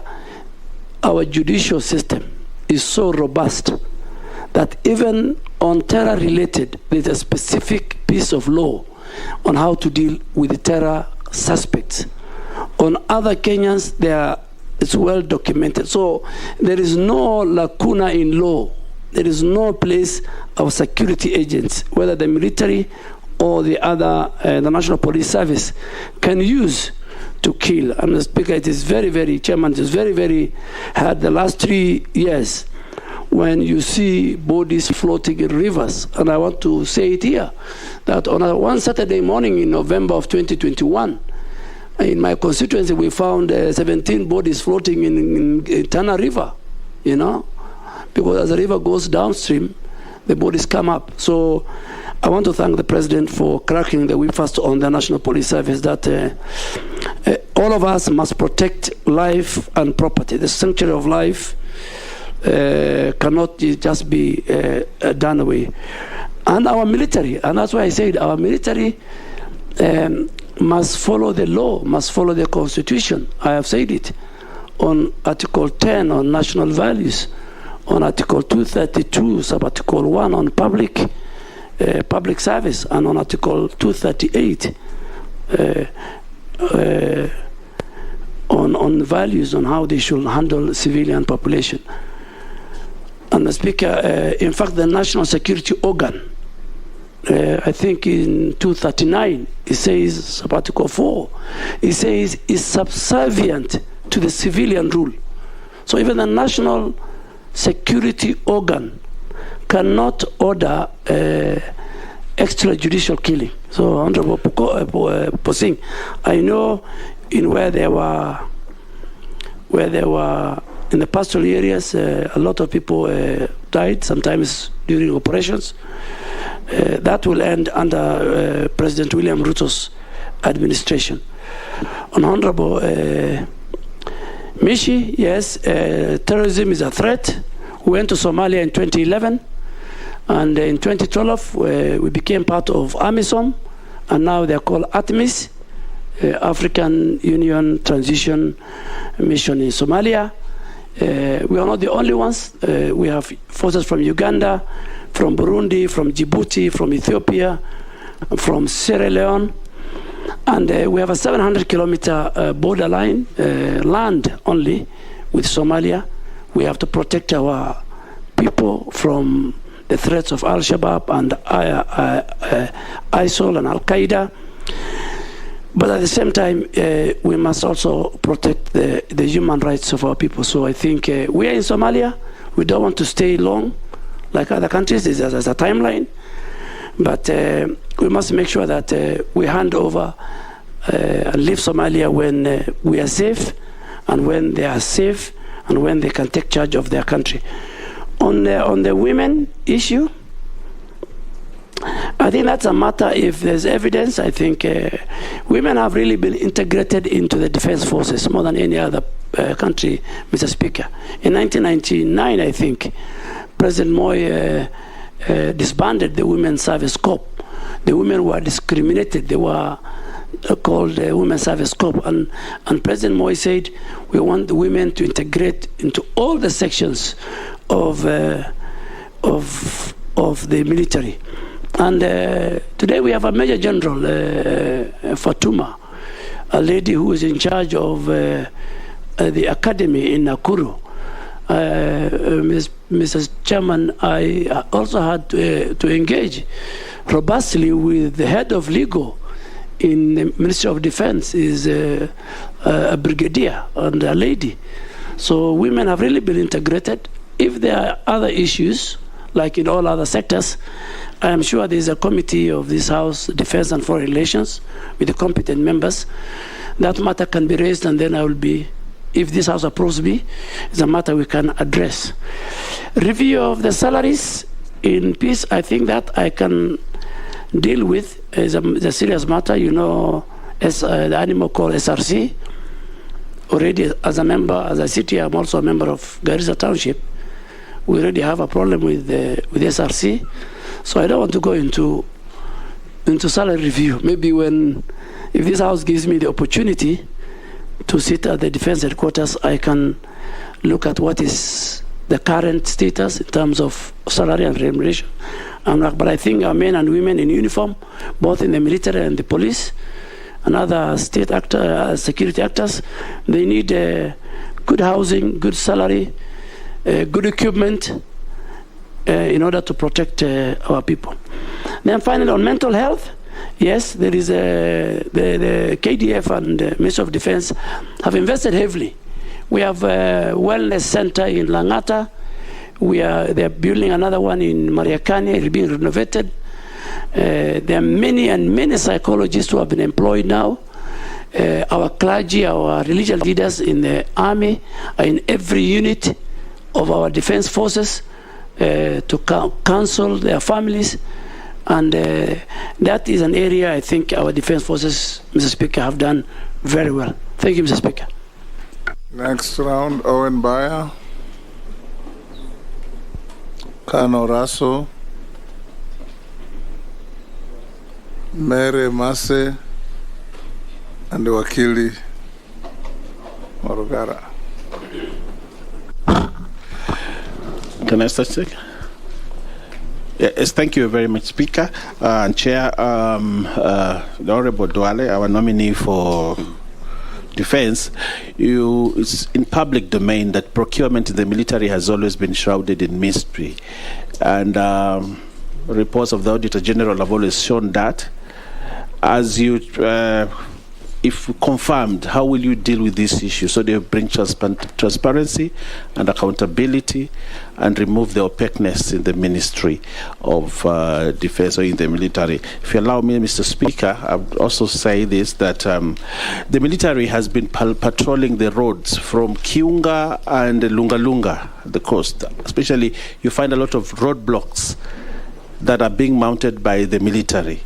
our judicial system is so robust that even on terror-related, there's a specific piece of law on how to deal with the terror suspects. On other Kenyans, it's well documented. So there is no lacuna in law. There is no place our security agents, whether the military or the other, the National Police Service, can use to kill. And the Speaker, it is very, very, Chairman, it is very, very hard the last 3 years when you see bodies floating in rivers. And I want to say it here, that on one Saturday morning in November of 2021, in my constituency, we found 17 bodies floating in Tana River, you know, because as the river goes downstream, the bodies come up. So I want to thank the President for cracking the whip first on the National Police Service, that all of us must protect life and property. The sanctuary of life cannot just be done away. And our military, and that's why I said our military must follow the law, must follow the Constitution. I have said it on Article 10 on national values, on Article 232, Sub-Article 1 on public service, and on Article 238 on values on how they should handle civilian population. And the Speaker, in fact, the National Security Organ, I think in 239, it says, Sub-Article 4, it says is subservient to the civilian rule. So even the National Security Organ cannot order extrajudicial killing. So, Honorable Posing, I know where there were in the pastoral areas, a lot of people died, sometimes during operations. That will end under President William Ruto's administration. On Honorable Mishi, yes, terrorism is a threat. We went to Somalia in 2011, and in 2012 we became part of AMISOM, and now they're called ATMIS, African Union Transition Mission in Somalia. We are not the only ones. We have forces from Uganda, from Burundi, from Djibouti, from Ethiopia, from Sierra Leone. And we have a 700-kilometer borderline, land only, with Somalia. We have to protect our people from the threats of Al-Shabaab and ISIL and Al-Qaeda. But at the same time, we must also protect the human rights of our people. So I think we are in Somalia. We don't want to stay long like other countries. There's a timeline. But we must make sure that we hand over and leave Somalia when we are safe, and when they are safe, and when they can take charge of their country. On the women issue, I think that's a matter, if there's evidence, I think women have really been integrated into the defense forces more than any other country, Mr. Speaker. In 1999, I think, President Moi disbanded the Women's Service Corps. The women were discriminated. They were called the Women's Service Corps. And President Moi said, we want the women to integrate into all the sections of the military. And today we have a Major General, Fatuma, a lady who is in charge of the academy in Nakuru. Mr. Chairman, I also had to engage robustly with the head of legal in the Ministry of Defense, is a brigadier and a lady. So women have really been integrated. If there are other issues, like in all other sectors, I am sure there is a committee of this House, Defense and Foreign Relations, with the competent members. That matter can be raised, and then I will be, if this House approves me, it's a matter we can address. Review of the salaries in peace, I think that I can deal with is a serious matter. You know, as the animal called SRC, already as a member, as a city, I'm also a member of Garissa Township. We already have a problem with SRC. So I don't want to go into salary review. Maybe if this House gives me the opportunity to sit at the defense headquarters, I can look at what is the current status in terms of salary and remuneration. But I think our men and women in uniform, both in the military and the police, and other state security actors, they need good housing, good salary, good equipment, in order to protect our people. Then finally, on mental health, yes, there is the KDF and the Ministry of Defense have invested heavily. We have a wellness center in Langata. They're building another one in Mariakani. It's being renovated. There are many psychologists who have been employed now. Our clergy, our religious leaders in the army are in every unit of our defense forces to counsel their families. And that is an area I think our defense forces, Mr. Speaker, have done very well. Thank you, Mr. Speaker. Next round, Owen Baya, Kano Raso, Mary Mase, and Wakili Morugara. Can I start? Yes, thank you very much, Speaker and Chair. The Honorable Duale, our nominee for Defense, it's in public domain that procurement in the military has always been shrouded in mystery. And reports of the Auditor General have always shown that. As you, if confirmed, how will you deal with this issue so they bring transparency and accountability and remove the opaqueness in the Ministry of Defense or in the military? If you allow me, Mr. Speaker, I would also say this, that the military has been patrolling the roads from Kiunga and Lunga, the coast. Especially, you find a lot of roadblocks that are being mounted by the military.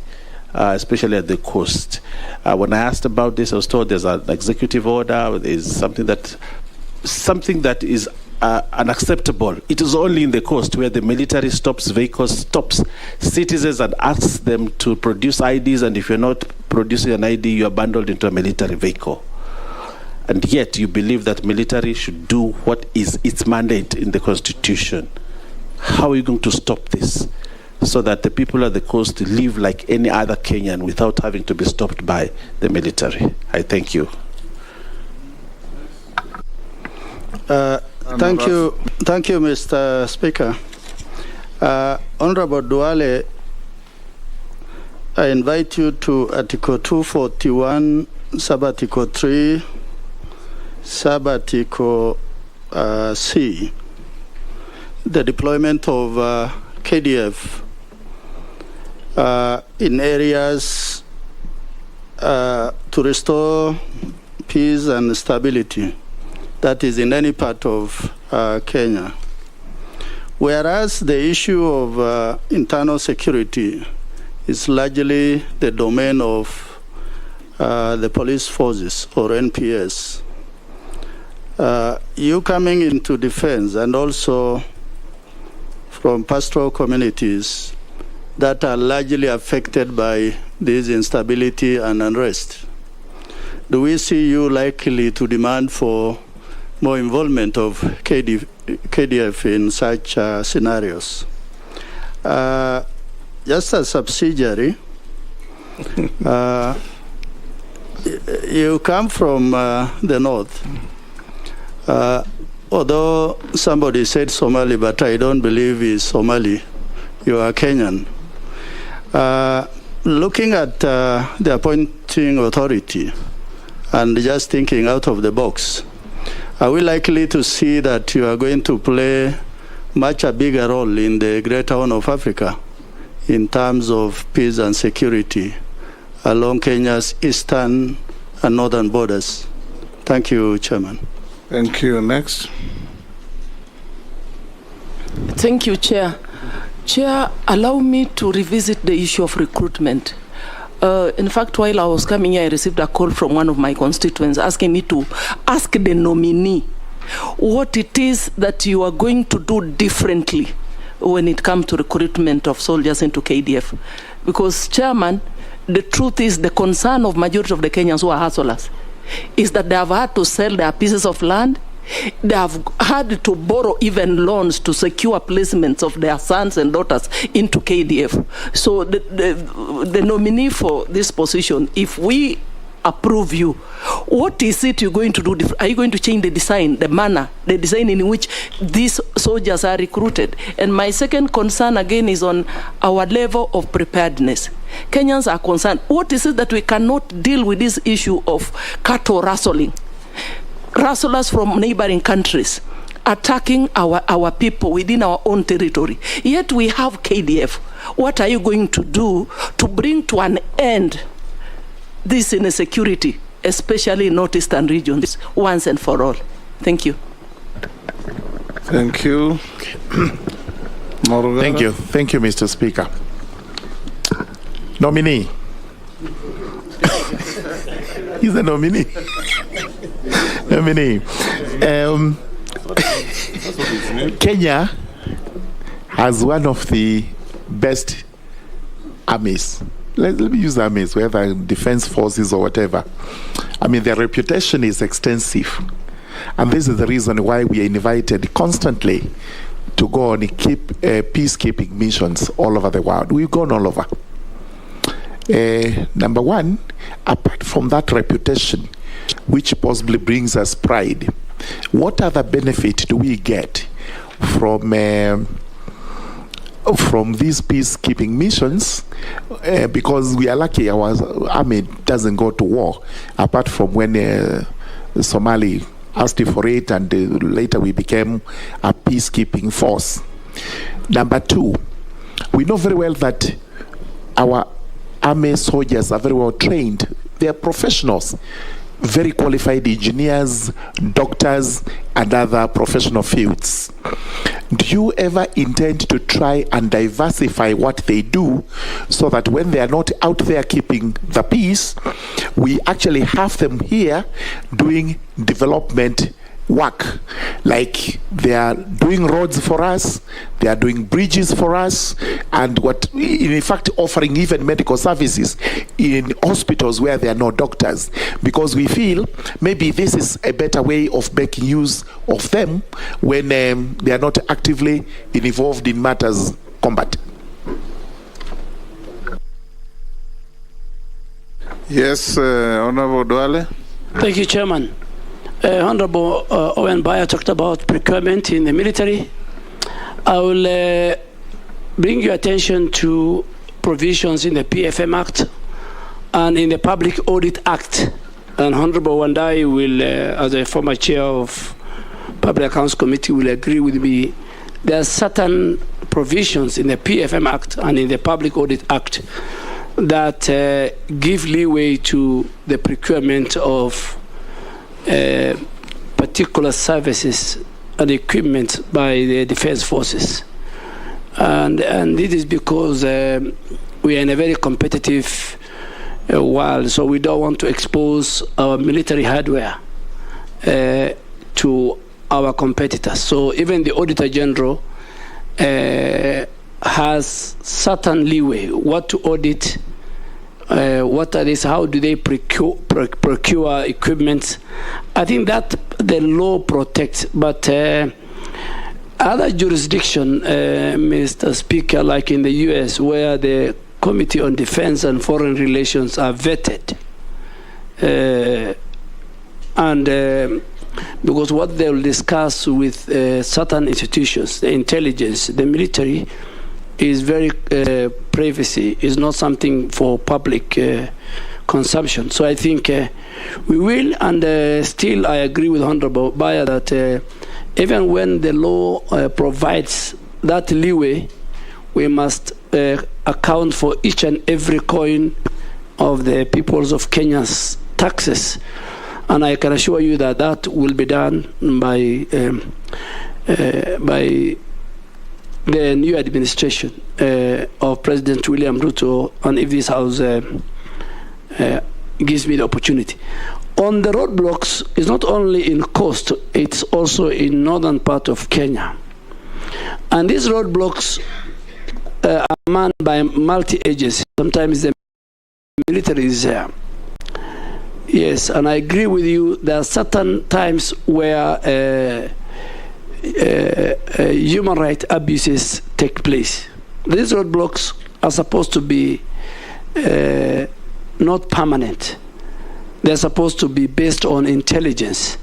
Especially at the coast. When I asked about this, I was told there's an executive order, there's something that is unacceptable. It is only in the coast where the military stops vehicles, stops citizens and asks them to produce IDs, and if you're not producing an ID, you're bundled into a military vehicle. And yet you believe that military should do what is its mandate in the Constitution. How are you going to stop this, so that the people at the coast live like any other Kenyan without having to be stopped by the military? I thank you. Thank you, Mr. Speaker. Honorable Duale, I invite you to Article 241, Sub-Article 3, Sub-Article C, the deployment of KDF in areas to restore peace and stability, that is in any part of Kenya. Whereas the issue of internal security is largely the domain of the police forces or NPS. You coming into defense and also from pastoral communities that are largely affected by this instability and unrest, do we see you likely to demand for more involvement of KDF in such scenarios? Just a subsidiary, you come from the north. Although somebody said Somali, but I don't believe he's Somali. You are Kenyan. Looking at the appointing authority and just thinking out of the box, are we likely to see that you are going to play much a bigger role in the Greater Horn of Africa in terms of peace and security along Kenya's eastern and northern borders? Thank you, Chairman. Thank you. Next. Thank you, Chair. Chair, allow me to revisit the issue of recruitment. In fact, while I was coming here, I received a call from one of my constituents asking me to ask the nominee what it is that you are going to do differently when it comes to recruitment of soldiers into KDF. Because, Chairman, the truth is the concern of majority of the Kenyans who are hustlers is that they have had to sell their pieces of land. They have had to borrow even loans to secure placements of their sons and daughters into KDF. So the nominee for this position, if we approve you, what is it you're going to do? Are you going to change the design, the manner, the design in which these soldiers are recruited? And my second concern again is on our level of preparedness. Kenyans are concerned. What is it that we cannot deal with this issue of cattle rustling? Rustlers from neighboring countries attacking our people within our own territory. Yet we have KDF. What are you going to do to bring to an end this insecurity, especially in northeastern regions, once and for all? Thank you. Thank you. Thank you. Thank you, Mr. Speaker. Nominee. He's a nominee. Nominee. Kenya has one of the best armies. Let me use armies, whether defense forces or whatever. I mean, their reputation is extensive. And this is the reason why we are invited constantly to go on peacekeeping missions all over the world. We've gone all over. Number one, apart from that reputation, which possibly brings us pride, what other benefit do we get from these peacekeeping missions? Because we are lucky our army doesn't go to war, apart from when Somali asked for it, and later we became a peacekeeping force. Number two, we know very well that our army soldiers are very well trained. They are professionals, very qualified engineers, doctors, and other professional fields. Do you ever intend to try and diversify what they do so that when they are not out there keeping the peace, we actually have them here doing development work? Like they are doing roads for us, they are doing bridges for us, and in fact offering even medical services in hospitals where there are no doctors, because we feel maybe this is a better way of making use of them when they are not actively involved in matters combat. Yes, Honorable Duale. Thank you, Chairman. Honorable Owen Baya talked about procurement in the military. I will bring your attention to provisions in the PFM Act and in the Public Audit Act. And Honorable Wandai will, as a former chair of Public Accounts Committee, will agree with me. There are certain provisions in the PFM Act and in the Public Audit Act that give leeway to the procurement of particular services and equipment by the defense forces. And this is because we are in a very competitive world, so we don't want to expose our military hardware to our competitors. So even the Auditor General has certain leeway, what to audit, what are these, how do they procure equipment. I think that the law protects, but other jurisdiction, Mr. Speaker, like in the US, where the Committee on Defense and Foreign Relations are vetted, because what they will discuss with certain institutions, the intelligence, the military, is very privacy, is not something for public consumption. So I think we will, and still I agree with Honorable Baya that even when the law provides that leeway, we must account for each and every coin of the peoples of Kenya's taxes. And I can assure you that that will be done by the new administration of President William Ruto, and if this House gives me the opportunity. On the roadblocks, it's not only in coast, it's also in northern part of Kenya. And these roadblocks are manned by multi-agencies. Sometimes the military is there. Yes, and I agree with you. There are certain times where human rights abuses take place. These roadblocks are supposed to be not permanent. They're supposed to be based on intelligence,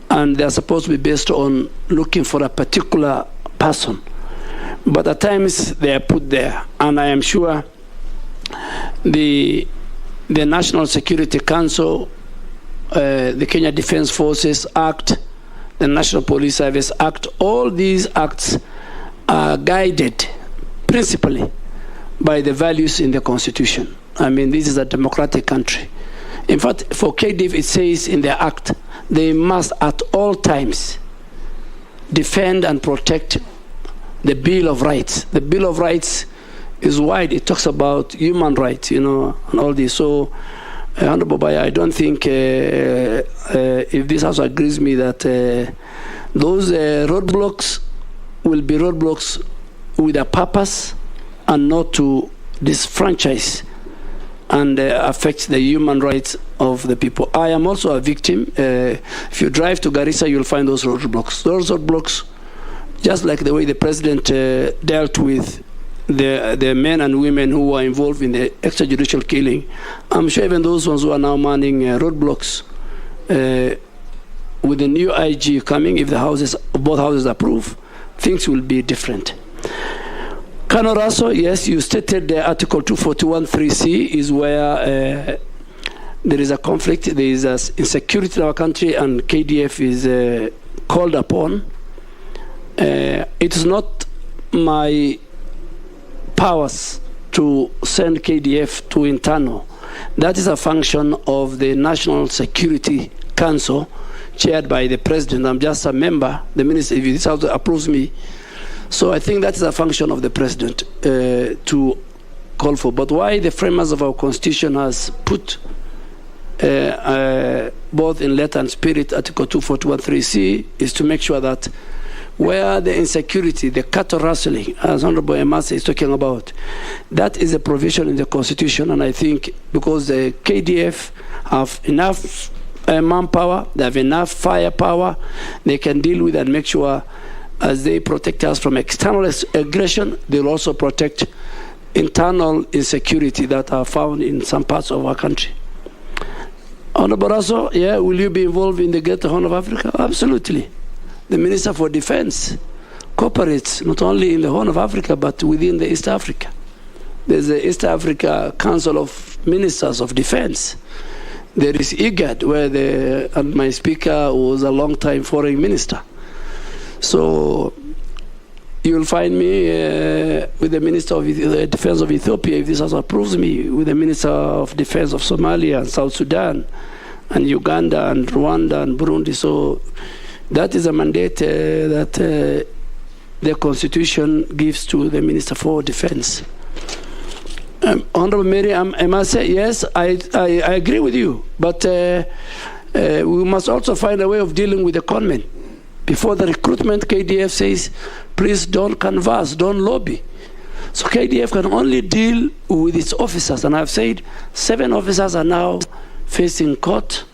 and they're supposed to be based on looking for a particular person. But at times they are put there, and I am sure the National Security Council, the Kenya Defense Forces Act, the National Police Service Act, all these acts are guided principally by the values in the Constitution. I mean, this is a democratic country. In fact, for KDF, it says in the act, they must at all times defend and protect the Bill of Rights. The Bill of Rights is wide. It talks about human rights, you know, and all this. So, Honorable Baya, I don't think if this House agrees with me that those roadblocks will be roadblocks with a purpose and not to disfranchise and affect the human rights of the people. I am also a victim. If you drive to Garissa, you'll find those roadblocks. Those roadblocks, just like the way the president dealt with the men and women who were involved in the extrajudicial killing, I'm sure even those ones who are now manning roadblocks, with the new IG coming, if the houses, both houses approve, things will be different. Kanoraso, yes, you stated the Article 241(3)(c) is where there is a conflict, there is insecurity in our country, and KDF is called upon. It is not my powers to send KDF to internal. That is a function of the National Security Council, chaired by the President. I'm just a member. The Minister, if this House approves me, so I think that is a function of the President to call for. But why the framers of our Constitution has put both in letter and spirit Article 241(3)(c) is to make sure that where the insecurity, the cattle rustling, as Honorable Emase is talking about, that is a provision in the Constitution. And I think because the KDF have enough manpower, they have enough firepower, they can deal with and make sure as they protect us from external aggression, they'll also protect internal insecurity that are found in some parts of our country. Honorable Raso, yeah, will you be involved in the Greater Horn of Africa? Absolutely. The Minister for Defense cooperates not only in the Horn of Africa, but within the East Africa. There's the East Africa Council of Ministers of Defense. There is IGAD, where and my speaker was a long-time foreign minister. So you'll find me with the Minister of Defense of Ethiopia, if this House approves me, with the Minister of Defense of Somalia and South Sudan and Uganda and Rwanda and Burundi. So that is a mandate that the Constitution gives to the Minister for Defense. Honorable Mary, I must say, yes, I agree with you, but we must also find a way of dealing with the conmen. Before the recruitment, KDF says, please don't canvass, don't lobby. So KDF can only deal with its officers, and I've said 7 officers are now facing court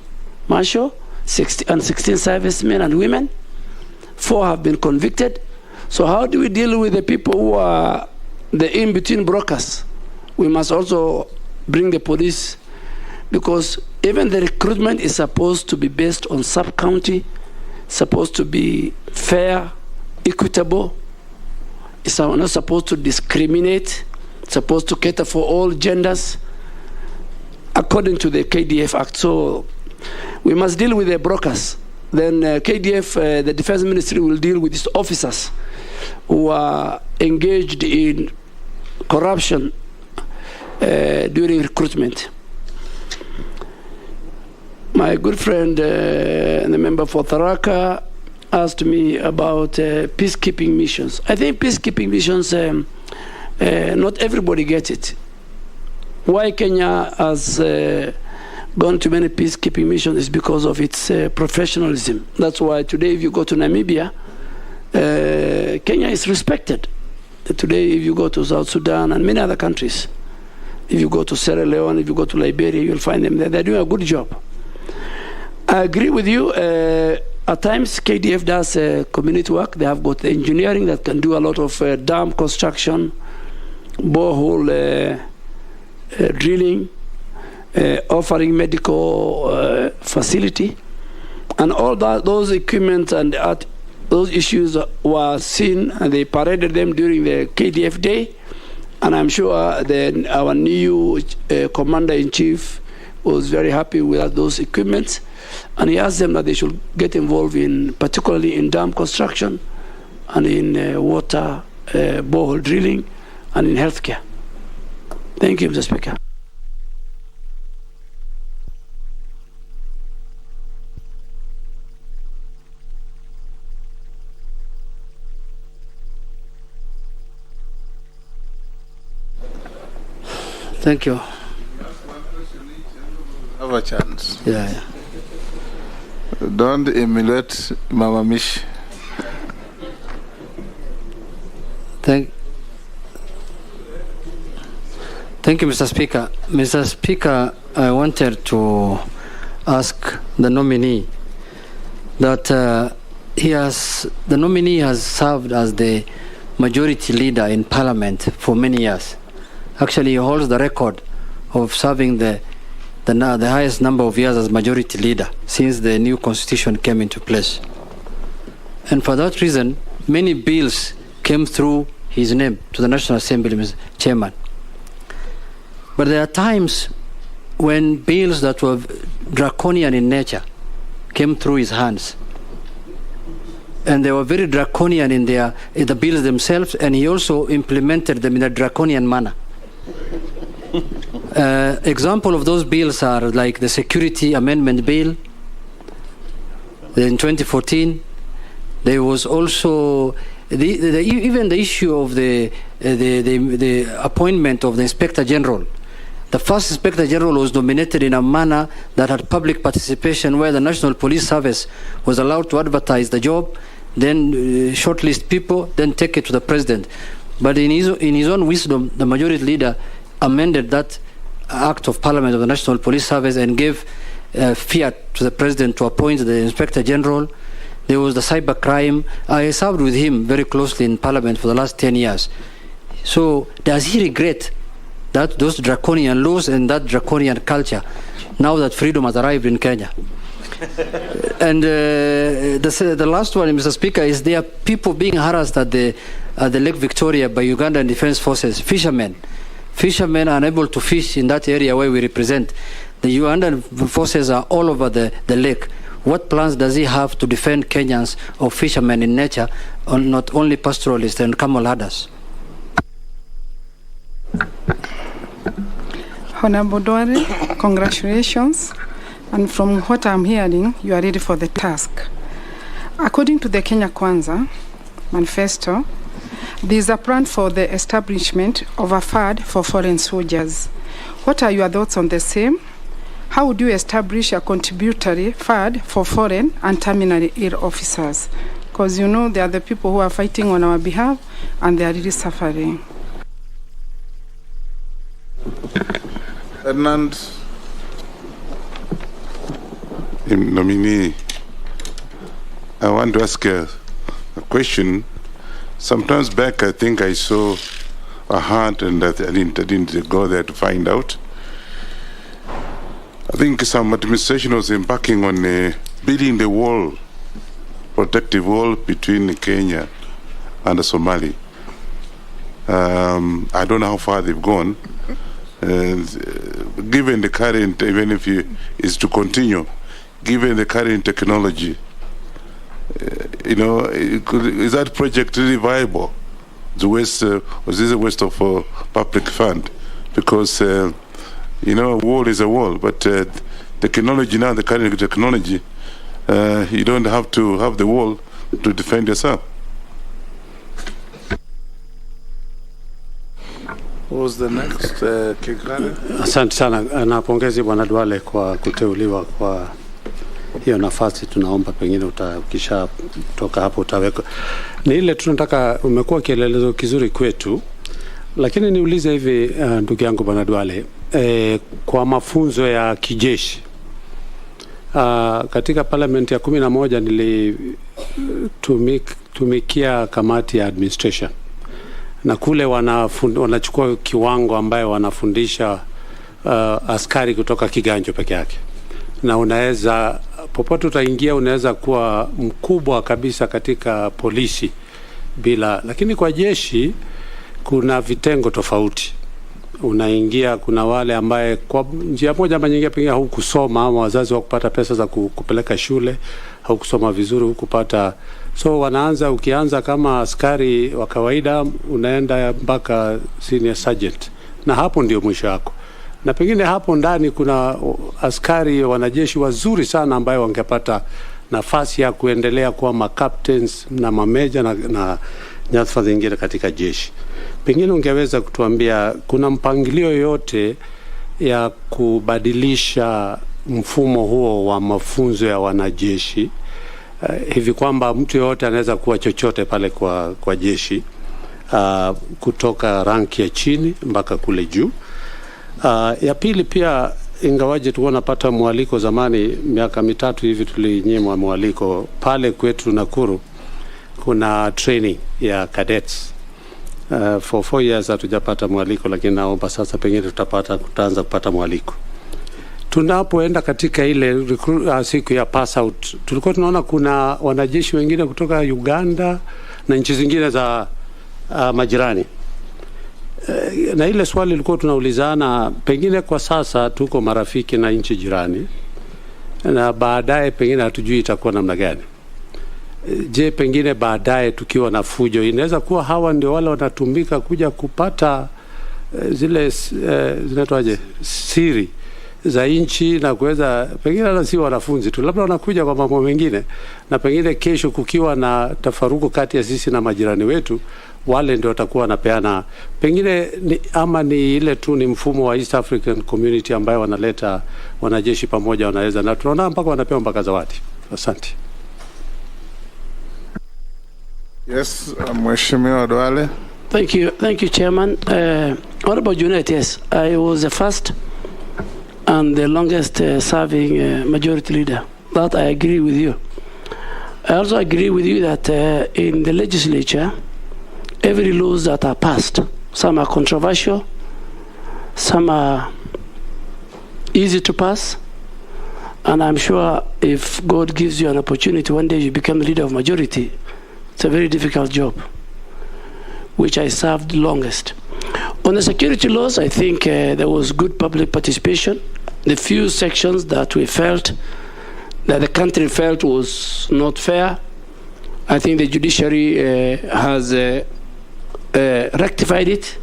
martial, 16 servicemen and women. 4 have been convicted. So how do we deal with the people who are the in-between brokers? We must also bring the police, because even the recruitment is supposed to be based on sub-county, supposed to be fair, equitable. It's not supposed to discriminate. It's supposed to cater for all genders according to the KDF Act. So we must deal with the brokers. Then KDF, the Defense Ministry, will deal with its officers who are engaged in corruption during recruitment. My good friend, the member for Tharaka, asked me about peacekeeping missions. I think peacekeeping missions, not everybody gets it. Why Kenya has gone to many peacekeeping missions is because of its professionalism. That's why today if you go to Namibia, Kenya is respected. Today if you go to South Sudan and many other countries, if you go to Sierra Leone, if you go to Liberia, you'll find them there. They're doing a good job. I agree with you. At times, KDF does community work. They have got the engineering that can do a lot of dam construction, borehole drilling, offering medical facility. And all those equipment and those issues were seen, and they paraded them during the KDF day. And I'm sure our new commander-in-chief was very happy with those equipments. And he asked them that they should get involved particularly in dam construction and in water borehole drilling and in healthcare. Thank you, Mr. Speaker. Thank you. Have a chance. Yeah. Don't emulate Mama Mish. Thank you, Mr. Speaker. Mr. Speaker, I wanted to ask the nominee that the nominee has served as the majority leader in Parliament for many years. Actually, he holds the record of serving the highest number of years as majority leader since the new constitution came into place. And for that reason, many bills came through his name to the National Assembly, Mr. Chairman. But there are times when bills that were draconian in nature came through his hands. And they were very draconian in the bills themselves, and he also implemented them in a draconian manner. Example of those bills are like the Security Amendment Bill in 2014. There was also even the issue of the appointment of the Inspector General. The first Inspector General was nominated in a manner that had public participation, where the National Police Service was allowed to advertise the job, then shortlist people, then take it to the President. But in his own wisdom, the majority leader amended that Act of Parliament of the National Police Service and gave fiat to the President to appoint the Inspector General. There was the cyber crime. I served with him very closely in Parliament for the last 10 years. So does he regret that those draconian laws and that draconian culture now that freedom has arrived in Kenya? And the last one, Mr. Speaker, is there are people being harassed at the Lake Victoria by Ugandan Defense Forces, fishermen, fishermen are unable to fish in that area where we represent. The Ugandan forces are all over the lake. What plans does he have to defend Kenyans or fishermen in nature, or not only pastoralists and camel herders? Honorable Duale, congratulations. And from what I'm hearing, you are ready for the task. According to the Kenya Kwanza manifesto, there is a plan for the establishment of a fund for foreign soldiers. What are your thoughts on the same? How would you establish a contributory fund for foreign and terminally ill officers? Because you know they are the people who are fighting on our behalf and they are really suffering. And nominee, I want to ask a question. Sometimes back, I think I saw a hunt, and I didn't go there to find out. I think some administration was embarking on building the wall, protective wall between Kenya and Somalia. I don't know how far they've gone. Given the current, even if is to continue, given the current technology, is that project really viable? Was this a waste of public fund? Because wall is a wall, but technology now, the current technology, you don't have to have the wall to defend yourself. What was the next? Asante sana, napongezi Bwana Duale kwa kuteuliwa kwa hiyo nafasi. Tunaomba pengine ukisha toka hapo utaweka. Ni ile tunataka, umekuwa kielelezo kizuri kwetu, lakini niulize hivi ndugu yangu Bwana Duale, kwa mafunzo ya kijeshi, katika parliament ya 11 nilitumikia kamati ya administration, na kule wanachukua kiwango ambayo wanafundisha askari kutoka kiganjo peke yake, na unaweza popote utaingia unaweza kuwa mkubwa kabisa katika polisi lakini kwa jeshi kuna vitengo tofauti. Unaingia, kuna wale ambaye kwa njia moja ama nyingine pengine hukusoma, ama wazazi wakupata pesa za kupeleka shule, hukusoma vizuri, hukupata. So wanaanza, ukianza kama askari wa kawaida unaenda mpaka senior sergeant, na hapo ndio mwisho wako. Na pengine hapo ndani kuna askari wanajeshi wazuri sana ambayo wangepata nafasi ya kuendelea kuwa captains na mameja na nyadhifa zingine katika jeshi. Pengine ungeweza kutuambia kuna mpangilio yote ya kubadilisha mfumo huo wa mafunzo ya wanajeshi, hivi kwamba mtu yote anaweza kuwa chochote pale kwa jeshi, kutoka ranki ya chini mpaka kule juu. Ya pili pia, ingawaje tulikuwa napata mwaliko zamani, miaka 3 hivi tulinyimwa mwaliko pale kwetu Nakuru. Kuna training ya cadets for 4 years hatujapata mwaliko, lakini naomba sasa pengine tutaanza kupata mwaliko. Tunapoenda katika ile siku ya pass out, tulikuwa tunaona kuna wanajeshi wengine kutoka Uganda na nchi zingine za majirani. Na ile swali lilikuwa tunaulizana, pengine kwa sasa tuko marafiki na nchi jirani, na baadaye pengine hatujui itakuwa namna gani. Je, pengine baadaye tukiwa na fujo, inaweza kuwa hawa ndio wale wanatumika kuja kupata zile zinatoaje siri za nchi, na kuweza pengine hata si wanafunzi tu, labda wanakuja kwa mambo mengine, na pengine kesho kukiwa na tafaruku kati ya sisi na majirani wetu, wale ndio watakuwa wanapeana pengine ama ni ile tu ni mfumo wa East African Community ambayo wanaleta wanajeshi pamoja, wanaweza, na tunaona mpaka wanapewa mpaka zawadi. Asante. Yes, Mheshimiwa Duale. Thank you, Chairman. Honorable Junet, yes, I was the first and the longest serving majority leader. That I agree with you. I also agree with you that in the legislature, every laws that are passed, some are controversial, some are easy to pass, and I'm sure if God gives you an opportunity, one day you become the leader of majority. It's a very difficult job, which I served longest. On the security laws, I think there was good public participation. The few sections that we felt, that the country felt was not fair, I think the judiciary has rectified it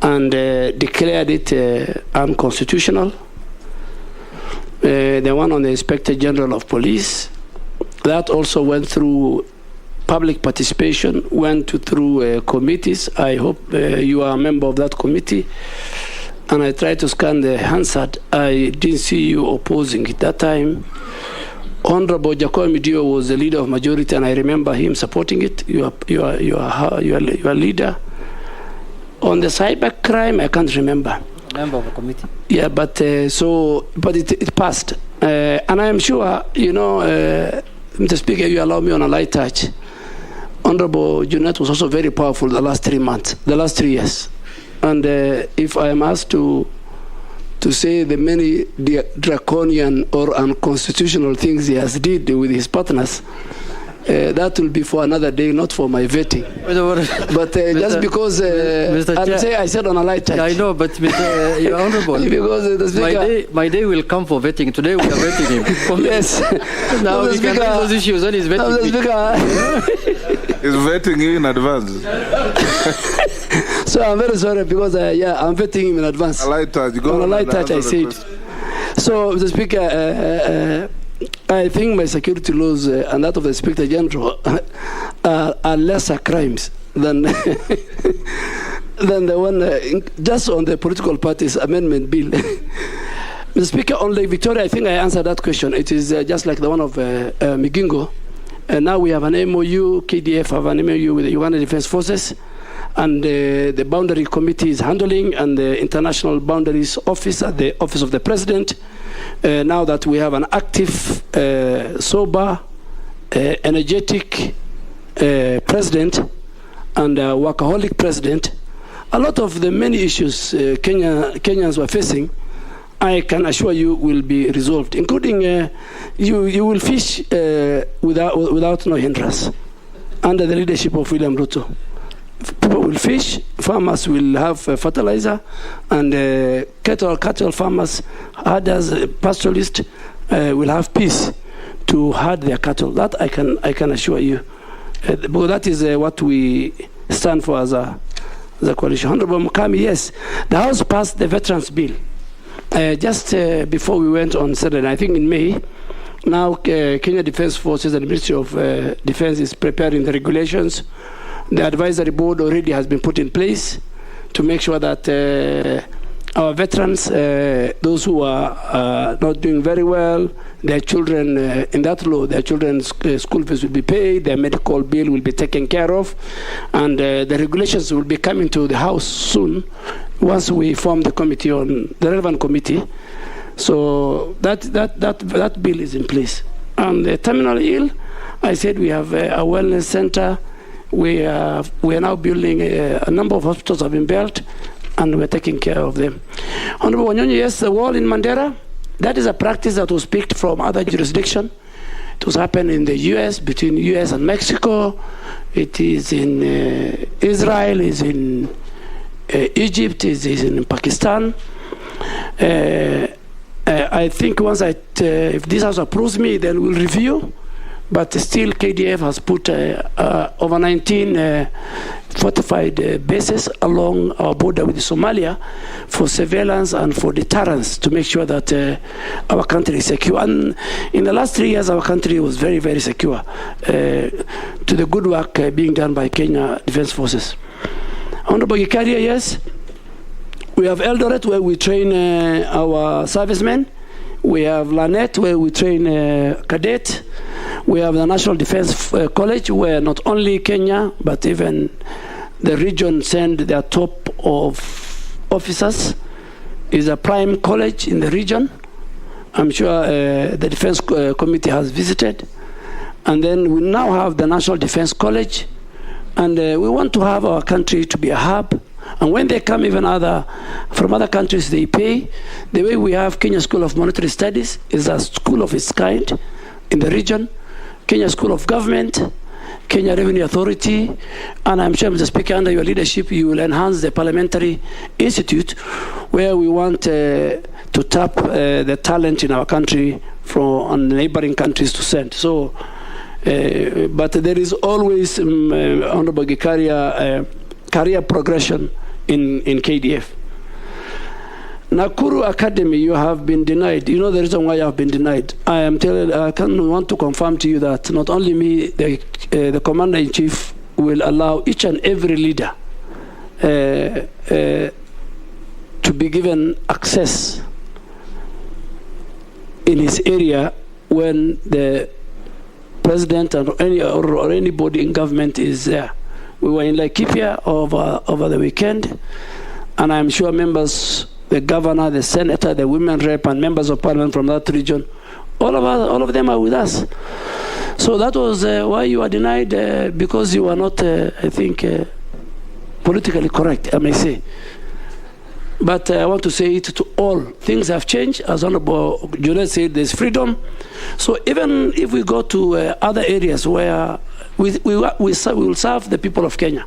and declared it unconstitutional. The one on the Inspector General of Police, that also went through public participation, went through committees. I hope you are a member of that committee. And I tried to scan the Hansard. I didn't see you opposing it that time. Honorable Jacob Midio was the leader of majority, and I remember him supporting it. You are leader. On the cyber crime, I can't remember. Member of a committee. Yeah, but it passed. And I am sure, Mr. Speaker, you allow me on a light touch. Honorable Junet was also very powerful the last 3 months, the last 3 years. And if I am asked to say the many draconian or unconstitutional things he has did with his partners, that will be for another day, not for my vetting. But just because I said on a light touch. Yeah, I know, but you're honorable. Because the speaker, my day will come for vetting. Today we are vetting him. Yes. Now we can raise those issues when he's vetting me. He's vetting you in advance. So I'm very sorry because I'm vetting him in advance. A light touch. On a light touch, I said. So, Mr. Speaker, I think my security laws and that of the Inspector General are lesser crimes than than the one just on the political parties amendment bill. Mr. Speaker, on Lake Victoria, I think I answered that question. It is just like the one of Migingo. Now we have an MOU, KDF have an MOU with the Uganda Defense Forces, and the boundary committee is handling, and the International Boundaries Office at the Office of the President. Now that we have an active, sober, energetic president and a workaholic president, a lot of the many issues Kenyans were facing, I can assure you will be resolved, including you will fish without no hindrance under the leadership of William Ruto. People will fish, farmers will have fertilizer, and cattle farmers, herders, pastoralists will have peace to herd their cattle. That I can assure you, because that is what we stand for as a coalition. Honorable Mukami, yes, the House passed the Veterans Bill just before we went on Saturday, I think in May. Now Kenya Defense Forces and the Ministry of Defense is preparing the regulations. The advisory board already has been put in place to make sure that our veterans, those who are not doing very well, their children, in that law, their children's school fees will be paid, their medical bill will be taken care of, and the regulations will be coming to the House soon once we form the committee on the relevant committee. So that bill is in place. And the terminally ill, I said we have a wellness center. We are now building a number of hospitals have been built, and we're taking care of them. Honorable Wanyonyi, yes, the wall in Mandera, that is a practice that was picked from other jurisdictions. It was happened in the U.S., between U.S. and Mexico. It is in Israel, is in Egypt, is in Pakistan. I think once if this House approves me, then we'll review. But still, KDF has put over 19 fortified bases along our border with Somalia for surveillance and for deterrence to make sure that our country is secure. And in the last 3 years, our country was very, very secure to the good work being done by Kenya Defense Forces. Honorable Gikaria, yes, we have Eldoret where we train our servicemen. We have Lanet where we train cadet. We have the National Defense College where not only Kenya but even the region send their top of officers. It's a prime college in the region. I'm sure the Defense Committee has visited. And then we now have the National Defense College. And we want to have our country to be a hub. And when they come even from other countries, they pay. The way we have Kenya School of Monetary Studies is a school of its kind in the region. Kenya School of Government, Kenya Revenue Authority, and I'm sure, Mr. Speaker, under your leadership, you will enhance the Parliamentary Institute, where we want to tap the talent in our country from neighboring countries to send. So, but there is always, Honorable Gikaria, career progression in KDF. Nakuru Academy, you have been denied. You know the reason why you have been denied. I want to confirm to you that not only me, the Commander-in-Chief will allow each and every leader to be given access in his area when the president or anybody in government is there. We were in Laikipia over the weekend, and I'm sure members, the governor, the senator, the women rep, and members of parliament from that region, all of them are with us. So that was why you were denied, because you were not, I think, politically correct, I may say. But I want to say it to all. Things have changed. As Honorable Juliet said, there's freedom. So even if we go to other areas where we will serve the people of Kenya,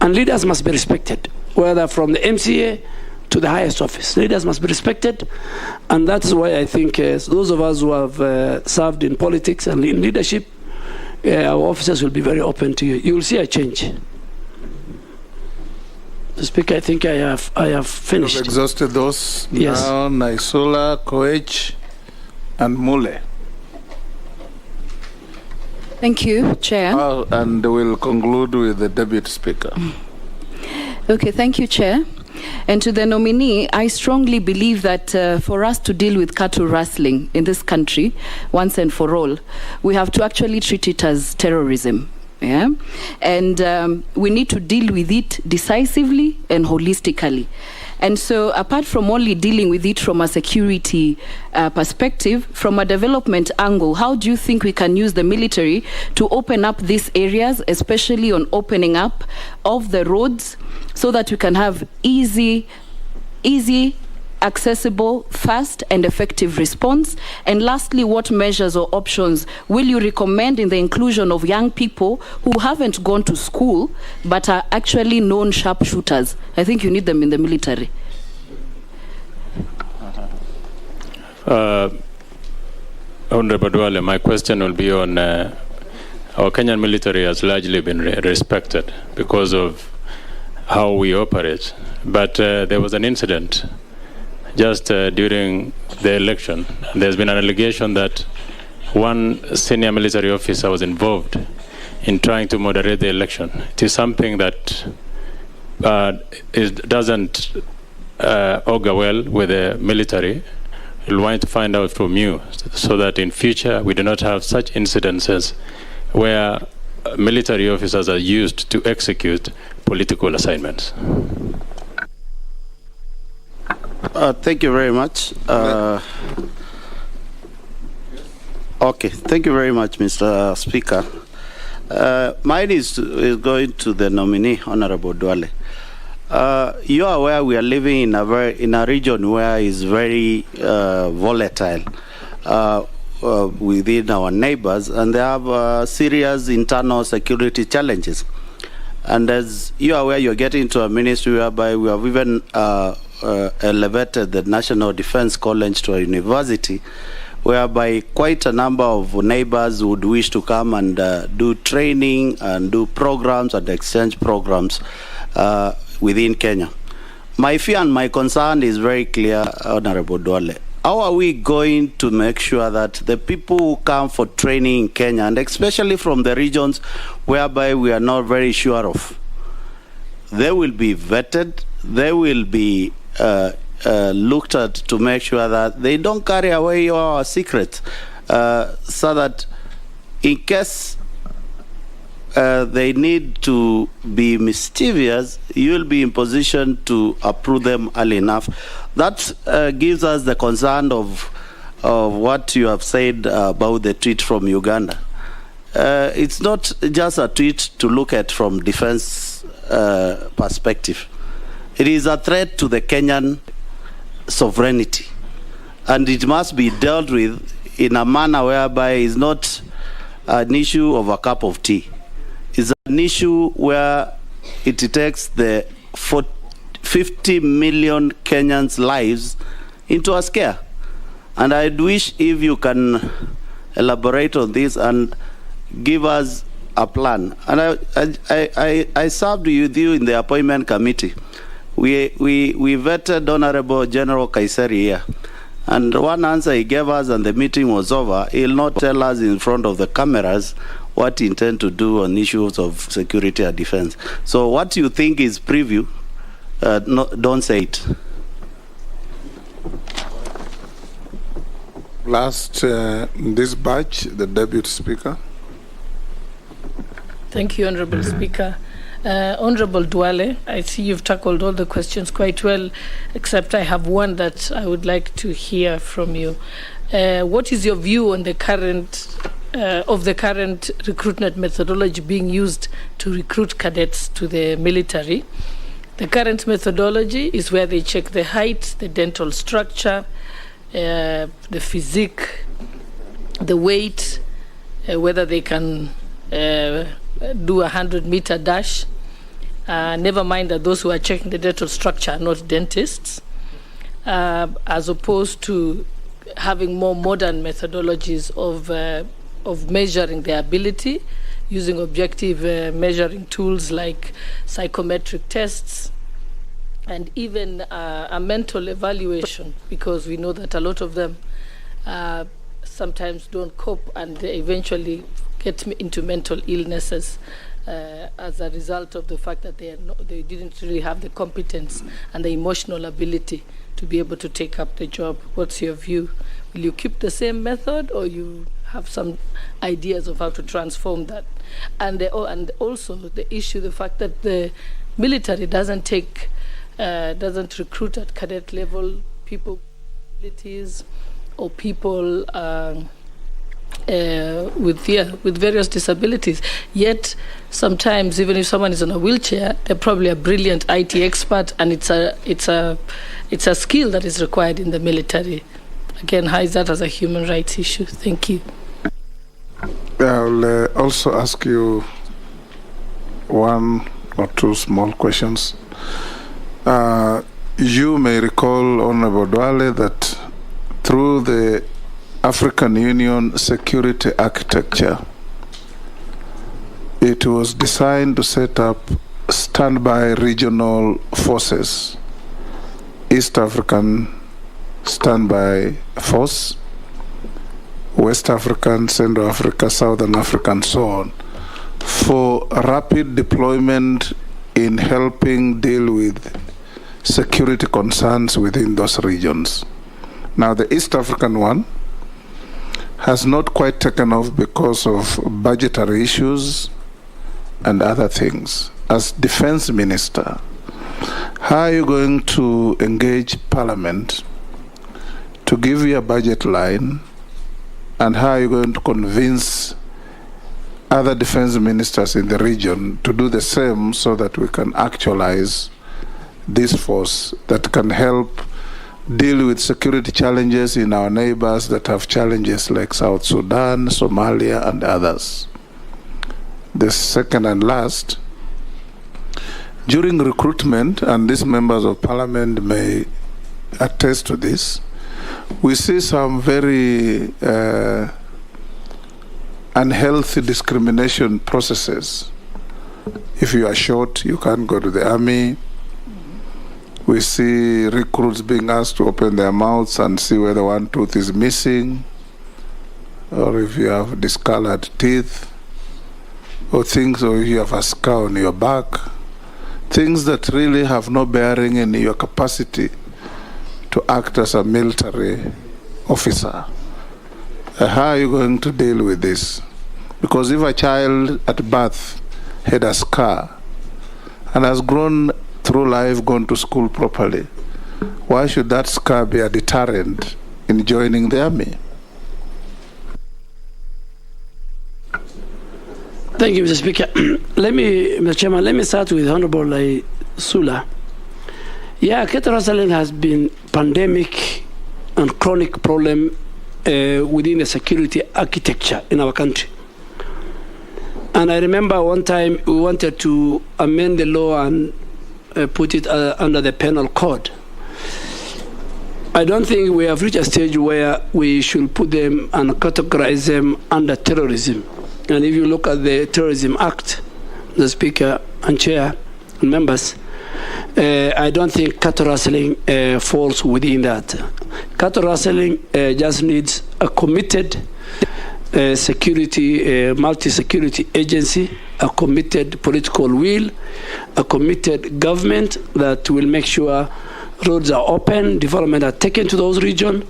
and leaders must be respected, whether from the MCA to the highest office. Leaders must be respected, and that is why I think those of us who have served in politics and in leadership, our officers will be very open to you. You will see a change. Mr. Speaker, I think I have finished. We've exhausted those. Yes. Now, Naisula, Koech, and Mule. Thank you, Chair. And we'll conclude with the Deputy Speaker. Okay, thank you, Chair. And to the nominee, I strongly believe that for us to deal with cattle rustling in this country once and for all, we have to actually treat it as terrorism. Yeah? And we need to deal with it decisively and holistically. And so apart from only dealing with it from a security perspective, from a development angle, how do you think we can use the military to open up these areas, especially on opening up of the roads, so that we can have easy, accessible, fast and effective response? And lastly, what measures or options will you recommend in the inclusion of young people who haven't gone to school but are actually known sharpshooters? I think you need them in the military. Honorable Duale, my question will be on our Kenyan military has largely been respected because of how we operate. But there was an incident just during the election. There's been an allegation that one senior military officer was involved in trying to moderate the election. It is something that doesn't augur well with the military. We'll want to find out from you so that in future we do not have such incidences where military officers are used to execute political assignments. Thank you very much. Okay, thank you very much, Mr. Speaker. Mine is going to the nominee, Honorable Duale. You are aware we are living in a region where it's very volatile within our neighbors, and they have serious internal security challenges. And as you are aware, you're getting into a ministry whereby we have even elevated the National Defense College to a university, whereby quite a number of neighbors would wish to come and do training and do programs and exchange programs within Kenya. My fear and my concern is very clear, Honorable Duale. How are we going to make sure that the people who come for training in Kenya, and especially from the regions whereby we are not very sure of, they will be vetted, they will be looked at to make sure that they don't carry away our secrets, so that in case they need to be mischievous, you will be in position to approve them early enough. That gives us the concern of what you have said about the tweet from Uganda. It's not just a tweet to look at from defense perspective. It is a threat to the Kenyan sovereignty, and it must be dealt with in a manner whereby it's not an issue of a cup of tea. an issue where it takes the 50 million Kenyans' lives into a scare. And I'd wish if you can elaborate on this and give us a plan. And I served with you in the appointment committee. We vetted Honorable General Kaiseri here. And one answer he gave us and the meeting was over, he'll not tell us in front of the cameras what he intends to do on issues of security and defense. So what you think is preview, don't say it. Last, this batch, the Deputy Speaker. Thank you, Honorable Speaker. Honorable Duale, I see you've tackled all the questions quite well, except I have one that I would like to hear from you. What is your view on the current recruitment methodology being used to recruit cadets to the military? The current methodology is where they check the height, the dental structure, the physique, the weight, whether they can do a 100-meter dash. Never mind that those who are checking the dental structure are not dentists, as opposed to having more modern methodologies of measuring their ability using objective measuring tools like psychometric tests and even a mental evaluation, because we know that a lot of them sometimes don't cope and they eventually get into mental illnesses as a result of the fact that they didn't really have the competence and the emotional ability to be able to take up the job. What's your view? Will you keep the same method, or you have some ideas of how to transform that? And also the issue, the fact that the military doesn't recruit at cadet level people with disabilities or people with various disabilities. Yet sometimes, even if someone is on a wheelchair, they're probably a brilliant IT expert, and it's a skill that is required in the military. Again, how is that as a human rights issue? Thank you. I'll also ask you one or two small questions. You may recall, Honorable Duale, that through the African Union security architecture, it was designed to set up standby regional forces, East African standby force, West African, Central Africa, Southern Africa, and so on, for rapid deployment in helping deal with security concerns within those regions. Now, the East African one has not quite taken off because of budgetary issues and other things. As Defense Minister, how are you going to engage Parliament to give you a budget line, and how are you going to convince other defense ministers in the region to do the same so that we can actualize this force that can help deal with security challenges in our neighbors that have challenges like South Sudan, Somalia, and others? The second and last, during recruitment, and these members of Parliament may attest to this, we see some very unhealthy discrimination processes. If you are short, you can't go to the army. We see recruits being asked to open their mouths and see whether one tooth is missing, or if you have discolored teeth, or if you have a scar on your back, things that really have no bearing in your capacity to act as a military officer. How are you going to deal with this? Because if a child at birth had a scar and has grown through life, gone to school properly, why should that scar be a deterrent in joining the army? Thank you, Mr. Speaker. Mr. Chairman, let me start with Honorable Sula. Yeah, cattle rustling has been pandemic and chronic problem within the security architecture in our country. And I remember one time we wanted to amend the law and put it under the penal code. I don't think we have reached a stage where we should put them and categorize them under terrorism. And if you look at the Terrorism Act, the Speaker and Chair and members, I don't think cattle rustling falls within that. Cattle rustling just needs a committed security, multi-security agency, a committed political will, a committed government that will make sure roads are open, development are taken to those regions,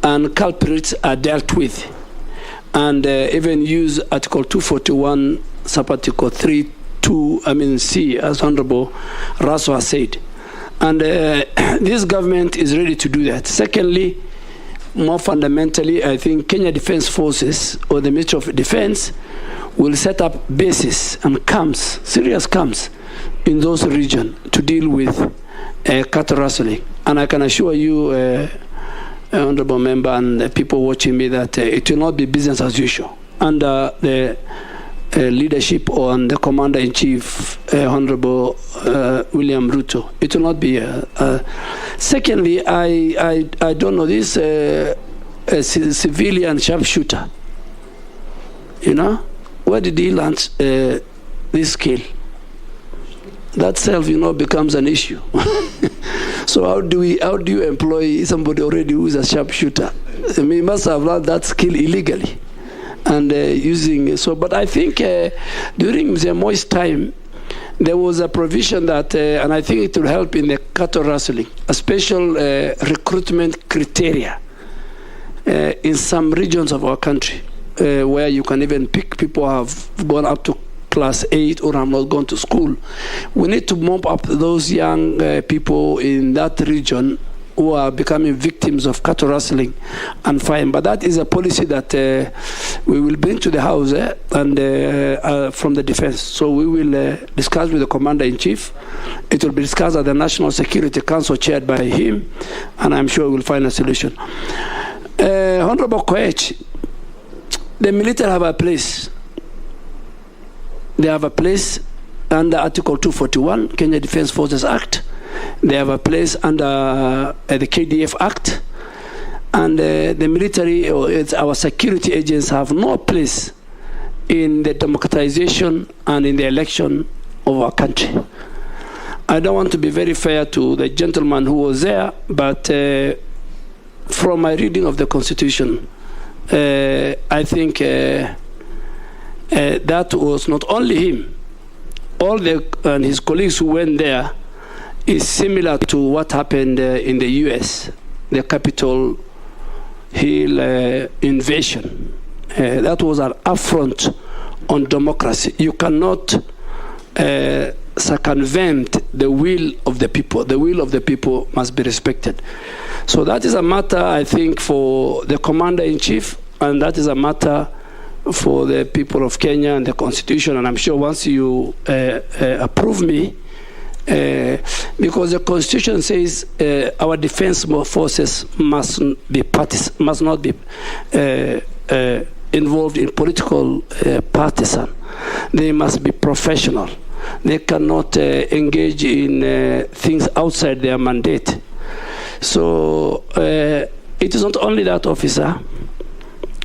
and culprits are dealt with. And even use Article 241, Sub-Article 3(2), C, as Honorable Raso has said. And this government is ready to do that. Secondly, more fundamentally, I think Kenya Defence Forces or the Ministry of Defence will set up bases and camps, serious camps, in those regions to deal with cattle rustling. And I can assure you, Honourable Member and the people watching me, that it will not be business as usual. Under the leadership on the Commander-in-Chief, Honourable William Ruto, it will not be. Secondly, I don't know, this civilian sharpshooter, where did he learn this skill? That self, becomes an issue. So how do you employ somebody already who is a sharpshooter? He must have learned that skill illegally, and using so. But I think during the Moist time, there was a provision that, and I think it will help in the cattle rustling, a special recruitment criteria in some regions of our country, where you can even pick people who have gone up to Class 8 or have not gone to school. We need to mop up those young people in that region who are becoming victims of cattle rustling and fine. But that is a policy that we will bring to the House and from the defense. So we will discuss with the Commander-in-Chief. It will be discussed at the National Security Council chaired by him, and I'm sure we will find a solution. Honorable Koech, the military have a place. They have a place under Article 241, Kenya Defence Forces Act. They have a place under the KDF Act. And the military, or our security agents, have no place in the democratization and in the election of our country. I don't want to be very fair to the gentleman who was there, but from my reading of the Constitution, I think that was not only him. All and his colleagues who went there is similar to what happened in the U.S., the Capitol Hill invasion. That was an affront on democracy. You cannot circumvent the will of the people. The will of the people must be respected. So that is a matter, I think, for the Commander-in-Chief, and that is a matter for the people of Kenya and the Constitution. And I'm sure once you approve me, because the Constitution says our defense forces must not be involved in political partisan. They must be professional. They cannot engage in things outside their mandate. So it is not only that officer.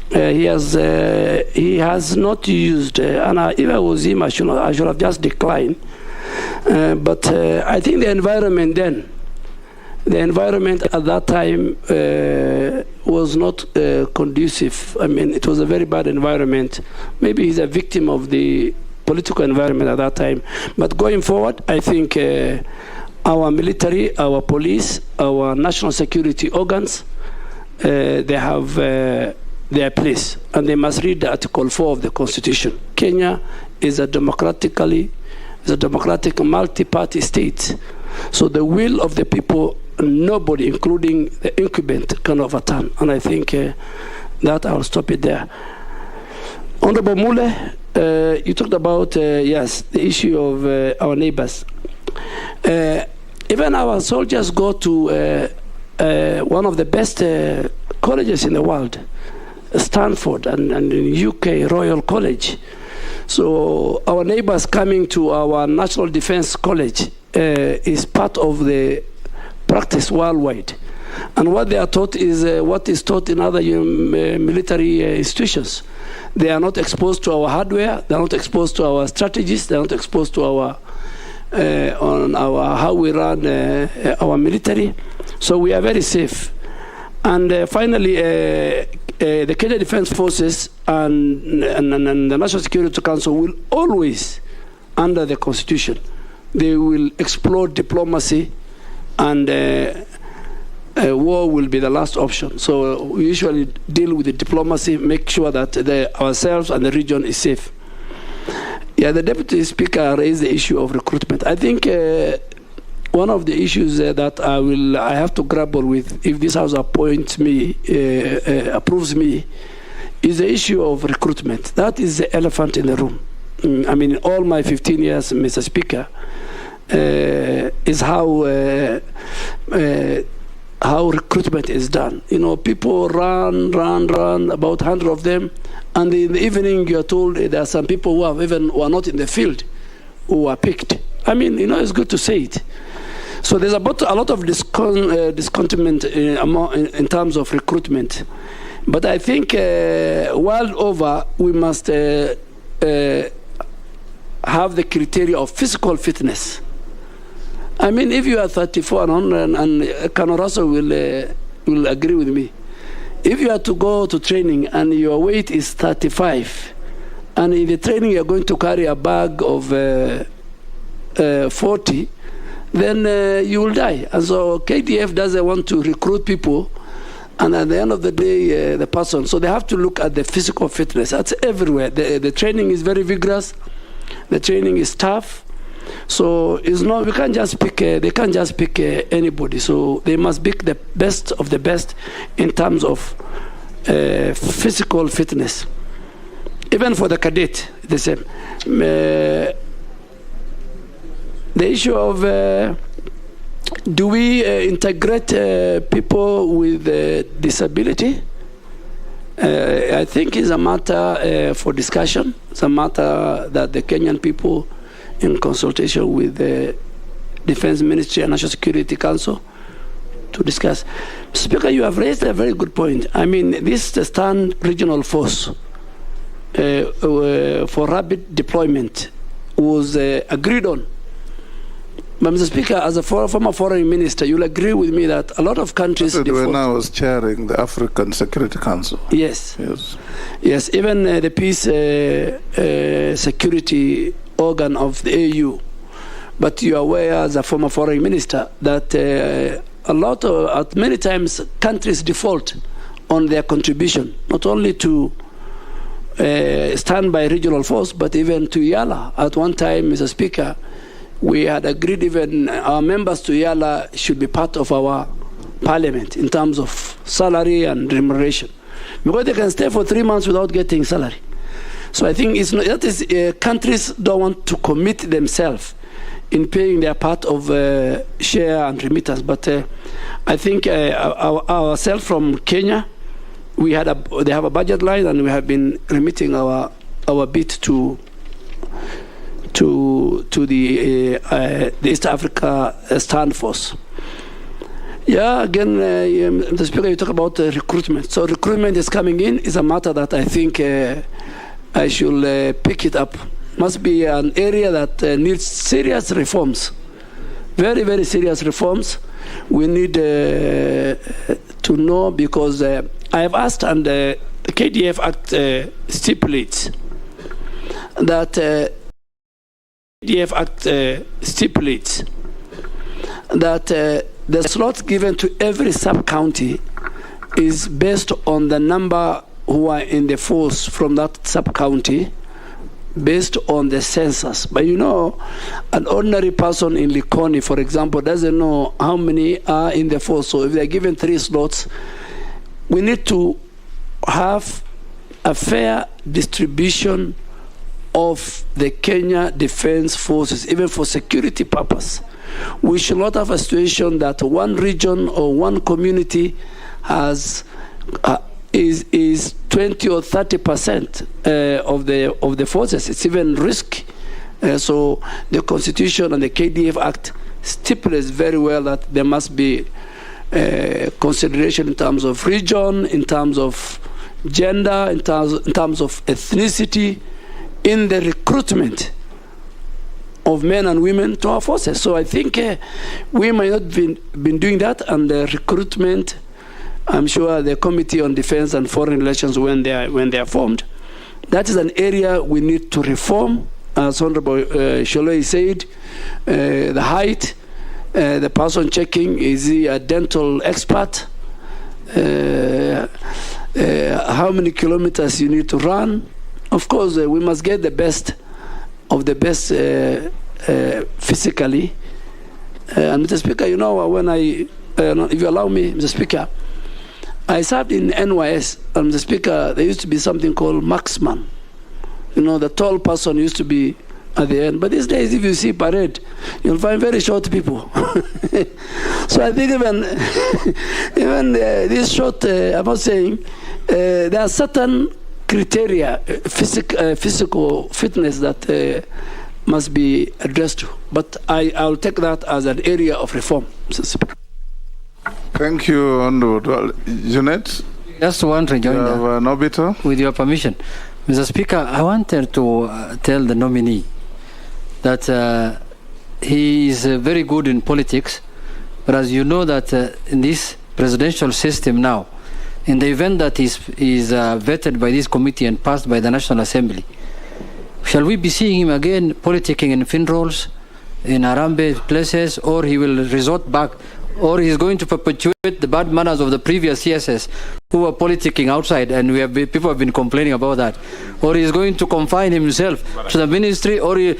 He has not used, and if I was him, I should have just declined. But I think the environment at that time was not conducive. I mean, it was a very bad environment. Maybe he's a victim of the political environment at that time. But going forward, I think our military, our police, our national security organs, they have their place, and they must read the Article 4 of the Constitution. Kenya is a democratic multi-party state. So the will of the people, nobody, including the incumbent, can overturn. And I think that I'll stop it there. Honorable Mule, you talked about, yes, the issue of our neighbors. Even our soldiers go to one of the best colleges in the world, Stanford, and in UK, Royal College. So our neighbors coming to our National Defense College is part of the practice worldwide. And what they are taught is what is taught in other military institutions. They are not exposed to our hardware, they are not exposed to our strategies, they are not exposed to our how we run our military. So we are very safe. And finally, the Kenya Defense Forces and the National Security Council will always, under the Constitution, they will explore diplomacy, and war will be the last option. So we usually deal with the diplomacy, make sure that ourselves and the region is safe. Yeah, the Deputy Speaker raised the issue of recruitment. I think one of the issues that I have to grapple with if this House appoints me, approves me, is the issue of recruitment. That is the elephant in the room. I mean, in all my 15 years, Mr. Speaker, is how recruitment is done. You know, people run, about 100 of them, and in the evening you are told there are some people who are not in the field who are picked. I mean, you know, it's good to say it. So there's about a lot of discontentment in terms of recruitment. But I think world over, we must have the criteria of physical fitness. I mean, if you are 34 and Kanoraso will agree with me. If you are to go to training and your weight is 35, and in the training you're going to carry a bag of 40, then you will die. And so KDF doesn't want to recruit people, and at the end of the day, the person. So they have to look at the physical fitness. That's everywhere. The training is very vigorous. The training is tough. So it's not, we can't just pick, they can't just pick anybody. So they must pick the best of the best in terms of physical fitness. Even for the cadet, the same. The issue of do we integrate people with disability? I think it's a matter for discussion. It's a matter that the Kenyan people, in consultation with the Defense Ministry and National Security Council, to discuss. Speaker, you have raised a very good point. I mean, this stand regional force for rapid deployment was agreed on. But Mr. Speaker, as a former foreign minister, you'll agree with me that a lot of countries... When I was chairing the African Security Council. Yes. Yes, even the peace security organ of the AU. But you are aware, as a former foreign minister, that many times countries default on their contribution, not only to stand by regional force, but even to IALA. At one time, Mr. Speaker, we had agreed even our members to IALA should be part of our parliament in terms of salary and remuneration, because they can stay for 3 months without getting salary. So I think countries don't want to commit themselves in paying their part of share and remittance. But I think ourselves from Kenya, they have a budget line, and we have been remitting our bit to the East Africa Stand Force. Yeah, again, the Speaker, you talk about recruitment. So recruitment is coming in. Is a matter that I think I should pick it up. Must be an area that needs serious reforms, very, very serious reforms. We need to know, because I have asked, and the KDF Act stipulates that the slots given to every sub-county is based on the number who are in the force from that sub-county, based on the census. But you know, an ordinary person in Likoni, for example, doesn't know how many are in the force. So if they're given 3 slots, we need to have a fair distribution of the Kenya Defense Forces, even for security purpose. We should not have a situation that one region or one community has is 20 or 30% of the forces. It's even risky. So the Constitution and the KDF Act stipulates very well that there must be consideration in terms of region, in terms of gender, in terms of ethnicity, in the recruitment of men and women to our forces. So I think we might not been doing that, and the recruitment, I'm sure the Committee on Defense and Foreign Relations, when they are formed, that is an area we need to reform. As Honorable Sholoi said, the height, the person checking, is he a dental expert? How many kilometers you need to run? Of course, we must get the best of the best physically. And Mr. Speaker, you know, when if you allow me, Mr. Speaker, I served in NYS, and Mr. Speaker, there used to be something called marksman. You know, the tall person used to be at the end. But these days, if you see parade, you'll find very short people. So I think even this short, I'm not saying, there are certain criteria, physical fitness that must be addressed to. But I'll take that as an area of reform. Thank you, Honorable Jeanette. Just one rejoinder. Nobita. With your permission. Mr. Speaker, I wanted to tell the nominee that he is very good in politics, but as you know that in this presidential system now, in the event that is vetted by this committee and passed by the National Assembly, shall we be seeing him again politicking in Finrolls, in Arambe places, or he will resort back, or he's going to perpetuate the bad manners of the previous CSS who were politicking outside, and people have been complaining about that, or he's going to confine himself to the ministry, or he's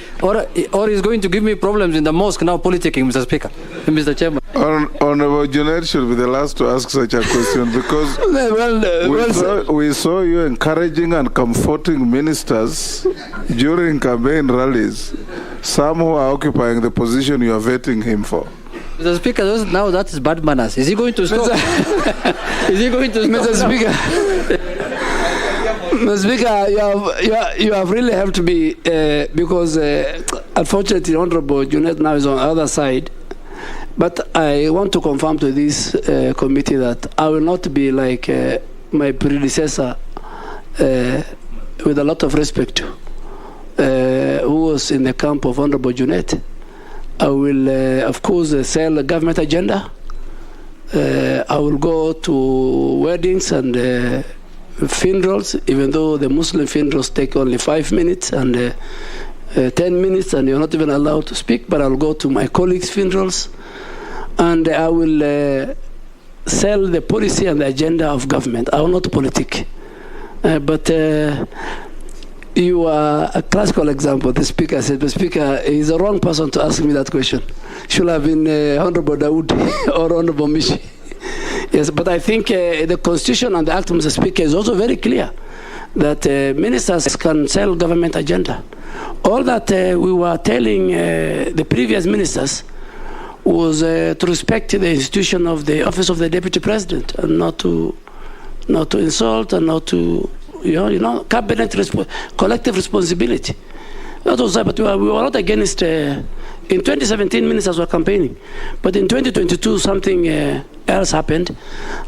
going to give me problems in the mosque now politicking, Mr. Speaker, Mr. Chairman. Honorable Jeanette should be the last to ask such a question, because we saw you encouraging and comforting ministers during campaign rallies, some who are occupying the position you are vetting him for. Mr. Speaker, now that is bad manners. Is he going to stop? Is he going to stop? Mr. Speaker, Mr. Speaker, you have really helped me because unfortunately, Honorable Jeanette now is on the other side. But I want to confirm to this committee that I will not be like my predecessor, with a lot of respect, who was in the camp of Honorable Jeanette. I will, of course, sell a government agenda. I will go to weddings and funerals, even though the Muslim funerals take only 5 minutes and 10 minutes, and you're not even allowed to speak. But I'll go to my colleagues' funerals, and I will sell the policy and the agenda of government. I will not politic. But you are a classical example. The Speaker said, the Speaker is the wrong person to ask me that question. Should have been Honorable Dawood or Honorable Mishi. Yes, but I think the Constitution and the Act, Mr. Speaker, is also very clear that ministers can sell government agenda. All that we were telling the previous ministers was to respect the institution of the office of the Deputy President, and not to insult, and not to cabinet collective responsibility. That was, but we were not against. In 2017, ministers were campaigning, but in 2022, something else happened.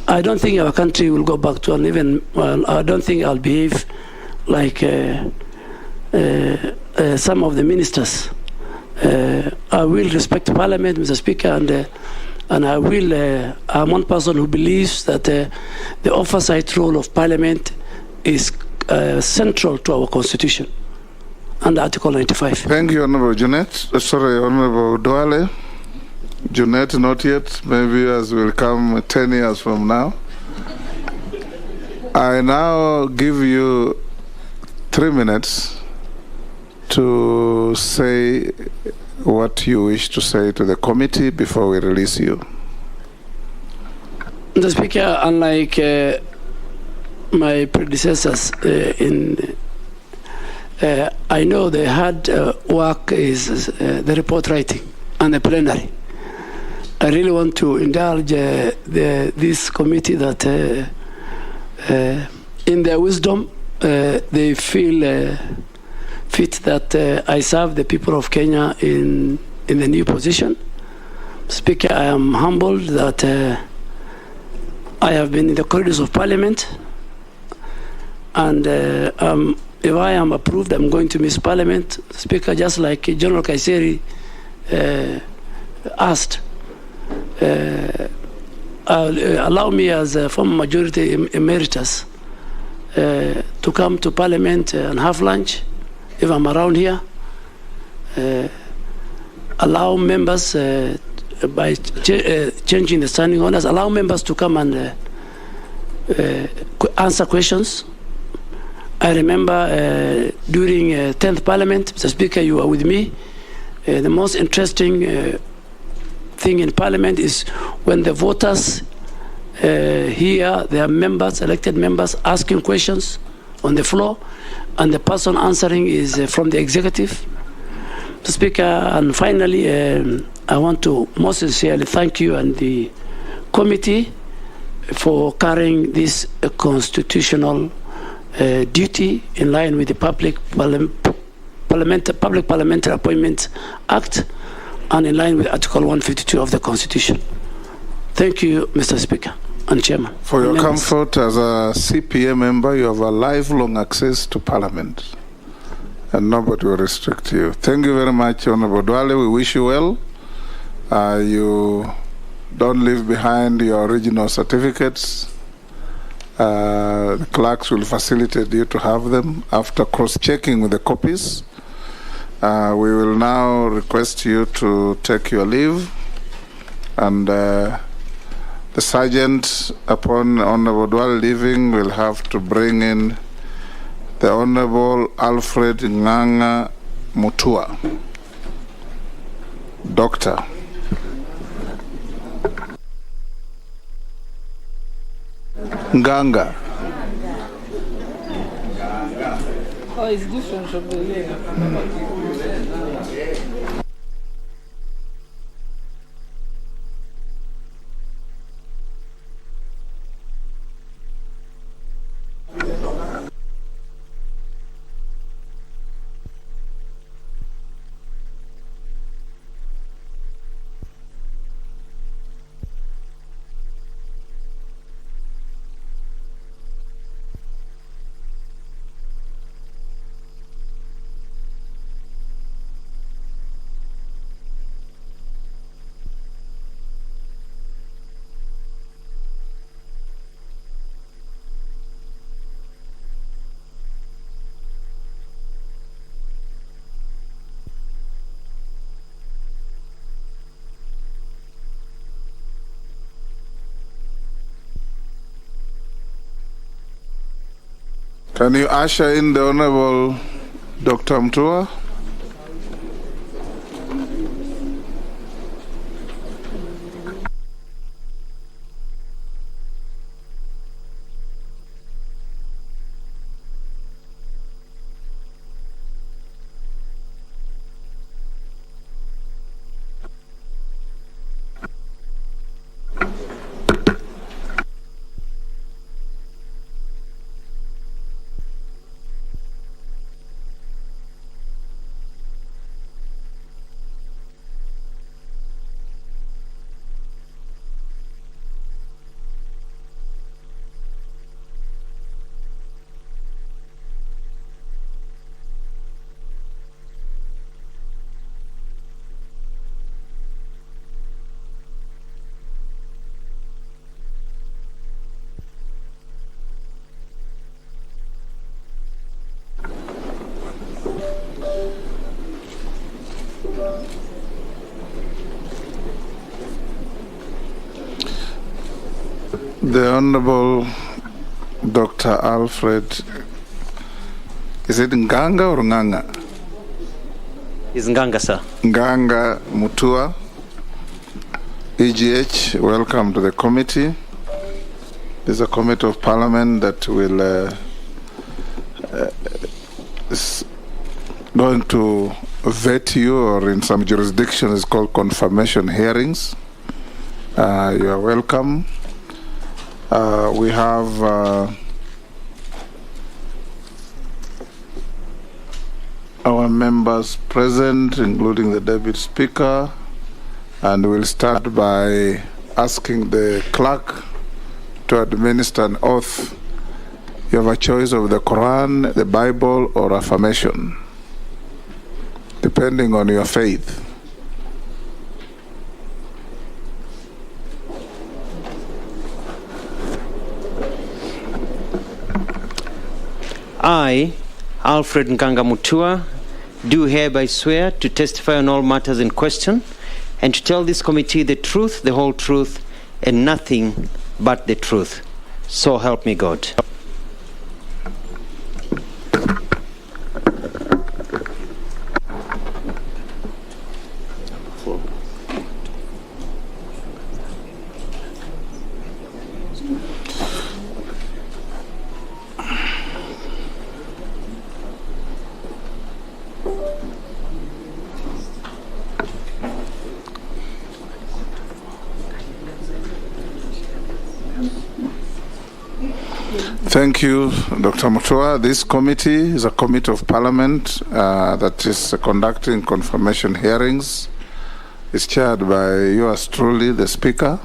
I don't think our country will go back to an even. Well, I don't think I'll behave like some of the ministers. I will respect Parliament, Mr. Speaker, and I will. I'm one person who believes that the oversight role of Parliament is central to our Constitution under Article 95. Thank you, Honorable Jeanette. Honorable Duale. Jeanette, not yet. Maybe as will come 10 years from now. I now give you 3 minutes to say what you wish to say to the committee before we release you. Mr. Speaker, unlike my predecessors I know the hard work is the report writing and the plenary. I really want to indulge this committee that in their wisdom, they feel fit that I serve the people of Kenya in the new position. Speaker, I am humbled that I have been in the corridors of Parliament, and if I am approved, I'm going to miss Parliament. Speaker, just like General Kaiseri asked, allow me as a former majority emeritus to come to Parliament and have lunch if I'm around here. Allow members, by changing the standing orders, allow members to come and answer questions. I remember during 10th Parliament, Mr. Speaker, you were with me. The most interesting thing in Parliament is when the voters hear their members, elected members, asking questions on the floor, and the person answering is from the executive. Mr. Speaker, and finally, I want to most sincerely thank you and the committee for carrying this constitutional duty in line with the Public Parliamentary Appointments Act and in line with Article 152 of the Constitution. Thank you, Mr. Speaker and Chairman. For your comfort, as a CPA member, you have a lifelong access to Parliament, and nobody will restrict you. Thank you very much, Honorable Duale. We wish you well. You don't leave behind your original certificates. The clerks will facilitate you to have them after cross-checking with the copies. We will now request you to take your leave, and the sergeant, upon Honorable Duale leaving, will have to bring in the Honorable Alfred Nganga Mutua, Doctor. Nganga. Oh, it's different from the Can you usher in the Honorable Dr. Mutua? The Honorable Dr. Alfred, is it Nganga or Nganga? It's Nganga, sir. Nganga Mutua, EGH, welcome to the committee. There's a committee of parliament that will is going to vet you, or in some jurisdictions it's called confirmation hearings. You are welcome. We have our members present, including the Deputy Speaker, and we'll start by asking the clerk to administer an oath. You have a choice of the Quran, the Bible, or affirmation, depending on your faith. I, Alfred Mutua, do hereby swear to testify on all matters in question and to tell this committee the truth, the whole truth, and nothing but the truth. So help me God. Thank you, Dr. Mutua. This committee is a committee of parliament that is conducting confirmation hearings. It's chaired by yours truly, the Speaker.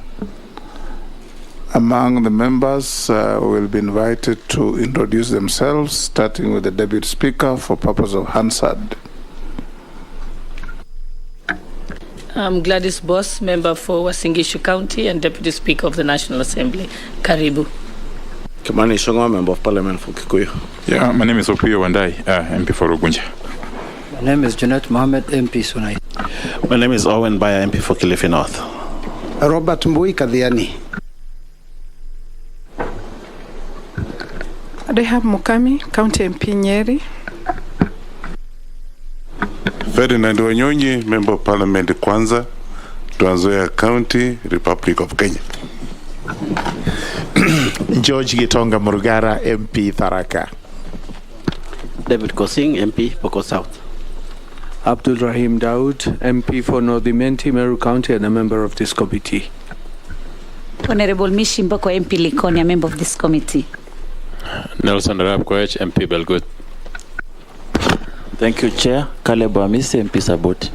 Among the members will be invited to introduce themselves, starting with the Deputy Speaker for purpose of Hansard. I'm Gladys Boss, member for Wasingishu County and Deputy Speaker of the National Assembly. Karibu. Kimani Shongo, Member of Parliament for Kikuyu. Yeah, my name is Opiyo Wandai, MP for Ugunja. My name is Junet Mohammed, MP Sunai. My name is Owen Baya, MP for Kilifi North. Robert Mbui Kadhiani. Rehab Mukami, County MP Nyeri. Ferdinand Wanyonyi, Member of Parliament Kwanza, Trans Nzoia County, Republic of Kenya. George Gitonga Murugara, MP Tharaka. David Kosing, MP Poko South. Abdul Rahim Daud, MP for Northimenti, Meru County, and a member of this committee. Honorable Mishi Mboko, MP Likoni, a member of this committee. Nelson Arap Koech, MP Belgut. Thank you, Chair. Caleb Amisi, MP Saboti.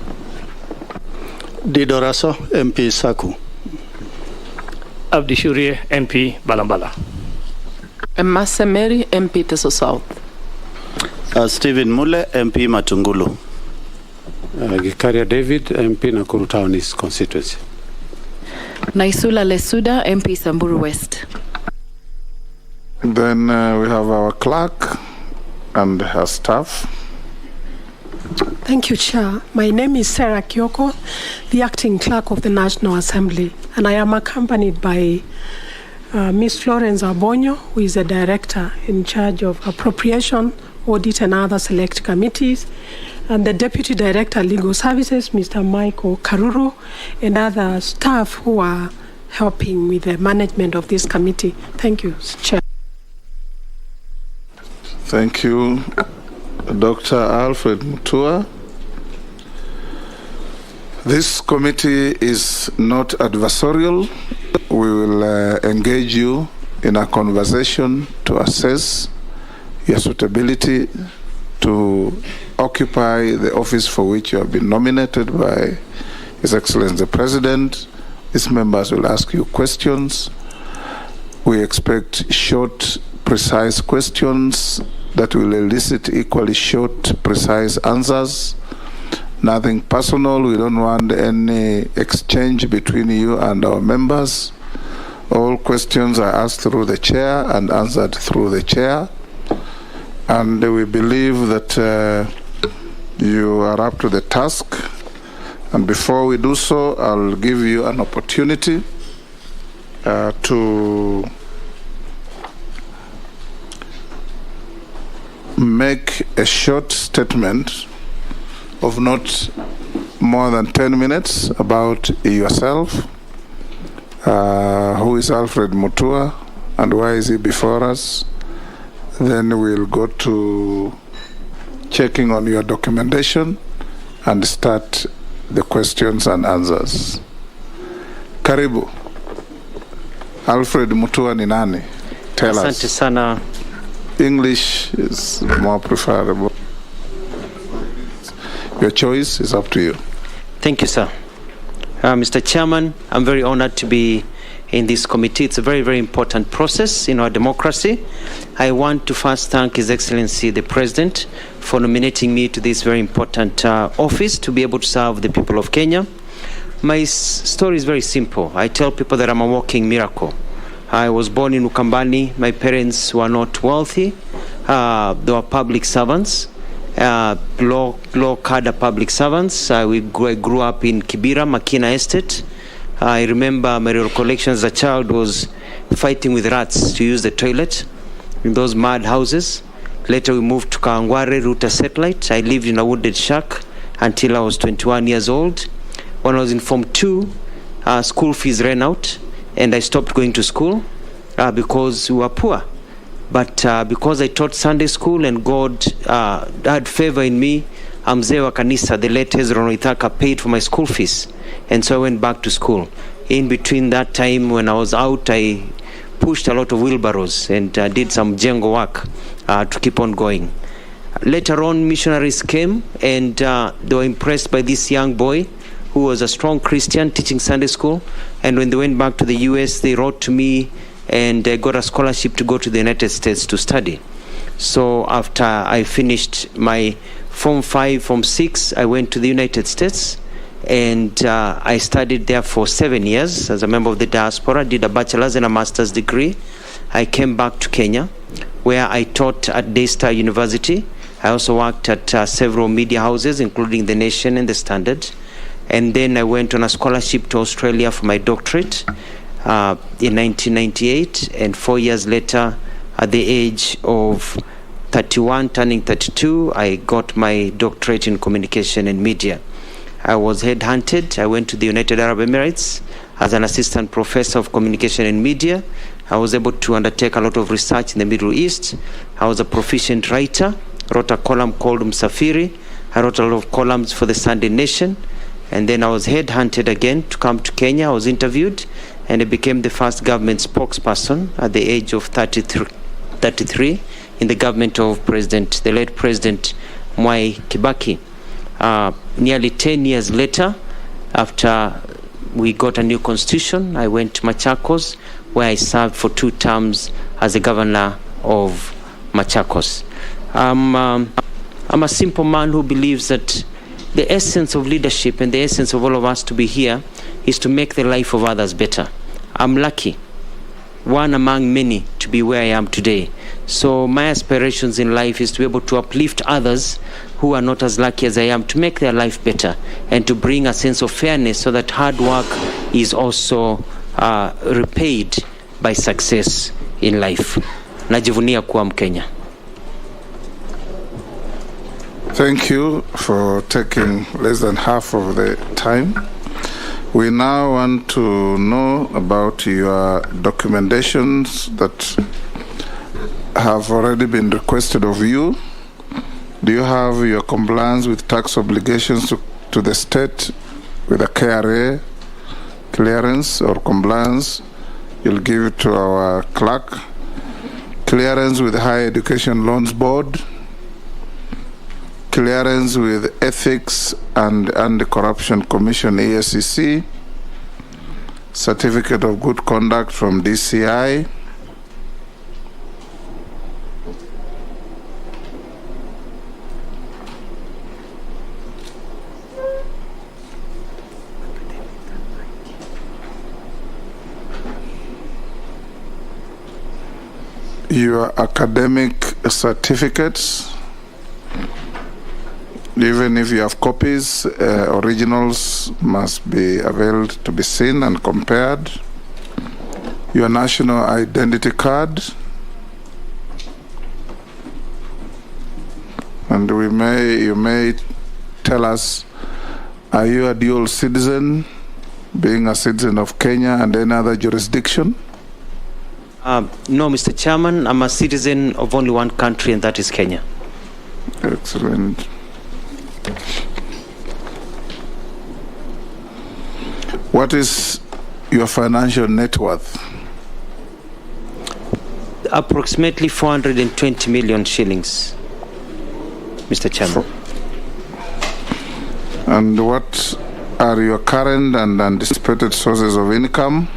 Didoraso, MP Saku. Abdi Shurie, MP Balambala. Massa Mary, MP Teso South. Stephen Mule, MP Matungulu. Gikaria David, MP Nakuru Town East constituency. Naisula Lesuda, MP Samburu West. Then we have our clerk and her staff. Thank you, Chair. My name is Sarah Kyoko, the Acting Clerk of the National Assembly, and I am accompanied by Ms. Florence Abonyo, who is the Director in charge of Appropriation, Audit and other select committees, and the Deputy Director, Legal Services, Mr. Michael Karuru, and other staff who are helping with the management of this committee. Thank you, Chair. Thank you, Dr. Alfred Mutua. This committee is not adversarial. We will engage you in a conversation to assess your suitability to occupy the office for which you have been nominated by His Excellency the President. These members will ask you questions. We expect short, precise questions that will elicit equally short, precise answers. Nothing personal. We don't want any exchange between you and our members. All questions are asked through the chair and answered through the chair. And we believe that you are up to the task. And before we do so, I'll give you an opportunity to make a short statement of not more than 10 minutes about yourself. Who is Alfred Mutua and why is he before us? Then we'll go to checking on your documentation and start the questions and answers. Karibu. Alfred Mutua ni nani? Tell us. Asante sana. English is more preferable. Your choice is up to you. Thank you, sir. Mr. Chairman, I'm very honored to be in this committee. It's a very, very important process in our democracy. I want to first thank His Excellency the President for nominating me to this very important office to be able to serve the people of Kenya. My story is very simple. I tell people that I'm a walking miracle. I was born in Ukambani. My parents were not wealthy. They were public servants, low cadre public servants. I grew up in Kibera, Makina Estate. I remember my recollection as a child was fighting with rats to use the toilet in those mud houses. Later we moved to Kawangware, Ruto satellite. I lived in a wooded shack until I was 21 years old. When I was in Form 2, school fees ran out and I stopped going to school because we were poor. But because I taught Sunday school and God had favor in me, Mzee wa Kanisa, the late Hezron Waithaka, paid for my school fees. And so I went back to school. In between that time when I was out, I pushed a lot of wheelbarrows and did some jengo work to keep on going. Later on, missionaries came and they were impressed by this young boy who was a strong Christian teaching Sunday school. And when they went back to the US, they wrote to me and I got a scholarship to go to the United States to study. So after I finished my Form 5, Form 6, I went to the United States and I studied there for 7 years as a member of the diaspora, did a bachelor's and a master's degree. I came back to Kenya where I taught at Daystar University. I also worked at several media houses, including The Nation and The Standard. And then I went on a scholarship to Australia for my doctorate in 1998. And 4 years later, at the age of 31, turning 32, I got my doctorate in communication and media. I was headhunted. I went to the United Arab Emirates as an assistant professor of communication and media. I was able to undertake a lot of research in the Middle East. I was a proficient writer, wrote a column called Msafiri. I wrote a lot of columns for the Sunday Nation. And then I was headhunted again to come to Kenya. I was interviewed and I became the first government spokesperson at the age of 33 in the government of the late President Mwai Kibaki. Nearly 10 years later, after we got a new constitution, I went to Machakos, where I served for 2 terms as the governor of Machakos. I'm a simple man who believes that the essence of leadership and the essence of all of us to be here is to make the life of others better. I'm lucky, one among many, to be where I am today. So my aspirations in life is to be able to uplift others who are not as lucky as I am, to make their life better and to bring a sense of fairness so that hard work is also repaid by success in life. Najivunia kuwa Mkenya. Thank you for taking less than half of the time. We now want to know about your documentations that have already been requested of you. Do you have your compliance with tax obligations to the state with a KRA clearance or compliance? You'll give it to our clerk. Clearance with the Higher Education Loans Board. Clearance with Ethics and Anti-Corruption Commission, ESCC. Certificate of Good Conduct from DCI. Your academic certificates, even if you have copies, originals must be availed to be seen and compared. Your national identity card, and you may tell us, are you a dual citizen, being a citizen of Kenya and any other jurisdiction? No, Mr. Chairman, I'm a citizen of only one country, and that is Kenya. Excellent. What is your financial net worth? Approximately 420 million shillings, Mr. Chairman. And what are your current and anticipated sources of income?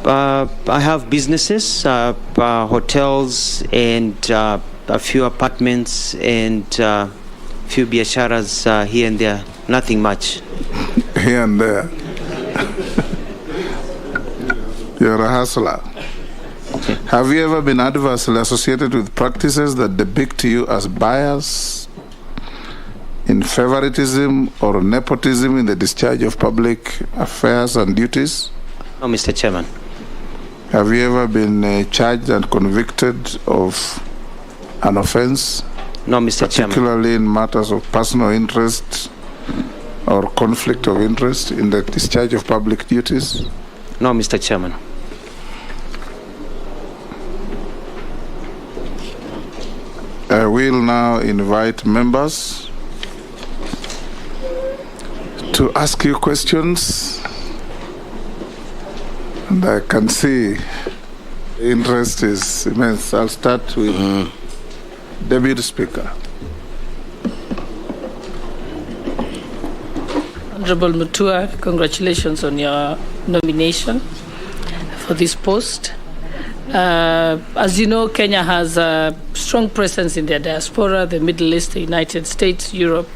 I have businesses, hotels, and a few apartments, and a few biasharas here and there. Nothing much. Here and there. You're a hustler. Have you ever been adversely associated with practices that depict you as bias, in favoritism, or nepotism in the discharge of public affairs and duties? No, Mr. Chairman. Have you ever been charged and convicted of an offense? No, Mr. Chairman. Particularly in matters of personal interest or conflict of interest in the discharge of public duties? No, Mr. Chairman. I will now invite members to ask you questions. And I can see interest is immense. I'll start with Deputy Speaker. Honorable Mutua, congratulations on your nomination for this post. As you know, Kenya has a strong presence in the diaspora, the Middle East, the United States, Europe,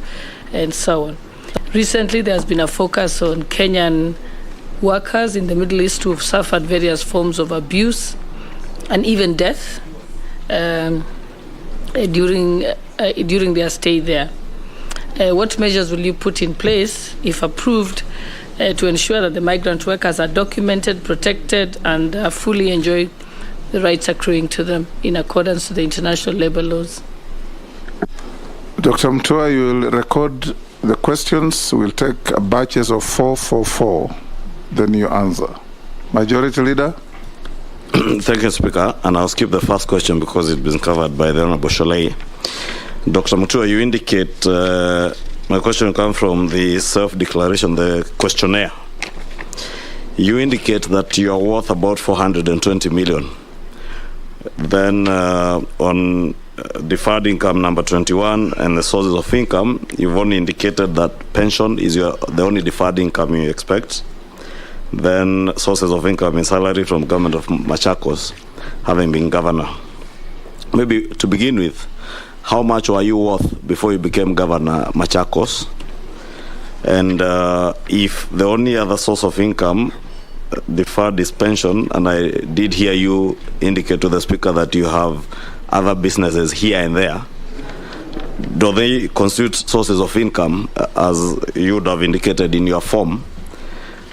and so on. Recently, there has been a focus on Kenyan workers in the Middle East who have suffered various forms of abuse and even death during their stay there. What measures will you put in place, if approved, to ensure that the migrant workers are documented, protected, and fully enjoy the rights accruing to them in accordance to the international labor laws? Dr. Mutua, you will record the questions. We'll take batches of 444. Then you answer. Majority Leader. Thank you, Speaker. And I'll skip the first question because it's been covered by the Honorable Sholei. Dr. Mutua, you indicate, my question comes from the self-declaration, the questionnaire. You indicate that you are worth about 420 million. Then on deferred income number 21 and the sources of income, you've only indicated that pension is the only deferred income you expect. Then sources of income in salary from government of Machakos, having been governor. Maybe to begin with, how much were you worth before you became governor Machakos? And if the only other source of income deferred is pension, and I did hear you indicate to the Speaker that you have other businesses here and there, do they constitute sources of income as you would have indicated in your form?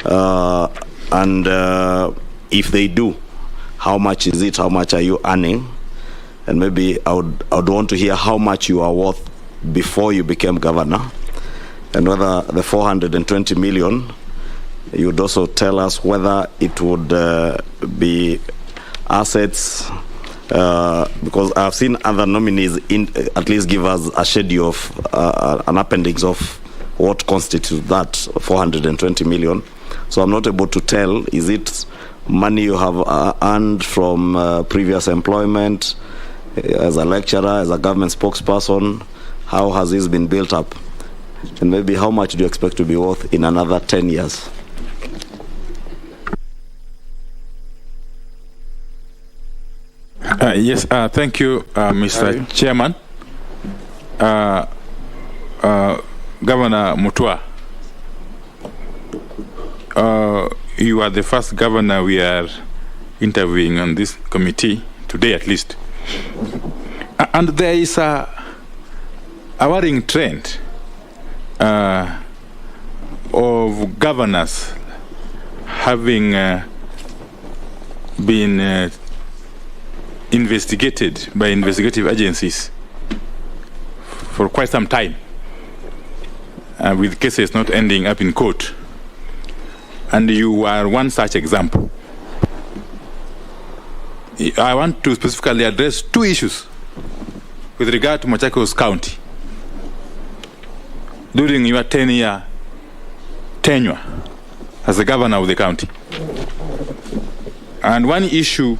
And if they do, how much is it? How much are you earning? And maybe I would want to hear how much you are worth before you became governor, and whether the 420 million, you would also tell us whether it would be assets, because I've seen other nominees at least give us a schedule of an appendix of what constitutes that 420 million. So I'm not able to tell, is it money you have earned from previous employment, as a lecturer, as a government spokesperson? How has this been built up? And maybe how much do you expect to be worth in another 10 years? Yes, thank you, Mr. Chairman. Governor Mutua, you are the first governor we are interviewing on this committee, today at least. And there is a worrying trend of governors having been investigated by investigative agencies for quite some time, with cases not ending up in court. And you are one such example. I want to specifically address two issues with regard to Machakos County during your 10-year tenure as the governor of the county. And one issue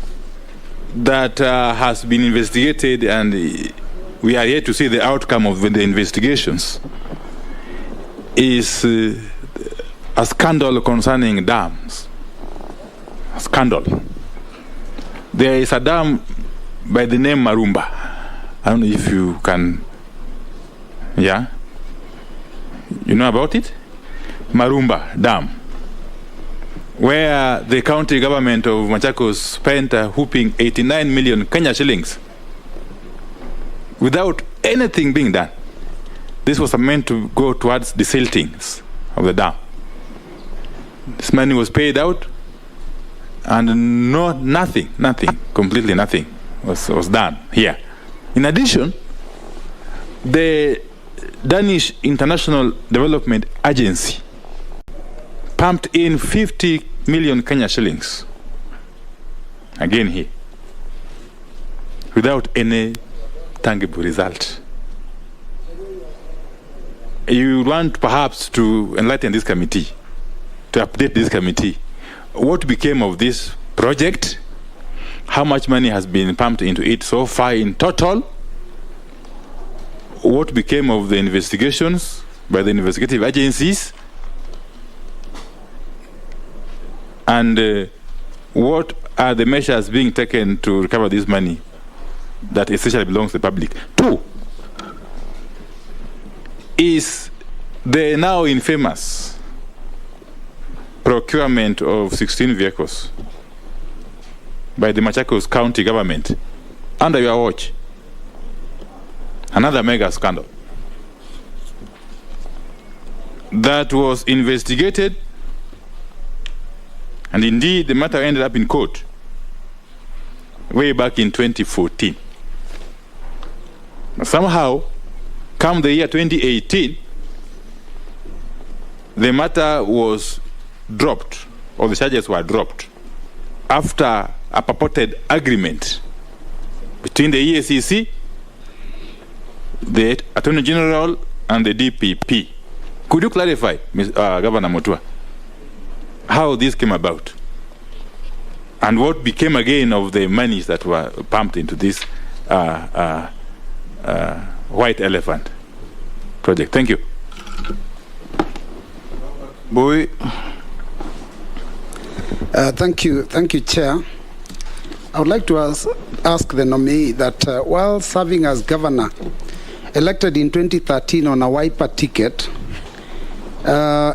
that has been investigated, and we are yet to see the outcome of the investigations, is a scandal concerning dams. A scandal. There is a dam by the name Marumba. I don't know if you can, yeah? You know about it? Marumba Dam, where the county government of Machakos spent a whooping 89 million Kenya shillings without anything being done. This was meant to go towards the siltings of the dam. This money was paid out, and nothing, completely nothing was done here. In addition, the Danish International Development Agency pumped in 50 million Kenya shillings, again here, without any tangible result. You want perhaps to enlighten this committee, to update this committee. What became of this project? How much money has been pumped into it so far in total? What became of the investigations by the investigative agencies? And what are the measures being taken to recover this money that essentially belongs to the public? 2, is the now infamous procurement of 16 vehicles by the Machakos County government under your watch. Another mega scandal that was investigated, and indeed the matter ended up in court way back in 2014. Somehow, come the year 2018, the matter was dropped, or the charges were dropped, after a purported agreement between the EACC, the Attorney General, and the DPP. Could you clarify, Governor Mutua, how this came about? And what became again of the monies that were pumped into this White Elephant project? Thank you. Boy. Thank you, Chair. I would like to ask the nominee that while serving as governor, elected in 2013 on a Wiper ticket,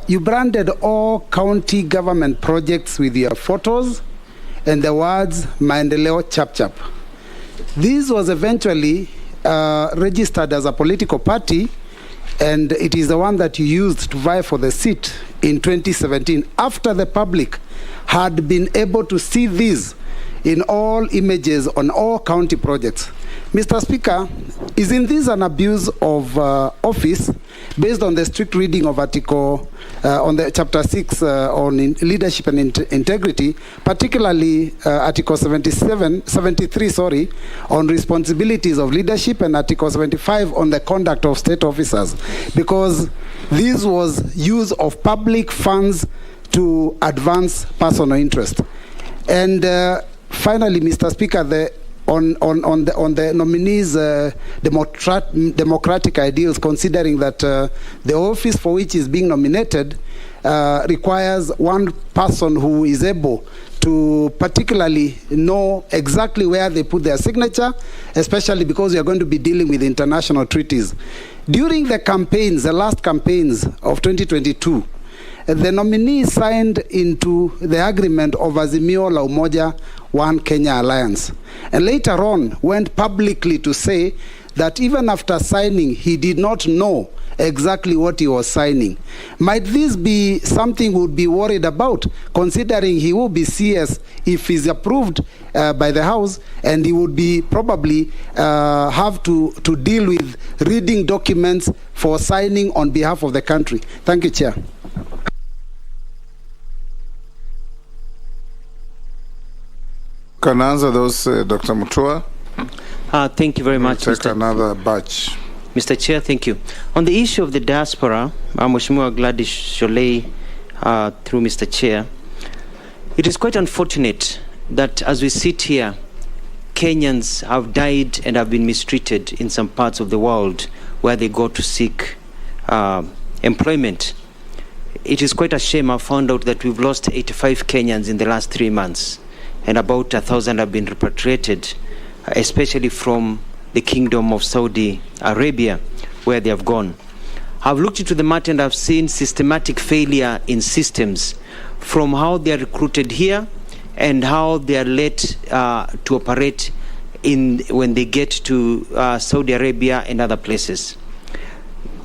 you branded all county government projects with your photos and the words Maendeleo Chap Chap. This was eventually registered as a political party, and it is the one that you used to vie for the seat in 2017, after the public had been able to see these in all images on all county projects. Mr. Speaker, isn't this an abuse of office based on the strict reading of Article, on the Chapter 6 on leadership and integrity, particularly Article 73, on responsibilities of leadership, and Article 75 on the conduct of state officers? Because this was use of public funds to advance personal interest. And finally, Mr. Speaker, on the nominees' democratic ideals, considering that the office for which is being nominated requires one person who is able to particularly know exactly where they put their signature, especially because we are going to be dealing with international treaties. During the campaigns, the last campaigns of 2022, the nominee signed into the agreement of Azimio la Umoja One Kenya Alliance, and later on went publicly to say that even after signing, he did not know exactly what he was signing. Might this be something we would be worried about, considering he will be CS if he's approved by the House, and he would be probably have to deal with reading documents for signing on behalf of the country? Thank you, Chair. Can answer those, Dr. Mutua? Thank you very much, Take another batch. Mr. Chair, thank you. On the issue of the diaspora, Mheshimiwa Gladys Sholei, through Mr. Chair, it is quite unfortunate that as we sit here, Kenyans have died and have been mistreated in some parts of the world where they go to seek employment. It is quite a shame. I found out that we've lost 85 Kenyans in the last 3 months, and about 1,000 have been repatriated, especially from the Kingdom of Saudi Arabia, where they have gone. I've looked into the matter and I've seen systematic failure in systems, from how they are recruited here and how they are led to operate when they get to Saudi Arabia and other places.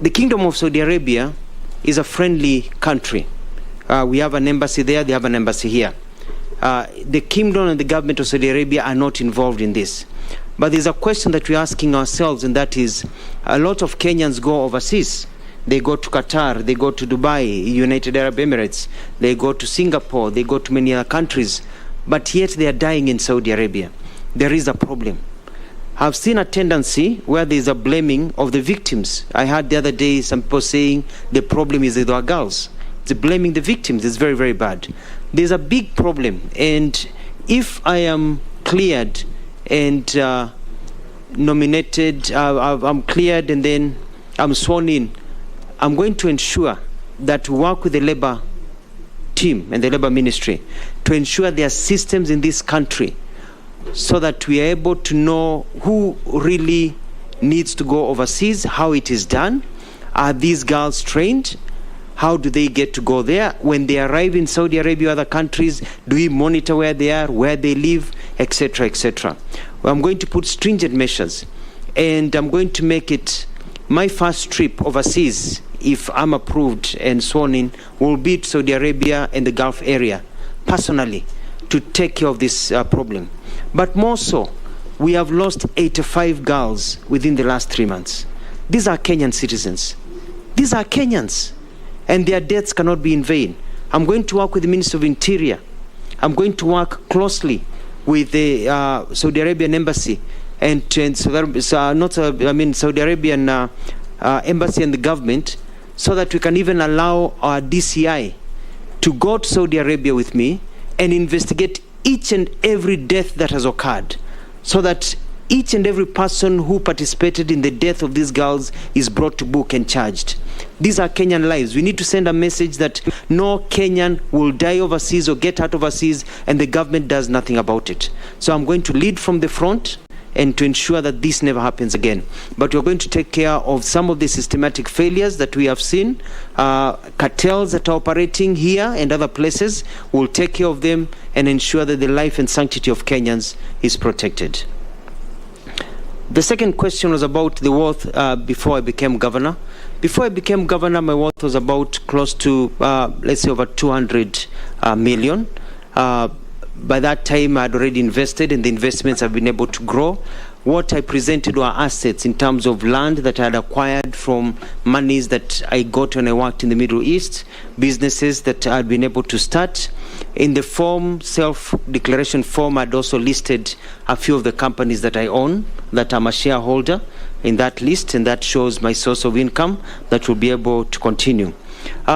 The Kingdom of Saudi Arabia is a friendly country. We have an embassy there, they have an embassy here. The Kingdom and the government of Saudi Arabia are not involved in this. But there's a question that we're asking ourselves, and that is, a lot of Kenyans go overseas. They go to Qatar, they go to Dubai, United Arab Emirates, they go to Singapore, they go to many other countries, but yet they are dying in Saudi Arabia. There is a problem. I've seen a tendency where there is a blaming of the victims. I heard the other day some people saying the problem is with our girls. It's blaming the victims. It's very, very bad. There's a big problem, and if I am cleared and nominated, I'm cleared and then I'm sworn in, I'm going to ensure that we work with the labor team and the labor ministry to ensure there are systems in this country so that we are able to know who really needs to go overseas, how it is done. Are these girls trained? How do they get to go there? When they arrive in Saudi Arabia or other countries, do we monitor where they are, where they live, etc., etc.? Well, I'm going to put stringent measures, and I'm going to make it my first trip overseas, if I'm approved and sworn in, will be to Saudi Arabia and the Gulf area, personally, to take care of this problem. But more so, we have lost 85 girls within the last 3 months. These are Kenyan citizens. These are Kenyans, and their deaths cannot be in vain. I'm going to work with the Minister of Interior. I'm going to work closely with the Saudi Arabian Embassy and Saudi Arabian Embassy and the government, so that we can even allow our DCI to go to Saudi Arabia with me and investigate each and every death that has occurred, so that each and every person who participated in the death of these girls is brought to book and charged. These are Kenyan lives. We need to send a message that no Kenyan will die overseas or get out overseas and the government does nothing about it. So I'm going to lead from the front and to ensure that this never happens again. But we're going to take care of some of the systematic failures that we have seen. Cartels that are operating here and other places, we'll take care of them and ensure that the life and sanctity of Kenyans is protected. The second question was about the wealth before I became governor. Before I became governor, my wealth was about close to, let's say, over 200 million. By that time, I had already invested, and the investments have been able to grow. What I presented were assets in terms of land that I had acquired from monies that I got when I worked in the Middle East, businesses that I had been able to start. In the form, self-declaration form, I'd also listed a few of the companies that I own, that I'm a shareholder in that list, and that shows my source of income that will be able to continue.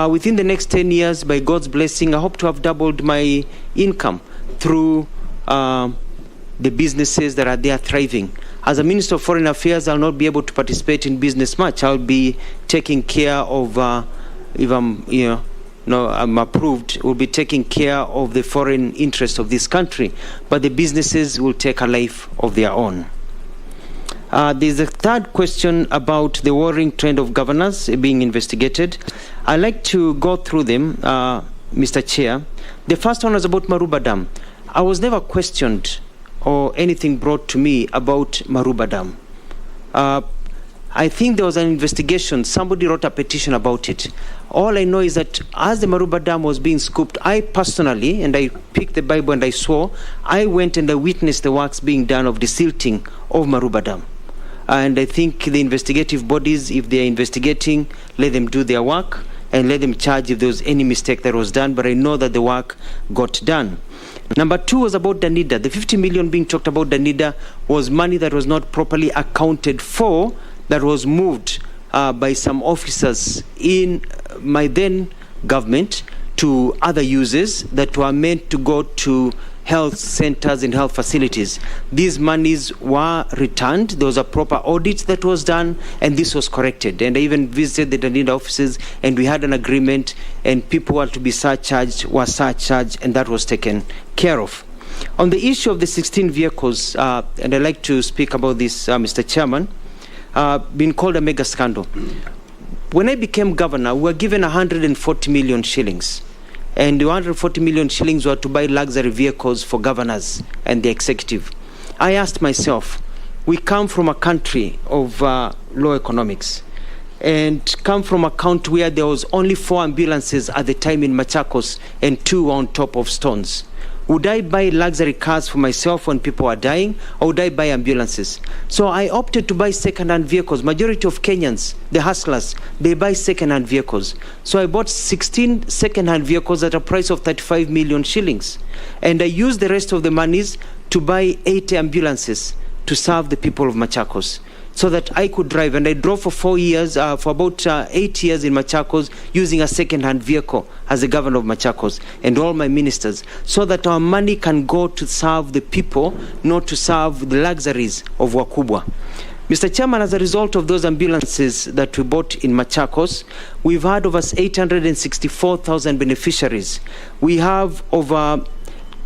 Within the next 10 years, by God's blessing, I hope to have doubled my income through the businesses that are there thriving. As a Minister of Foreign Affairs, I'll not be able to participate in business much. I'll be taking care of, if I'm approved, we'll be taking care of the foreign interests of this country, but the businesses will take a life of their own. There's a third question about the worrying trend of governors being investigated. I'd like to go through them, Mr. Chair. The first one was about Maruba Dam. I was never questioned or anything brought to me about Maruba Dam. I think there was an investigation. Somebody wrote a petition about it. All I know is that as the Maruba Dam was being scooped, I personally, and I picked the Bible and I swore, I went and I witnessed the works being done of the silting of Maruba Dam. And I think the investigative bodies, if they are investigating, let them do their work and let them charge if there was any mistake that was done. But I know that the work got done. Number two was about Danida. The 50 million being talked about Danida was money that was not properly accounted for, that was moved by some officers in my then government to other uses that were meant to go to health centers and health facilities. These monies were returned. There was a proper audit that was done, and this was corrected. And I even visited the Danida offices, and we had an agreement, and people were to be surcharged, and that was taken care of. On the issue of the 16 vehicles, and I'd like to speak about this, Mr. Chairman, been called a mega scandal. When I became governor, we were given 140 million shillings. And the 140 million shillings were to buy luxury vehicles for governors and the executive. I asked myself, we come from a country of low economics and come from a country where there was only 4 ambulances at the time in Machakos and 2 on top of stones. Would I buy luxury cars for myself when people are dying, or would I buy ambulances? So I opted to buy second-hand vehicles. Majority of Kenyans, the hustlers, they buy second-hand vehicles. So I bought 16 second-hand vehicles at a price of 35 million shillings. And I used the rest of the monies to buy 80 ambulances to serve the people of Machakos, so that I could drive. And I drove for 4 years, for about 8 years in Machakos, using a second-hand vehicle as the governor of Machakos, and all my ministers, so that our money can go to serve the people, not to serve the luxuries of Wakubwa. Mr. Chairman, as a result of those ambulances that we bought in Machakos, we've had over 864,000 beneficiaries. We have over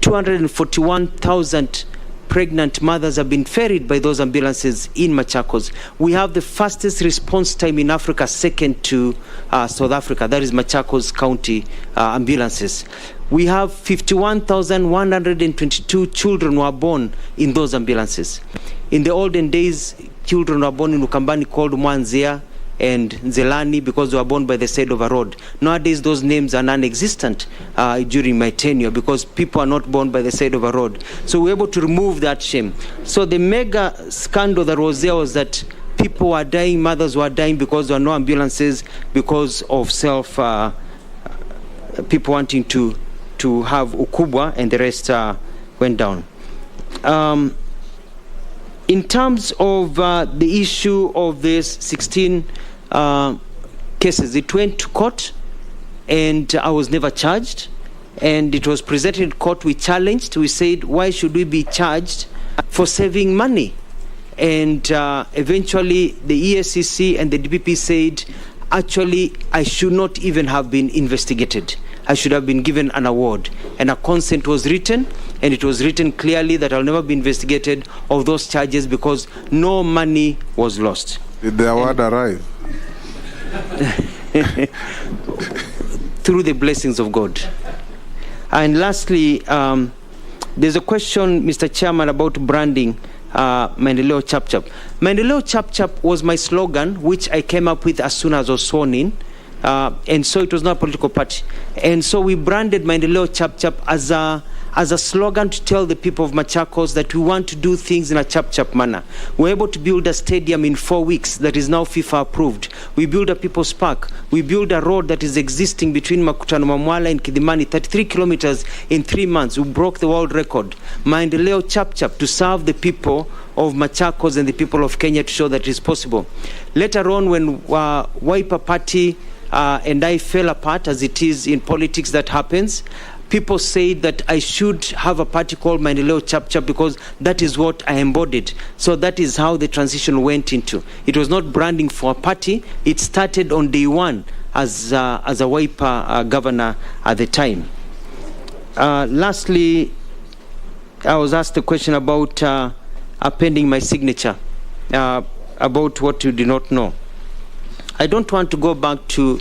241,000 pregnant mothers have been ferried by those ambulances in Machakos. We have the fastest response time in Africa, second to South Africa. That is Machakos County ambulances. We have 51,122 children who are born in those ambulances. In the olden days, children were born in Ukambani called Mwanzia and Nzelani because they were born by the side of a road. Nowadays, those names are non-existent during my tenure because people are not born by the side of a road. So we're able to remove that shame. So the mega scandal that was there was that people were dying, mothers were dying because there were no ambulances, because of people wanting to have ukubwa, and the rest went down. In terms of the issue of this 16 cases, it went to court, and I was never charged. And it was presented in court. We challenged. We said, why should we be charged for saving money? And eventually, the ESCC and the DPP said, actually, I should not even have been investigated. I should have been given an award. And a consent was written, and it was written clearly that I'll never be investigated of those charges because no money was lost. Did the award arrive? Through the blessings of God. And lastly, there's a question, Mr. Chairman, about branding Maendeleo Chap Chap. Maendeleo Chap Chap was my slogan, which I came up with as soon as I was sworn in. And so it was not a political party. And so we branded Maendeleo Chap Chap as a slogan to tell the people of Machakos that we want to do things in a chap-chap manner. We're able to build a stadium in 4 weeks that is now FIFA approved. We build a people's park. We build a road that is existing between Makutano Mamwala and Kidimani, 33 kilometers in 3 months. We broke the world record. Maendeleo Chap-Chap to serve the people of Machakos and the people of Kenya to show that it is possible. Later on, when Wiper Party and I fell apart, as it is in politics that happens, people said that I should have a party called Maendeleo Chap Chap because that is what I embodied. So that is how the transition went into. It was not branding for a party. It started on day one as a Wiper governor at the time. Lastly, I was asked a question about appending my signature, about what you did not know. I don't want to go back to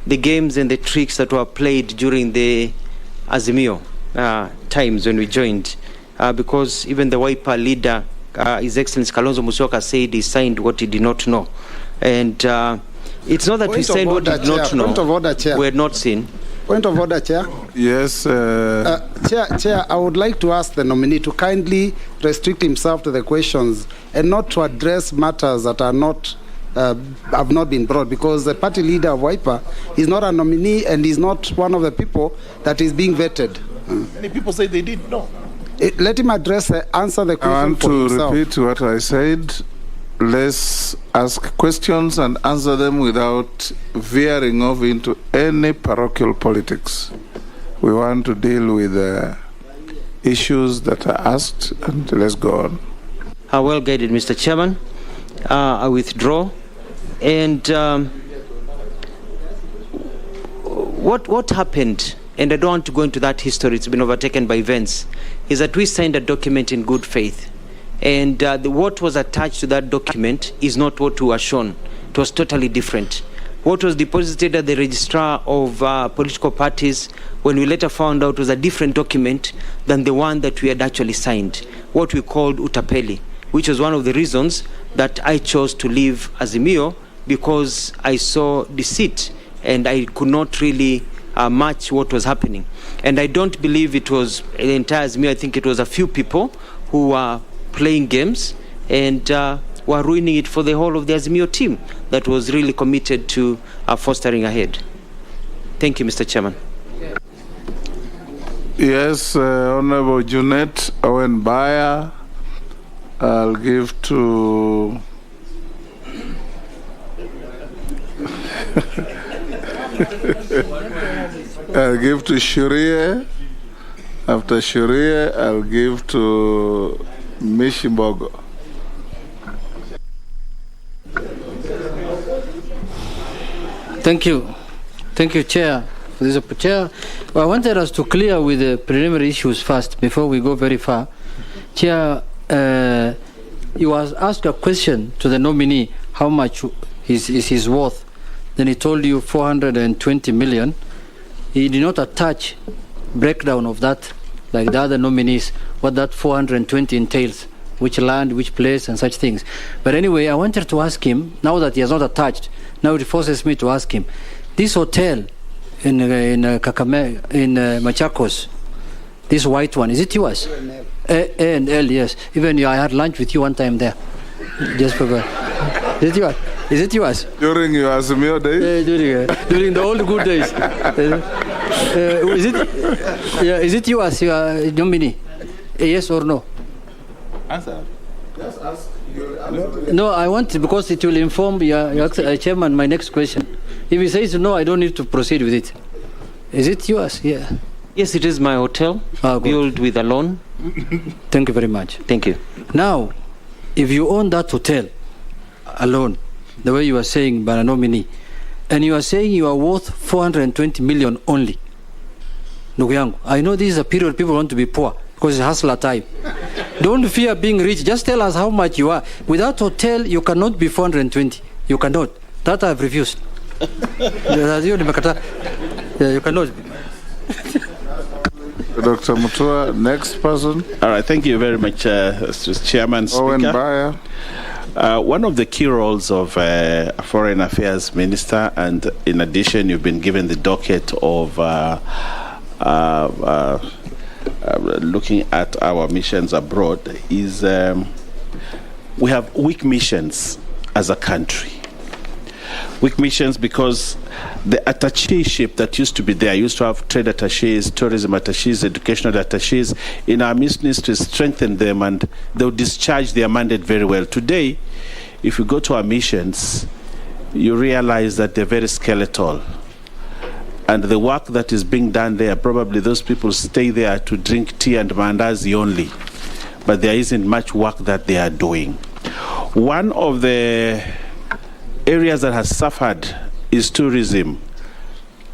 the games and the tricks that were played during the Azimio times when we joined, because even the Wiper leader, His Excellency Kalonzo Musyoka, said he signed what he did not know. And it's not that we signed what he did not know. Point of order, Chair. We had not seen. Point of order, Chair. Yes. Chair, I would like to ask the nominee to kindly restrict himself to the questions and not to address matters that are not have not been brought, because the party leader of Wiper is not a nominee and is not one of the people that is being vetted. Many people say they didn't know. Let him answer the question. I want to repeat what I said. Let's ask questions and answer them without veering off into any parochial politics. We want to deal with issues that are asked, and let's go on. Well guided, Mr. Chairman. I withdraw. And what happened, and I don't want to go into that history, it's been overtaken by events, is that we signed a document in good faith. And what was attached to that document is not what we were shown. It was totally different. What was deposited at the registrar of political parties, when we later found out, was a different document than the one that we had actually signed, what we called utapeli, which was one of the reasons that I chose to leave Azimio, because I saw deceit and I could not really match what was happening. And I don't believe it was the entire Azimio. I think it was a few people who were playing games and were ruining it for the whole of the Azimio team that was really committed to fostering ahead. Thank you, Mr. Chairman. Yes, Honorable Junet Owen Baya, I'll give to I'll give to Shurie. After Shurie, I'll give to Mishimbogo. Thank you. Thank you, Chair, for this opportunity. I wanted us to clear with the preliminary issues first before we go very far. Chair, you was asked a question to the nominee, how much is his worth. Then he told you 420 million. He did not attach breakdown of that, like the other nominees, what that 420 entails, which land, which place, and such things. But anyway, I wanted to ask him, now that he has not attached, now it forces me to ask him, this hotel in Machakos, this white one, is it yours? A&L, yes. Even I had lunch with you one time there. Just for is it yours? Is it yours? During your Azimio days? During the old good days. Is it yours, your nominee? Yes or no? Answer. Just ask. No, I want, because it will inform your chairman my next question. If he says no, I don't need to proceed with it. Is it yours? Yeah. Yes, it is my hotel, built with a loan. Thank you very much. Thank you. Now, if you own that hotel alone, the way you are saying by a nominee, and you are saying you are worth 420 million only, ndugu yangu, I know this is a period people want to be poor because it's hustler time. Don't fear being rich. Just tell us how much you are. With that hotel, you cannot be 420. You cannot. That I've refused. You cannot. Dr. Mutua, next person. All right, thank you very much, Chairman. Owen Baya. One of the key roles of a Foreign Affairs Minister, and in addition, you've been given the docket of looking at our missions abroad, is we have weak missions as a country. Weak missions because the attacheship that used to be there, used to have trade attaches, tourism attaches, educational attaches. In our ministry, strengthen them and they'll discharge their mandate very well. Today, if you go to our missions, you realize that they're very skeletal. And the work that is being done there, probably those people stay there to drink tea and mandazi only. But there isn't much work that they are doing. One of the areas that has suffered is tourism.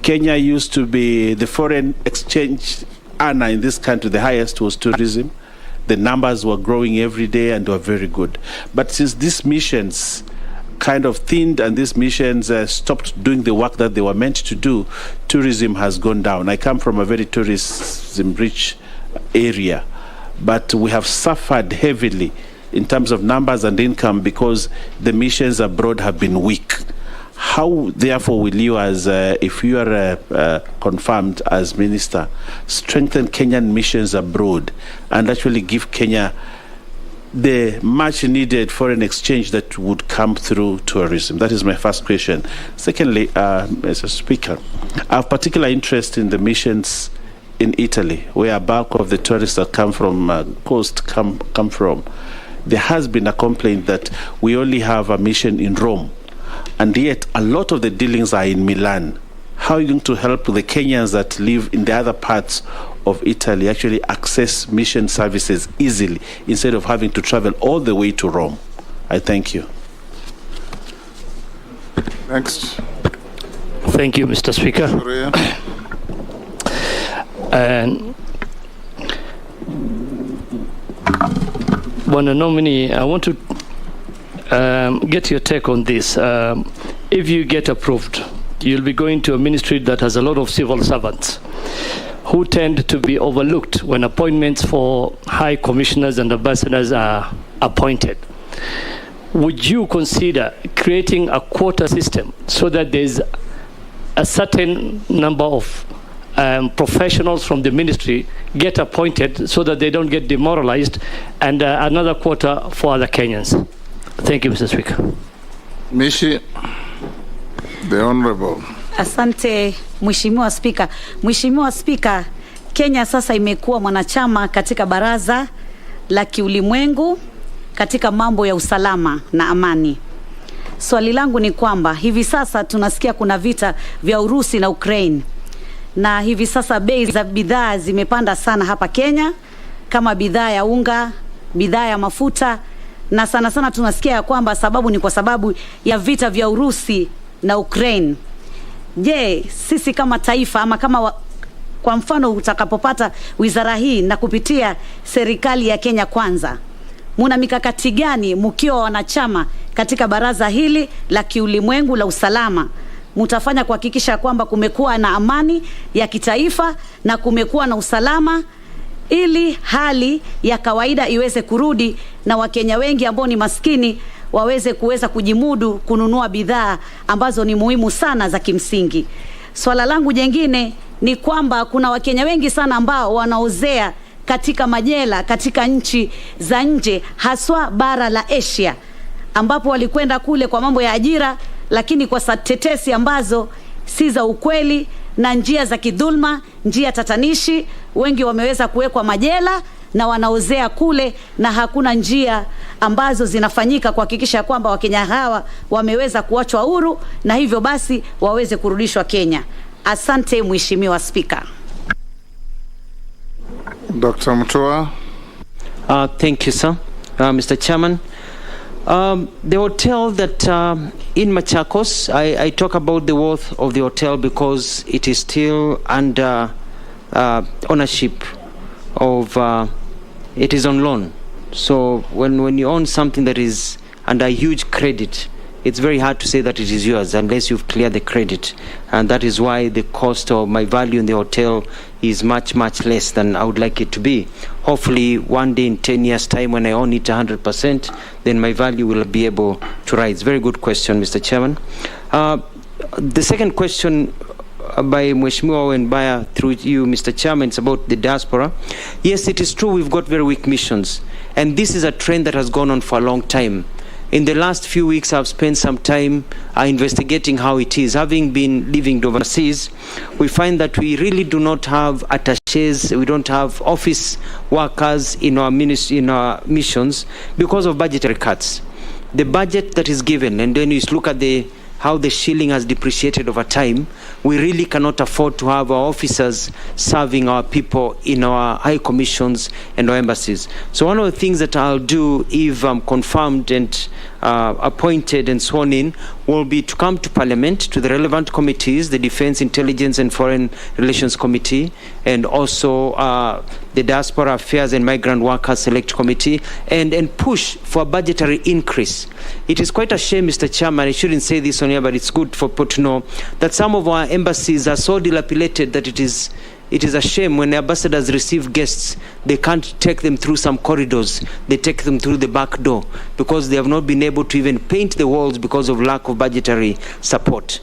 Kenya used to be the foreign exchange earner in this country. The highest was tourism. The numbers were growing every day and were very good. But since these missions kind of thinned and these missions stopped doing the work that they were meant to do, tourism has gone down. I come from a very tourism-rich area, but we have suffered heavily in terms of numbers and income because the missions abroad have been weak. How, therefore, will you, as if you are confirmed as minister, strengthen Kenyan missions abroad and actually give Kenya the much needed foreign exchange that would come through tourism? That is my first question. Secondly, Mr. Speaker, I have particular interest in the missions in Italy, where a bulk of the tourists that come from coast come from. There has been a complaint that we only have a mission in Rome, and yet a lot of the dealings are in Milan. how are you going to help the Kenyans that live in the other parts of Italy actually access mission services easily instead of having to travel all the way to Rome? I thank you. Next. Thank you, Mr. Speaker. And when a nominee, I want to get your take on this. If you get approved, you'll be going to a ministry that has a lot of civil servants who tend to be overlooked when appointments for high commissioners and ambassadors are appointed. Would you consider creating a quota system so that there's a certain number of professionals from the ministry get appointed so that they don't get demoralized, and another quota for other Kenyans? Thank you, Mr. Speaker. Mishi, the Honorable. Asante, Mheshimiwa Spika. Mheshimiwa Spika, Kenya sasa imekuwa mwanachama katika Baraza la Kiulimwengu katika mambo ya usalama na amani. Swali langu ni kwamba hivi sasa tunasikia kuna vita vya Urusi na Ukraine, na hivi sasa bei za bidhaa zimepanda sana hapa Kenya, kama bidhaa ya unga, bidhaa ya mafuta, na sana sana tunasikia ya kwamba sababu ni kwa sababu ya vita vya Urusi na Ukraine. Je, sisi kama taifa ama kama kwa mfano utakapopata wizara hii na kupitia serikali ya Kenya Kwanza, muna mikakati gani mkiwa wanachama katika baraza hili la kiulimwengu la usalama mutafanya kuhakikisha kwamba kumekuwa na amani ya kitaifa na kumekuwa na usalama ili hali ya kawaida iweze kurudi na Wakenya wengi ambao ni maskini waweze kujimudu kununua bidhaa ambazo ni muhimu sana za kimsingi? Swala langu jengine ni kwamba kuna Wakenya wengi sana ambao wanaozea katika majela katika nchi za nje, haswa bara la Asia, ambapo walikwenda kule kwa mambo ya ajira, lakini kwa tetesi ambazo si za ukweli na njia za kidhulma, njia tatanishi, wengi wameweza kuwekwa majela na wanaozea kule, na hakuna njia ambazo zinafanyika kuhakikisha kwamba Wakenya hawa wameweza kuachwa huru na hivyo basi waweze kurudishwa Kenya. Asante Mheshimiwa Spika. Dr. Mutua. Thank you, sir. Mr. Chairman, the hotel that in Machakos, I talk about the worth of the hotel because it is still under ownership of, it is on loan. So when you own something that is under huge credit, it's very hard to say that it is yours unless you've cleared the credit. And that is why the cost of my value in the hotel is much, much less than I would like it to be. Hopefully one day in 10 years time when I own it 100%, then my value will be able to rise. Very good question, Mr. Chairman. The second question by Mheshimiwa Wenbaya through you, Mr. Chairman, it's about the diaspora. Yes, it is true we've got very weak missions. And this is a trend that has gone on for a long time. In the last few weeks, I've spent some time investigating how it is. Having been living overseas, we find that we really do not have attachés, we don't have office workers in our missions because of budgetary cuts. The budget that is given, and then you look at how the shilling has depreciated over time, we really cannot afford to have our officers serving our people in our high commissions and our embassies. So one of the things that I'll do if I'm confirmed and appointed and sworn in will be to come to Parliament, to the relevant committees, the Defense, Intelligence and Foreign Relations Committee, and also the Diaspora Affairs and Migrant Workers Select Committee, and push for a budgetary increase. It is quite a shame, Mr. Chairman, I shouldn't say this on here, but it's good for people to know that some of our embassies are so dilapidated that it is a shame when the ambassadors receive guests, they can't take them through some corridors. They take them through the back door because they have not been able to even paint the walls because of lack of budgetary support.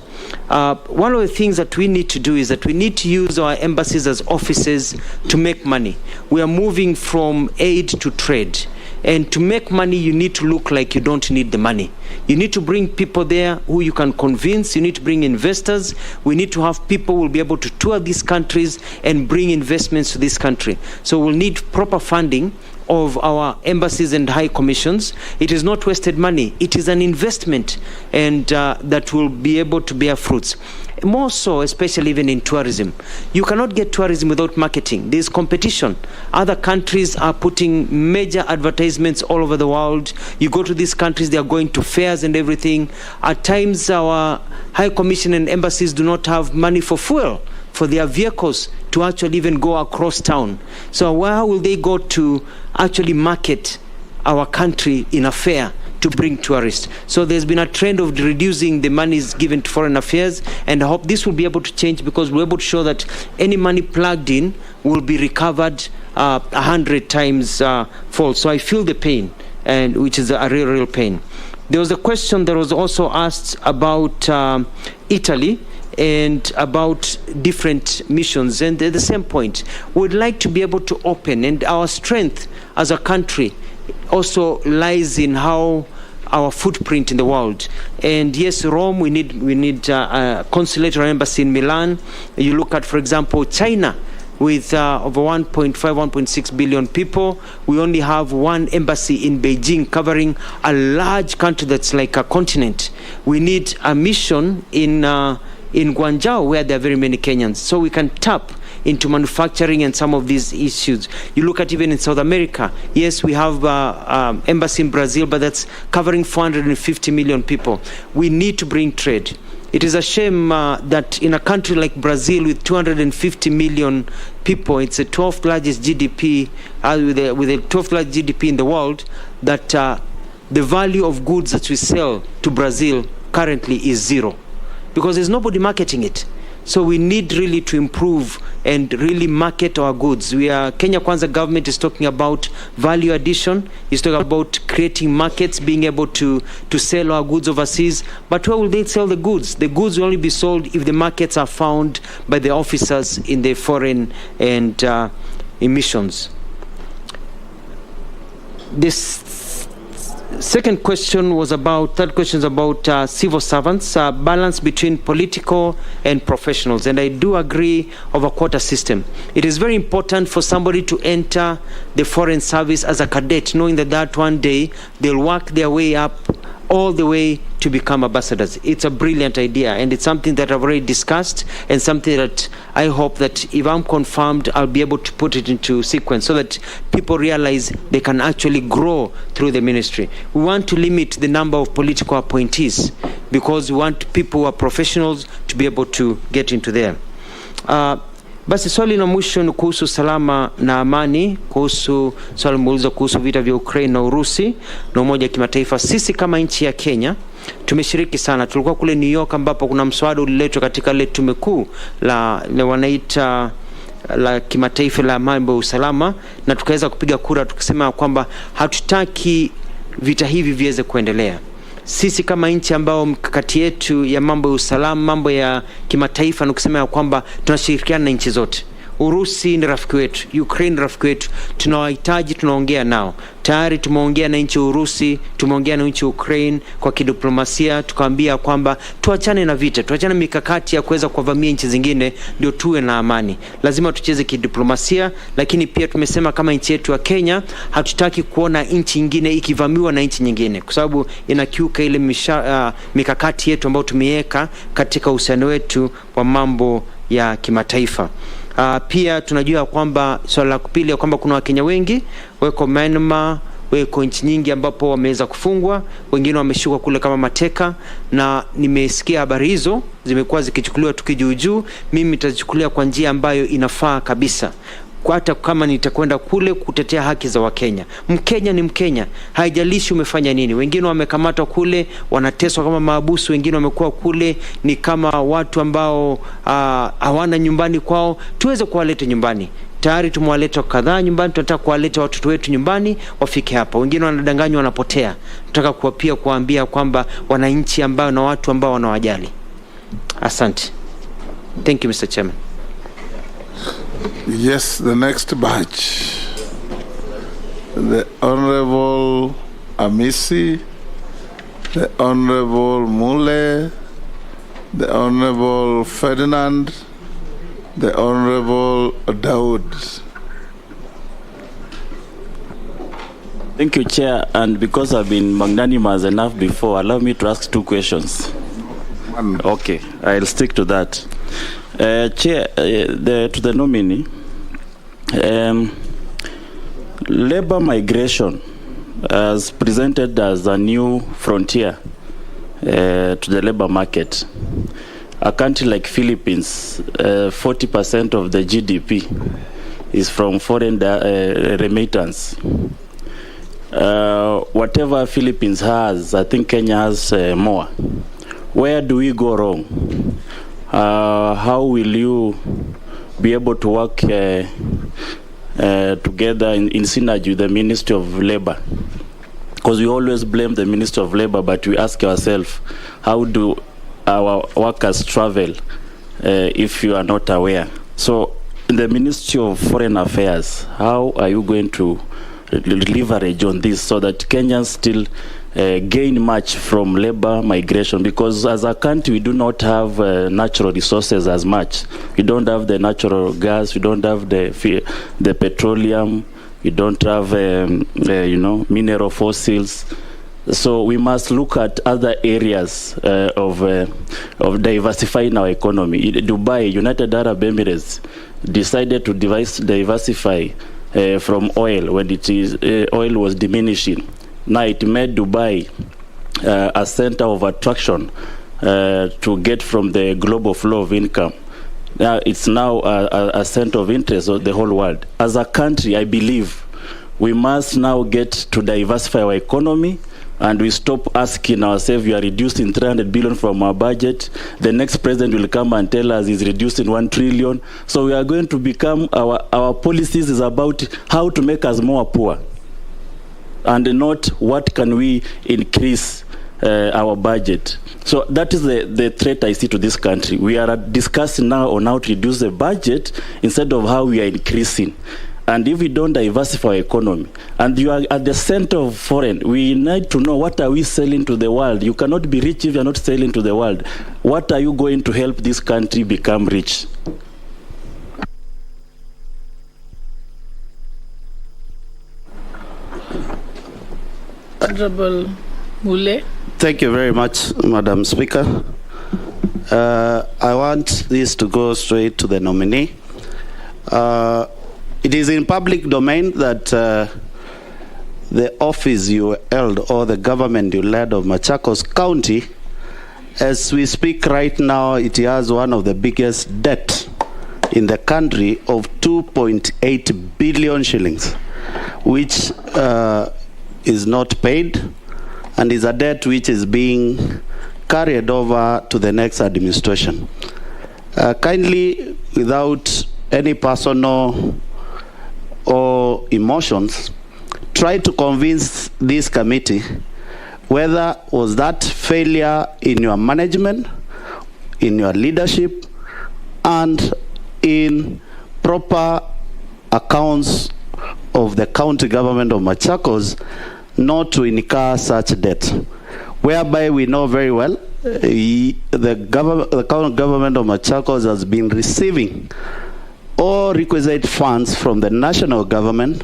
One of the things that we need to do is that we need to use our embassies as offices to make money. We are moving from aid to trade. And to make money, you need to look like you don't need the money. You need to bring people there who you can convince. You need to bring investors. We need to have people who will be able to tour these countries and bring investments to this country. So we'll need proper funding of our embassies and high commissions. It is not wasted money. It is an investment, and that will be able to bear fruits. More so, especially even in tourism. You cannot get tourism without marketing. There's competition. Other countries are putting major advertisements all over the world. You go to these countries, they are going to fairs and everything. At times, our high commission and embassies do not have money for fuel for their vehicles to actually even go across town. So where will they go to actually market our country in a fair to bring tourists? So there's been a trend of reducing the monies given to foreign affairs, and I hope this will be able to change, because we're able to show that any money plugged in will be recovered 100 times fold. So I feel the pain, and which is a real pain. There was a question that was also asked about Italy and about different missions, and at the same point, we'd like to be able to open, and our strength as a country also lies in how our footprint in the world. And yes, Rome, we need a consulate or embassy in Milan. You look at, for example, China, with over 1.5, 1.6 billion people. We only have one embassy in Beijing, covering a large country that's like a continent. We need a mission in Guangzhou, where there are very many Kenyans, so we can tap into manufacturing and some of these issues. You look at even in South America, yes, we have embassy in Brazil, but that's covering 450 million people. We need to bring trade. It is a shame that in a country like Brazil with 250 million people, it's the 12th largest GDP, with the 12th largest GDP in the world, that the value of goods that we sell to Brazil currently is zero, because there's nobody marketing it. So we need really to improve and really market our goods. Kenya Kwanza government is talking about value addition, is talking about creating markets, being able to sell our goods overseas. But where will they sell the goods? The goods will only be sold if the markets are found by the officers in the foreign and emissions. This third question is about civil servants, balance between political and professionals. And I do agree of a quota system. It is very important for somebody to enter the foreign service as a cadet, knowing that one day they'll work their way up all the way to become ambassadors. It's a brilliant idea, and it's something that I've already discussed, and something that I hope that if I'm confirmed, I'll be able to put it into sequence so that people realize they can actually grow through the ministry. We want to limit the number of political appointees because we want people who are professionals to be able to get into there. Basi swali la mwisho ni kuhusu salama na amani, kuhusu swali muuliza kuhusu vita vya Ukraine na Urusi na umoja wa kimataifa. Sisi kama nchi ya Kenya tumeshiriki sana. Tulikuwa kule New York ambapo kuna mswada uliletwa katika ile tume kuu la wanaita la kimataifa la mambo ya usalama, na tukaweza kupiga kura tukisema kwamba hatutaki vita hivi viweze kuendelea. Sisi kama nchi ambao mkakati yetu ya mambo ya usalama, mambo ya kimataifa, nikisema kwamba tunashirikiana na nchi zote. Urusi ni rafiki wetu, Ukraine ni rafiki wetu, tunawahitaji, tunaongea nao. Tayari tumeongea na nchi Urusi, tumeongea na nchi Ukraine kwa kidiplomasia, tukaambia kwamba tuachane na vita, tuachane mikakati ya kuweza kuvamia nchi zingine ndio tuwe na amani. Lazima tucheze kidiplomasia, lakini pia tumesema kama nchi yetu ya Kenya hatutaki kuona nchi nyingine ikivamiwa na nchi nyingine, kwa sababu inakiuka ile mikakati yetu ambayo tumeweka katika uhusiano wetu wa mambo ya kimataifa. Pia tunajua kwamba swala la kupili kwamba kuna Wakenya wengi weko Myanmar, weko nchi nyingi ambapo wameweza kufungwa, wengine wameshikwa kule kama mateka, na nimesikia habari hizo zimekuwa zikichukuliwa tukijuujuu. Mimi nitazichukulia kwa njia ambayo inafaa kabisa, hata kama nitakwenda kule kutetea haki za Wakenya. Mkenya ni Mkenya, haijalishi umefanya nini. Wengine wamekamatwa kule wanateswa kama maabusu, wengine wamekuwa kule ni kama watu ambao hawana nyumbani kwao. Tuweze kuwaleta nyumbani. Tayari tumewaleta kadhaa nyumbani, tunataka kuwaleta watoto wetu nyumbani wafike hapa. Wengine wanadanganywa wanapotea. Tunataka kuambia kwamba wananchi ambao na watu ambao wanawajali. Asante. Thank you, Mr. Chairman. Yes, the next batch. The Honorable Amisi, the Honorable Mule, the Honorable Ferdinand, the Honorable Daud. Thank you, Chair. And because I've been magnanimous enough before, allow me to ask 2 questions. Okay, I'll stick to that. Chair, to the nominee, labor migration as presented as a new frontier to the labor market. A country like Philippines, 40% of the GDP is from foreign remittance. Whatever Philippines has, I think Kenya has more. Where do we go wrong? How will you be able to work together in synergy with the Ministry of Labor? Because we always blame the Ministry of Labor, but we ask ourselves, how do our workers travel if you are not aware? So in the Ministry of Foreign Affairs, how are you going to leverage on this so that Kenyans still gain much from labor migration? Because as a country, we do not have natural resources as much. We don't have the natural gas, we don't have the petroleum, we don't have mineral fossils. So we must look at other areas of diversifying our economy. Dubai, United Arab Emirates, decided to diversify from oil when oil was diminishing. Now it made Dubai a center of attraction to get from the global flow of income. Now it's now a center of interest of the whole world. As a country, I believe we must now get to diversify our economy, and we stop asking ourselves, we are reducing 300 billion from our budget. The next president will come and tell us he's reducing 1 trillion. So we are going to become, our policies is about how to make us more poor, and not what can we increase our budget. So that is the threat I see to this country. We are discussing now on how to reduce the budget instead of how we are increasing. And if we don't diversify our economy, and you are at the center of foreign, we need to know, what are we selling to the world? You cannot be rich if you are not selling to the world. What are you going to help this country become rich? Honorable Mule. Thank you very much, Madam Speaker. I want this to go straight to the nominee. It is in public domain that the office you held, or the government you led of Machakos County, as we speak right now, it has one of the biggest debt in the country of 2.8 billion shillings, which is not paid, and is a debt which is being carried over to the next administration. Kindly, without any personal or emotions, try to convince this committee whether was that failure in your management, in your leadership, and in proper accounts of the county government of Machakos not to incur such debt, whereby we know very well the county government of Machakos has been receiving all requisite funds from the national government,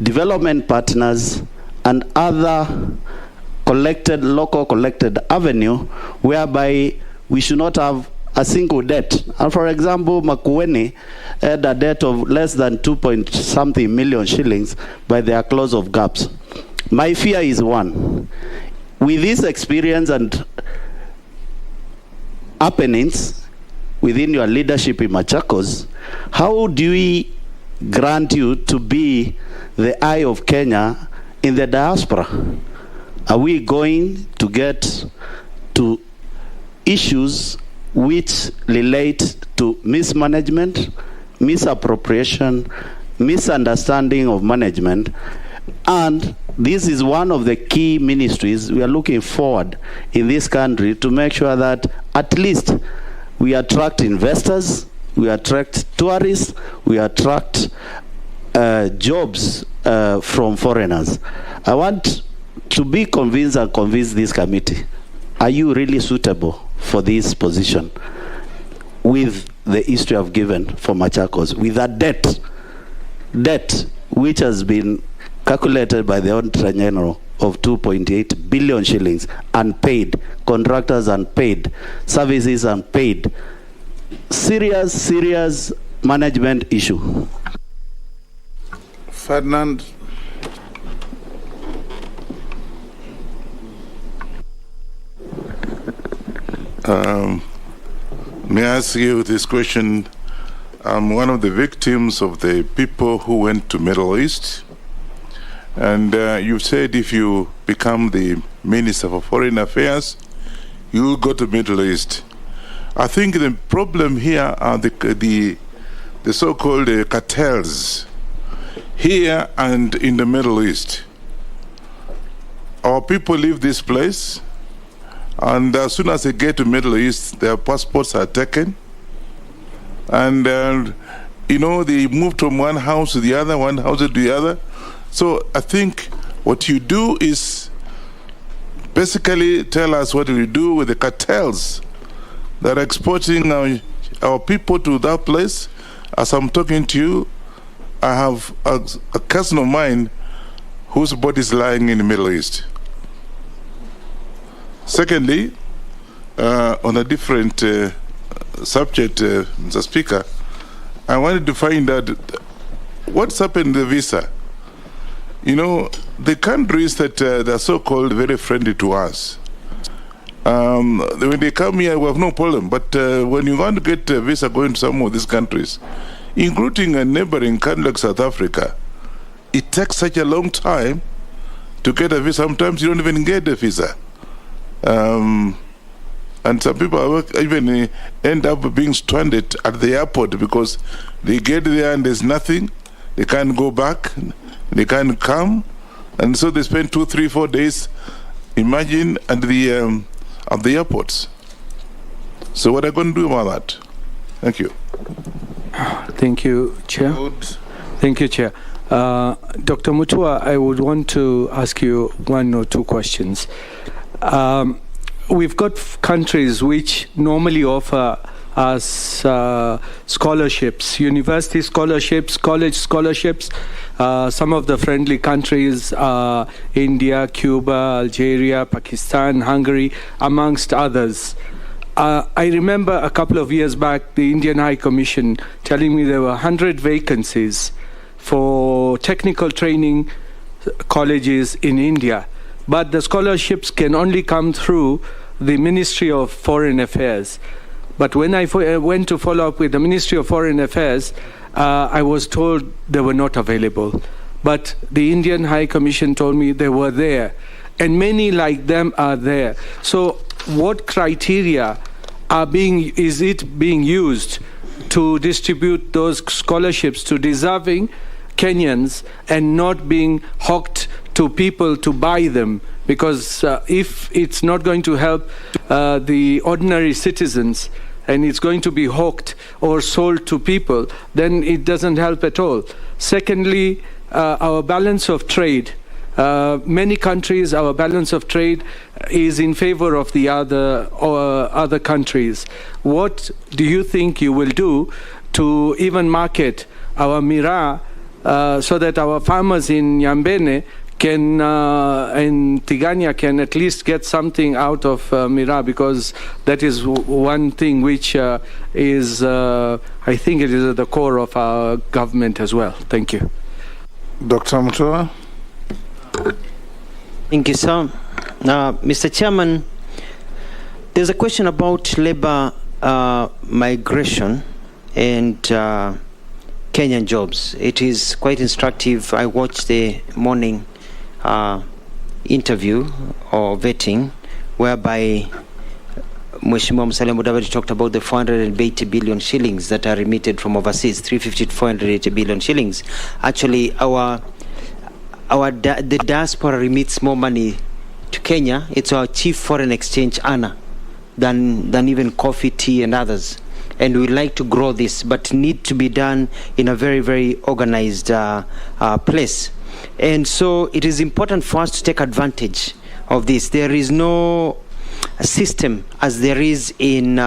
development partners, and other local collected avenue, whereby we should not have a single debt. And for example, Makueni had a debt of less than 2-point-something million shillings by their close of gaps. My fear is one. With this experience and happenings within your leadership in Machakos, how do we grant you to be the eye of Kenya in the diaspora? Are we going to get to issues which relate to mismanagement, misappropriation, misunderstanding of management? And this is one of the key ministries we are looking forward in this country to make sure that at least we attract investors, we attract tourists, we attract jobs from foreigners. I want to be convinced and convince this committee. Are you really suitable for this position with the history I've given for Machakos, with a debt which has been calculated by the Auditor General of 2.8 billion shillings, unpaid, contractors unpaid, services unpaid. Serious management issue. Ferdinand. May I ask you this question? I'm one of the victims of the people who went to Middle East. And you said if you become the Minister for Foreign Affairs, you will go to Middle East. I think the problem here are the so-called cartels here and in the Middle East. Our people leave this place, and as soon as they get to Middle East, their passports are taken. And, they move from one house to the other, one house to the other. So I think what you do is basically tell us what we do with the cartels that are exporting our people to that place. As I'm talking to you, I have a cousin of mine whose body is lying in the Middle East. Secondly, on a different subject, Mr. Speaker, I wanted to find out what's happened to the visa. The countries that are so-called very friendly to us, when they come here, we have no problem. But when you want to get a visa going to some of these countries, including a neighboring country like South Africa, it takes such a long time to get a visa. Sometimes you don't even get a visa. And some people even end up being stranded at the airport because they get there and there's nothing. They can't go back. They can't come. And so they spend 2, 3, 4 days, imagine, at the airports. So what are you going to do about that? Thank you. Thank you, Chair. Thank you, Chair. Dr. Mutua, I would want to ask you 1 or 2 questions. We've got countries which normally offer us scholarships, university scholarships, college scholarships. Some of the friendly countries are India, Cuba, Algeria, Pakistan, Hungary, amongst others. I remember a couple of years back, the Indian High Commission telling me there were 100 vacancies for technical training colleges in India. But the scholarships can only come through the Ministry of Foreign Affairs. But when I went to follow up with the Ministry of Foreign Affairs, I was told they were not available. But the Indian High Commission told me they were there. And many like them are there. So what criteria is it being used to distribute those scholarships to deserving Kenyans and not being hawked to people to buy them? Because if it's not going to help the ordinary citizens and it's going to be hawked or sold to people, then it doesn't help at all. Secondly, our balance of trade. Many countries, our balance of trade is in favor of the other countries. What do you think you will do to even market our miraa so that our farmers in Nyambene can and Tigania can at least get something out of miraa, because that is one thing which is, I think it is at the core of our government as well. Thank you. Dr. Mutua. Thank you, sir. Mr. Chairman, there's a question about labor migration and Kenyan jobs. It is quite instructive. I watched the morning interview or vetting whereby Mheshimiwa Musalia Mudavadi talked about the 480 billion shillings that are remitted from overseas, 350 to 480 billion shillings. Actually, the diaspora remits more money to Kenya. It's our chief foreign exchange earner than even coffee, tea, and others. And we'd like to grow this, but need to be done in a very, very organized place. And so it is important for us to take advantage of this. There is no system as there is in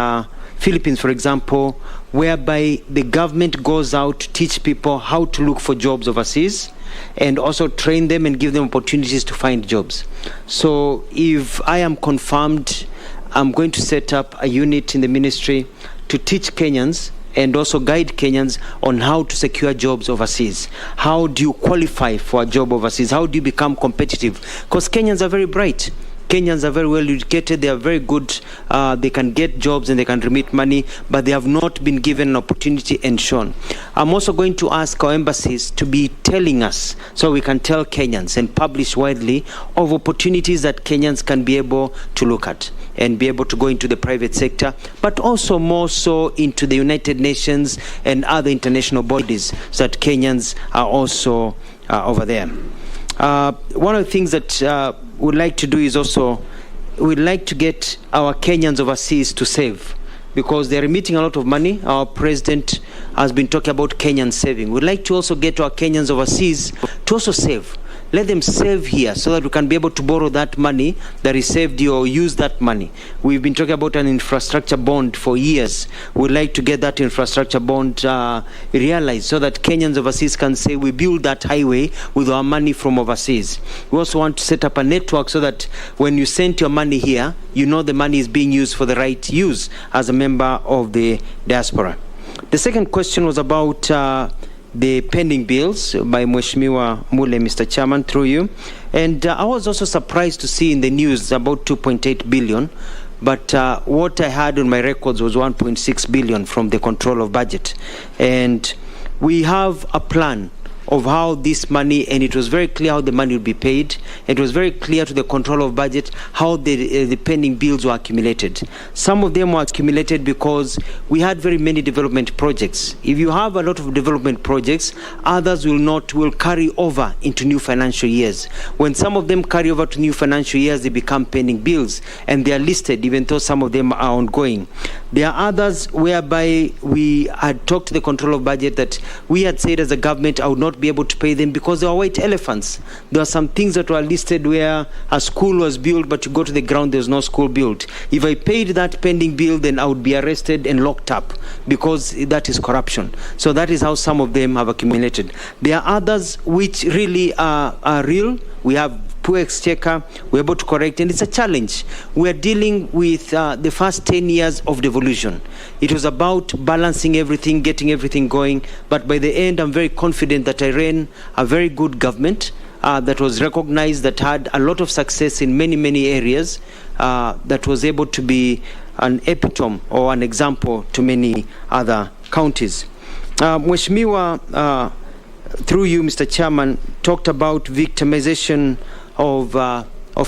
Philippines, for example, whereby the government goes out to teach people how to look for jobs overseas and also train them and give them opportunities to find jobs. So if I am confirmed, I'm going to set up a unit in the ministry to teach Kenyans and also guide Kenyans on how to secure jobs overseas. How do you qualify for a job overseas? How do you become competitive? Because Kenyans are very bright. Kenyans are very well educated, they are very good, they can get jobs and they can remit money, but they have not been given an opportunity and shown. I'm also going to ask our embassies to be telling us, so we can tell Kenyans and publish widely, of opportunities that Kenyans can be able to look at and be able to go into the private sector, but also more so into the United Nations and other international bodies, so that Kenyans are also over there. One of the things that we'd like to do is also, we'd like to get our Kenyans overseas to save, because they're remitting a lot of money. Our president has been talking about Kenyan saving. We'd like to also get our Kenyans overseas to also save. Let them save here so that we can be able to borrow that money that is saved here or use that money. We've been talking about an infrastructure bond for years. We'd like to get that infrastructure bond realized so that Kenyans overseas can say we build that highway with our money from overseas. We also want to set up a network so that when you send your money here, you know the money is being used for the right use as a member of the diaspora. The second question was about the pending bills by Mheshimiwa Mule, Mr. Chairman, through you. And I was also surprised to see in the news about 2.8 billion, but what I had on my records was 1.6 billion from the control of budget. And we have a plan of how this money, and it was very clear how the money would be paid. It was very clear to the control of budget how the pending bills were accumulated. Some of them were accumulated because we had very many development projects. If you have a lot of development projects, others will carry over into new financial years. When some of them carry over to new financial years, they become pending bills, and they are listed even though some of them are ongoing. There are others whereby we had talked to the control of budget that we had said as a government I would not be able to pay them because they are white elephants. There are some things that were listed where a school was built, but you go to the ground, there's no school built. If I paid that pending bill, then I would be arrested and locked up because that is corruption. So that is how some of them have accumulated. There are others which really are real. We have poor exchequer, we're able to correct, and it's a challenge. We're dealing with the first 10 years of devolution. It was about balancing everything, getting everything going, but by the end, I'm very confident that I ran a very good government that was recognized, that had a lot of success in many, many areas, that was able to be an epitome or an example to many other counties. Mheshimiwa, through you, Mr. Chairman, talked about victimization of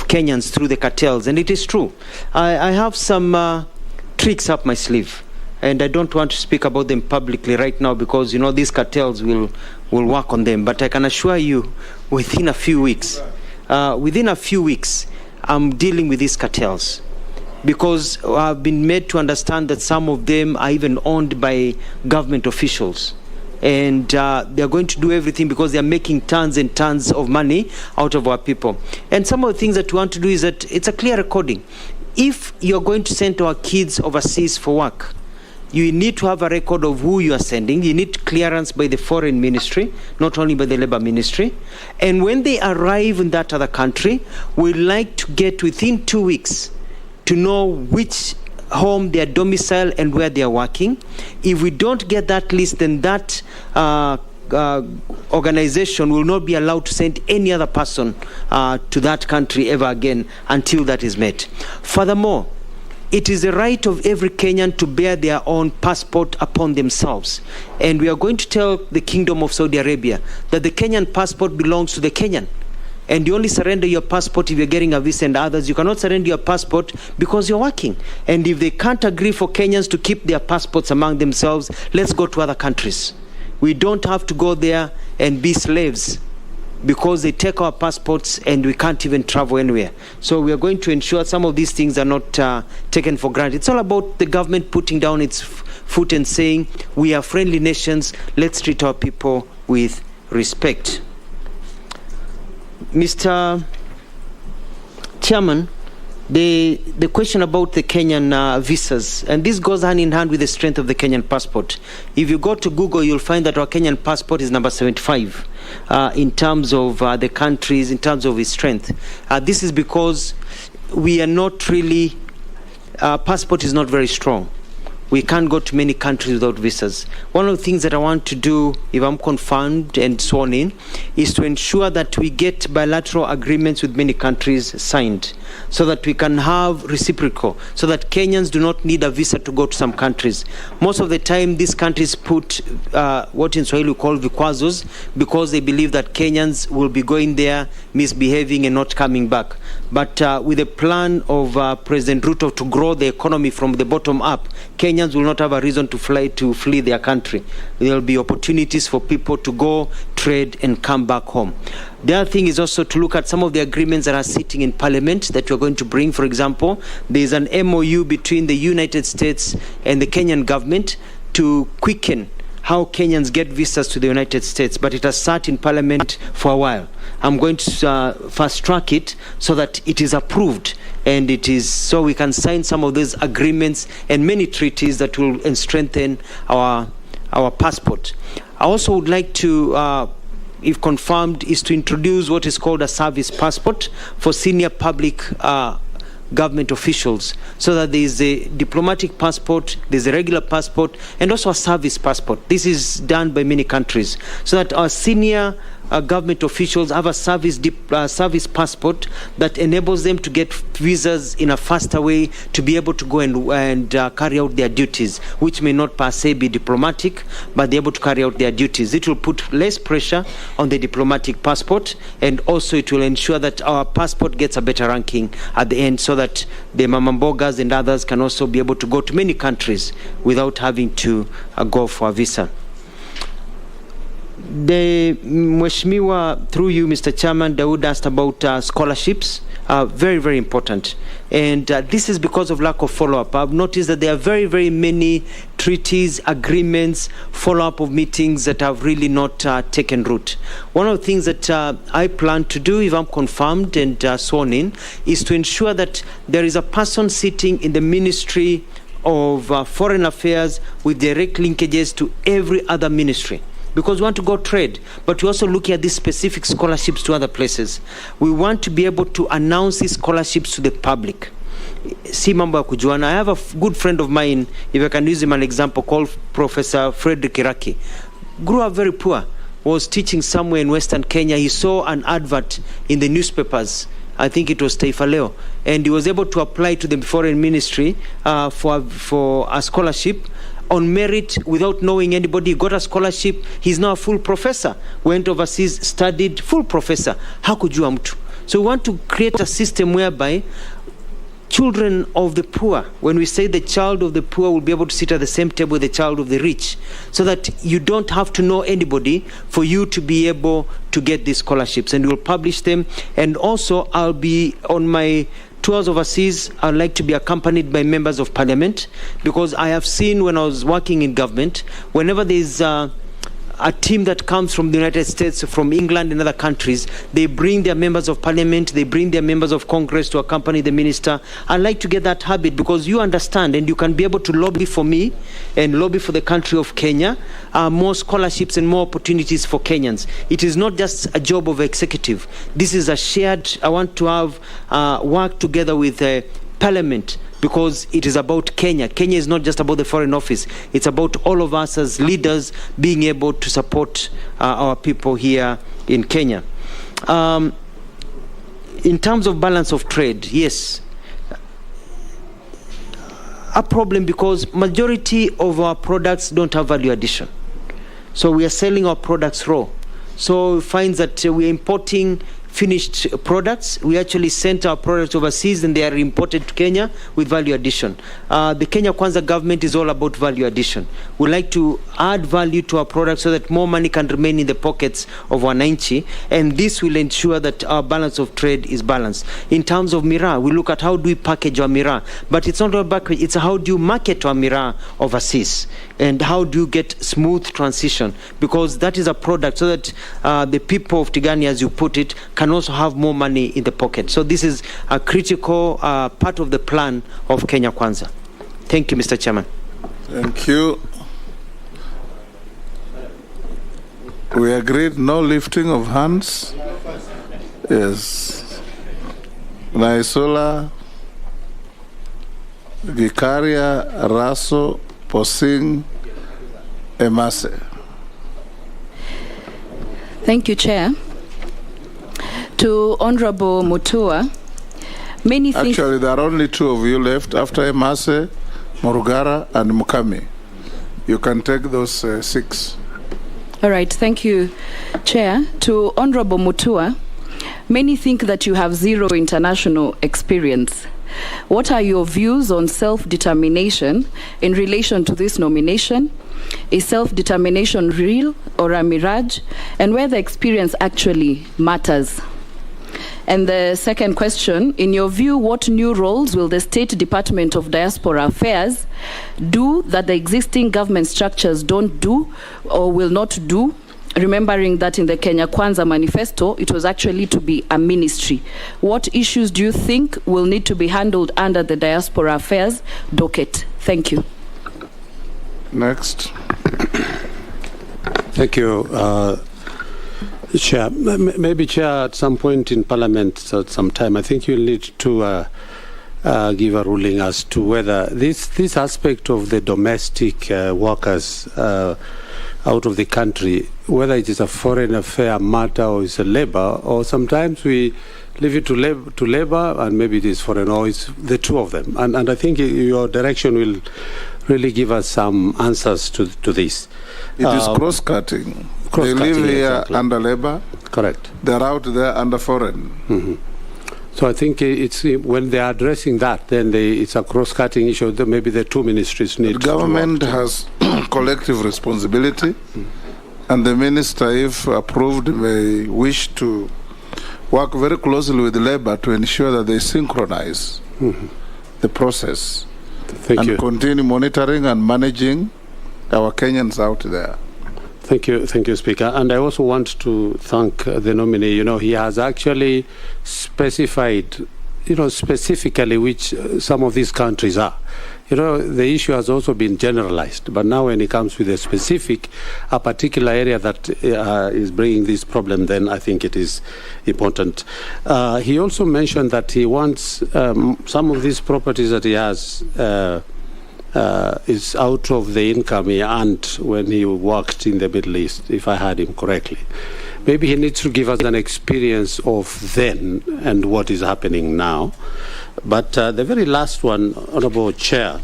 Kenyans through the cartels, and it is true. I have some tricks up my sleeve, and I don't want to speak about them publicly right now because, you know, these cartels will work on them. But I can assure you, within a few weeks, I'm dealing with these cartels, because I've been made to understand that some of them are even owned by government officials. And they're going to do everything because they're making tons and tons of money out of our people. And some of the things that we want to do is that it's a clear recording. If you're going to send our kids overseas for work, you need to have a record of who you are sending. You need clearance by the foreign ministry, not only by the labor ministry. And when they arrive in that other country, we'd like to get within 2 weeks to know which home, their domicile, and where they are working. If we don't get that list, then that organization will not be allowed to send any other person to that country ever again until that is met. Furthermore, it is the right of every Kenyan to bear their own passport upon themselves. And we are going to tell the Kingdom of Saudi Arabia that the Kenyan passport belongs to the Kenyan. And you only surrender your passport if you're getting a visa, and others, you cannot surrender your passport because you're working. And if they can't agree for Kenyans to keep their passports among themselves, let's go to other countries. We don't have to go there and be slaves because they take our passports and we can't even travel anywhere. So we are going to ensure some of these things are not taken for granted. It's all about the government putting down its foot and saying, we are friendly nations, let's treat our people with respect. Mr. Chairman, the question about the Kenyan visas, and this goes hand in hand with the strength of the Kenyan passport. If you go to Google, you'll find that our Kenyan passport is number 75 in terms of the countries, in terms of its strength. This is because we are not really, passport is not very strong. We can't go to many countries without visas. One of the things that I want to do, if I'm confirmed and sworn in, is to ensure that we get bilateral agreements with many countries signed, so that we can have reciprocal, so that Kenyans do not need a visa to go to some countries. Most of the time, these countries put what in Swahili we call vikwazos, because they believe that Kenyans will be going there, misbehaving and not coming back. But with the plan of President Ruto to grow the economy from the bottom up, Kenyans will not have a reason to flee their country. There will be opportunities for people to go, trade, and come back home. The other thing is also to look at some of the agreements that are sitting in Parliament that we're going to bring. For example, there is an MOU between the United States and the Kenyan government to quicken how Kenyans get visas to the United States, but it has sat in Parliament for a while. I'm going to fast track it so that it is approved, and it is so we can sign some of those agreements and many treaties that will strengthen our passport. I also would like to, if confirmed, is to introduce what is called a service passport for senior public government officials, so that there is a diplomatic passport, there's a regular passport, and also a service passport. This is done by many countries, so that our senior government officials have a service passport that enables them to get visas in a faster way to be able to go and carry out their duties, which may not per se be diplomatic, but they're able to carry out their duties. It will put less pressure on the diplomatic passport, and also it will ensure that our passport gets a better ranking at the end, so that the mamambogas and others can also be able to go to many countries without having to go for a visa. The Mheshimiwa, through you, Mr. Chairman, Dawood asked about scholarships. Very, very important. And this is because of lack of follow-up. I've noticed that there are very, very many treaties, agreements, follow-up of meetings that have really not taken root. One of the things that I plan to do, if I'm confirmed and sworn in, is to ensure that there is a person sitting in the Ministry of Foreign Affairs with direct linkages to every other ministry. Because we want to go trade, but we also look at these specific scholarships to other places. We want to be able to announce these scholarships to the public. Si mambo ya kujuana. I have a good friend of mine, if I can use him an example, called Professor Frederick Iraki. Grew up very poor, was teaching somewhere in Western Kenya. He saw an advert in the newspapers, I think it was Taifa Leo, and he was able to apply to the foreign ministry for a scholarship on merit without knowing anybody. He got a scholarship. He's now a full professor. Went overseas, studied, full professor. Hakujua mtu. So we want to create a system whereby children of the poor, when we say the child of the poor will be able to sit at the same table with the child of the rich, so that you don't have to know anybody for you to be able to get these scholarships. And we'll publish them. And also I'll be on my tours overseas. I'd like to be accompanied by members of parliament, because I have seen when I was working in government, whenever there's a team that comes from the United States, from England and other countries, they bring their members of parliament, they bring their members of Congress to accompany the minister. I like to get that habit, because you understand and you can be able to lobby for me and lobby for the country of Kenya, more scholarships and more opportunities for Kenyans. It is not just a job of executive. This is a shared, I want to have work together with parliament, because it is about Kenya. Kenya is not just about the Foreign Office. It's about all of us as leaders being able to support our people here in Kenya. In terms of balance of trade, yes, a problem, because majority of our products don't have value addition. So we are selling our products raw. So it finds that we are importing finished products. We actually sent our products overseas and they are imported to Kenya with value addition. The Kenya Kwanza government is all about value addition. We like to add value to our products so that more money can remain in the pockets of wananchi, and this will ensure that our balance of trade is balanced. In terms of miraa, we look at how do we package our miraa, but it's not about package, it's how do you market our miraa overseas, and how do you get smooth transition, because that is a product so that the people of Tigani, as you put it, can also have more money in the pocket. So this is a critical part of the plan of Kenya Kwanza. Thank you, Mr. Chairman. Thank you. We agreed no lifting of hands. Yes. Naisula, Gikaria, Raso, Posing, Emase. Thank you, Chair. To Honorable Mutua, many things... Actually, there are only two of you left after Emase, Morugara, and Mukami. You can take those 6. All right, thank you, Chair. To Honorable Mutua, many think that you have zero international experience. What are your views on self-determination in relation to this nomination? Is self-determination real or a mirage? And whether experience actually matters? And the second question, in your view, what new roles will the State Department of Diaspora Affairs do that the existing government structures don't do or will not do? Remembering that in the Kenya Kwanza manifesto, it was actually to be a ministry. What issues do you think will need to be handled under the Diaspora Affairs docket? Thank you. Next. Thank you, Chair. Maybe, Chair, at some point in Parliament, at some time, I think you'll need to give a ruling as to whether this aspect of the domestic workers out of the country, whether it is a foreign affair matter or it's a labor, or sometimes we leave it to labor and maybe it is foreign, or it's the two of them. And I think your direction will really give us some answers to this. It is cross-cutting. They live here exactly. Under labor. Correct. They're out there under foreign. Mm-hmm. So I think it's when they are addressing that, then it's a cross-cutting issue. Maybe the two ministries need. The government has collective responsibility, and the minister, if approved, may wish to work very closely with labor to ensure that they synchronize the process and continue monitoring and managing our Kenyans out there. Thank you, Speaker. And I also want to thank the nominee. You know, he has actually specified, specifically which some of these countries are. You know, the issue has also been generalized, but now when it comes with a particular area that is bringing this problem, then I think it is important. He also mentioned that he wants some of these properties that he has is out of the income he earned when he worked in the Middle East, if I heard him correctly. Maybe he needs to give us an experience of then and what is happening now. But the very last one, Honourable Chair,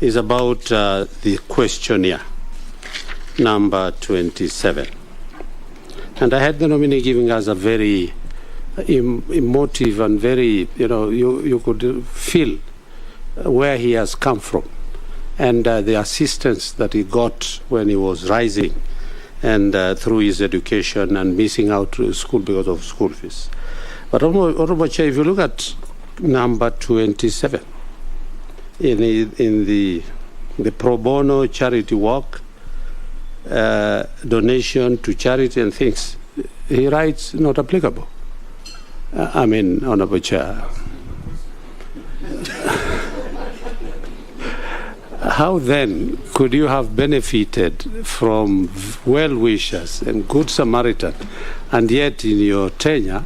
is about the questionnaire, number 27. And I had the nominee giving us a very emotive and very, you could feel where he has come from and the assistance that he got when he was rising and through his education and missing out to school because of school fees. But Honourable Chair, if you look at number 27 in the pro bono charity work, donation to charity and things, he writes not applicable. Honourable Chair. How then could you have benefited from well-wishers and good Samaritan, and yet in your tenure,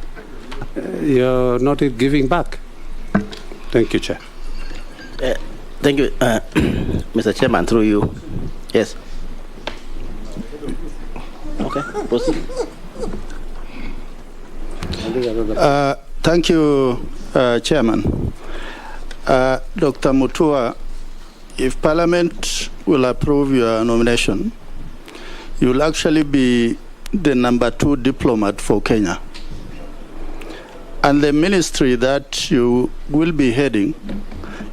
you're not giving back? Thank you, Chair. Thank you, Mr. Chairman, through you. Yes. Okay, proceed. Thank you, Chairman. Dr. Mutua, if Parliament will approve your nomination, you will actually be the number 2 diplomat for Kenya. And the ministry that you will be heading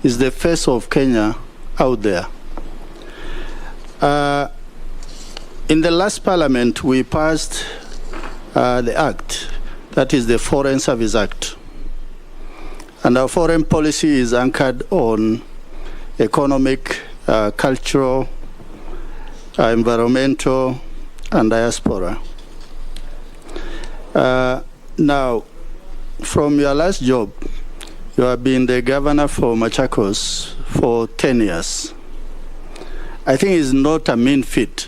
is the face of Kenya out there. In the last Parliament, we passed the Act, that is the Foreign Service Act. And our foreign policy is anchored on economic, cultural, environmental, and diaspora. Now, from your last job, you have been the governor for Machakos for 10 years. I think it's not a mean feat.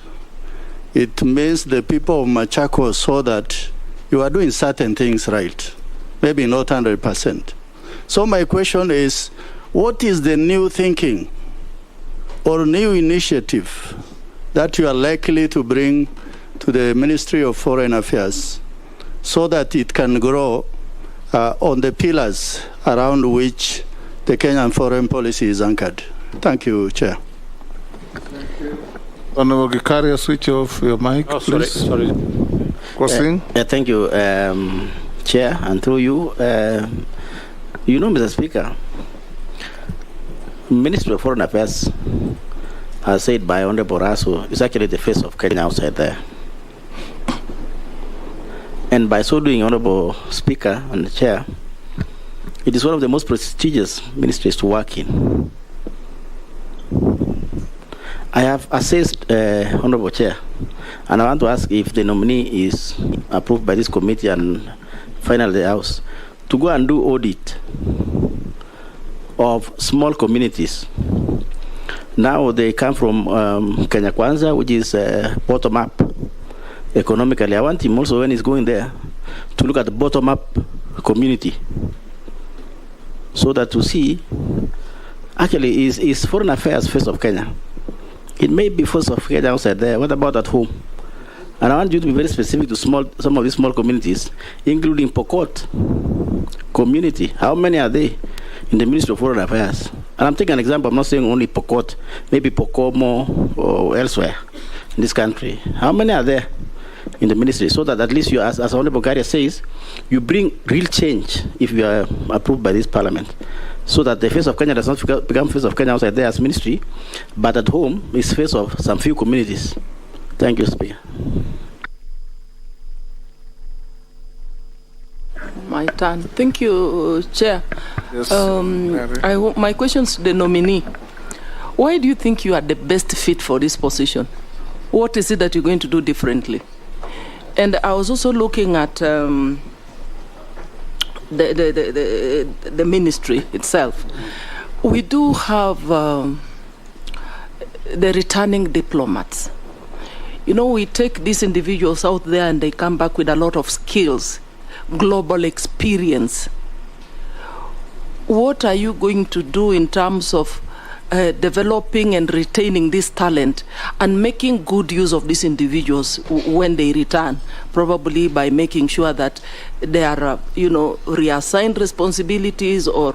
It means the people of Machakos saw that you are doing certain things right, maybe not 100%. So my question is, what is the new thinking or new initiative that you are likely to bring to the Ministry of Foreign Affairs so that it can grow on the pillars around which the Kenyan foreign policy is anchored? Thank you, Chair. Honorable Gikaria, switch off your mic, please. Sorry. Crossing. Thank you, Chair, and through you. You know, Mr. Speaker, Ministry of Foreign Affairs, as said by Honorable Raso, is actually the face of Kenya outside there. And by so doing, Honorable Speaker and the Chair, it is one of the most prestigious ministries to work in. I have assessed, Honorable Chair, and I want to ask if the nominee is approved by this committee and finally the House, to go and do audit of small communities. Now they come from Kenya Kwanza, which is bottom-up economically. I want him also, when he's going there, to look at the bottom-up community, so that to see, actually, is foreign affairs face of Kenya. It may be first of Kenya outside there. What about at home? And I want you to be very specific to some of these small communities, including Pokot community. How many are they in the Ministry of Foreign Affairs? And I'm taking an example. I'm not saying only Pokot, maybe Pokomo or elsewhere in this country. How many are there in the ministry? So that at least you, as Honorable Garia says, you bring real change if you are approved by this parliament. So that the face of Kenya does not become face of Kenya outside there as ministry, but at home is face of some few communities. Thank you, Speaker. My turn. Thank you, Chair. Yes, my question to the nominee. Why do you think you are the best fit for this position? What is it that you're going to do differently? And I was also looking at the ministry itself. We do have the returning diplomats. You know, we take these individuals out there and they come back with a lot of skills, global experience. What are you going to do in terms of developing and retaining this talent and making good use of these individuals when they return, probably by making sure that they are, reassigned responsibilities or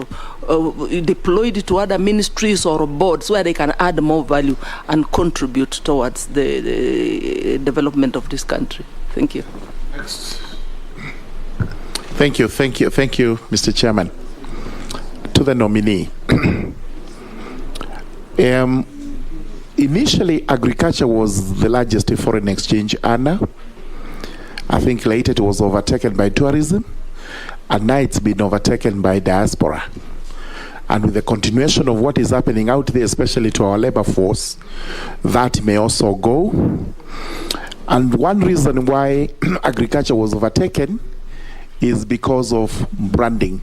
deployed to other ministries or boards where they can add more value and contribute towards the development of this country? Thank you. Next. Thank you, Mr. Chairman. To the nominee. Initially, agriculture was the largest foreign exchange earner. I think later it was overtaken by tourism, and now it's been overtaken by diaspora. And with the continuation of what is happening out there, especially to our labor force, that may also go. And one reason why agriculture was overtaken is because of branding.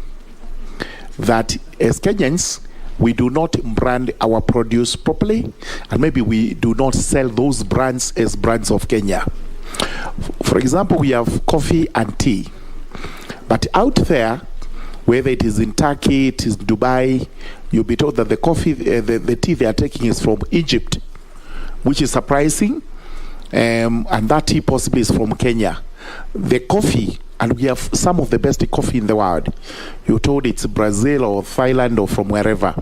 That as Kenyans, we do not brand our produce properly, and maybe we do not sell those brands as brands of Kenya. For example, we have coffee and tea, but out there, whether it is in Turkey, it is in Dubai, you'll be told that the coffee, the tea they are taking is from Egypt, which is surprising, and that tea possibly is from Kenya. The coffee, and we have some of the best coffee in the world. You're told it's Brazil or Thailand or from wherever.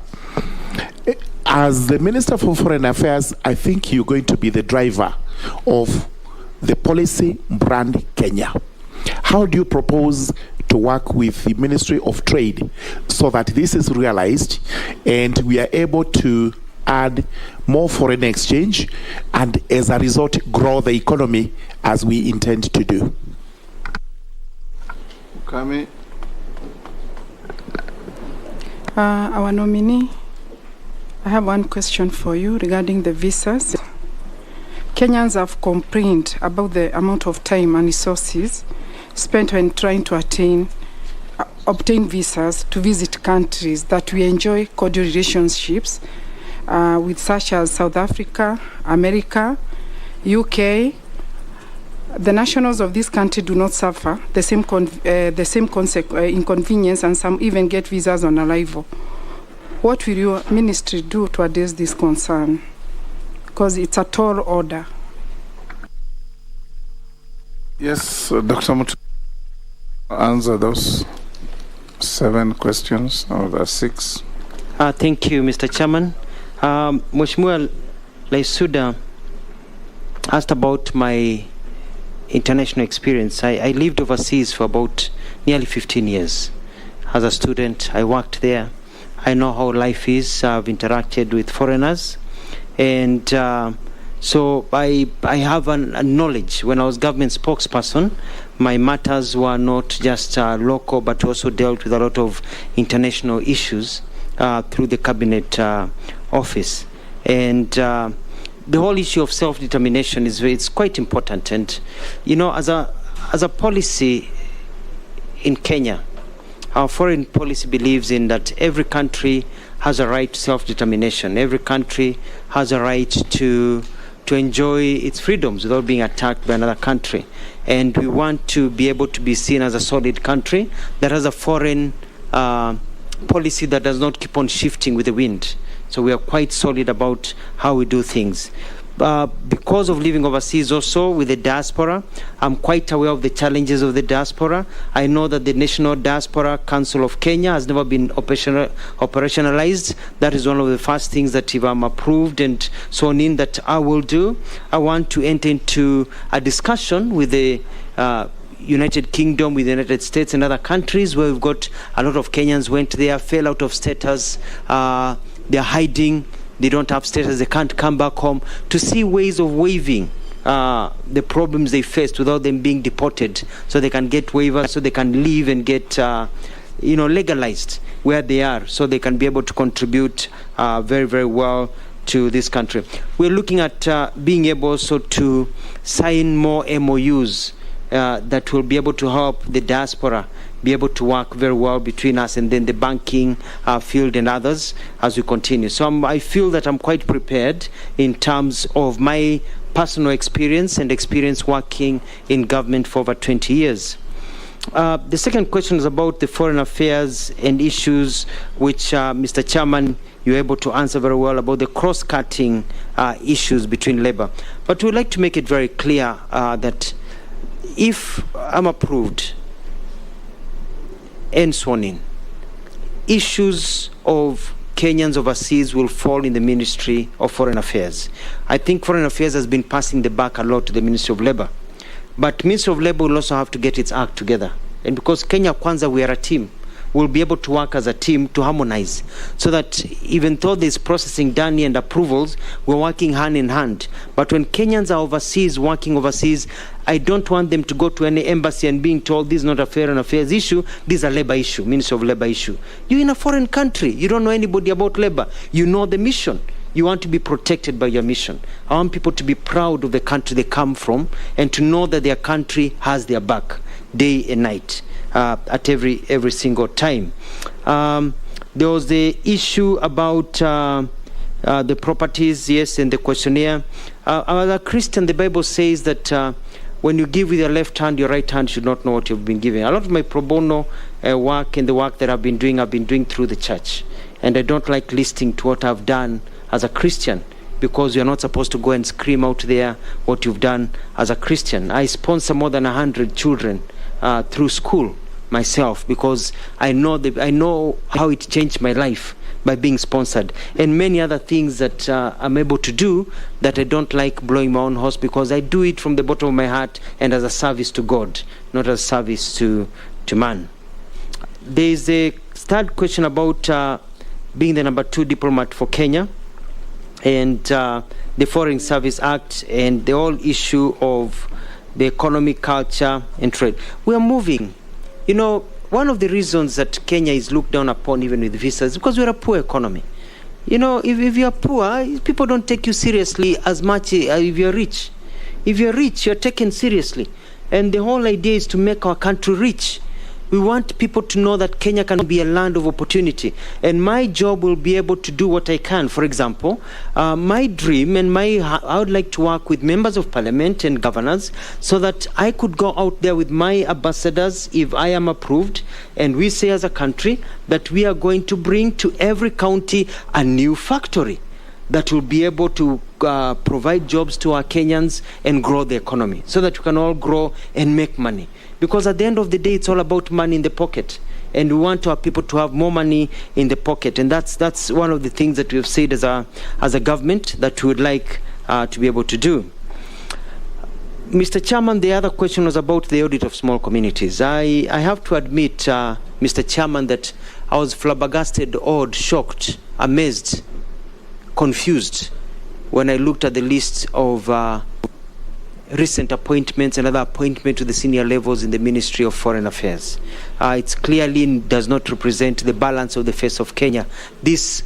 As the Minister for Foreign Affairs, I think you're going to be the driver of the policy brand Kenya. How do you propose to work with the Ministry of Trade so that this is realized and we are able to add more foreign exchange and as a result grow the economy as we intend to do? Kami. Our nominee, I have one question for you regarding the visas. Kenyans have complained about the amount of time and resources spent when trying to obtain visas to visit countries that we enjoy cordial relationships with, such as South Africa, America, UK. The nationals of this country do not suffer the same inconvenience, and some even get visas on arrival. What will your ministry do to address this concern? Because it's a tall order. Yes, Dr. Muturi, answer those 7 questions, or the 6. Thank you, Mr. Chairman. Mheshimiwa Laisuda asked about my international experience. I lived overseas for about nearly 15 years. As a student, I worked there. I know how life is. I've interacted with foreigners. And so I have a knowledge. When I was government spokesperson, my matters were not just local, but also dealt with a lot of international issues through the cabinet office. And the whole issue of self-determination it's quite important. And you know, as a policy in Kenya, our foreign policy believes in that every country has a right to self-determination. Every country has a right to enjoy its freedoms without being attacked by another country. And we want to be able to be seen as a solid country that has a foreign policy that does not keep on shifting with the wind. So we are quite solid about how we do things. Because of living overseas also with the diaspora, I'm quite aware of the challenges of the diaspora. I know that the National Diaspora Council of Kenya has never been operationalized. That is one of the first things that if I'm approved and sworn in that I will do. I want to enter into a discussion with the United Kingdom, with the United States and other countries where we've got a lot of Kenyans went there, fell out of status, they're hiding, they don't have status, they can't come back home, to see ways of waiving the problems they faced without them being deported, so they can get waivers, so they can leave and get legalized where they are, so they can be able to contribute very, very well to this country. We're looking at being able also to sign more MOUs that will be able to help the diaspora be able to work very well between us and then the banking field and others as we continue. So I feel that I'm quite prepared in terms of my personal experience and experience working in government for over 20 years. The second question is about the foreign affairs and issues which, Mr. Chairman, you're able to answer very well about the cross-cutting issues between Labour. But we'd like to make it very clear that if I'm approved and sworn in, issues of Kenyans overseas will fall in the Ministry of Foreign Affairs. I think Foreign Affairs has been passing the buck a lot to the Ministry of Labour. But Ministry of Labour will also have to get its act together. And because Kenya Kwanza, we are a team, we'll be able to work as a team to harmonize, so that even though there's processing done and approvals, we're working hand in hand. But when Kenyans are overseas, working overseas, I don't want them to go to any embassy and being told this is not a foreign affairs issue, this is a labor issue, Ministry of Labor issue. You're in a foreign country, you don't know anybody about labor, you know the mission. You want to be protected by your mission. I want people to be proud of the country they come from and to know that their country has their back day and night. At every single time. There was the issue about the properties, yes, and the questionnaire. As a Christian, the Bible says that when you give with your left hand, your right hand should not know what you've been giving. A lot of my pro bono work and the work that I've been doing through the church. And I don't like listening to what I've done as a Christian, because you're not supposed to go and scream out there what you've done as a Christian. I sponsor more than 100 children through school myself, because I know how it changed my life by being sponsored, and many other things that I'm able to do that I don't like blowing my own horse, because I do it from the bottom of my heart and as a service to God, not as a service to man. There is a third question about being the number 2 diplomat for Kenya, and the Foreign Service Act, and the whole issue of the economic, culture and trade. We are moving. You know, one of the reasons that Kenya is looked down upon even with visas is because we're a poor economy. You know, if you're poor, people don't take you seriously as much as if you're rich. If you're rich, you're taken seriously. And the whole idea is to make our country rich. We want people to know that Kenya can be a land of opportunity. And my job will be able to do what I can. For example, my dream and I would like to work with members of parliament and governors so that I could go out there with my ambassadors if I am approved. And we say as a country that we are going to bring to every county a new factory that will be able to provide jobs to our Kenyans and grow the economy so that we can all grow and make money. Because at the end of the day, it's all about money in the pocket. And we want our people to have more money in the pocket. And that's one of the things that we have said as a government that we would like to be able to do. Mr. Chairman, the other question was about the audit of small communities. I have to admit, Mr. Chairman, that I was flabbergasted, awed, shocked, amazed, confused when I looked at the list of recent appointments and other appointments to the senior levels in the Ministry of Foreign Affairs. It clearly does not represent the balance of the face of Kenya. This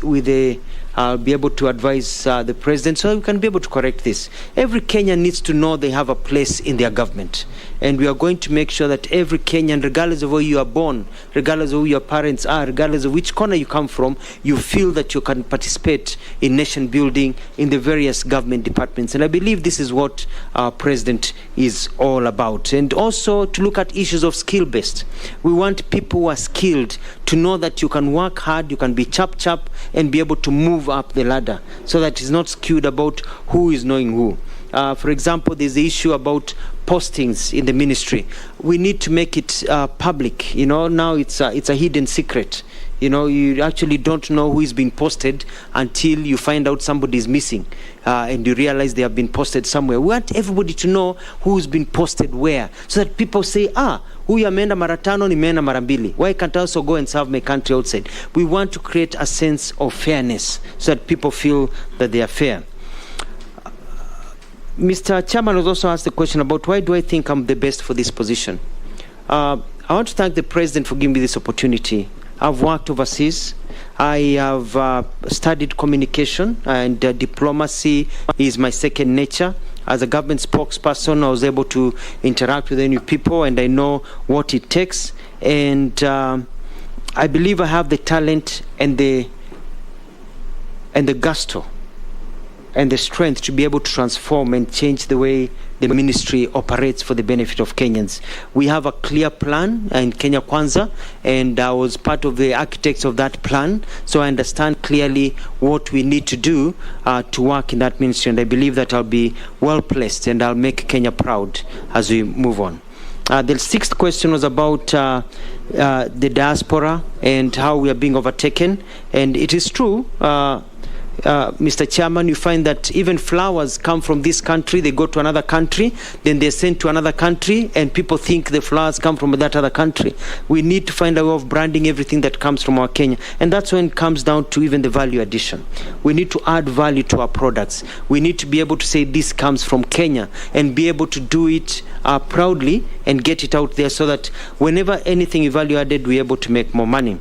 I'll be able to advise the President so we can be able to correct this. Every Kenyan needs to know they have a place in their government. And we are going to make sure that every Kenyan, regardless of where you are born, regardless of who your parents are, regardless of which corner you come from, you feel that you can participate in nation building in the various government departments. And I believe this is what our President is all about. And also to look at issues of skill-based. We want people who are skilled to know that you can work hard, you can be chap, and be able to move up the ladder so that it's not skewed about who is knowing who. For example, there's the issue about postings in the ministry. We need to make it public. You know, now it's a hidden secret. You know, you actually don't know who is being posted until you find out somebody is missing and you realize they have been posted somewhere. We want everybody to know who's been posted where so that people say, huyu ameenda mara tano, nimeenda mara mbili. Why can't I also go and serve my country outside? We want to create a sense of fairness so that people feel that they are fair. Mr. Chairman was also asked the question about why do I think I'm the best for this position. I want to thank the President for giving me this opportunity. I've worked overseas. I have studied communication and diplomacy is my second nature. As a government spokesperson, I was able to interact with new people and I know what it takes. And I believe I have the talent and the gusto and the strength to be able to transform and change the way the ministry operates for the benefit of Kenyans. We have a clear plan in Kenya Kwanza, and I was part of the architects of that plan, so I understand clearly what we need to do to work in that ministry, and I believe that I'll be well placed and I'll make Kenya proud as we move on. The sixth question was about the diaspora and how we are being overtaken, and it is true, Mr. Chairman, you find that even flowers come from this country, they go to another country, then they're sent to another country, and people think the flowers come from that other country. We need to find a way of branding everything that comes from our Kenya, and that's when it comes down to even the value addition. We need to add value to our products. We need to be able to say this comes from Kenya, and be able to do it proudly and get it out there so that whenever anything is value added, we're able to make more money.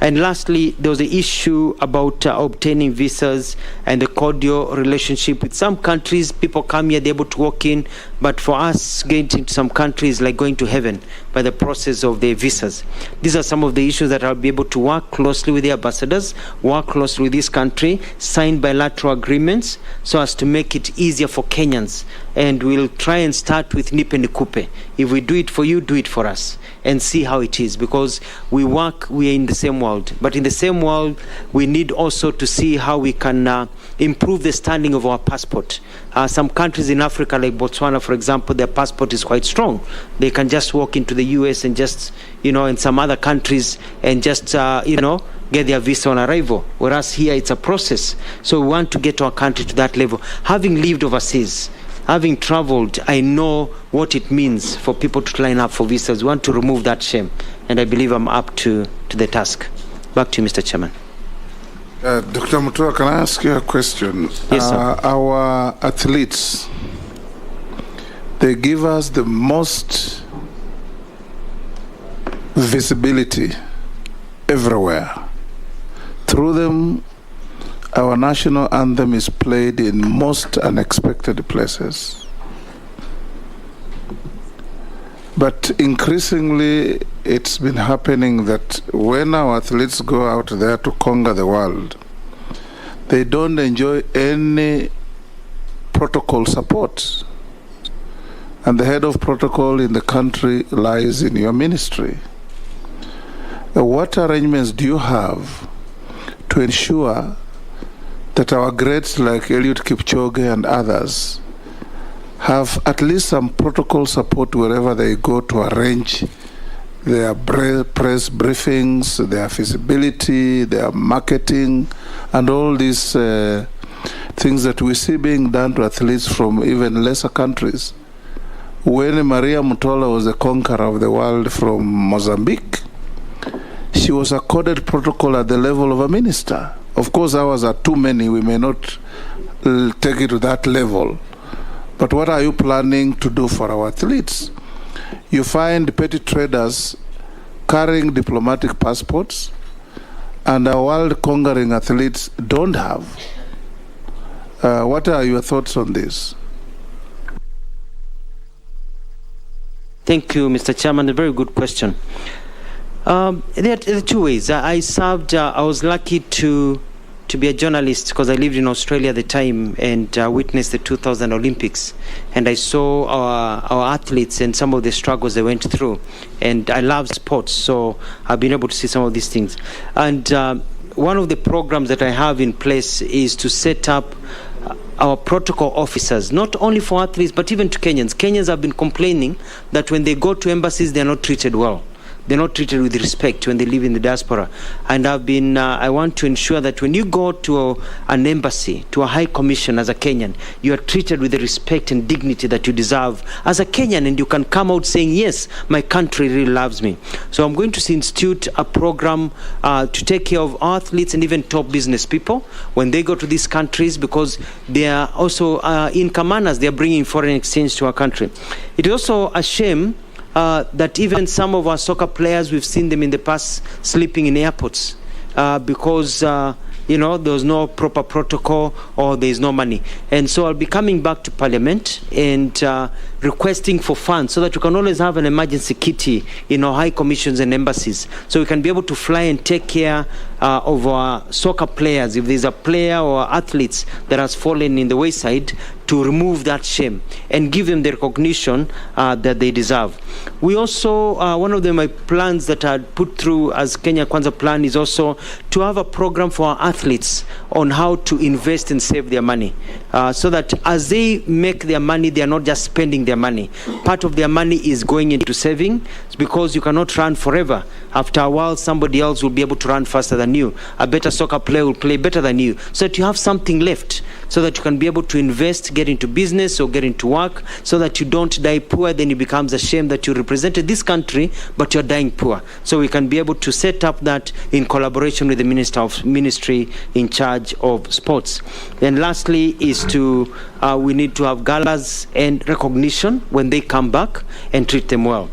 And lastly, there was the issue about obtaining visas and the cordial relationship with some countries. People come here, they're able to walk in, but for us, getting into some countries like going to heaven by the process of the visas. These are some of the issues that I'll be able to work closely with the ambassadors, work closely with this country, sign bilateral agreements so as to make it easier for Kenyans. And we'll try and start with Nipe Nikupe. If we do it for you, do it for us, and see how it is, because we are in the same world. But in the same world, we need also to see how we can improve the standing of our passport. Some countries in Africa, like Botswana, for example, their passport is quite strong. They can just walk into the US and just, in some other countries and just, get their visa on arrival. Whereas here, it's a process. So we want to get our country to that level. Having lived overseas, having traveled, I know what it means for people to line up for visas. We want to remove that shame, and I believe I'm up to the task. Back to you, Mr. Chairman. Dr. Mutua, can I ask you a question? Yes, sir. Our athletes, they give us the most visibility everywhere. Through them, our national anthem is played in most unexpected places. But increasingly, it's been happening that when our athletes go out there to conquer the world, they don't enjoy any protocol support. And the head of protocol in the country lies in your ministry. What arrangements do you have to ensure that our greats like Eliud Kipchoge and others have at least some protocol support wherever they go to arrange their press briefings, their feasibility, their marketing, and all these things that we see being done to athletes from even lesser countries? When Maria Mutola was the conqueror of the world from Mozambique, she was accorded protocol at the level of a minister. Of course, ours are too many. We may not take it to that level. But what are you planning to do for our athletes? You find petty traders carrying diplomatic passports, and our world-conquering athletes don't have. What are your thoughts on this? Thank you, Mr. Chairman. A very good question. There are two ways. I was lucky to be a journalist because I lived in Australia at the time and witnessed the 2000 Olympics. And I saw our athletes and some of the struggles they went through. And I love sports, so I've been able to see some of these things. And one of the programs that I have in place is to set up our protocol officers, not only for athletes, but even to Kenyans. Kenyans have been complaining that when they go to embassies, they're not treated well. They're not treated with respect when they live in the diaspora. And I want to ensure that when you go to an embassy, to a high commission as a Kenyan, you are treated with the respect and dignity that you deserve as a Kenyan, and you can come out saying, yes, my country really loves me. So I'm going to institute a program to take care of athletes and even top business people when they go to these countries, because they are also income earners. They are bringing foreign exchange to our country. It is also a shame that even some of our soccer players, we've seen them in the past sleeping in airports because there was no proper protocol or there is no money. And so I'll be coming back to Parliament and requesting for funds so that we can always have an emergency kitty in our high commissions and embassies, so we can be able to fly and take care of our soccer players. If there's a player or athletes that has fallen in the wayside, to remove that shame and give them the recognition that they deserve. We also, one of my plans that I put through as Kenya Kwanza plan is also to have a program for our athletes on how to invest and save their money, so that as they make their money, they are not just spending their money. Part of their money is going into saving, because you cannot run forever. After a while, somebody else will be able to run faster than you. A better soccer player will play better than you, so that you have something left, so that you can be able to invest, get into business or get into work, so that you don't die poor. Then it becomes a shame that you represented this country, but you're dying poor. So we can be able to set up that in collaboration with the ministry in charge of sports. And lastly is we need to have galas and recognition when they come back and treat them well.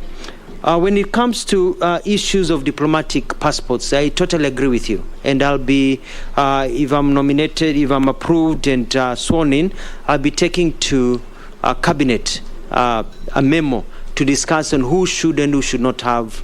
When it comes to issues of diplomatic passports, I totally agree with you. And I'll be, if I'm nominated, if I'm approved and sworn in, I'll be taking to Cabinet a memo to discuss on who should and who should not have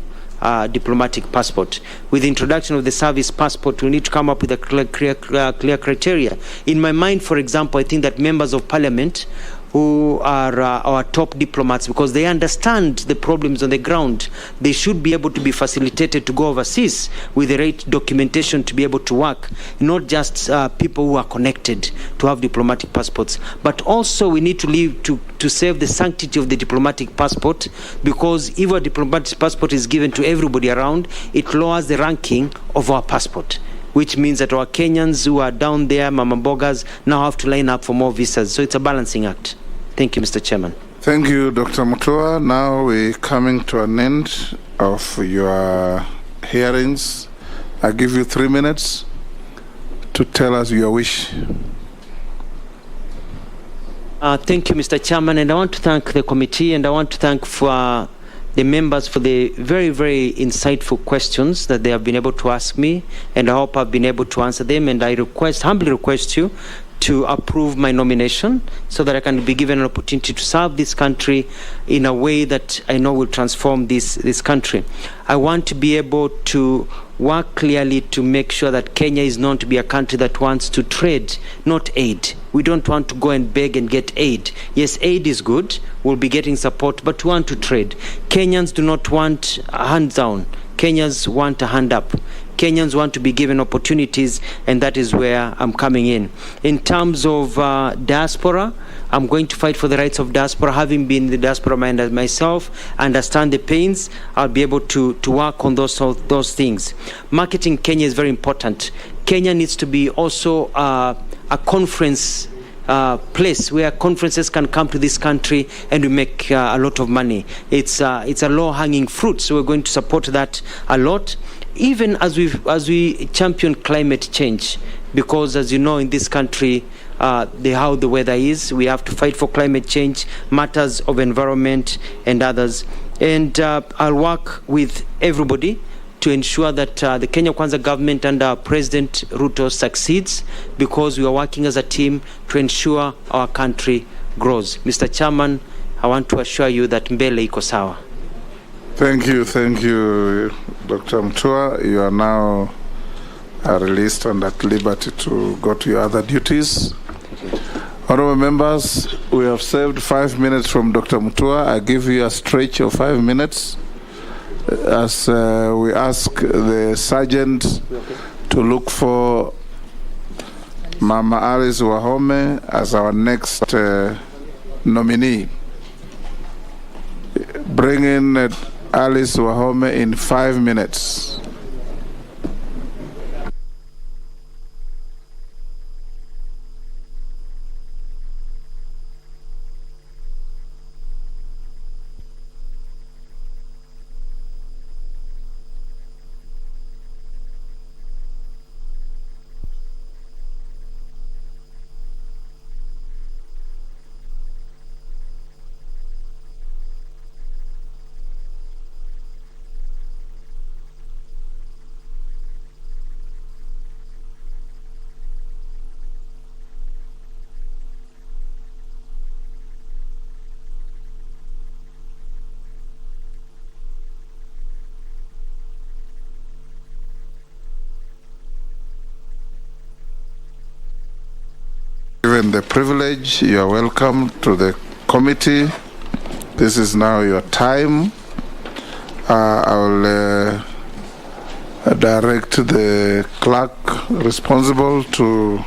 diplomatic passport. With the introduction of the service passport, we need to come up with a clear criteria. In my mind, for example, I think that members of parliament who are our top diplomats, because they understand the problems on the ground, they should be able to be facilitated to go overseas with the right documentation to be able to work, not just people who are connected to have diplomatic passports. But also we need to leave to save the sanctity of the diplomatic passport, because if a diplomatic passport is given to everybody around, it lowers the ranking of our passport, which means that our Kenyans who are down there, Mama Bogas, now have to line up for more visas. So it's a balancing act. Thank you, Mr. Chairman. Thank you, Dr. Mutua. Now we're coming to an end of your hearings. I give you 3 minutes to tell us your wish. Thank you, Mr. Chairman, and I want to thank the committee, and I want to thank for the members for the very, very insightful questions that they have been able to ask me, and I hope I've been able to answer them. And I humbly request you to approve my nomination so that I can be given an opportunity to serve this country in a way that I know will transform this country. I want to be able to work clearly to make sure that Kenya is known to be a country that wants to trade, not aid. We don't want to go and beg and get aid. Yes, aid is good. We'll be getting support, but we want to trade. Kenyans do not want a hand down. Kenyans want a hand up. Kenyans want to be given opportunities, and that is where I'm coming in. In terms of diaspora, I'm going to fight for the rights of diaspora. Having been the diaspora myself, understand the pains, I'll be able to work on those things. Marketing Kenya is very important. Kenya needs to be also a conference place where conferences can come to this country and we make a lot of money. It's a low-hanging fruit, so we're going to support that a lot. Even as we champion climate change, because as you know, in this country, how the weather is, we have to fight for climate change, matters of environment and others. And I'll work with everybody to ensure that the Kenya Kwanza government under President Ruto succeeds, because we are working as a team to ensure our country grows. Mr. Chairman, I want to assure you that mbele iko sawa. Thank you, Dr. Mutua. You are now released and at liberty to go to your other duties. Honorable members, we have saved 5 minutes from Dr. Mutua. I give you a stretch of 5 minutes as we ask the sergeant to look for Mama Alice Wahome as our next nominee. Bring in Alice Wahome in 5 minutes. Given the privilege, you are welcome to the committee. This is now your time. I will direct the clerk responsible to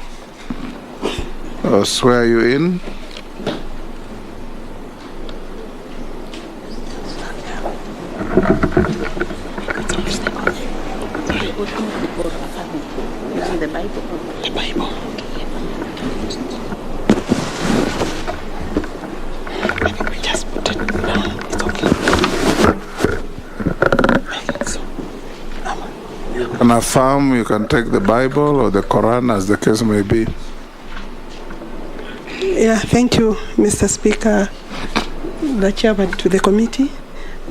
swear you in. The Bible. And affirm you can take the Bible or the Quran as the case may be. Yeah, thank you, Mr. Speaker, the chairman to the committee.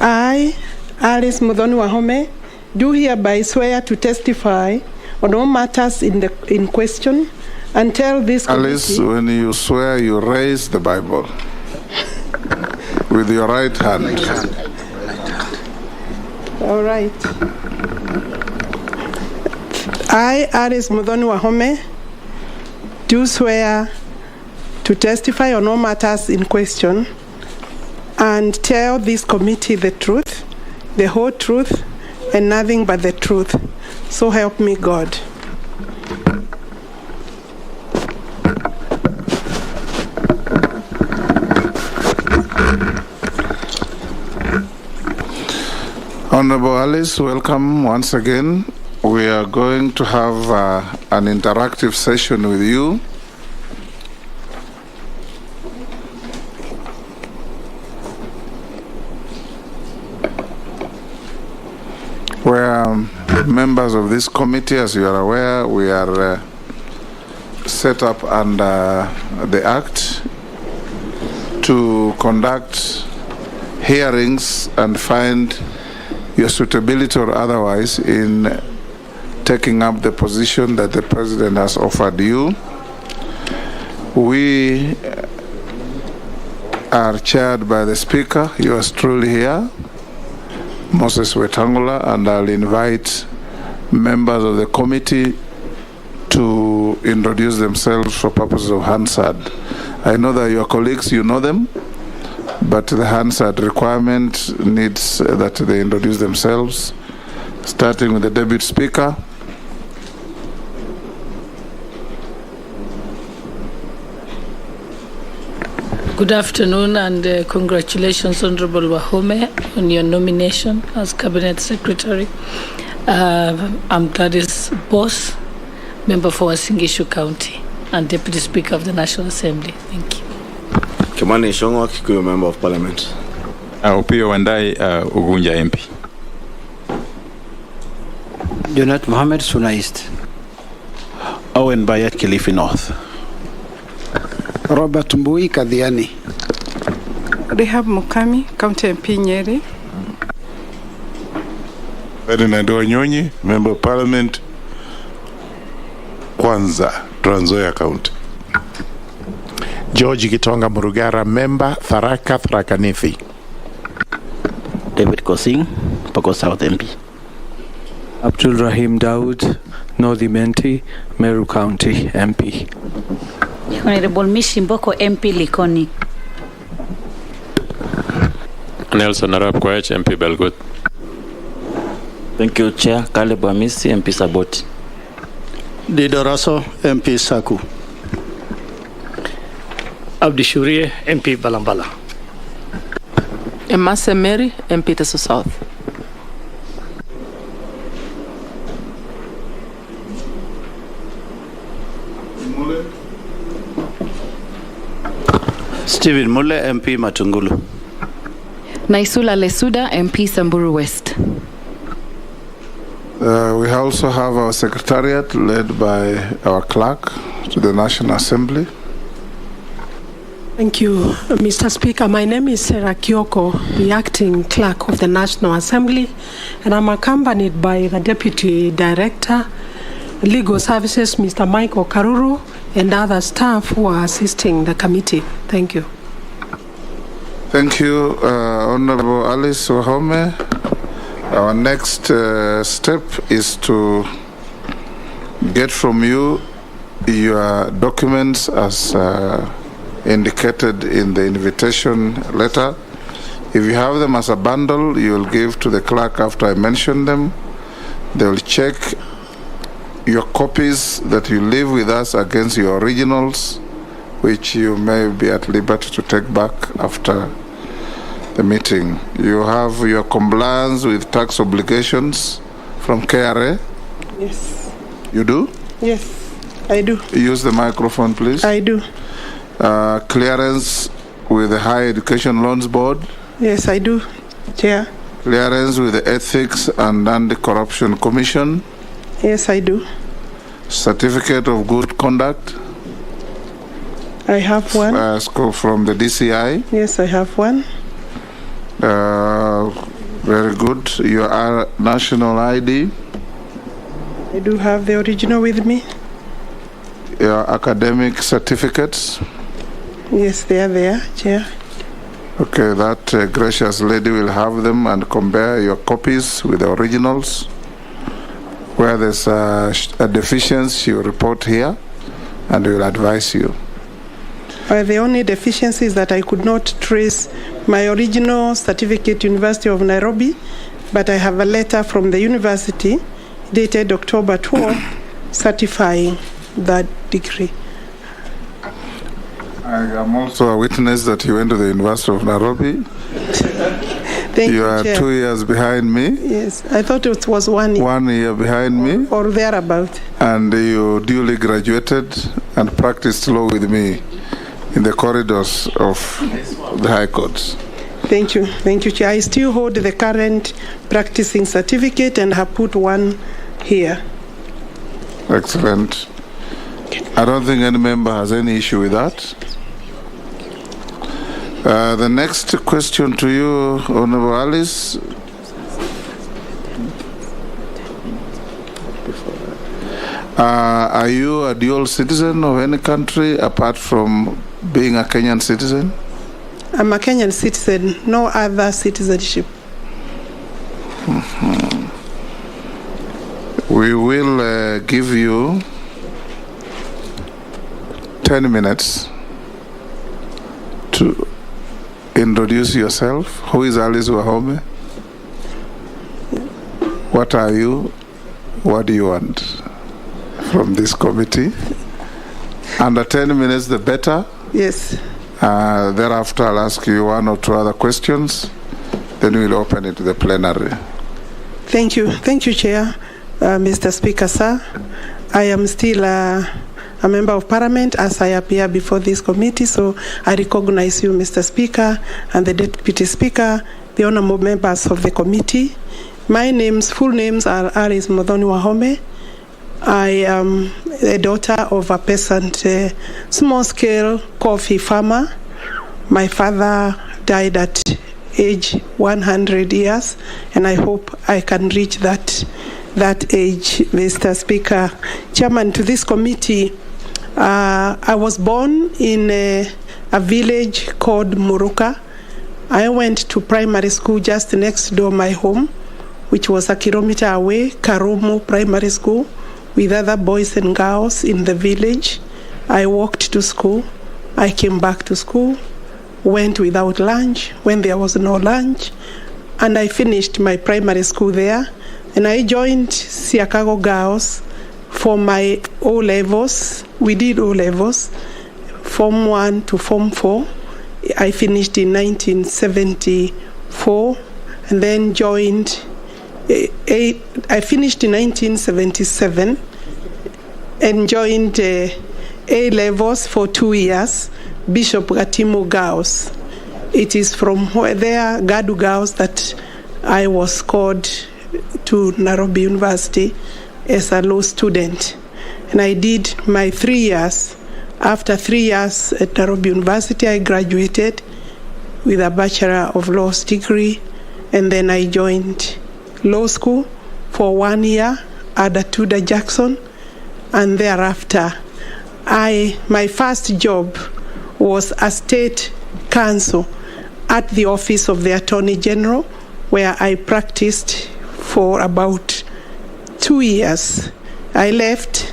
I, Alice Wahome, do hereby swear to testify on all matters in question and tell this committee. Alice, when you swear, you raise the Bible with your right hand. All right. I, Alice Wahome, do swear to testify on all matters in question and tell this committee the truth, the whole truth, and nothing but the truth. So help me God. Honorable Alice, welcome once again. We are going to have an interactive session with you. Where members of this committee, as you are aware, we are set up under the Act to conduct hearings and find your suitability or otherwise in taking up the position that the President has offered you. We are chaired by the Speaker, yours truly here, Moses Wetangula, and I'll invite members of the committee to introduce themselves for purposes of Hansard. I know that your colleagues, you know them, but the Hansard requirement needs that they introduce themselves, starting with the Deputy Speaker. Good afternoon and congratulations, Honorable Wahome, on your nomination as Cabinet Secretary. I'm Gladys Boss, member for Wasingishu County and Deputy Speaker of the National Assembly. Thank you. Kimani Shongwa, Kikuyu Member of Parliament. Upio Wandai, Ugunja MP. Jonat Mohammed, Suna East. Owen Bayat, Kilifi North. Robert Mbui, Kadhiani. Rehab Mukami, County MP Nyeri. Ferdinand Wanyonyi, Member of Parliament, Kwanza, Trans Nzoia County. George Gitonga Murugara, Member, Tharaka Nithi. David Kosing, Poko South MP. Abdul Rahim Daoud, Northi Menti, Meru County MP. Honorable Mishimboko, MP Likoni. Nelson Arap Koech, MP Belgut. Thank you, Chair. Caleb Amisi, MP Saboti. Didoraso, MP Saku. Abdi Shurie, MP Balambala. Emase Mary, MP Teso South. Stephen Mule, MP Matungulu. Naisula Lesuda, MP Samburu West. We also have our secretariat led by our clerk to the National Assembly. Thank you, Mr. Speaker. My name is Sarah Kyoko, the acting clerk of the National Assembly, and I'm accompanied by the Deputy Director, Legal Services, Mr. Michael Karuru, and other staff who are assisting the committee. Thank you. Thank you, Honorable Alice Wahome. Our next step is to get from you your documents as indicated in the invitation letter. If you have them as a bundle, you will give to the clerk after I mention them. They will check your copies that you leave with us against your originals, which you may be at liberty to take back after the meeting. You have your compliance with tax obligations from KRA? Yes. You do? Yes, I do. Use the microphone, please. I do. Clearance with the Higher Education Loans Board? Yes, I do, Chair. Clearance with the Ethics and Anti-Corruption Commission? Yes, I do. Certificate of Good Conduct? I have one. From the DCI? Yes, I have one. Very good. Your national ID? I do have the original with me. Your academic certificates? Yes, they are there, Chair. Okay, that gracious lady will have them and compare your copies with the originals. Where there's a deficiency, she will report here and we will advise you. The only deficiency is that I could not trace my original certificate, University of Nairobi, but I have a letter from the university dated October 12th certifying that degree. I am also a witness that you went to the University of Nairobi. Thank you, You are Chair. 2 years behind me. Yes, I thought it was 1 year. 1 year behind me. Or thereabout. And you duly graduated and practiced law with me in the corridors of the High Courts. Thank you, Chair. I still hold the current practicing certificate and have put one here. Excellent. I don't think any member has any issue with that. The next question to you, Honorable Alice. Are you a dual citizen of any country apart from being a Kenyan citizen? I'm a Kenyan citizen, no other citizenship. We will give you 10 minutes to introduce yourself. Who is Alice Wahome? What are you? What do you want from this committee? Under 10 minutes, the better. Yes. Thereafter, I'll ask you one or two other questions. Then we'll open it to the plenary. Thank you. Thank you, Chair. Mr. Speaker, sir. I am still a member of Parliament as I appear before this committee, so I recognize you, Mr. Speaker, and the Deputy Speaker, the honorable members of the committee. My full names are Alice Modhoni Wahome. I am a daughter of a peasant, small-scale coffee farmer. My father died at age 100 years, and I hope I can reach that age, Mr. Speaker. Chairman, to this committee, I was born in a village called Muruka. I went to primary school just next door my home, which was a kilometer away, Karumu Primary School, with other boys and girls in the village. I walked to school. I came back to school, went without lunch when there was no lunch, and I finished my primary school there. And I joined Siakago Girls for my O-levels. We did O-levels, Form 1 to Form 4. I finished in 1974 and then joined. I finished in 1977 and joined A-levels for 2 years, Bishop Gatimu Girls. It is from there, Gadu Girls, that I was called to Nairobi University as a law student. And I did my 3 years. After 3 years at Nairobi University, I graduated with a Bachelor of Laws degree, and then I joined law school for 1 year at Tudor Jackson, and thereafter my first job was a state counsel at the office of the Attorney General, where I practiced for about 2 years. I left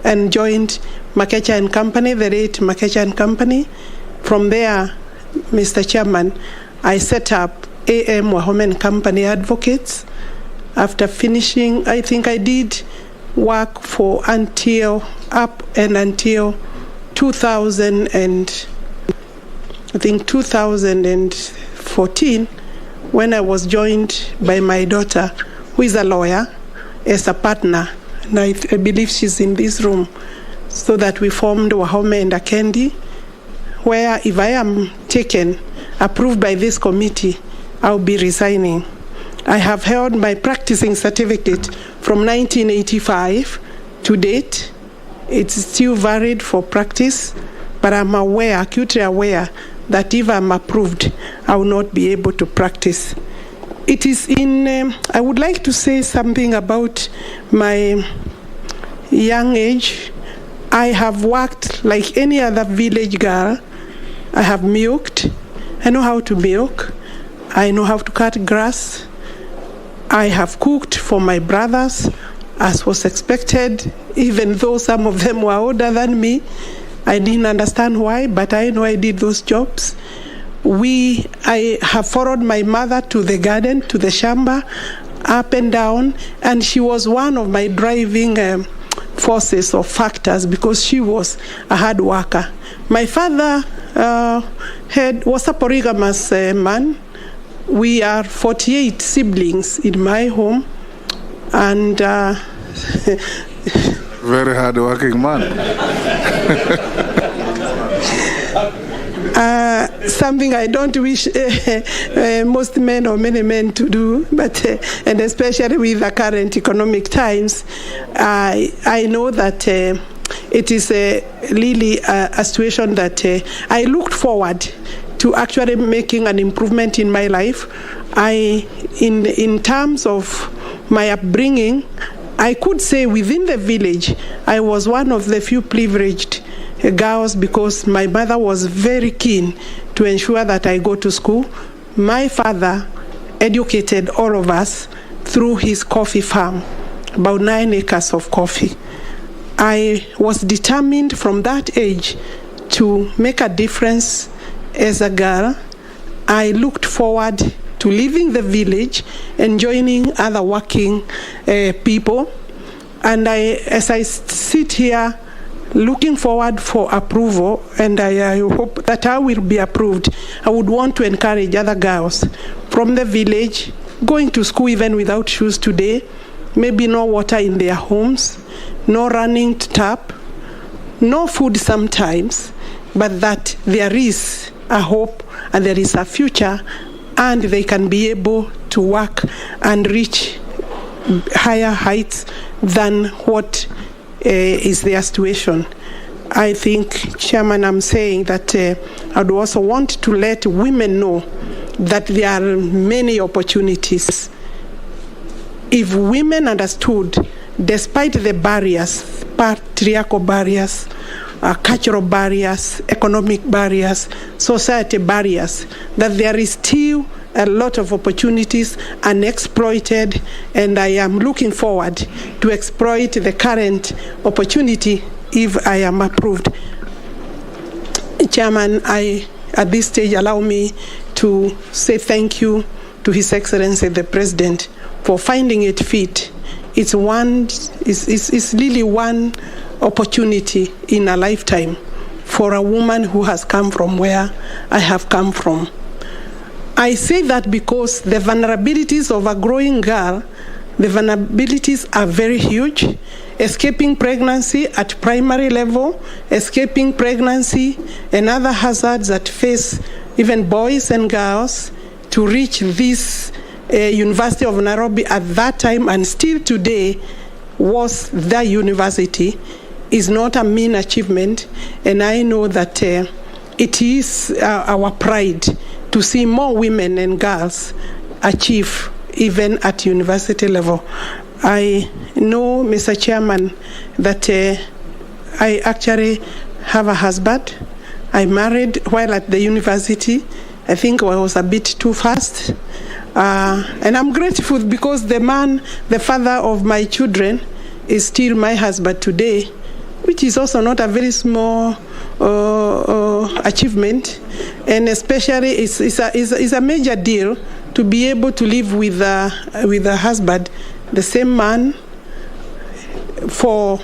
and joined Makecha and Company, the late Makecha and Company. From there, Mr. Chairman, I set up AM Wahome and Company Advocates. After finishing, I think I did work for until 2014, when I was joined by my daughter, who is a lawyer, as a partner. And I believe she's in this room, so that we formed Wahome and Akendi, where if I am approved by this committee, I'll be resigning. I have held my practicing certificate from 1985 to date. It's still valid for practice, but I'm acutely aware that if I'm approved, I will not be able to practice. It is I would like to say something about my young age. I have worked like any other village girl. I have milked. I know how to milk. I know how to cut grass. I have cooked for my brothers, as was expected, even though some of them were older than me. I didn't understand why, but I know I did those jobs. I have followed my mother to the garden, to the shamba, up and down, and she was one of my driving forces or factors, because she was a hard worker. My father was a polygamous man. We are 48 siblings in my home, and very hard-working man. Something I don't wish most men or many men to do, but and especially with the current economic times, I know that it is really a situation that I looked forward to actually making an improvement in my life. In terms of my upbringing, I could say within the village, I was one of the few privileged girls because my mother was very keen to ensure that I go to school. My father educated all of us through his coffee farm, about 9 acres of coffee. I was determined from that age to make a difference as a girl. I looked forward to leaving the village and joining other working people. And as I sit here looking forward for approval, and I hope that I will be approved, I would want to encourage other girls from the village going to school even without shoes today, maybe no water in their homes, no running tap, no food sometimes, but that there is a hope and there is a future, and they can be able to work and reach higher heights than what is their situation. I think, Chairman, I'm saying that I would also want to let women know that there are many opportunities. If women understood, despite the barriers, patriarchal barriers, cultural barriers, economic barriers, society barriers, that there is still a lot of opportunities unexploited, and I am looking forward to exploit the current opportunity if I am approved. Chairman, at this stage, allow me to say thank you to His Excellency the President for finding it fit. It's really one opportunity in a lifetime for a woman who has come from where I have come from. I say that because the vulnerabilities of a growing girl, the vulnerabilities are very huge. Escaping pregnancy at primary level, escaping pregnancy and other hazards that face even boys and girls to reach this University of Nairobi at that time and still today was the university is not a mean achievement, and I know that it is our pride to see more women and girls achieve even at university level. I know, Mr. Chairman, that I actually have a husband. I married while at the university. I think I was a bit too fast. And I'm grateful because the man, the father of my children, is still my husband today, which is also not a very small achievement. And especially it's a major deal to be able to live with a husband, the same man, for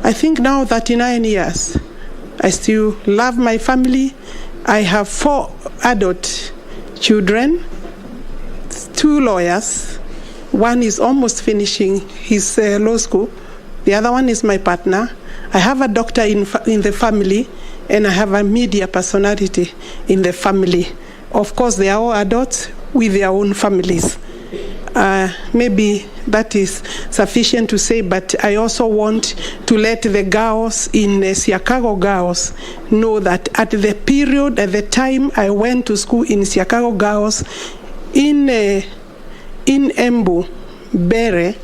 I think now 39 years. I still love my family. I have 4 adult children, 2 lawyers. One is almost finishing his law school. The other one is my partner. I have a doctor in the family, and I have a media personality in the family. Of course, they are all adults with their own families. Maybe that is sufficient to say, but I also want to let the girls in Siakago girls know that at the period, at the time I went to school in Siakago girls, in Embu, Bere,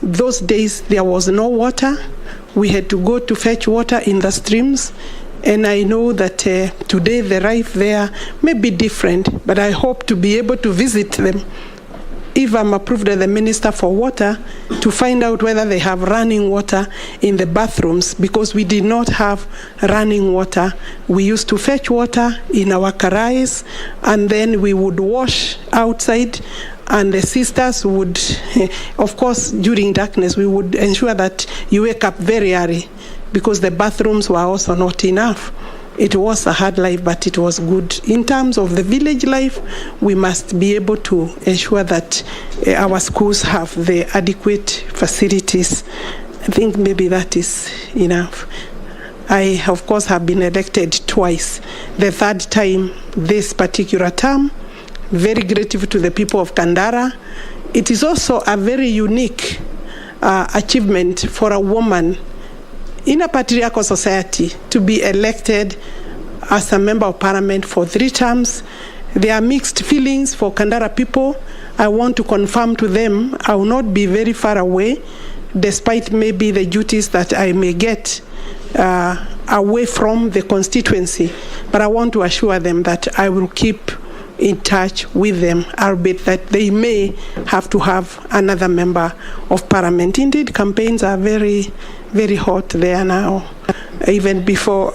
those days there was no water. We had to go to fetch water in the streams. And I know that today the life there may be different, but I hope to be able to visit them if I'm approved as the Minister for Water, to find out whether they have running water in the bathrooms, because we did not have running water. We used to fetch water in our karais, and then we would wash outside, and the sisters would, of course, during darkness, we would ensure that you wake up very early, because the bathrooms were also not enough. It was a hard life, but it was good. In terms of the village life, we must be able to ensure that our schools have the adequate facilities. I think maybe that is enough. I, of course, have been elected twice. The third time this particular term. Very grateful to the people of Kandara. It is also a very unique achievement for a woman in a patriarchal society to be elected as a member of parliament for 3 terms. There are mixed feelings for Kandara people. I want to confirm to them I will not be very far away. despite maybe the duties that I may get away from the constituency. But I want to assure them that I will keep in touch with them, albeit that they may have to have another member of parliament. Indeed, campaigns are very, very hot there now, even before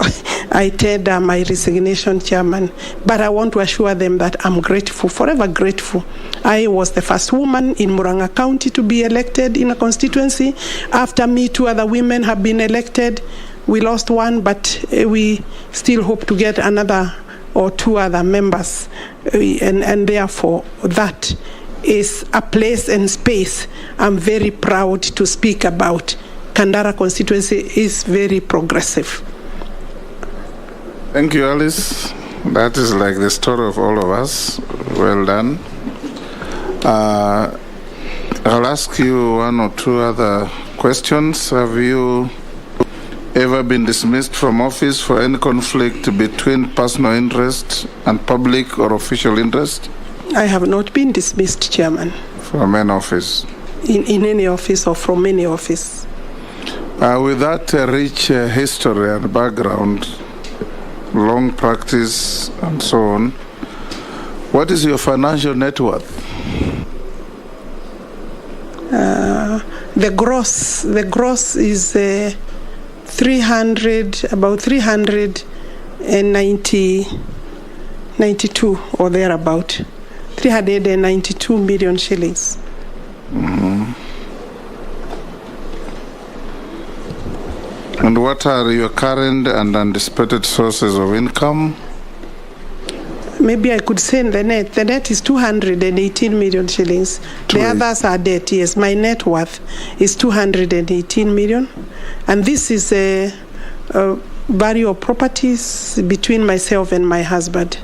I tender my resignation, Chairman. But I want to assure them that I'm grateful, forever grateful. I was the first woman in Murang'a County to be elected in a constituency. After me, 2 other women have been elected. We lost one, but we still hope to get another or 2 other members, and therefore that is a place and space I'm very proud to speak about. Kandara constituency is very progressive. Thank you, Alice. That is like the story of all of us. Well done. I'll ask you 1 or 2 other questions. Have you ever been dismissed from office for any conflict between personal interest and public or official interest? I have not been dismissed, Chairman. From any office? In any office or from any office. With that rich history and background, long practice and so on, what is your financial net worth? The gross is about 392 or thereabout, 392 million shillings. Mm-hmm. And what are your current and anticipated sources of income? Maybe I could say the net. The net is 218 million shillings. The others are debt, yes. My net worth is 218 million. And this is a value of properties between myself and my husband.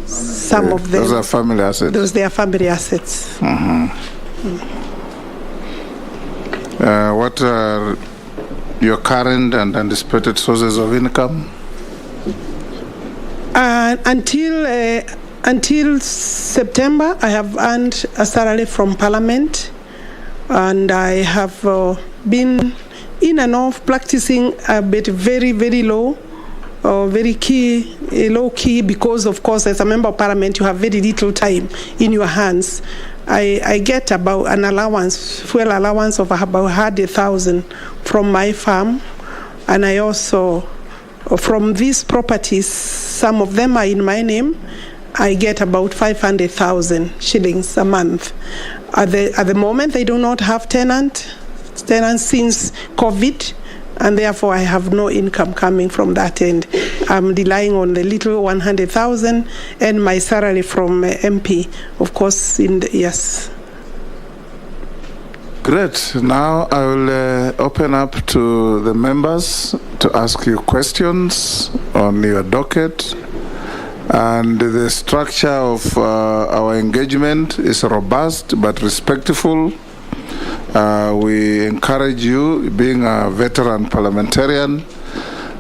Some of them. Those are family assets? Those they are family assets. Mm-hmm. What are your current and anticipated sources of income? Until September, I have earned a salary from Parliament, and I have been in and off practicing a bit very, very low, low key, because of course as a member of Parliament you have very little time in your hands. I get about an allowance, fuel allowance of about 100,000 from my farm, and I also, from these properties, some of them are in my name, I get about 500,000 shillings a month. At the moment, they do not have tenants since COVID, and therefore I have no income coming from that end. I'm relying on the little 100,000 and my salary from MP, of course, yes. Great. Now I will open up to the members to ask you questions on your docket. And the structure of our engagement is robust but respectful. We encourage you, being a veteran parliamentarian,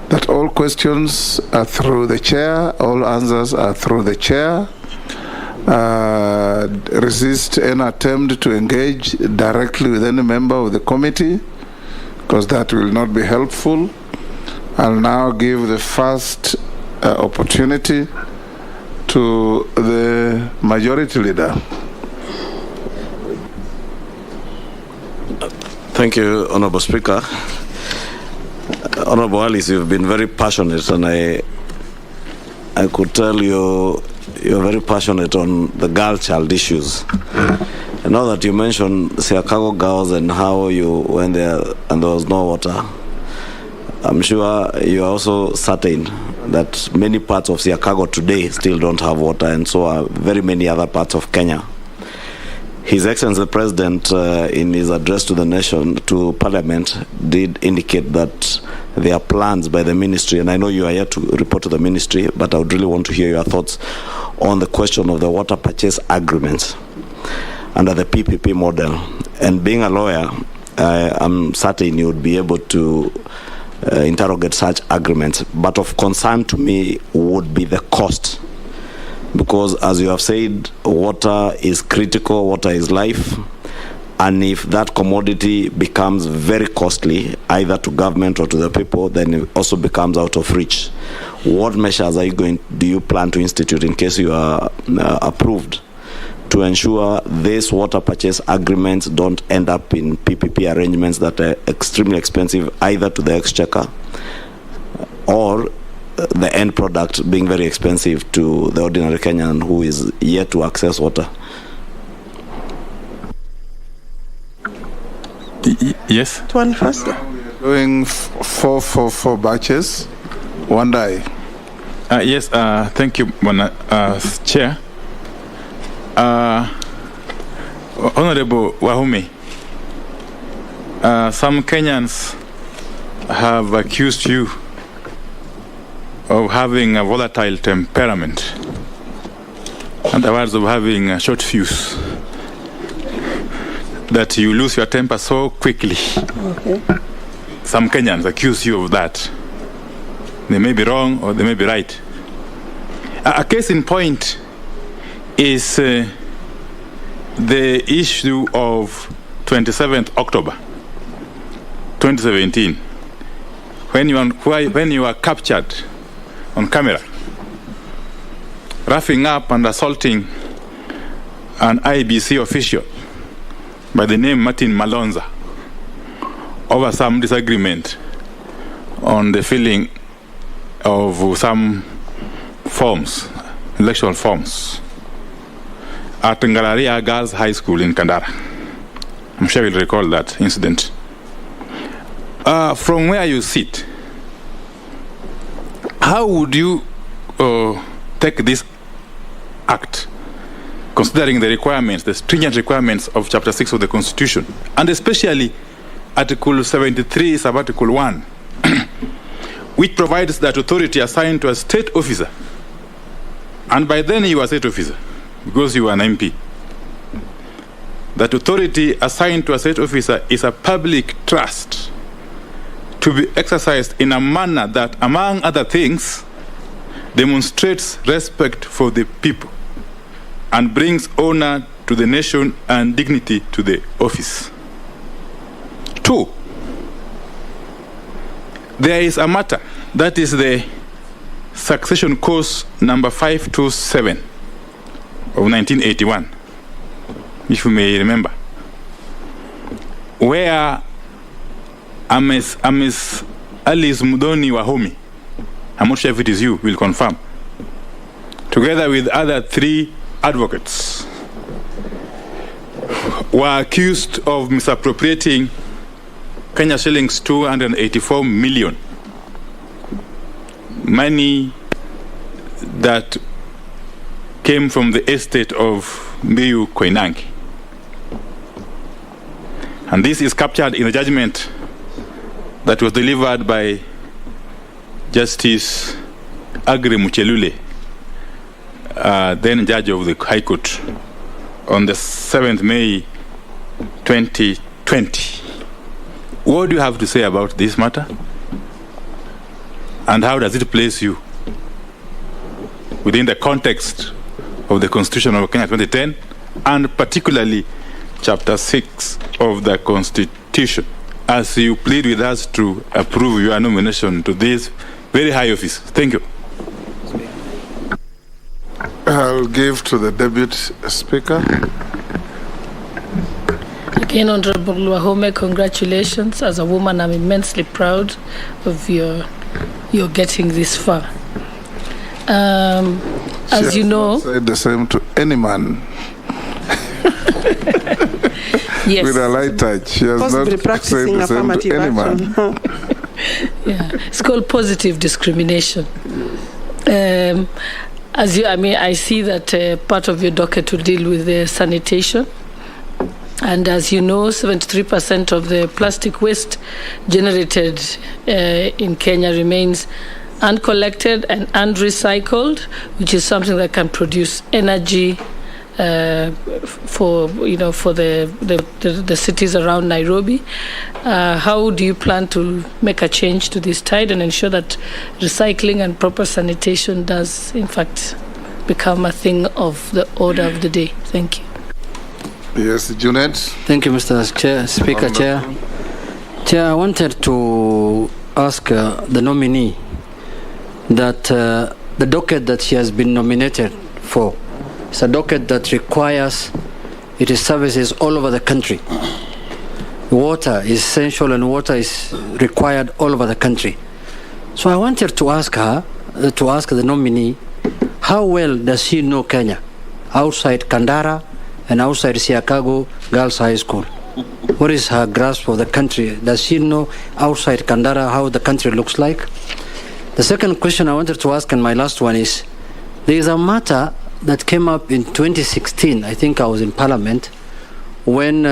that all questions are through the chair, all answers are through the chair. Resist any attempt to engage directly with any member of the committee, because that will not be helpful. I'll now give the first opportunity to the majority leader. Thank you, Honorable Speaker. Honorable Alice, you've been very passionate, and I could tell you're very passionate on the girl child issues. And now that you mentioned Siakago girls and how you went there and there was no water, I'm sure you are also certain that many parts of Siakago today still don't have water, and so are very many other parts of Kenya. His Excellency the President, in his address to the nation, to Parliament, did indicate that there are plans by the ministry, and I know you are here to report to the ministry, but I would really want to hear your thoughts on the question of the water purchase agreements under the PPP model. And being a lawyer, I'm certain you would be able to interrogate such agreements. But of concern to me would be the cost. Because as you have said, water is critical, water is life, And if that commodity becomes very costly, either to government or to the people, then it also becomes out of reach. What measures do you plan to institute in case you are approved to ensure these water purchase agreements don't end up in PPP arrangements that are extremely expensive either to the exchequer or the end product being very expensive to the ordinary Kenyan who is yet to access water? Yes. One first. Doing 4 batches, one day. Yes. Thank you, Chair. Honorable Wahome, some Kenyans have accused you of having a volatile temperament. In other words, of having a short fuse. That you lose your temper so quickly. Okay. Some Kenyans accuse you of that. They may be wrong or they may be right. A case in point is the issue of 27th October 2017 when you were captured on camera roughing up and assaulting an IBC official by the name Martin Malonza over some disagreement on the filling of some forms, electoral forms, at Ngararia Girls High School in Kandara. I'm sure you'll recall that incident. From where you sit, how would you take this act, considering the requirements, the stringent requirements of Chapter 6 of the Constitution, and especially Article 73, Sub-Article 1, which provides that authority assigned to a state officer, and by then you are a state officer, because you are an MP, that authority assigned to a state officer is a public trust to be exercised in a manner that, among other things, demonstrates respect for the people and brings honor to the nation and dignity to the office. 2, there is a matter, that is the succession course number 527 of 1981, if you may remember, where Ms. Alice Mudoni Wahome, I'm not sure if it is you, will confirm, together with other 3 advocates, were accused of misappropriating Kenya shillings 284 million, money that came from the estate of Mbiu Koinange. And this is captured in a judgment that was delivered by Justice Agri Muchelule, then judge of the High Court, on the 7th May 2020. What do you have to say about this matter? And how does it place you within the context of the Constitution of Kenya 2010, and particularly Chapter 6 of the Constitution, as you plead with us to approve your nomination to this very high office? Thank you. I'll give to the Deputy Speaker. Again, Honorable Wahome, congratulations. As a woman, I'm immensely proud of your getting this far. As you know, said the same to any man. Yes. With a light touch. She has Possibly not practicing said the same to any man. Yeah, it's called positive discrimination. As you, I see that part of your docket will deal with the sanitation. And as you know, 73% of the plastic waste generated in Kenya remains uncollected and unrecycled, which is something that can produce energy for the cities around Nairobi. How do you plan to make a change to this tide and ensure that recycling and proper sanitation does in fact become a thing of the order of the day? Thank you. Yes, Junet. Thank you, Mr. Speaker. Chair, I wanted to ask the nominee that the docket that she has been nominated for is a docket that requires it is services all over the country. Water is essential and water is required all over the country. So I wanted to ask her, to ask the nominee, how well does she know Kenya outside Kandara and outside Siakago Girls High School? What is her grasp of the country? Does she know outside Kandara how the country looks like? The second question I wanted to ask, and my last one, is there is a matter that came up in 2016. I think I was in Parliament when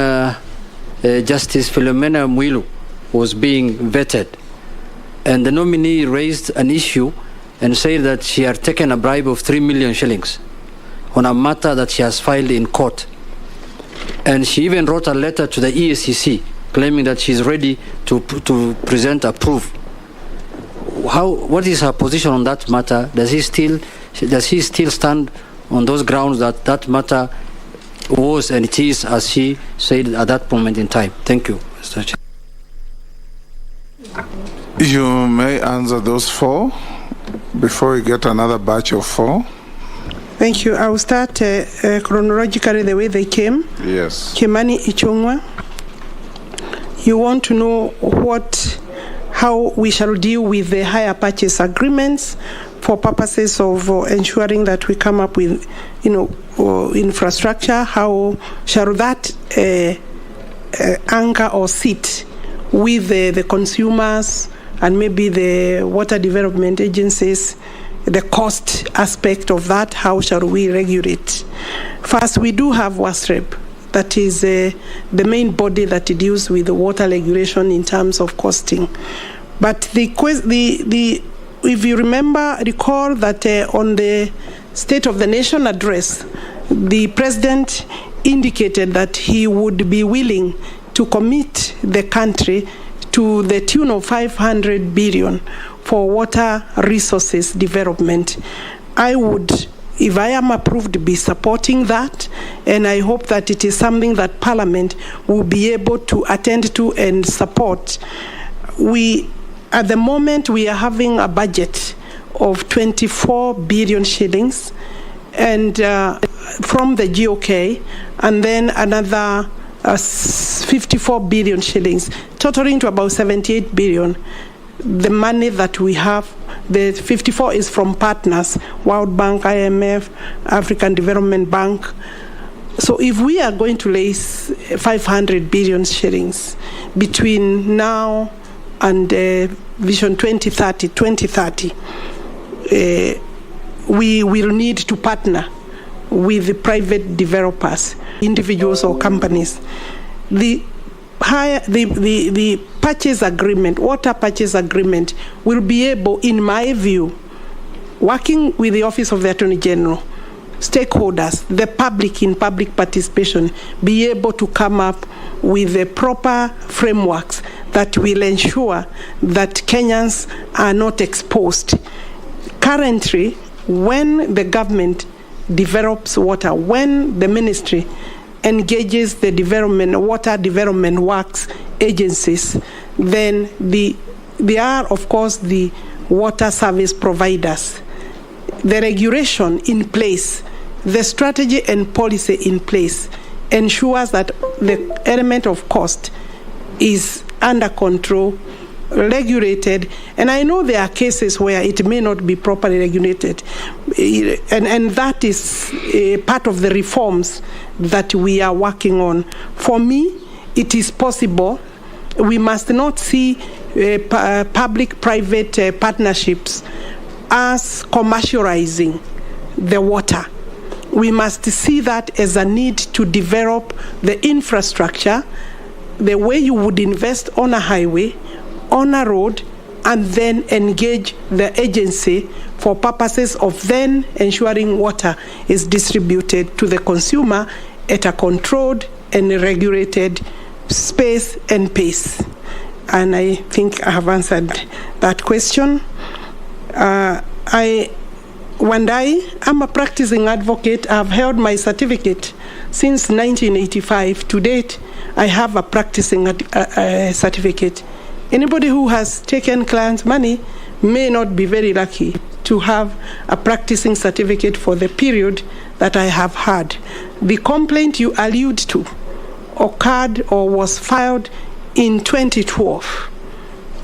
Justice Philomena Mwilu was being vetted, and the nominee raised an issue and said that she had taken a bribe of 3 million shillings on a matter that she has filed in court. And she even wrote a letter to the EACC claiming that she's ready to present a proof. What is her position on that matter? Does she still stand on those grounds that that matter was and it is as she said at that moment in time? Thank you, Mr. Chair. You may answer those four before we get another batch of four. Thank you. I will start chronologically the way they came. Yes. Kimani Ichung'wa, you want to know how we shall deal with the hire purchase agreements for purposes of ensuring that we come up with, infrastructure. How shall that anchor or sit with the consumers and maybe the water development agencies? The cost aspect of that, how shall we regulate? First, we do have WASREP, that is the main body that deals with the water regulation in terms of costing. But if you recall that on the State of the Nation address, the President indicated that he would be willing to commit the country to the tune of 500 billion for water resources development. I would, if I am approved, be supporting that, and I hope that it is something that Parliament will be able to attend to and support. At the moment, we are having a budget of 24 billion shillings and from the GOK, and then another 54 billion shillings, totaling to about 78 billion. The money that we have, the 54 is from partners, World Bank, IMF, African Development Bank. So if we are going to raise 500 billion shillings between now and Vision 2030, we will need to partner with the private developers, individuals or companies. The purchase agreement, water purchase agreement, will be able, in my view, working with the Office of the Attorney General, stakeholders, the public in public participation, be able to come up with the proper frameworks that will ensure that Kenyans are not exposed. Currently, when the government develops water, when the ministry engages the water development works agencies, then they are, of course, the water service providers. The regulation in place, the strategy and policy in place ensures that the element of cost is under control, regulated, and I know there are cases where it may not be properly regulated, and that is part of the reforms that we are working on. For me, it is possible. We must not see public-private partnerships as commercializing the water. We must see that as a need to develop the infrastructure, the way you would invest on a highway, on a road, and then engage the agency for purposes of then ensuring water is distributed to the consumer at a controlled and regulated space and pace. And I think I have answered that question. Wandai, I'm a practicing advocate. I've held my certificate since 1985. To date, I have a practicing certificate. Anybody who has taken clients' money may not be very lucky to have a practicing certificate for the period that I have had. The complaint you allude to occurred or was filed in 2012.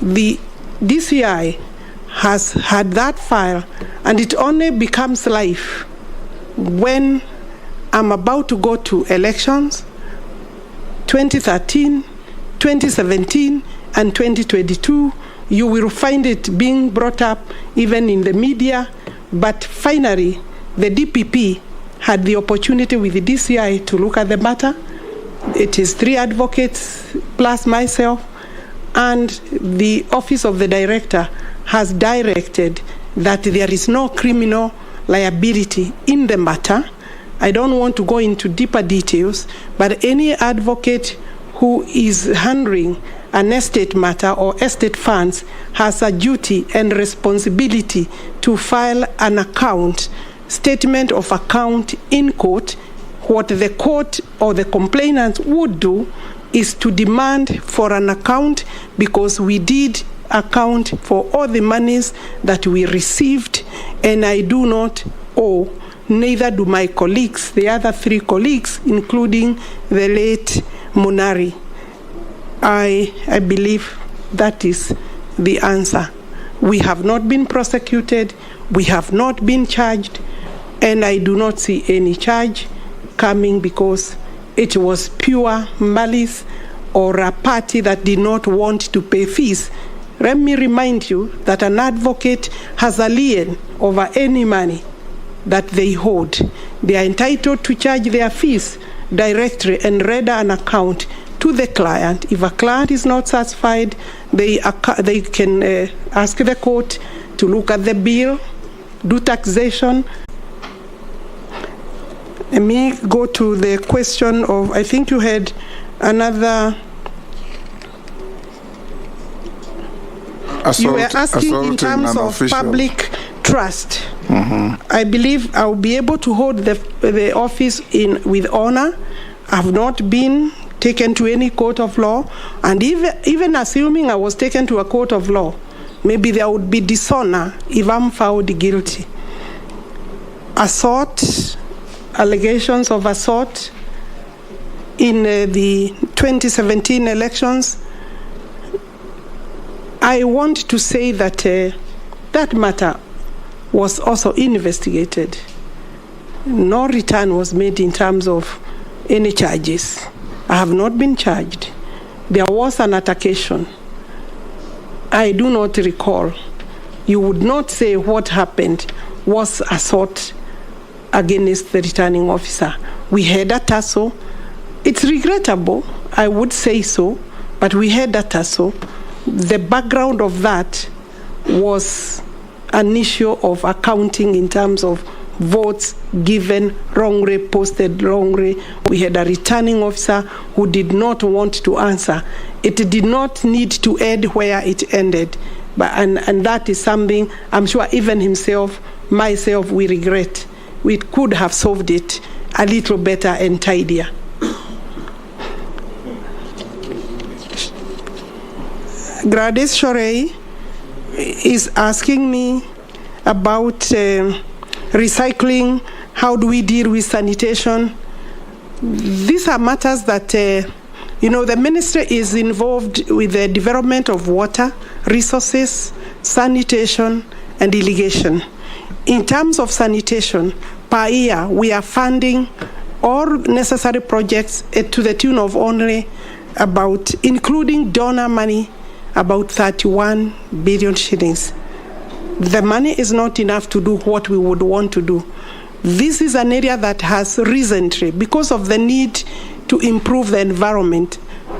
The DCI has had that file, and it only becomes live when I'm about to go to elections, 2013, 2017, and 2022. You will find it being brought up even in the media, but finally the DPP had the opportunity with the DCI to look at the matter. It is 3 advocates plus myself, and the office of the director has directed that there is no criminal liability in the matter. I don't want to go into deeper details, but any advocate who is handling an estate matter or estate funds has a duty and responsibility to file an statement of account in court. What the court or the complainant would do is to demand for an account, because we did account for all the monies that we received, and I do not owe, neither do my colleagues, the other 3 colleagues, including the late Munari. I believe that is the answer. We have not been prosecuted, we have not been charged, and I do not see any charge coming because it was pure malice or a party that did not want to pay fees. Let me remind you that an advocate has a lien over any money that they hold. They are entitled to charge their fees directly and render an account to the client. If a client is not satisfied, they can ask the court to look at the bill, do taxation. Let me go to the question of, I think you had another. You were asking in terms of public trust. I believe I'll be able to hold the office with honor. I've not been taken to any court of law, and even assuming I was taken to a court of law, maybe there would be dishonor if I'm found guilty. Assault, allegations of assault in the 2017 elections, I want to say that that matter was also investigated. No return was made in terms of any charges. I have not been charged. There was an altercation. I do not recall. You would not say what happened was assault against the returning officer. We had a tussle. It's regrettable, I would say so, but we had a tussle. The background of that was an issue of accounting in terms of votes given wrongly, posted wrongly. We had a returning officer who did not want to answer. It did not need to end where it ended. And that is something I'm sure even myself, we regret. We could have solved it a little better and tidier. Gladys Shorey is asking me about recycling. How do we deal with sanitation? These are matters that, the ministry is involved with the development of water, resources, sanitation, and irrigation. In terms of sanitation, per year, we are funding all necessary projects to the tune of only about, including donor money, about 31 billion shillings. The money is not enough to do what we would want to do. This is an area that has recently, because of the need to improve the environment,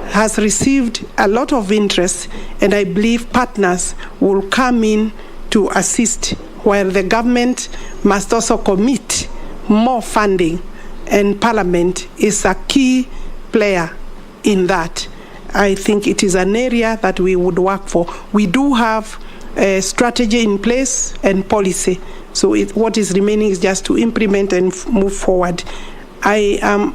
has received a lot of interest, and I believe partners will come in to assist, while the government must also commit more funding, and Parliament is a key player in that. I think it is an area that we would work for. We do have a strategy in place and policy So what is remaining is just to implement and move forward. I am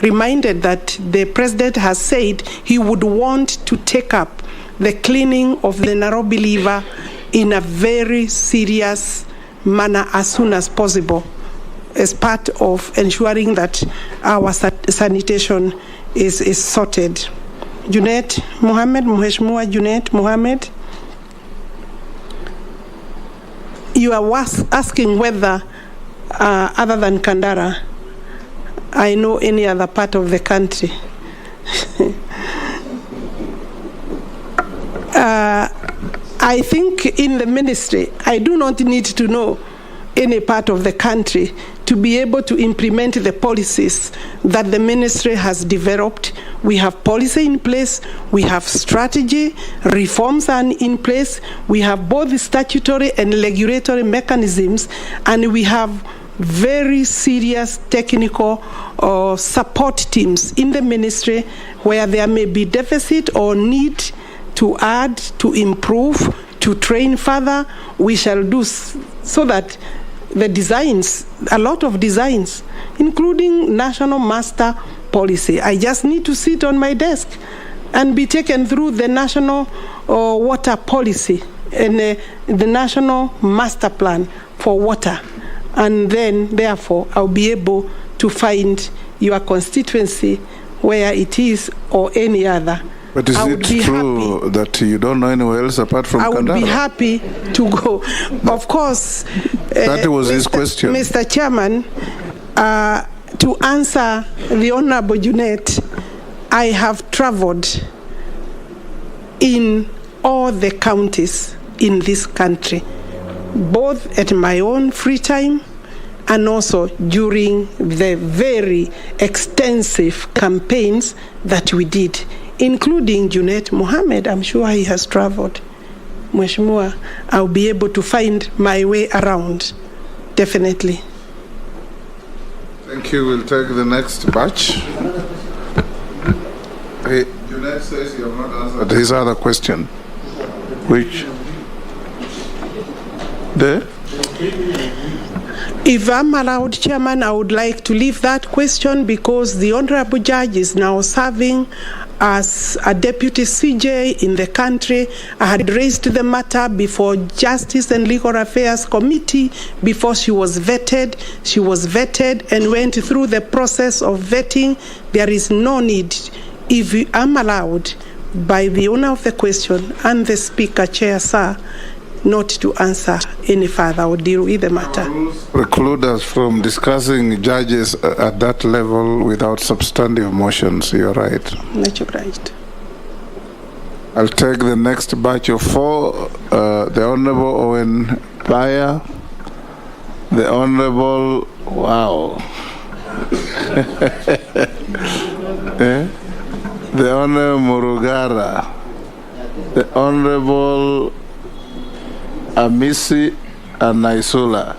reminded that the president has said he would want to take up the cleaning of the Nairobi River in a very serious manner as soon as possible, as part of ensuring that our sanitation is sorted. Junet Mohammed, Mheshimiwa Junet Mohammed, you are asking whether, other than Kandara, I know any other part of the country. I think in the ministry, I do not need to know any part of the country to be able to implement the policies that the ministry has developed. We have policy in place, we have strategy, reforms are in place, we have both statutory and regulatory mechanisms, and we have very serious technical support teams in the ministry where there may be deficit or need to add, to improve, to train further. We shall do so that the designs, a lot of designs, including national master policy. I just need to sit on my desk and be taken through the national water policy and the national master plan for water. And then, therefore, I'll be able to find your constituency where it is or any other. But is it true that you don't know anywhere else apart from Kandara? I would be happy to go. Of course. That was his question. Mr. Chairman, to answer the Honorable Junet, I have traveled in all the counties in this country, both at my own free time and also during the very extensive campaigns that we did, including Junet Mohammed. I'm sure he has traveled. Mheshimiwa, I'll be able to find my way around, definitely. Thank you. We'll take the next batch. Hey, Junet says you have not answered his other question. Which? There? If I'm allowed, Chairman, I would like to leave that question because the Honorable Judge is now serving as a deputy CJ in the country. I had raised the matter before Justice and Legal Affairs Committee before she was vetted. She was vetted and went through the process of vetting. There is no need, if I'm allowed, by the owner of the question and the Speaker, Chair, sir, not to answer any further or deal with the matter. Preclude us from discussing judges at that level without substantive motions. You're right. Much obliged. I'll take the next batch of 4. The Honorable Owen Baya, the Honorable, wow. The Honorable Murugara, the Honorable Amisi and Naisula.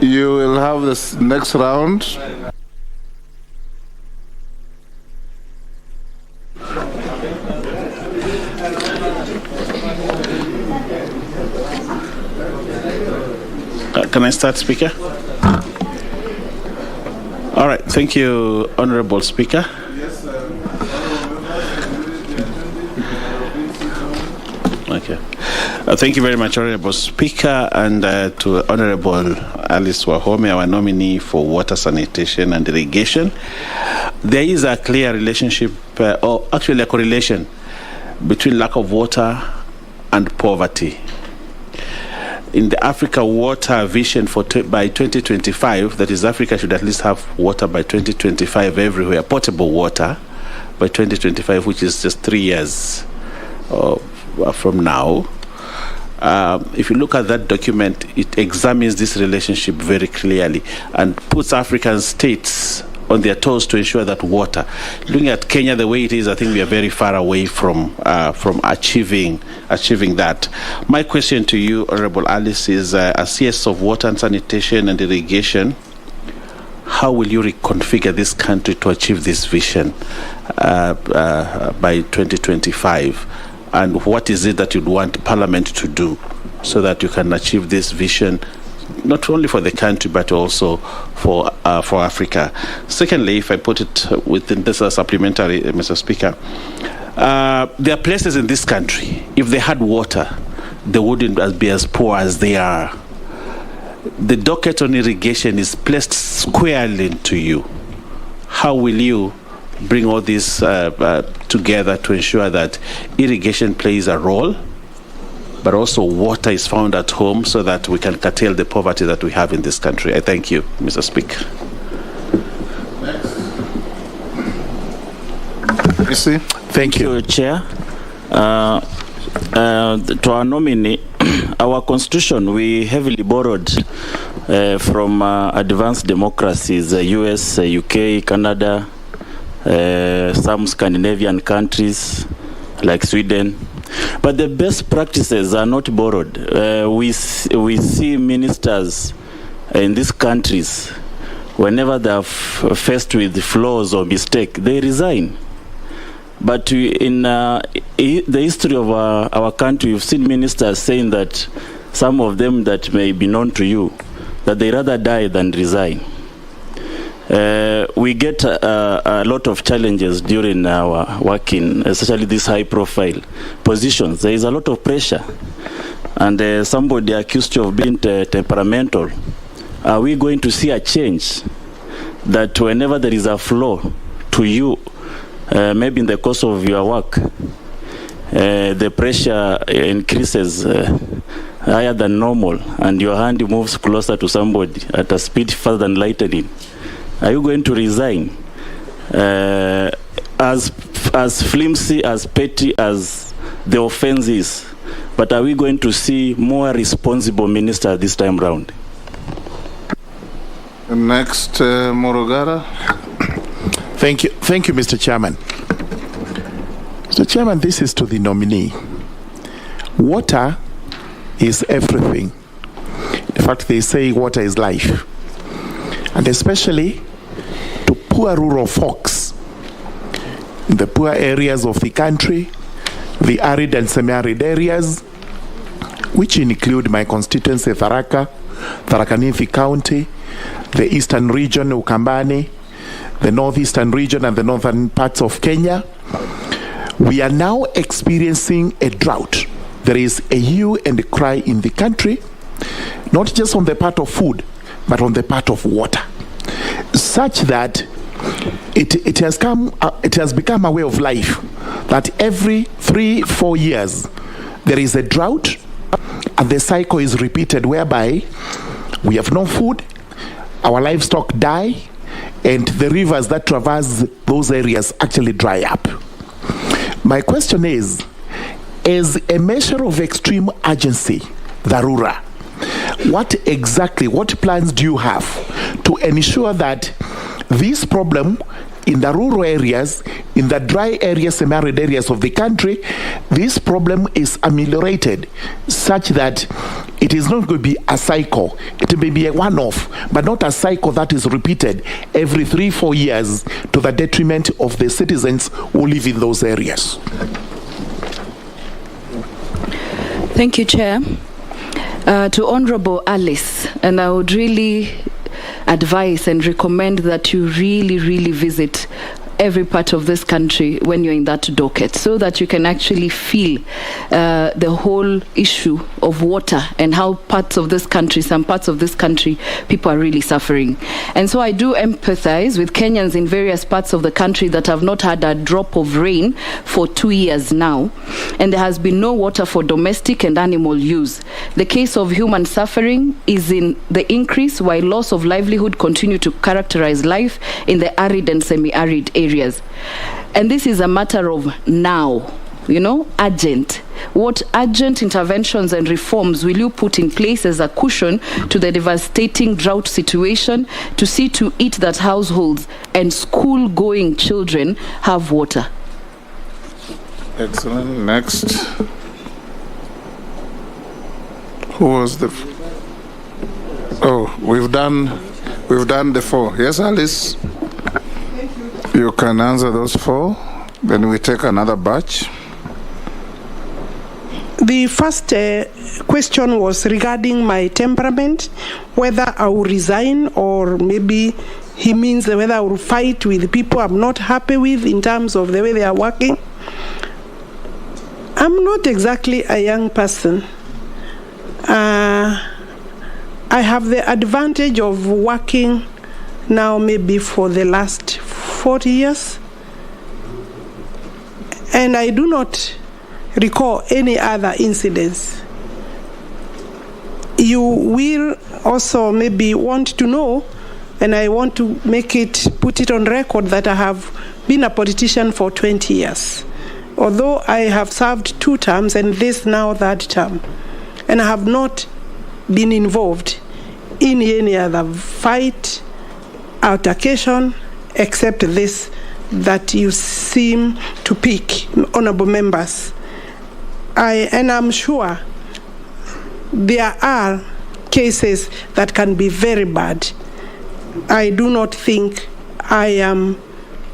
You will have this next round. Can I start, Speaker? All right. Thank you, Honorable Speaker. Okay. Thank you very much, Honorable Speaker, and to Honorable Alice Wahome, our nominee for water, sanitation and irrigation. There is a clear relationship, or actually a correlation, between lack of water and poverty. In the Africa Water Vision by 2025, that is, Africa should at least have water by 2025 everywhere, potable water by 2025, which is just 3 years from now. If you look at that document, it examines this relationship very clearly and puts African states on their toes to ensure that water. Looking at Kenya the way it is, I think we are very far away from achieving that. My question to you, Honorable Alice, is as CS of Water and Sanitation and Irrigation, how will you reconfigure this country to achieve this vision by 2025? And what is it that you'd want Parliament to do so that you can achieve this vision, not only for the country but also for Africa. Secondly, if I put it within this supplementary, Mr. Speaker, there are places in this country, if they had water, they wouldn't be as poor as they are. The docket on irrigation is placed squarely into you. How will you bring all this together to ensure that irrigation plays a role, but also water is found at home so that we can curtail the poverty that we have in this country? I thank you, Mr. Speaker. Thank you, Chair. To our nominee, our constitution, we heavily borrowed from advanced democracies, US, UK, Canada, some Scandinavian countries like Sweden. But the best practices are not borrowed. We see ministers in these countries, whenever they are faced with flaws or mistake, they resign. But in the history of our country, we've seen ministers saying that some of them that may be known to you, that they rather die than resign. We get a lot of challenges during our working, especially these high-profile positions. There is a lot of pressure, and somebody accused you of being temperamental. Are we going to see a change that whenever there is a flaw to you, maybe in the course of your work, the pressure increases higher than normal, and your hand moves closer to somebody at a speed faster than lightning? Are you going to resign? As flimsy, as petty as the offense is, but are we going to see more responsible minister this time round? Next, Morogara. Thank you, Mr. Chairman. Mr. Chairman, this is to the nominee. Water is everything. In fact, they say water is life. And especially to poor rural folks in the poor areas of the country, the arid and semi-arid areas, which include my constituency, Tharaka Nithi County, the eastern region, Ukambani, the northeastern region and the northern parts of Kenya. We are now experiencing a drought. There is a hue and a cry in the country, not just on the part of food, but on the part of water, such that it has become a way of life that every 3-4 years there is a drought, and the cycle is repeated whereby we have no food, our livestock die, and the rivers that traverse those areas actually dry up. My question is, as a measure of extreme urgency, dharura, what plans do you have to ensure that this problem in the rural areas, in the dry areas, semi-arid areas of the country, this problem is ameliorated such that it is not going to be a cycle. It may be a one-off, but not a cycle that is repeated every 3-4 years to the detriment of the citizens who live in those areas. Thank you, Chair. To Honorable Alice, and I would really advise and recommend that you really visit every part of this country when you're in that docket, so that you can actually feel the whole issue of water and how some parts of this country, people are really suffering. And so I do empathize with Kenyans in various parts of the country that have not had a drop of rain for 2 years now, and there has been no water for domestic and animal use. The case of human suffering is in the increase, while loss of livelihood continue to characterize life in the arid and semi-arid areas. And this is a matter of now, urgent. What urgent interventions and reforms will you put in place as a cushion to the devastating drought situation to see to it that households and school-going children have water? Excellent. Next. Who was the... we've done the 4. Yes, Alice? You can answer those 4. Then we take another batch. The first question was regarding my temperament, whether I will resign, or maybe he means whether I will fight with people I'm not happy with in terms of the way they are working. I'm not exactly a young person. I have the advantage of working now maybe for the last 40 years, and I do not recall any other incidents. You will also maybe want to know, and I want to put it on record, that I have been a politician for 20 years. Although I have served 2 terms and this now 3rd term, and I have not been involved in any other fight, altercation, except this that you seem to pick, honorable members. And I'm sure there are cases that can be very bad. I do not think I am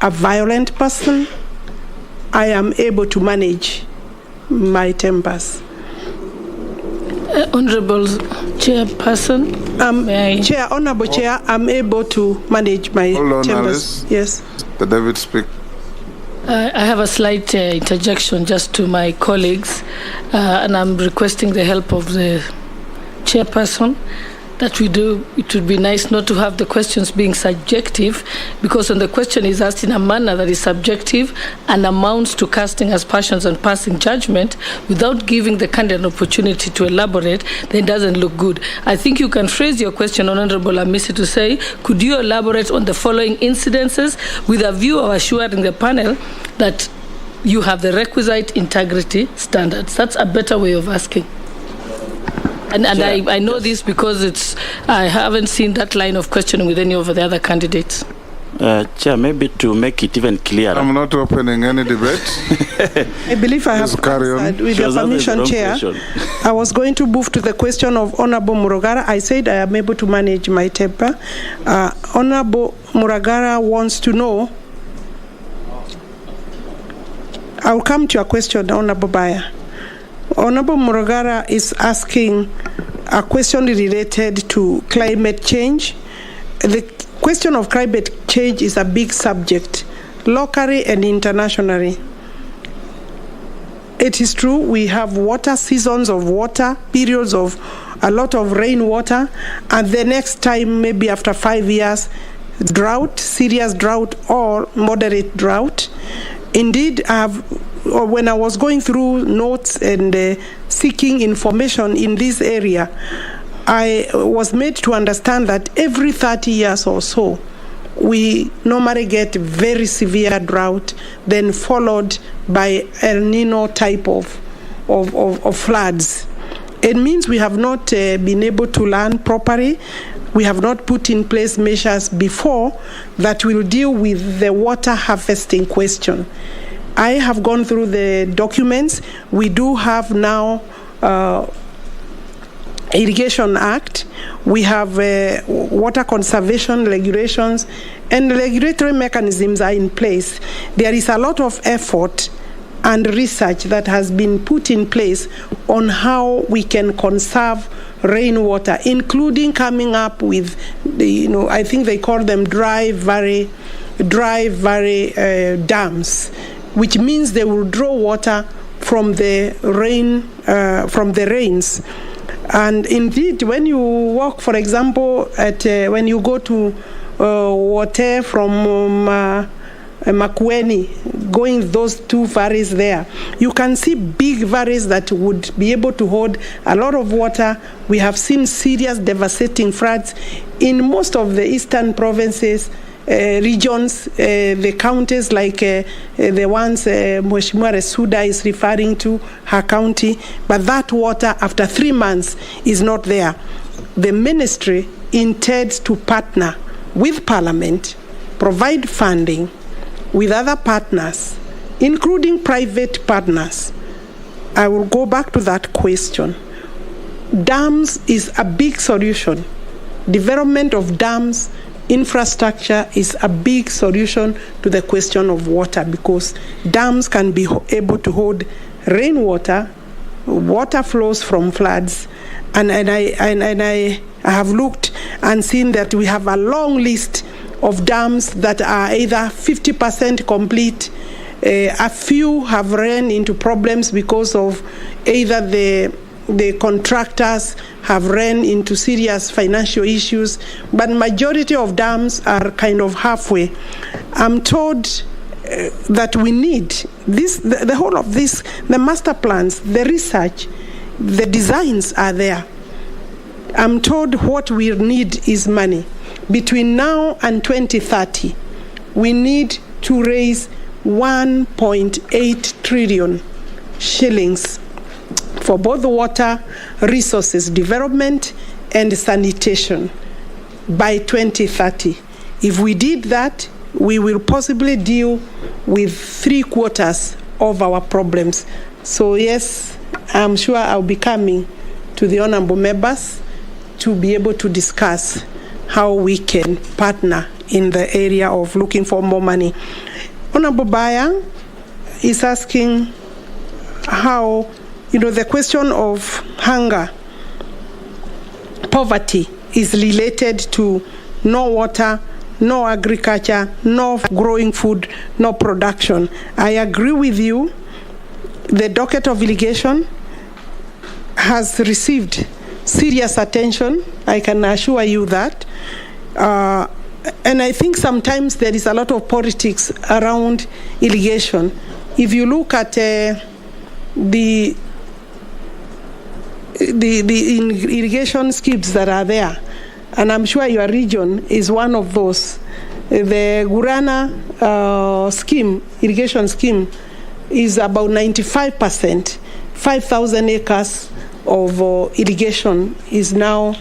a violent person. I am able to manage my tempers. Honorable Chairperson, Chair, Honorable Chair, I'm able to manage my tempers. Yes. The David speak. I have a slight interjection just to my colleagues, and I'm requesting the help of the chairperson that we do. It would be nice not to have the questions being subjective, because when the question is asked in a manner that is subjective and amounts to casting aspersions and passing judgment without giving the candidate an opportunity to elaborate, then it doesn't look good. I think you can phrase your question, Honorable Amisi, to say, could you elaborate on the following incidences with a view of assuring the panel that you have the requisite integrity standards? That's a better way of asking. And I know this because I haven't seen that line of questioning with any of the other candidates. Chair, maybe to make it even clearer. I'm not opening any debate. I believe I have answered. With your permission, Chair, I was going to move to the question of Honorable Muragara. I said I am able to manage my temper. Honorable Muragara wants to know. I'll come to your question, Honorable Baya. Honorable Muragara is asking a question related to climate change. The question of climate change is a big subject, locally and internationally. It is true we have water, seasons of water, periods of a lot of rainwater, and the next time, maybe after 5 years, drought, serious drought or moderate drought. Indeed, when I was going through notes and seeking information in this area, I was made to understand that every 30 years or so, we normally get very severe drought, then followed by El Nino type of floods. It means we have not been able to learn properly. We have not put in place measures before that will deal with the water harvesting question. I have gone through the documents. We do have now Irrigation Act. We have water conservation regulations, and regulatory mechanisms are in place. There is a lot of effort and research that has been put in place on how we can conserve rainwater, including coming up with, I think they call them dry valley dams, which means they will draw water from the rains. And indeed, when you walk, for example, when you go to water from Makueni, going those 2 valleys there, you can see big valleys that would be able to hold a lot of water. We have seen serious devastating floods in most of the eastern provinces, regions, the counties like the ones Mheshimiwa Resuda is referring to, her county, but that water after 3 months is not there. The ministry intends to partner with Parliament, provide funding with other partners, including private partners. I will go back to that question. Dams is a big solution. Development of dams, infrastructure is a big solution to the question of water, because dams can be able to hold rainwater water flows from floods. And I have looked and seen that we have a long list of dams that are either 50% complete. A few have run into problems because of either the contractors have run into serious financial issues, but majority of dams are kind of halfway. I'm told that we need this, the whole of this, the master plans, the research, the designs are there. I'm told what we need is money. Between now and 2030, we need to raise 1.8 trillion shillings for both water resources development and sanitation by 2030. If we did that, we will possibly deal with 3/4 of our problems. So yes, I'm sure I'll be coming to the honorable members to be able to discuss how we can partner in the area of looking for more money. Honorable Bayang is asking how, the question of hunger, poverty is related to no water, no agriculture, no growing food, no production. I agree with you. The docket of irrigation has received serious attention. I can assure you that. And I think sometimes there is a lot of politics around irrigation. If you look at the irrigation schemes that are there, and I'm sure your region is one of those. The Gurana irrigation scheme, is about 95%. 5,000 acres of irrigation is now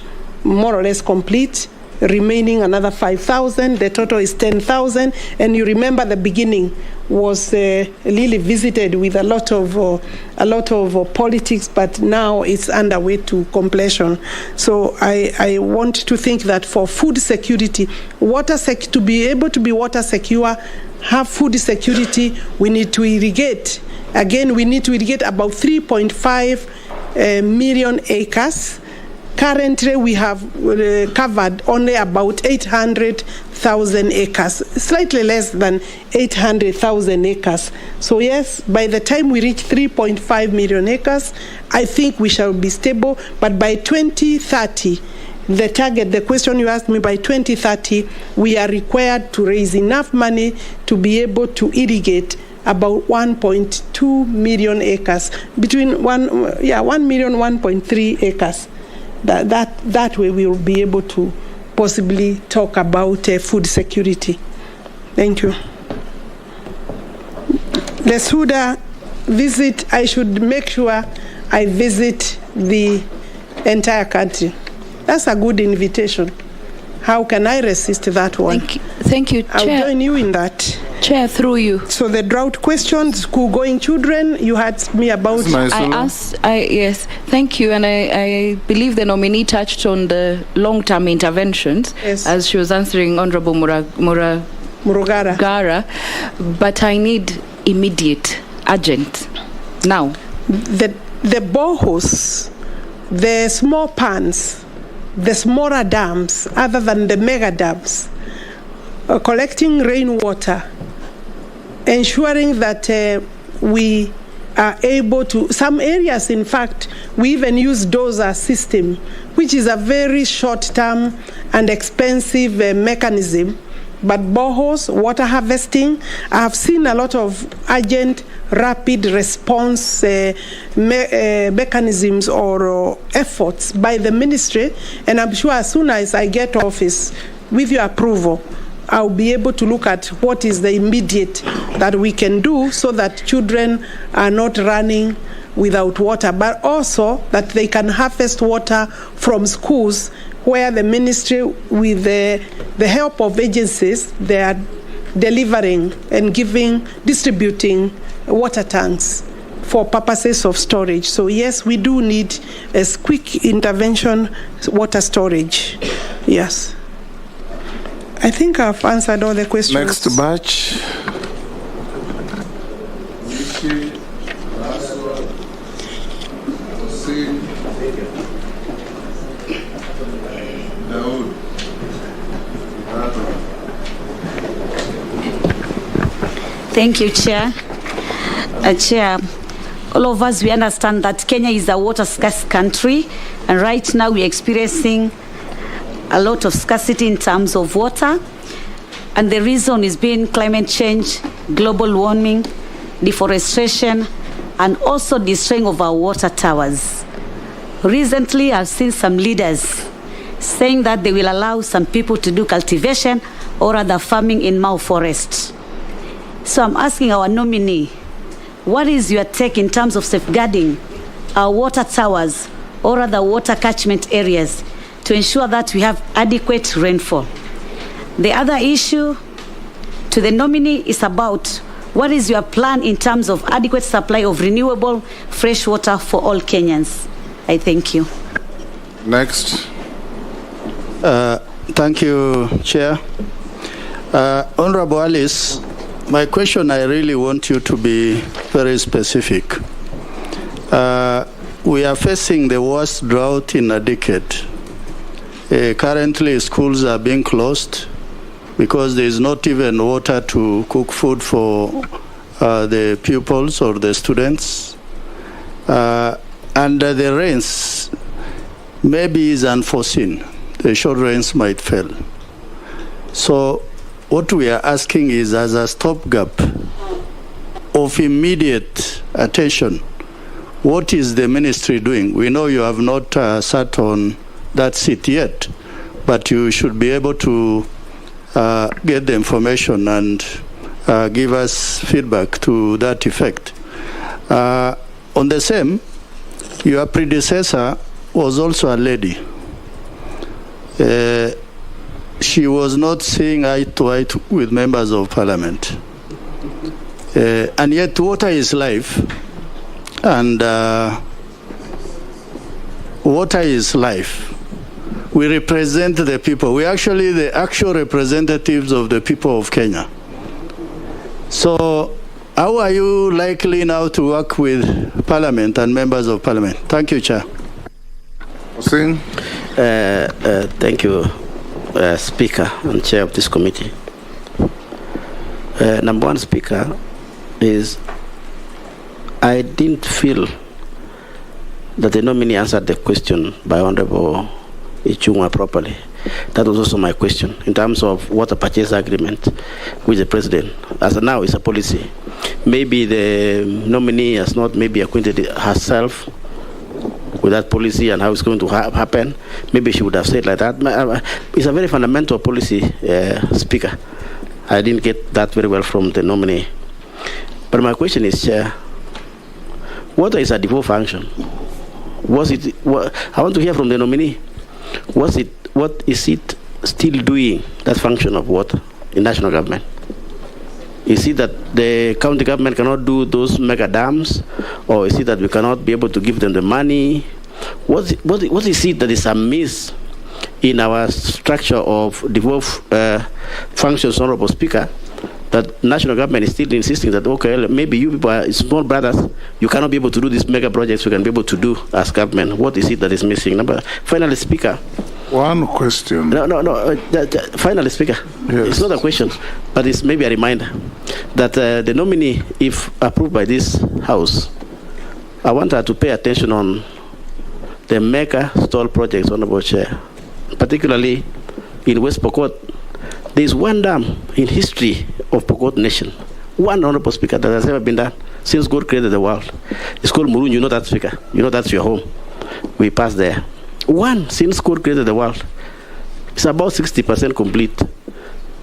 more or less complete. Remaining another 5,000. The total is 10,000. And you remember the beginning was really visited with a lot of politics, but now it's underway to completion. So I want to think that for food security, to be able to be water secure, have food security, we need to irrigate. Again, we need to irrigate about 3.5 million acres. Currently, we have covered only about 800,000 acres, slightly less than 800,000 acres. So yes, by the time we reach 3.5 million acres, I think we shall be stable. But by 2030, the target, the question you asked me, by 2030, we are required to raise enough money to be able to irrigate about 1.2 million acres, between 1 million, 1.3 acres. That way we will be able to possibly talk about food security. Thank you. The Suda visit, I should make sure I visit the entire country. That's a good invitation. How can I resist that one? Thank you, Chair. I'll join you in that. Chair, through you. So the drought question, school-going children, you had me about. Yes, thank you. And I believe the nominee touched on the long-term interventions, yes, as she was answering Honorable Murugara. But I need immediate, urgent, now. The boreholes, the small ponds, the smaller dams, other than the mega dams, collecting rainwater, ensuring that we are able to, some areas, in fact, we even use dozer system, which is a very short-term and expensive mechanism. But boreholes, water harvesting, I have seen a lot of urgent, rapid response mechanisms or efforts by the ministry, and I'm sure as soon as I get office, with your approval, I'll be able to look at what is the immediate that we can do so that children are not running without water, but also that they can harvest water from schools where the ministry, with the help of agencies, they are delivering and distributing water tanks for purposes of storage. So yes, we do need a quick intervention water storage. Yes. I think I've answered all the questions. Next batch. Thank you, Chair. Chair, all of us, we understand that Kenya is a water scarce country, and right now we're experiencing a lot of scarcity in terms of water, and the reason is being climate change, global warming, deforestation, and also destroying of our water towers. Recently, I've seen some leaders saying that they will allow some people to do cultivation or other farming in Mau Forest. So I'm asking our nominee, what is your take in terms of safeguarding our water towers or other water catchment areas to ensure that we have adequate rainfall? The other issue to the nominee is about what is your plan in terms of adequate supply of renewable fresh water for all Kenyans? I thank you. Next. Thank you, Chair. Honorable Alice, my question, I really want you to be very specific. We are facing the worst drought in a decade. Currently, schools are being closed because there is not even water to cook food for the pupils or the students. And the rains maybe is unforeseen. The short rains might fail. So what we are asking is, as a stopgap of immediate attention, what is the ministry doing? We know you have not sat on that seat yet, but you should be able to get the information and give us feedback to that effect. On the same, your predecessor was also a lady. She was not seeing eye to eye with members of parliament. And yet water is life, and water is life. We represent the people. We're actually the actual representatives of the people of Kenya. So how are you likely now to work with parliament and members of parliament? Thank you, Chair. Thank you, Speaker and Chair of this committee. Number one, Speaker, is I didn't feel that the nominee answered the question by Honorable Ichung'wa properly. That was also my question in terms of water purchase agreement with the president. As of now, it's a policy. Maybe the nominee has not maybe acquainted herself with that policy and how it's going to happen. Maybe she would have said like that. It's a very fundamental policy, Speaker. I didn't get that very well from the nominee. But my question is, Chair, water is a default function. I want to hear from the nominee. What is it still doing, that function of water in national government? Is it that the county government cannot do those mega dams? Or is it that we cannot be able to give them the money? What is it that is amiss in our structure of devolved functions, Honorable Speaker, that national government is still insisting that, okay, maybe you people are small brothers, you cannot be able to do these mega projects we can be able to do as government? What is it that is missing? Finally, Speaker. One question. No. Finally, Speaker. Yes. It's not a question, but it's maybe a reminder that the nominee, if approved by this House, I want her to pay attention on the mega stall projects, Honorable Chair, particularly in West Pokot. There is one dam in history of Pokot Nation, one, Honorable Speaker, that has ever been done since God created the world. It's called Murun. You know that, Speaker. You know that's your home. We passed there. One since God created the world. It's about 60% complete.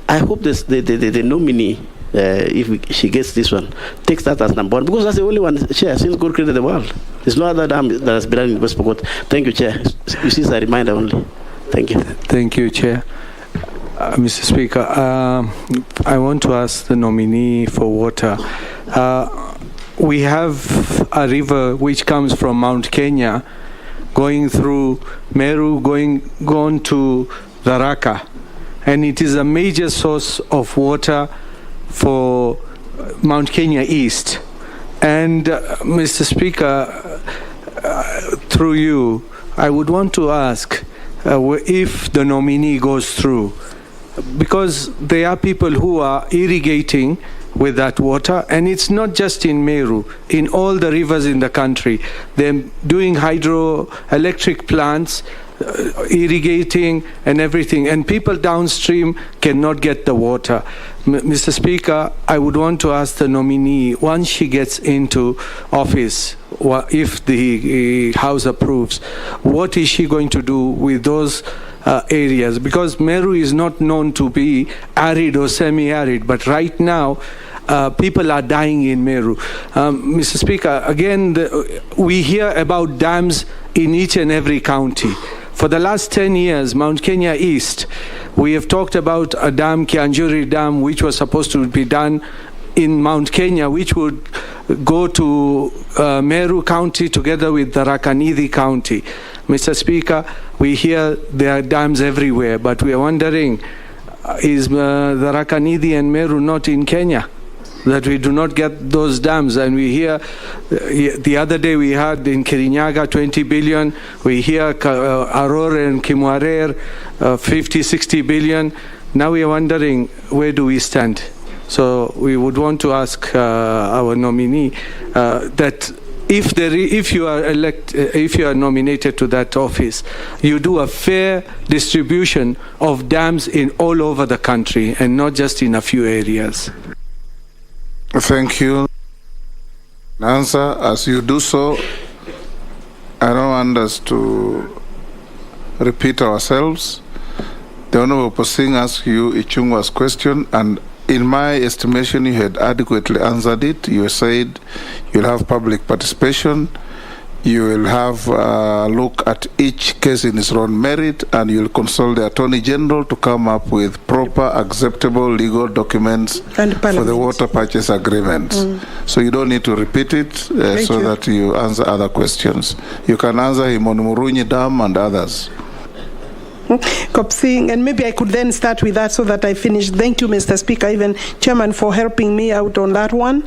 I hope the nominee, if she gets this one, takes that as number one, because that's the only one, Chair, since God created the world. There's no other dam that has been done in West Pokot. Thank you, Chair. You see, it's a reminder only. Thank you. Thank you, Chair. Mr. Speaker, I want to ask the nominee for water. We have a river which comes from Mount Kenya, going through Meru, going to Tharaka, and it is a major source of water for Mount Kenya East. And Mr. Speaker, through you, I would want to ask if the nominee goes through, because there are people who are irrigating with that water, and it's not just in Meru, in all the rivers in the country. They're doing hydroelectric plants, irrigating and everything, and people downstream cannot get the water. Mr. Speaker, I would want to ask the nominee, once she gets into office, if the House approves, what is she going to do with those areas? Because Meru is not known to be arid or semi-arid, but right now people are dying in Meru. Mr. Speaker, again, we hear about dams in each and every county. For the last 10 years, Mount Kenya East, we have talked about a dam, Kianjuri Dam, which was supposed to be done in Mount Kenya, which would go to Meru County together with the Rakanidi County. Mr. Speaker, we hear there are dams everywhere, but we are wondering, is the Rakanidi and Meru not in Kenya? That we do not get those dams. And we hear, the other day we had in Kirinyaga 20 billion, we hear Aror and Kimwarer 50, 60 billion. Now we are wondering, where do we stand? So we would want to ask our nominee that if you are nominated to that office, you do a fair distribution of dams in all over the country and not just in a few areas. Thank you. Answer, as you do so, I don't want us to repeat ourselves. The Honorable Posing asked you Ichungwa's question, and in my estimation, you had adequately answered it. You said you'll have public participation, you will have a look at each case in its own merit, and you'll consult the Attorney General to come up with proper, acceptable legal documents for the water purchase agreement. So you don't need to repeat it so that you answer other questions. You can answer him on Murunyi Dam and others. Kopsing, and maybe I could then start with that so that I finish. Thank you, Mr. Speaker, even Chairman, for helping me out on that one.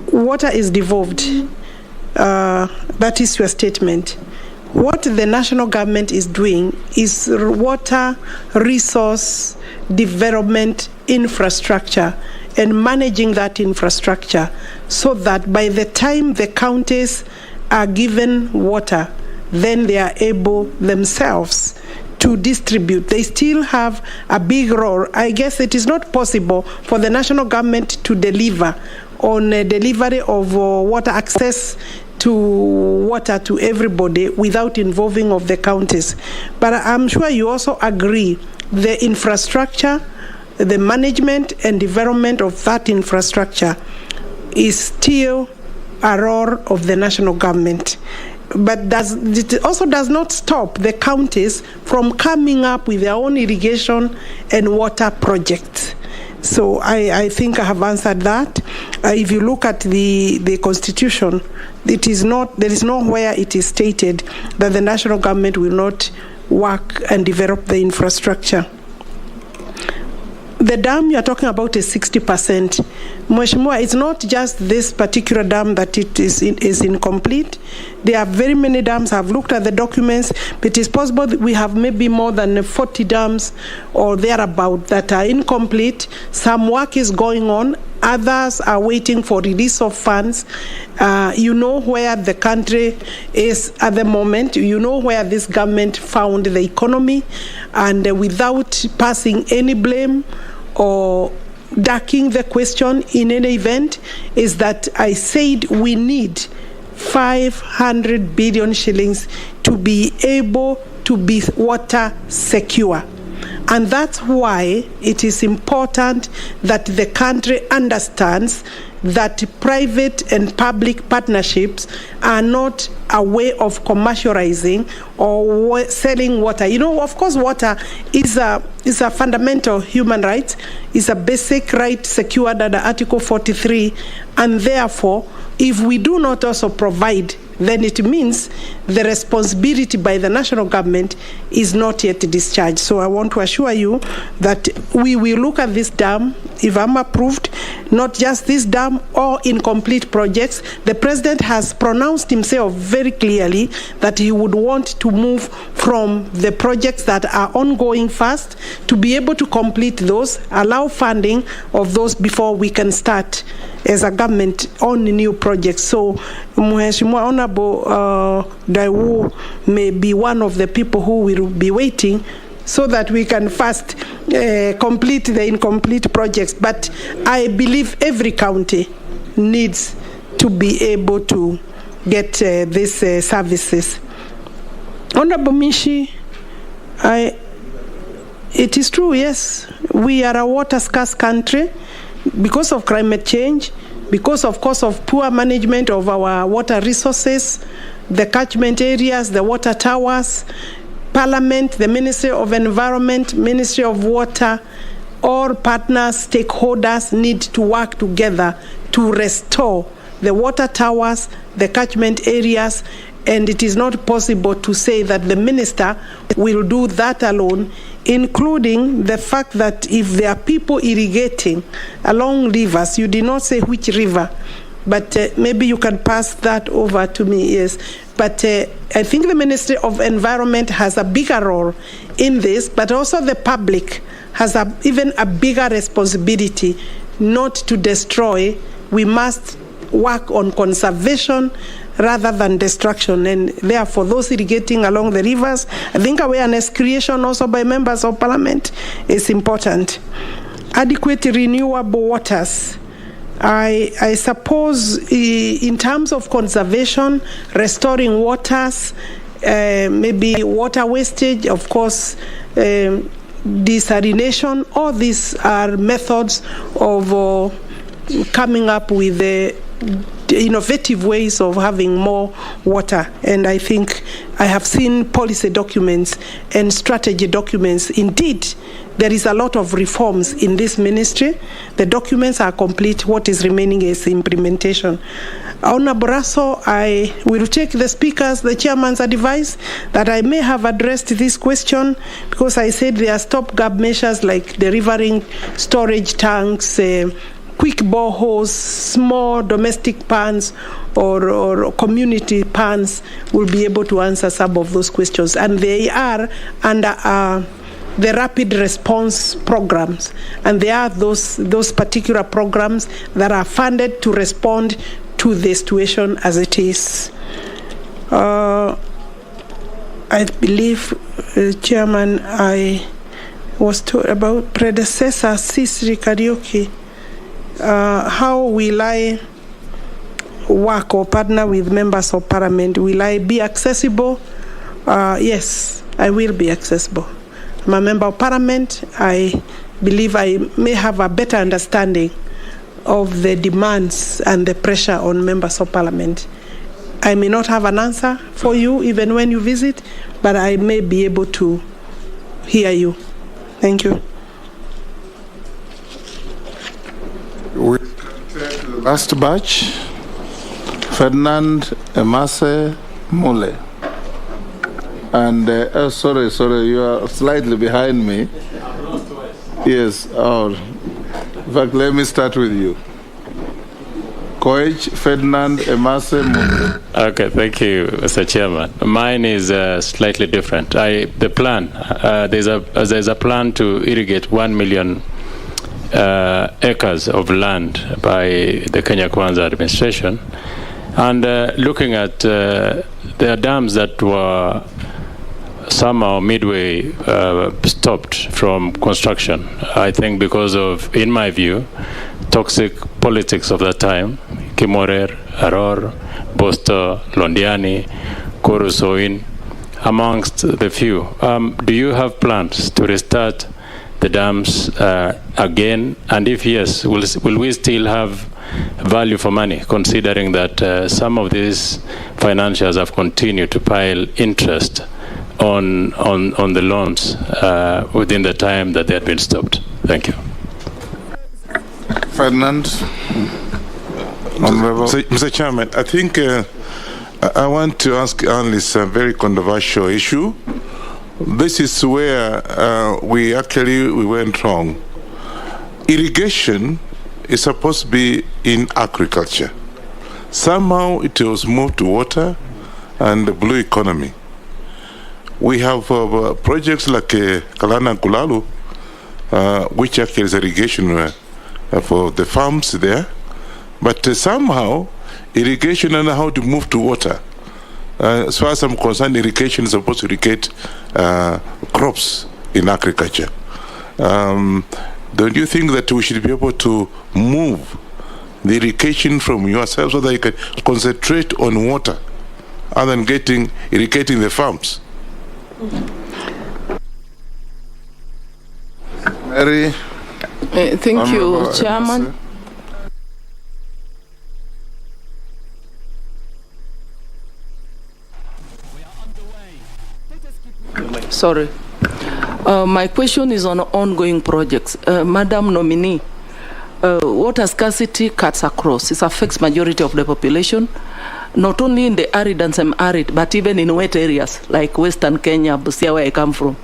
Water is devolved. That is your statement. What the national government is doing is water resource development infrastructure and managing that infrastructure so that by the time the counties are given water, then they are able themselves to distribute. They still have a big role. I guess it is not possible for the national government to deliver on a delivery of water access to water to everybody without involving of the counties. But I'm sure you also agree the infrastructure, the management and development of that infrastructure is still a role of the national government. But it also does not stop the counties from coming up with their own irrigation and water projects. So I think I have answered that. If you look at the Constitution, there is nowhere it is stated that the national government will not work and develop the infrastructure. The dam you are talking about is 60%. Mheshimiwa, it's not just this particular dam that it is incomplete. There are very many dams. I've looked at the documents, but it is possible that we have maybe more than 40 dams or thereabout that are incomplete. Some work is going on. Others are waiting for release of funds. You know where the country is at the moment. You know where this government found the economy. And without passing any blame or ducking the question in any event, is that I said we need 500 billion shillings to be able to be water secure. And that's why it is important that the country understands that private and public partnerships are not a way of commercializing or selling water. You know, of course, water is a fundamental human right. It's a basic right secured under Article 43. And therefore, if we do not also provide then it means the responsibility by the national government is not yet discharged. So I want to assure you that we will look at this dam, if I'm approved, not just this dam or incomplete projects. The president has pronounced himself very clearly that he would want to move from the projects that are ongoing first to be able to complete those, allow funding of those before we can start as a government on new projects. So Mheshimiwa Honorable Daiwu may be one of the people who will be waiting so that we can first complete the incomplete projects. But I believe every county needs to be able to get these services. Honorable Mishi, it is true, yes, we are a water scarce country because of climate change, because of course of poor management of our water resources, the catchment areas, the water towers. Parliament, the Ministry of Environment, Ministry of Water, all partners, stakeholders need to work together to restore the water towers, the catchment areas, and it is not possible to say that the minister will do that alone, including the fact that if there are people irrigating along rivers, you did not say which river, but maybe you can pass that over to me, yes. But I think the Ministry of Environment has a bigger role in this, but also the public has even a bigger responsibility not to destroy. We must work on conservation rather than destruction, and therefore those irrigating along the rivers, I think awareness creation also by members of parliament is important. Adequate renewable waters. I suppose in terms of conservation, restoring waters, maybe water wastage, of course, desalination, all these are methods of coming up with innovative ways of having more water. And I think I have seen policy documents and strategy documents. Indeed, there is a lot of reforms in this ministry. The documents are complete. What is remaining is implementation. Honorable Raso, I will take the speaker's, the chairman's advice that I may have addressed this question because I said there are stopgap measures like delivering storage tanks, quick boreholes, small domestic ponds or community ponds will be able to answer some of those questions. And they are under the rapid response programs. And there are those particular programs that are funded to respond to the situation as it is. I believe, Chairman, I was told about predecessor Sisri Karaoke. How will I work or partner with members of parliament? Will I be accessible? Yes, I will be accessible. I'm a member of parliament. I believe I may have a better understanding of the demands and the pressure on members of parliament. I may not have an answer for you even when you visit, but I may be able to hear you. Thank you. We turn to the last batch, Ferdinand Emase Mule. And sorry, you are slightly behind me. Yes, in fact, let me start with you. Coach Ferdinand Emase Mule. Okay, thank you, Mr. Chairman. Mine is slightly different. The plan, there's a plan to irrigate 1 million acres of land by the Kenya Kwanza administration. And looking at the dams that were somehow midway stopped from construction, I think because of, in my view, toxic politics of that time, Kimorer, Aror, Bosto, Londiani, Korusoin, amongst the few. Do you have plans to restart the dams again? And if yes, will we still have value for money, considering that some of these financials have continued to pile interest on the loans within the time that they had been stopped? Thank you. Ferdinand. Mr. Chairman, I think I want to ask analysts a very controversial issue. This is where we went wrong. Irrigation is supposed to be in agriculture. Somehow it was moved to water and the blue economy. We have projects like Kalana Kulalu, which actually is irrigation for the farms there. But somehow irrigation and how to move to water. As far as I'm concerned, irrigation is supposed to irrigate crops in agriculture. Don't you think that we should be able to move the irrigation from yourself so that you can concentrate on water other than irrigating the farms? Mary? Thank you, Chairman. Sorry. My question is on ongoing projects. Madam Nominee, water scarcity cuts across. It affects majority of the population, not only in the arid and semi-arid, but even in wet areas like Western Kenya, Busia, where I come from.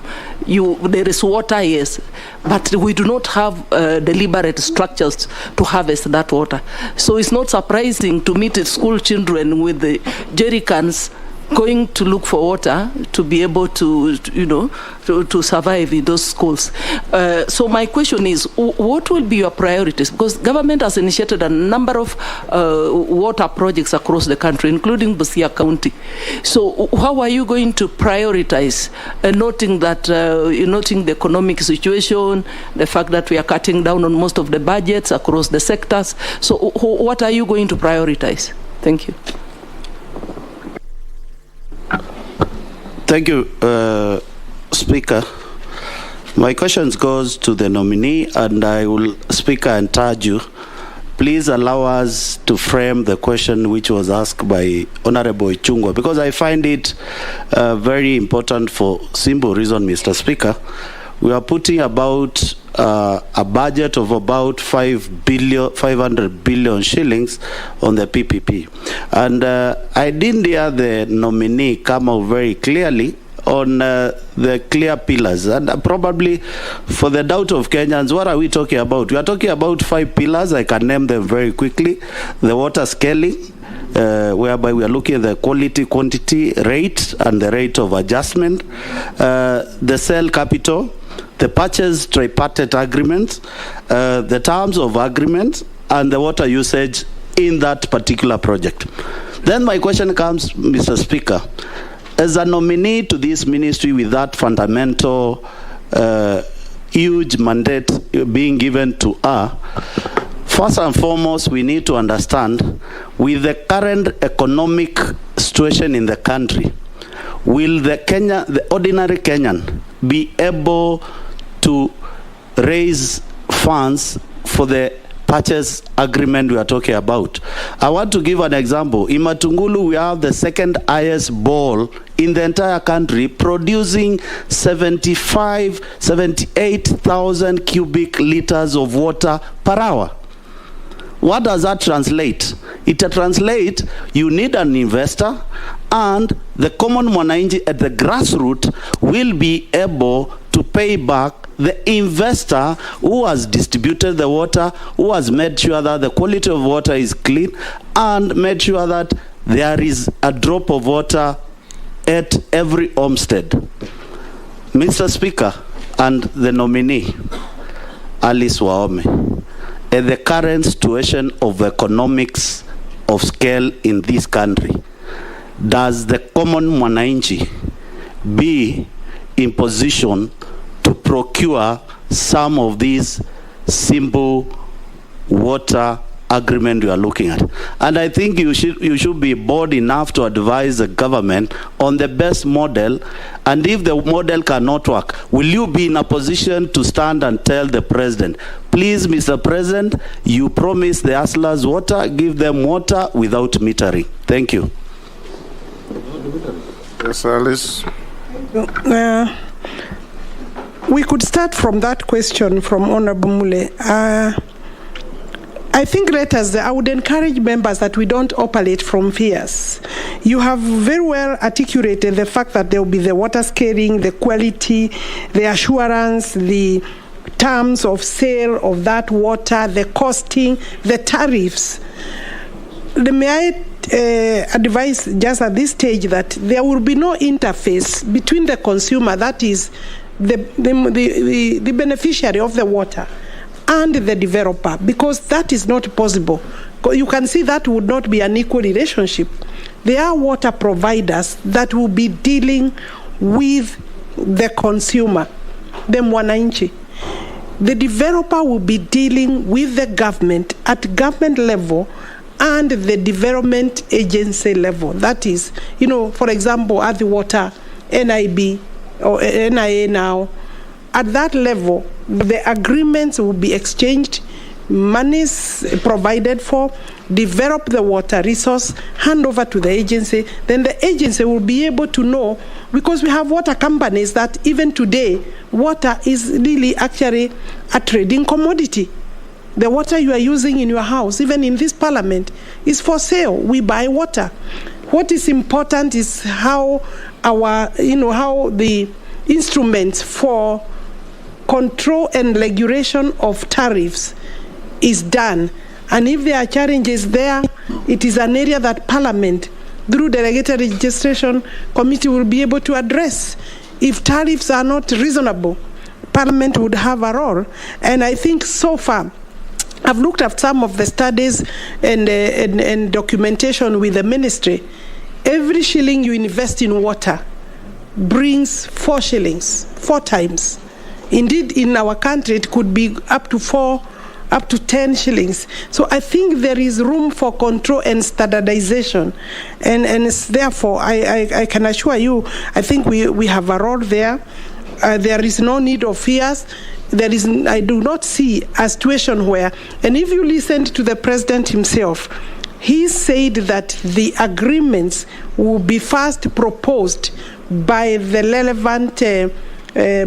There is water, yes, but we do not have deliberate structures to harvest that water. So it's not surprising to meet school children with the jerry cans going to look for water to be able to, to survive in those schools. So my question is, what will be your priorities? Because government has initiated a number of water projects across the country, including Busia County. So how are you going to prioritize, noting the economic situation, the fact that we are cutting down on most of the budgets across the sectors? So what are you going to prioritize? Thank you. Thank you, Speaker. My question goes to the nominee, and I will, Speaker, encourage you, please allow us to frame the question which was asked by Honorable Ichung'wah, because I find it very important for simple reason, Mr. Speaker. We are putting about a budget of about 500 billion shillings on the PPP. And I didn't hear the nominee come out very clearly on the clear pillars. And probably for the doubt of Kenyans, what are we talking about? We are talking about 5 pillars. I can name them very quickly. The water scaling, whereby we are looking at the quality, quantity, rate, and the rate of adjustment. The sale capital, the purchase tripartite agreement, the terms of agreement, and the water usage in that particular project. Then my question comes, Mr. Speaker, as a nominee to this ministry with that fundamental huge mandate being given to her, first and foremost, we need to understand, with the current economic situation in the country, will the ordinary Kenyan be able to raise funds for the purchase agreement we are talking about? I want to give an example. In Matungulu, we have the second highest bore in the entire country, producing 78,000 cubic liters of water per hour. What does that translate? It translates you need an investor, and the common mwananchi at the grassroots will be able to pay back the investor who has distributed the water, who has made sure that the quality of water is clean, and made sure that there is a drop of water at every homestead. Mr. Speaker, and the nominee, Alice Wahome, at the current situation of economics of scale in this country, does the common mwananchi be in position to procure some of these simple water agreement we are looking at? And I think you should be bold enough to advise the government on the best model, and if the model cannot work, will you be in a position to stand and tell the president, please, Mr. President, you promised the hustlers water, give them water without metering? Thank you. Yes, Alice. We could start from that question from Honorable Mule. I think I would encourage members that we don't operate from fears. You have very well articulated the fact that there will be the water scaling, the quality, the assurance, the terms of sale of that water, the costing, the tariffs. May I advise just at this stage that there will be no interface between the consumer, that is the beneficiary of the water, and the developer, because that is not possible. You can see that would not be an equal relationship. There are water providers that will be dealing with the consumer, the mwananchi. The developer will be dealing with the government at government level and the development agency level. That is, for example, at the water, NIB or NIA now, at that level, the agreements will be exchanged, monies provided for, develop the water resource, hand over to the agency. Then the agency will be able to know, because we have water companies that even today, water is really actually a trading commodity. The water you are using in your house, even in this parliament, is for sale. We buy water. What is important is how how the instruments for control and regulation of tariffs is done. And if there are challenges there, it is an area that Parliament, through the Regulatory Registration Committee, will be able to address. If tariffs are not reasonable, Parliament would have a role. And I think so far, I've looked at some of the studies and documentation with the ministry. Every shilling you invest in water brings 4 shillings, 4 times. Indeed, in our country, it could be up to 10 shillings. So I think there is room for control and standardization. And therefore, I can assure you, I think we have a role there. There is no need of fears. I do not see a situation where, and if you listened to the president himself, he said that the agreements will be first proposed by the relevant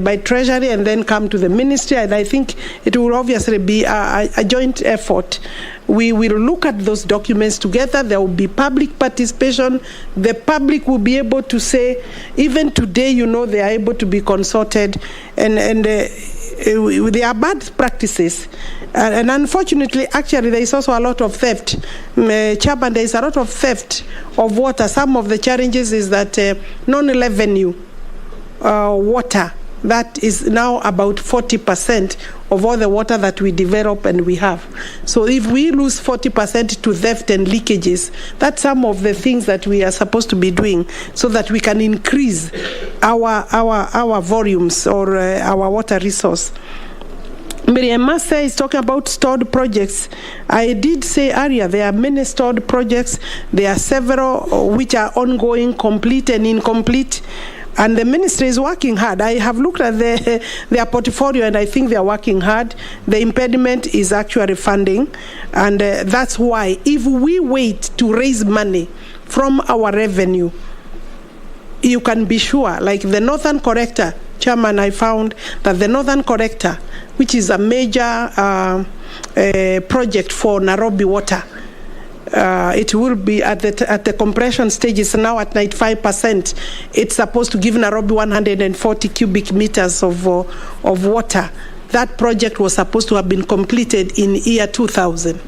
by Treasury and then come to the ministry, and I think it will obviously be a joint effort. We will look at those documents together. There will be public participation. The public will be able to say, even today, they are able to be consulted, and there are bad practices. And unfortunately, actually, there is also a lot of theft. Chairman, there is a lot of theft of water. Some of the challenges is that non-revenue water, that is now about 40% of all the water that we develop and we have. So if we lose 40% to theft and leakages, that's some of the things that we are supposed to be doing so that we can increase our volumes or our water resource. Mary Master is talking about stored projects. I did say earlier there are many stored projects. There are several which are ongoing, complete and incomplete. And the ministry is working hard. I have looked at their portfolio, and I think they are working hard. The impediment is actually funding, and that's why if we wait to raise money from our revenue, you can be sure, like the Northern Corrector, Chairman, I found that the Northern Corrector, which is a major project for Nairobi water, it will be at the compression stage. It's now at 95%. It's supposed to give Nairobi 140 cubic meters of water. That project was supposed to have been completed in year 2000.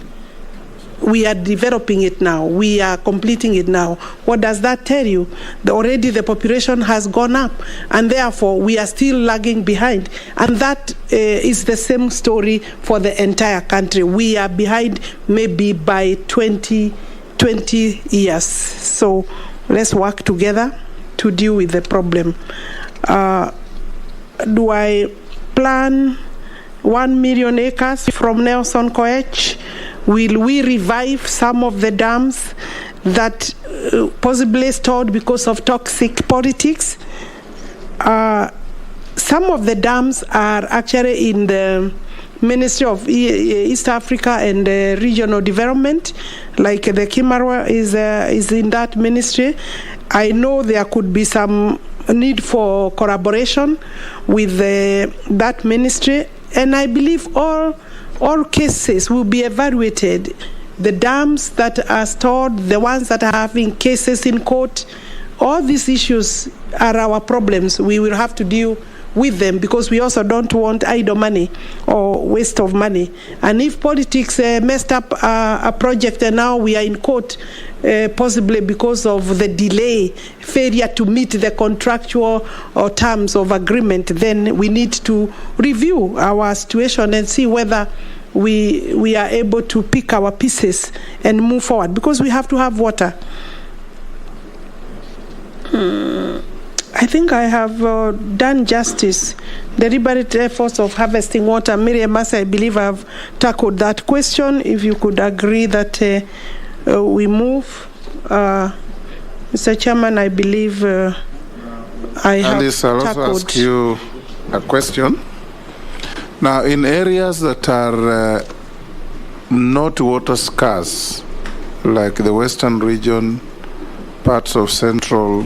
We are developing it now. We are completing it now. What does that tell you? Already the population has gone up, and therefore we are still lagging behind. And that is the same story for the entire country. We are behind maybe by 20 years. So let's work together to deal with the problem. Do I plan 1 million acres from Nelson Koech? Will we revive some of the dams that possibly stored because of toxic politics? Some of the dams are actually in the Ministry of East Africa and Regional Development, like the Kimarwa is in that ministry. I know there could be some need for collaboration with that ministry, and I believe all all cases will be evaluated. The dams that are stored, the ones that are having cases in court, all these issues are our problems. We will have to deal with them because we also don't want idle money or waste of money. And if politics messed up a project and now we are in court, possibly because of the delay, failure to meet the contractual or terms of agreement, then we need to review our situation and see whether we are able to pick our pieces and move forward, because we have to have water. I think I have done justice. Deliberate efforts of harvesting water. Miriam Massa, I believe I've tackled that question. If you could agree that we move. Mr. Chairman, I believe I have Alice, I'll also tackled. ask you a question. Now, in areas that are not water scarce, like the Western region, parts of Central,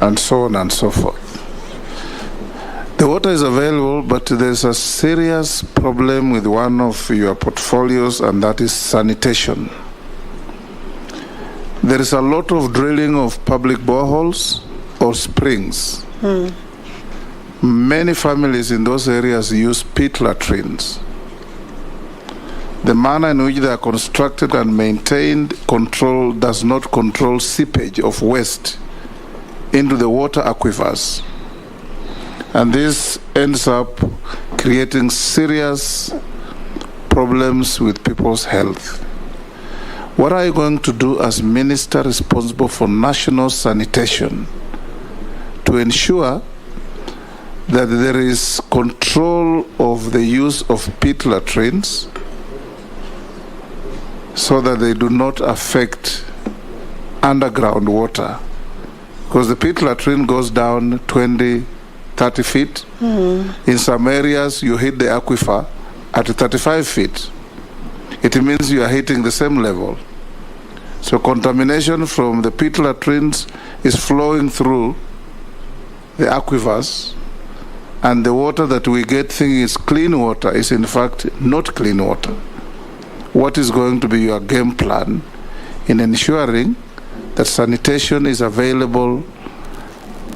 and so on and so forth, the water is available, but there's a serious problem with one of your portfolios, and that is sanitation. There is a lot of drilling of public boreholes or springs. Many families in those areas use pit latrines. The manner in which they are constructed and maintained does not control seepage of waste into the water aquifers. And this ends up creating serious problems with people's health. What are you going to do as minister responsible for national sanitation to ensure that there is control of the use of pit latrines so that they do not affect underground water? Because the pit latrine goes down 20, 30 feet. In some areas, you hit the aquifer at 35 feet. It means you are hitting the same level. So contamination from the pit latrines is flowing through the aquifers, and the water that we get thinking is clean water is in fact not clean water. What is going to be your game plan in ensuring that sanitation is available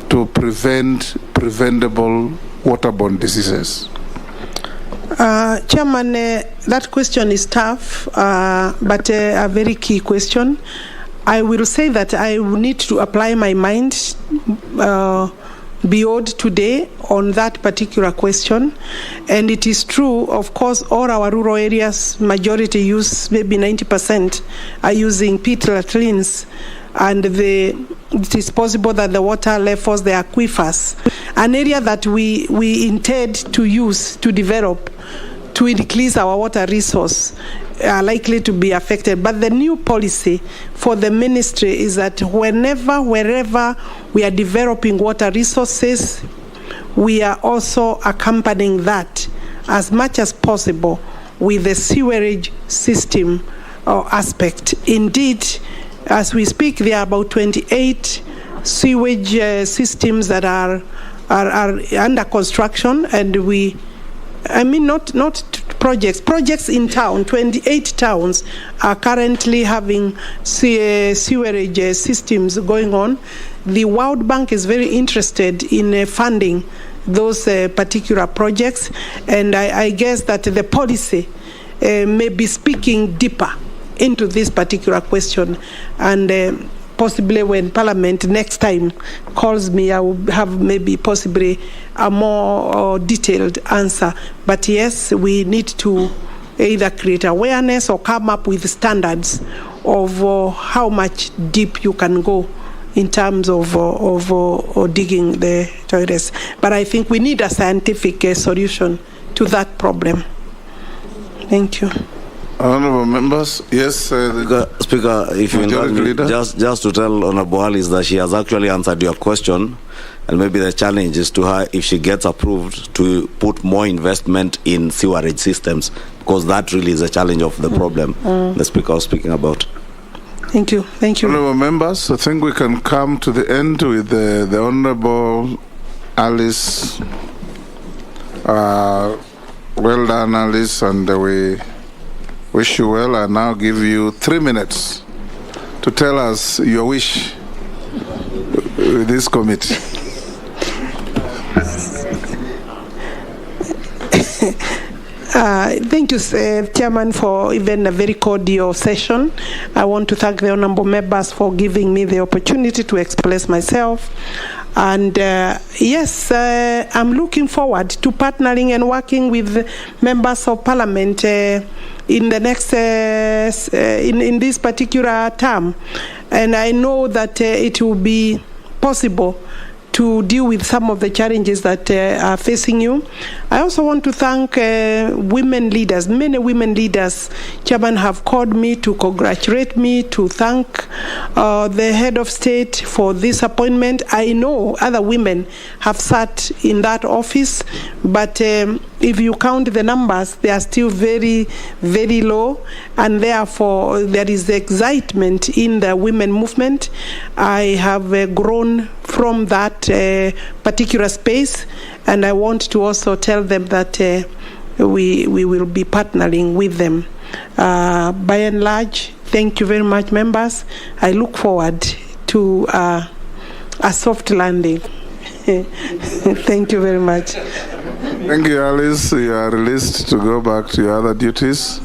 to prevent preventable waterborne diseases? Chairman, that question is tough, but a very key question. I will say that I will need to apply my mind beyond today on that particular question. And it is true, of course, all our rural areas, majority use, maybe 90% are using pit latrines, and it is possible that the water levels, the aquifers, an area that we intend to use, to develop, to increase our water resource, are likely to be affected. But the new policy for the ministry is that wherever we are developing water resources, we are also accompanying that as much as possible with the sewerage system aspect. Indeed, as we speak, there are about 28 sewage systems that are under construction, and not projects in town. 28 towns are currently having sewerage systems going on. The World Bank is very interested in funding those particular projects, and I guess that the policy may be speaking deeper into this particular question, and possibly when Parliament next time calls me, I will have maybe possibly a more detailed answer. But yes, we need to either create awareness or come up with standards of how much deep you can go in terms of digging the toilets. But I think we need a scientific solution to that problem. Thank you. Honourable members, yes. Speaker, if you indulge me, just to tell Honourable Alice that she has actually answered your question, and maybe the challenge is to her, if she gets approved, to put more investment in sewerage systems, because that really is a challenge of the problem the Speaker was speaking about. Thank you. Thank you. Honourable members, I think we can come to the end with the Honourable Alice Well done, Alice, and we wish you well. I now give you 3 minutes to tell us your wish with this committee. Thank you, Chairman, for even a very cordial session. I want to thank the honorable members for giving me the opportunity to express myself. And yes, I'm looking forward to partnering and working with members of parliament in the next, in this particular term. And I know that it will be possible to deal with some of the challenges that are facing you. I also want to thank women leaders. Many women leaders, Chairman, have called me to congratulate me, to thank the head of state for this appointment. I know other women have sat in that office, but if you count the numbers, they are still very, very low, and therefore there is excitement in the women movement. I have grown from that particular space, and I want to also tell them that we will be partnering with them. By and large, thank you very much, members. I look forward to a soft landing. Thank you very much. Thank you, Alice. You are released to go back to your other duties.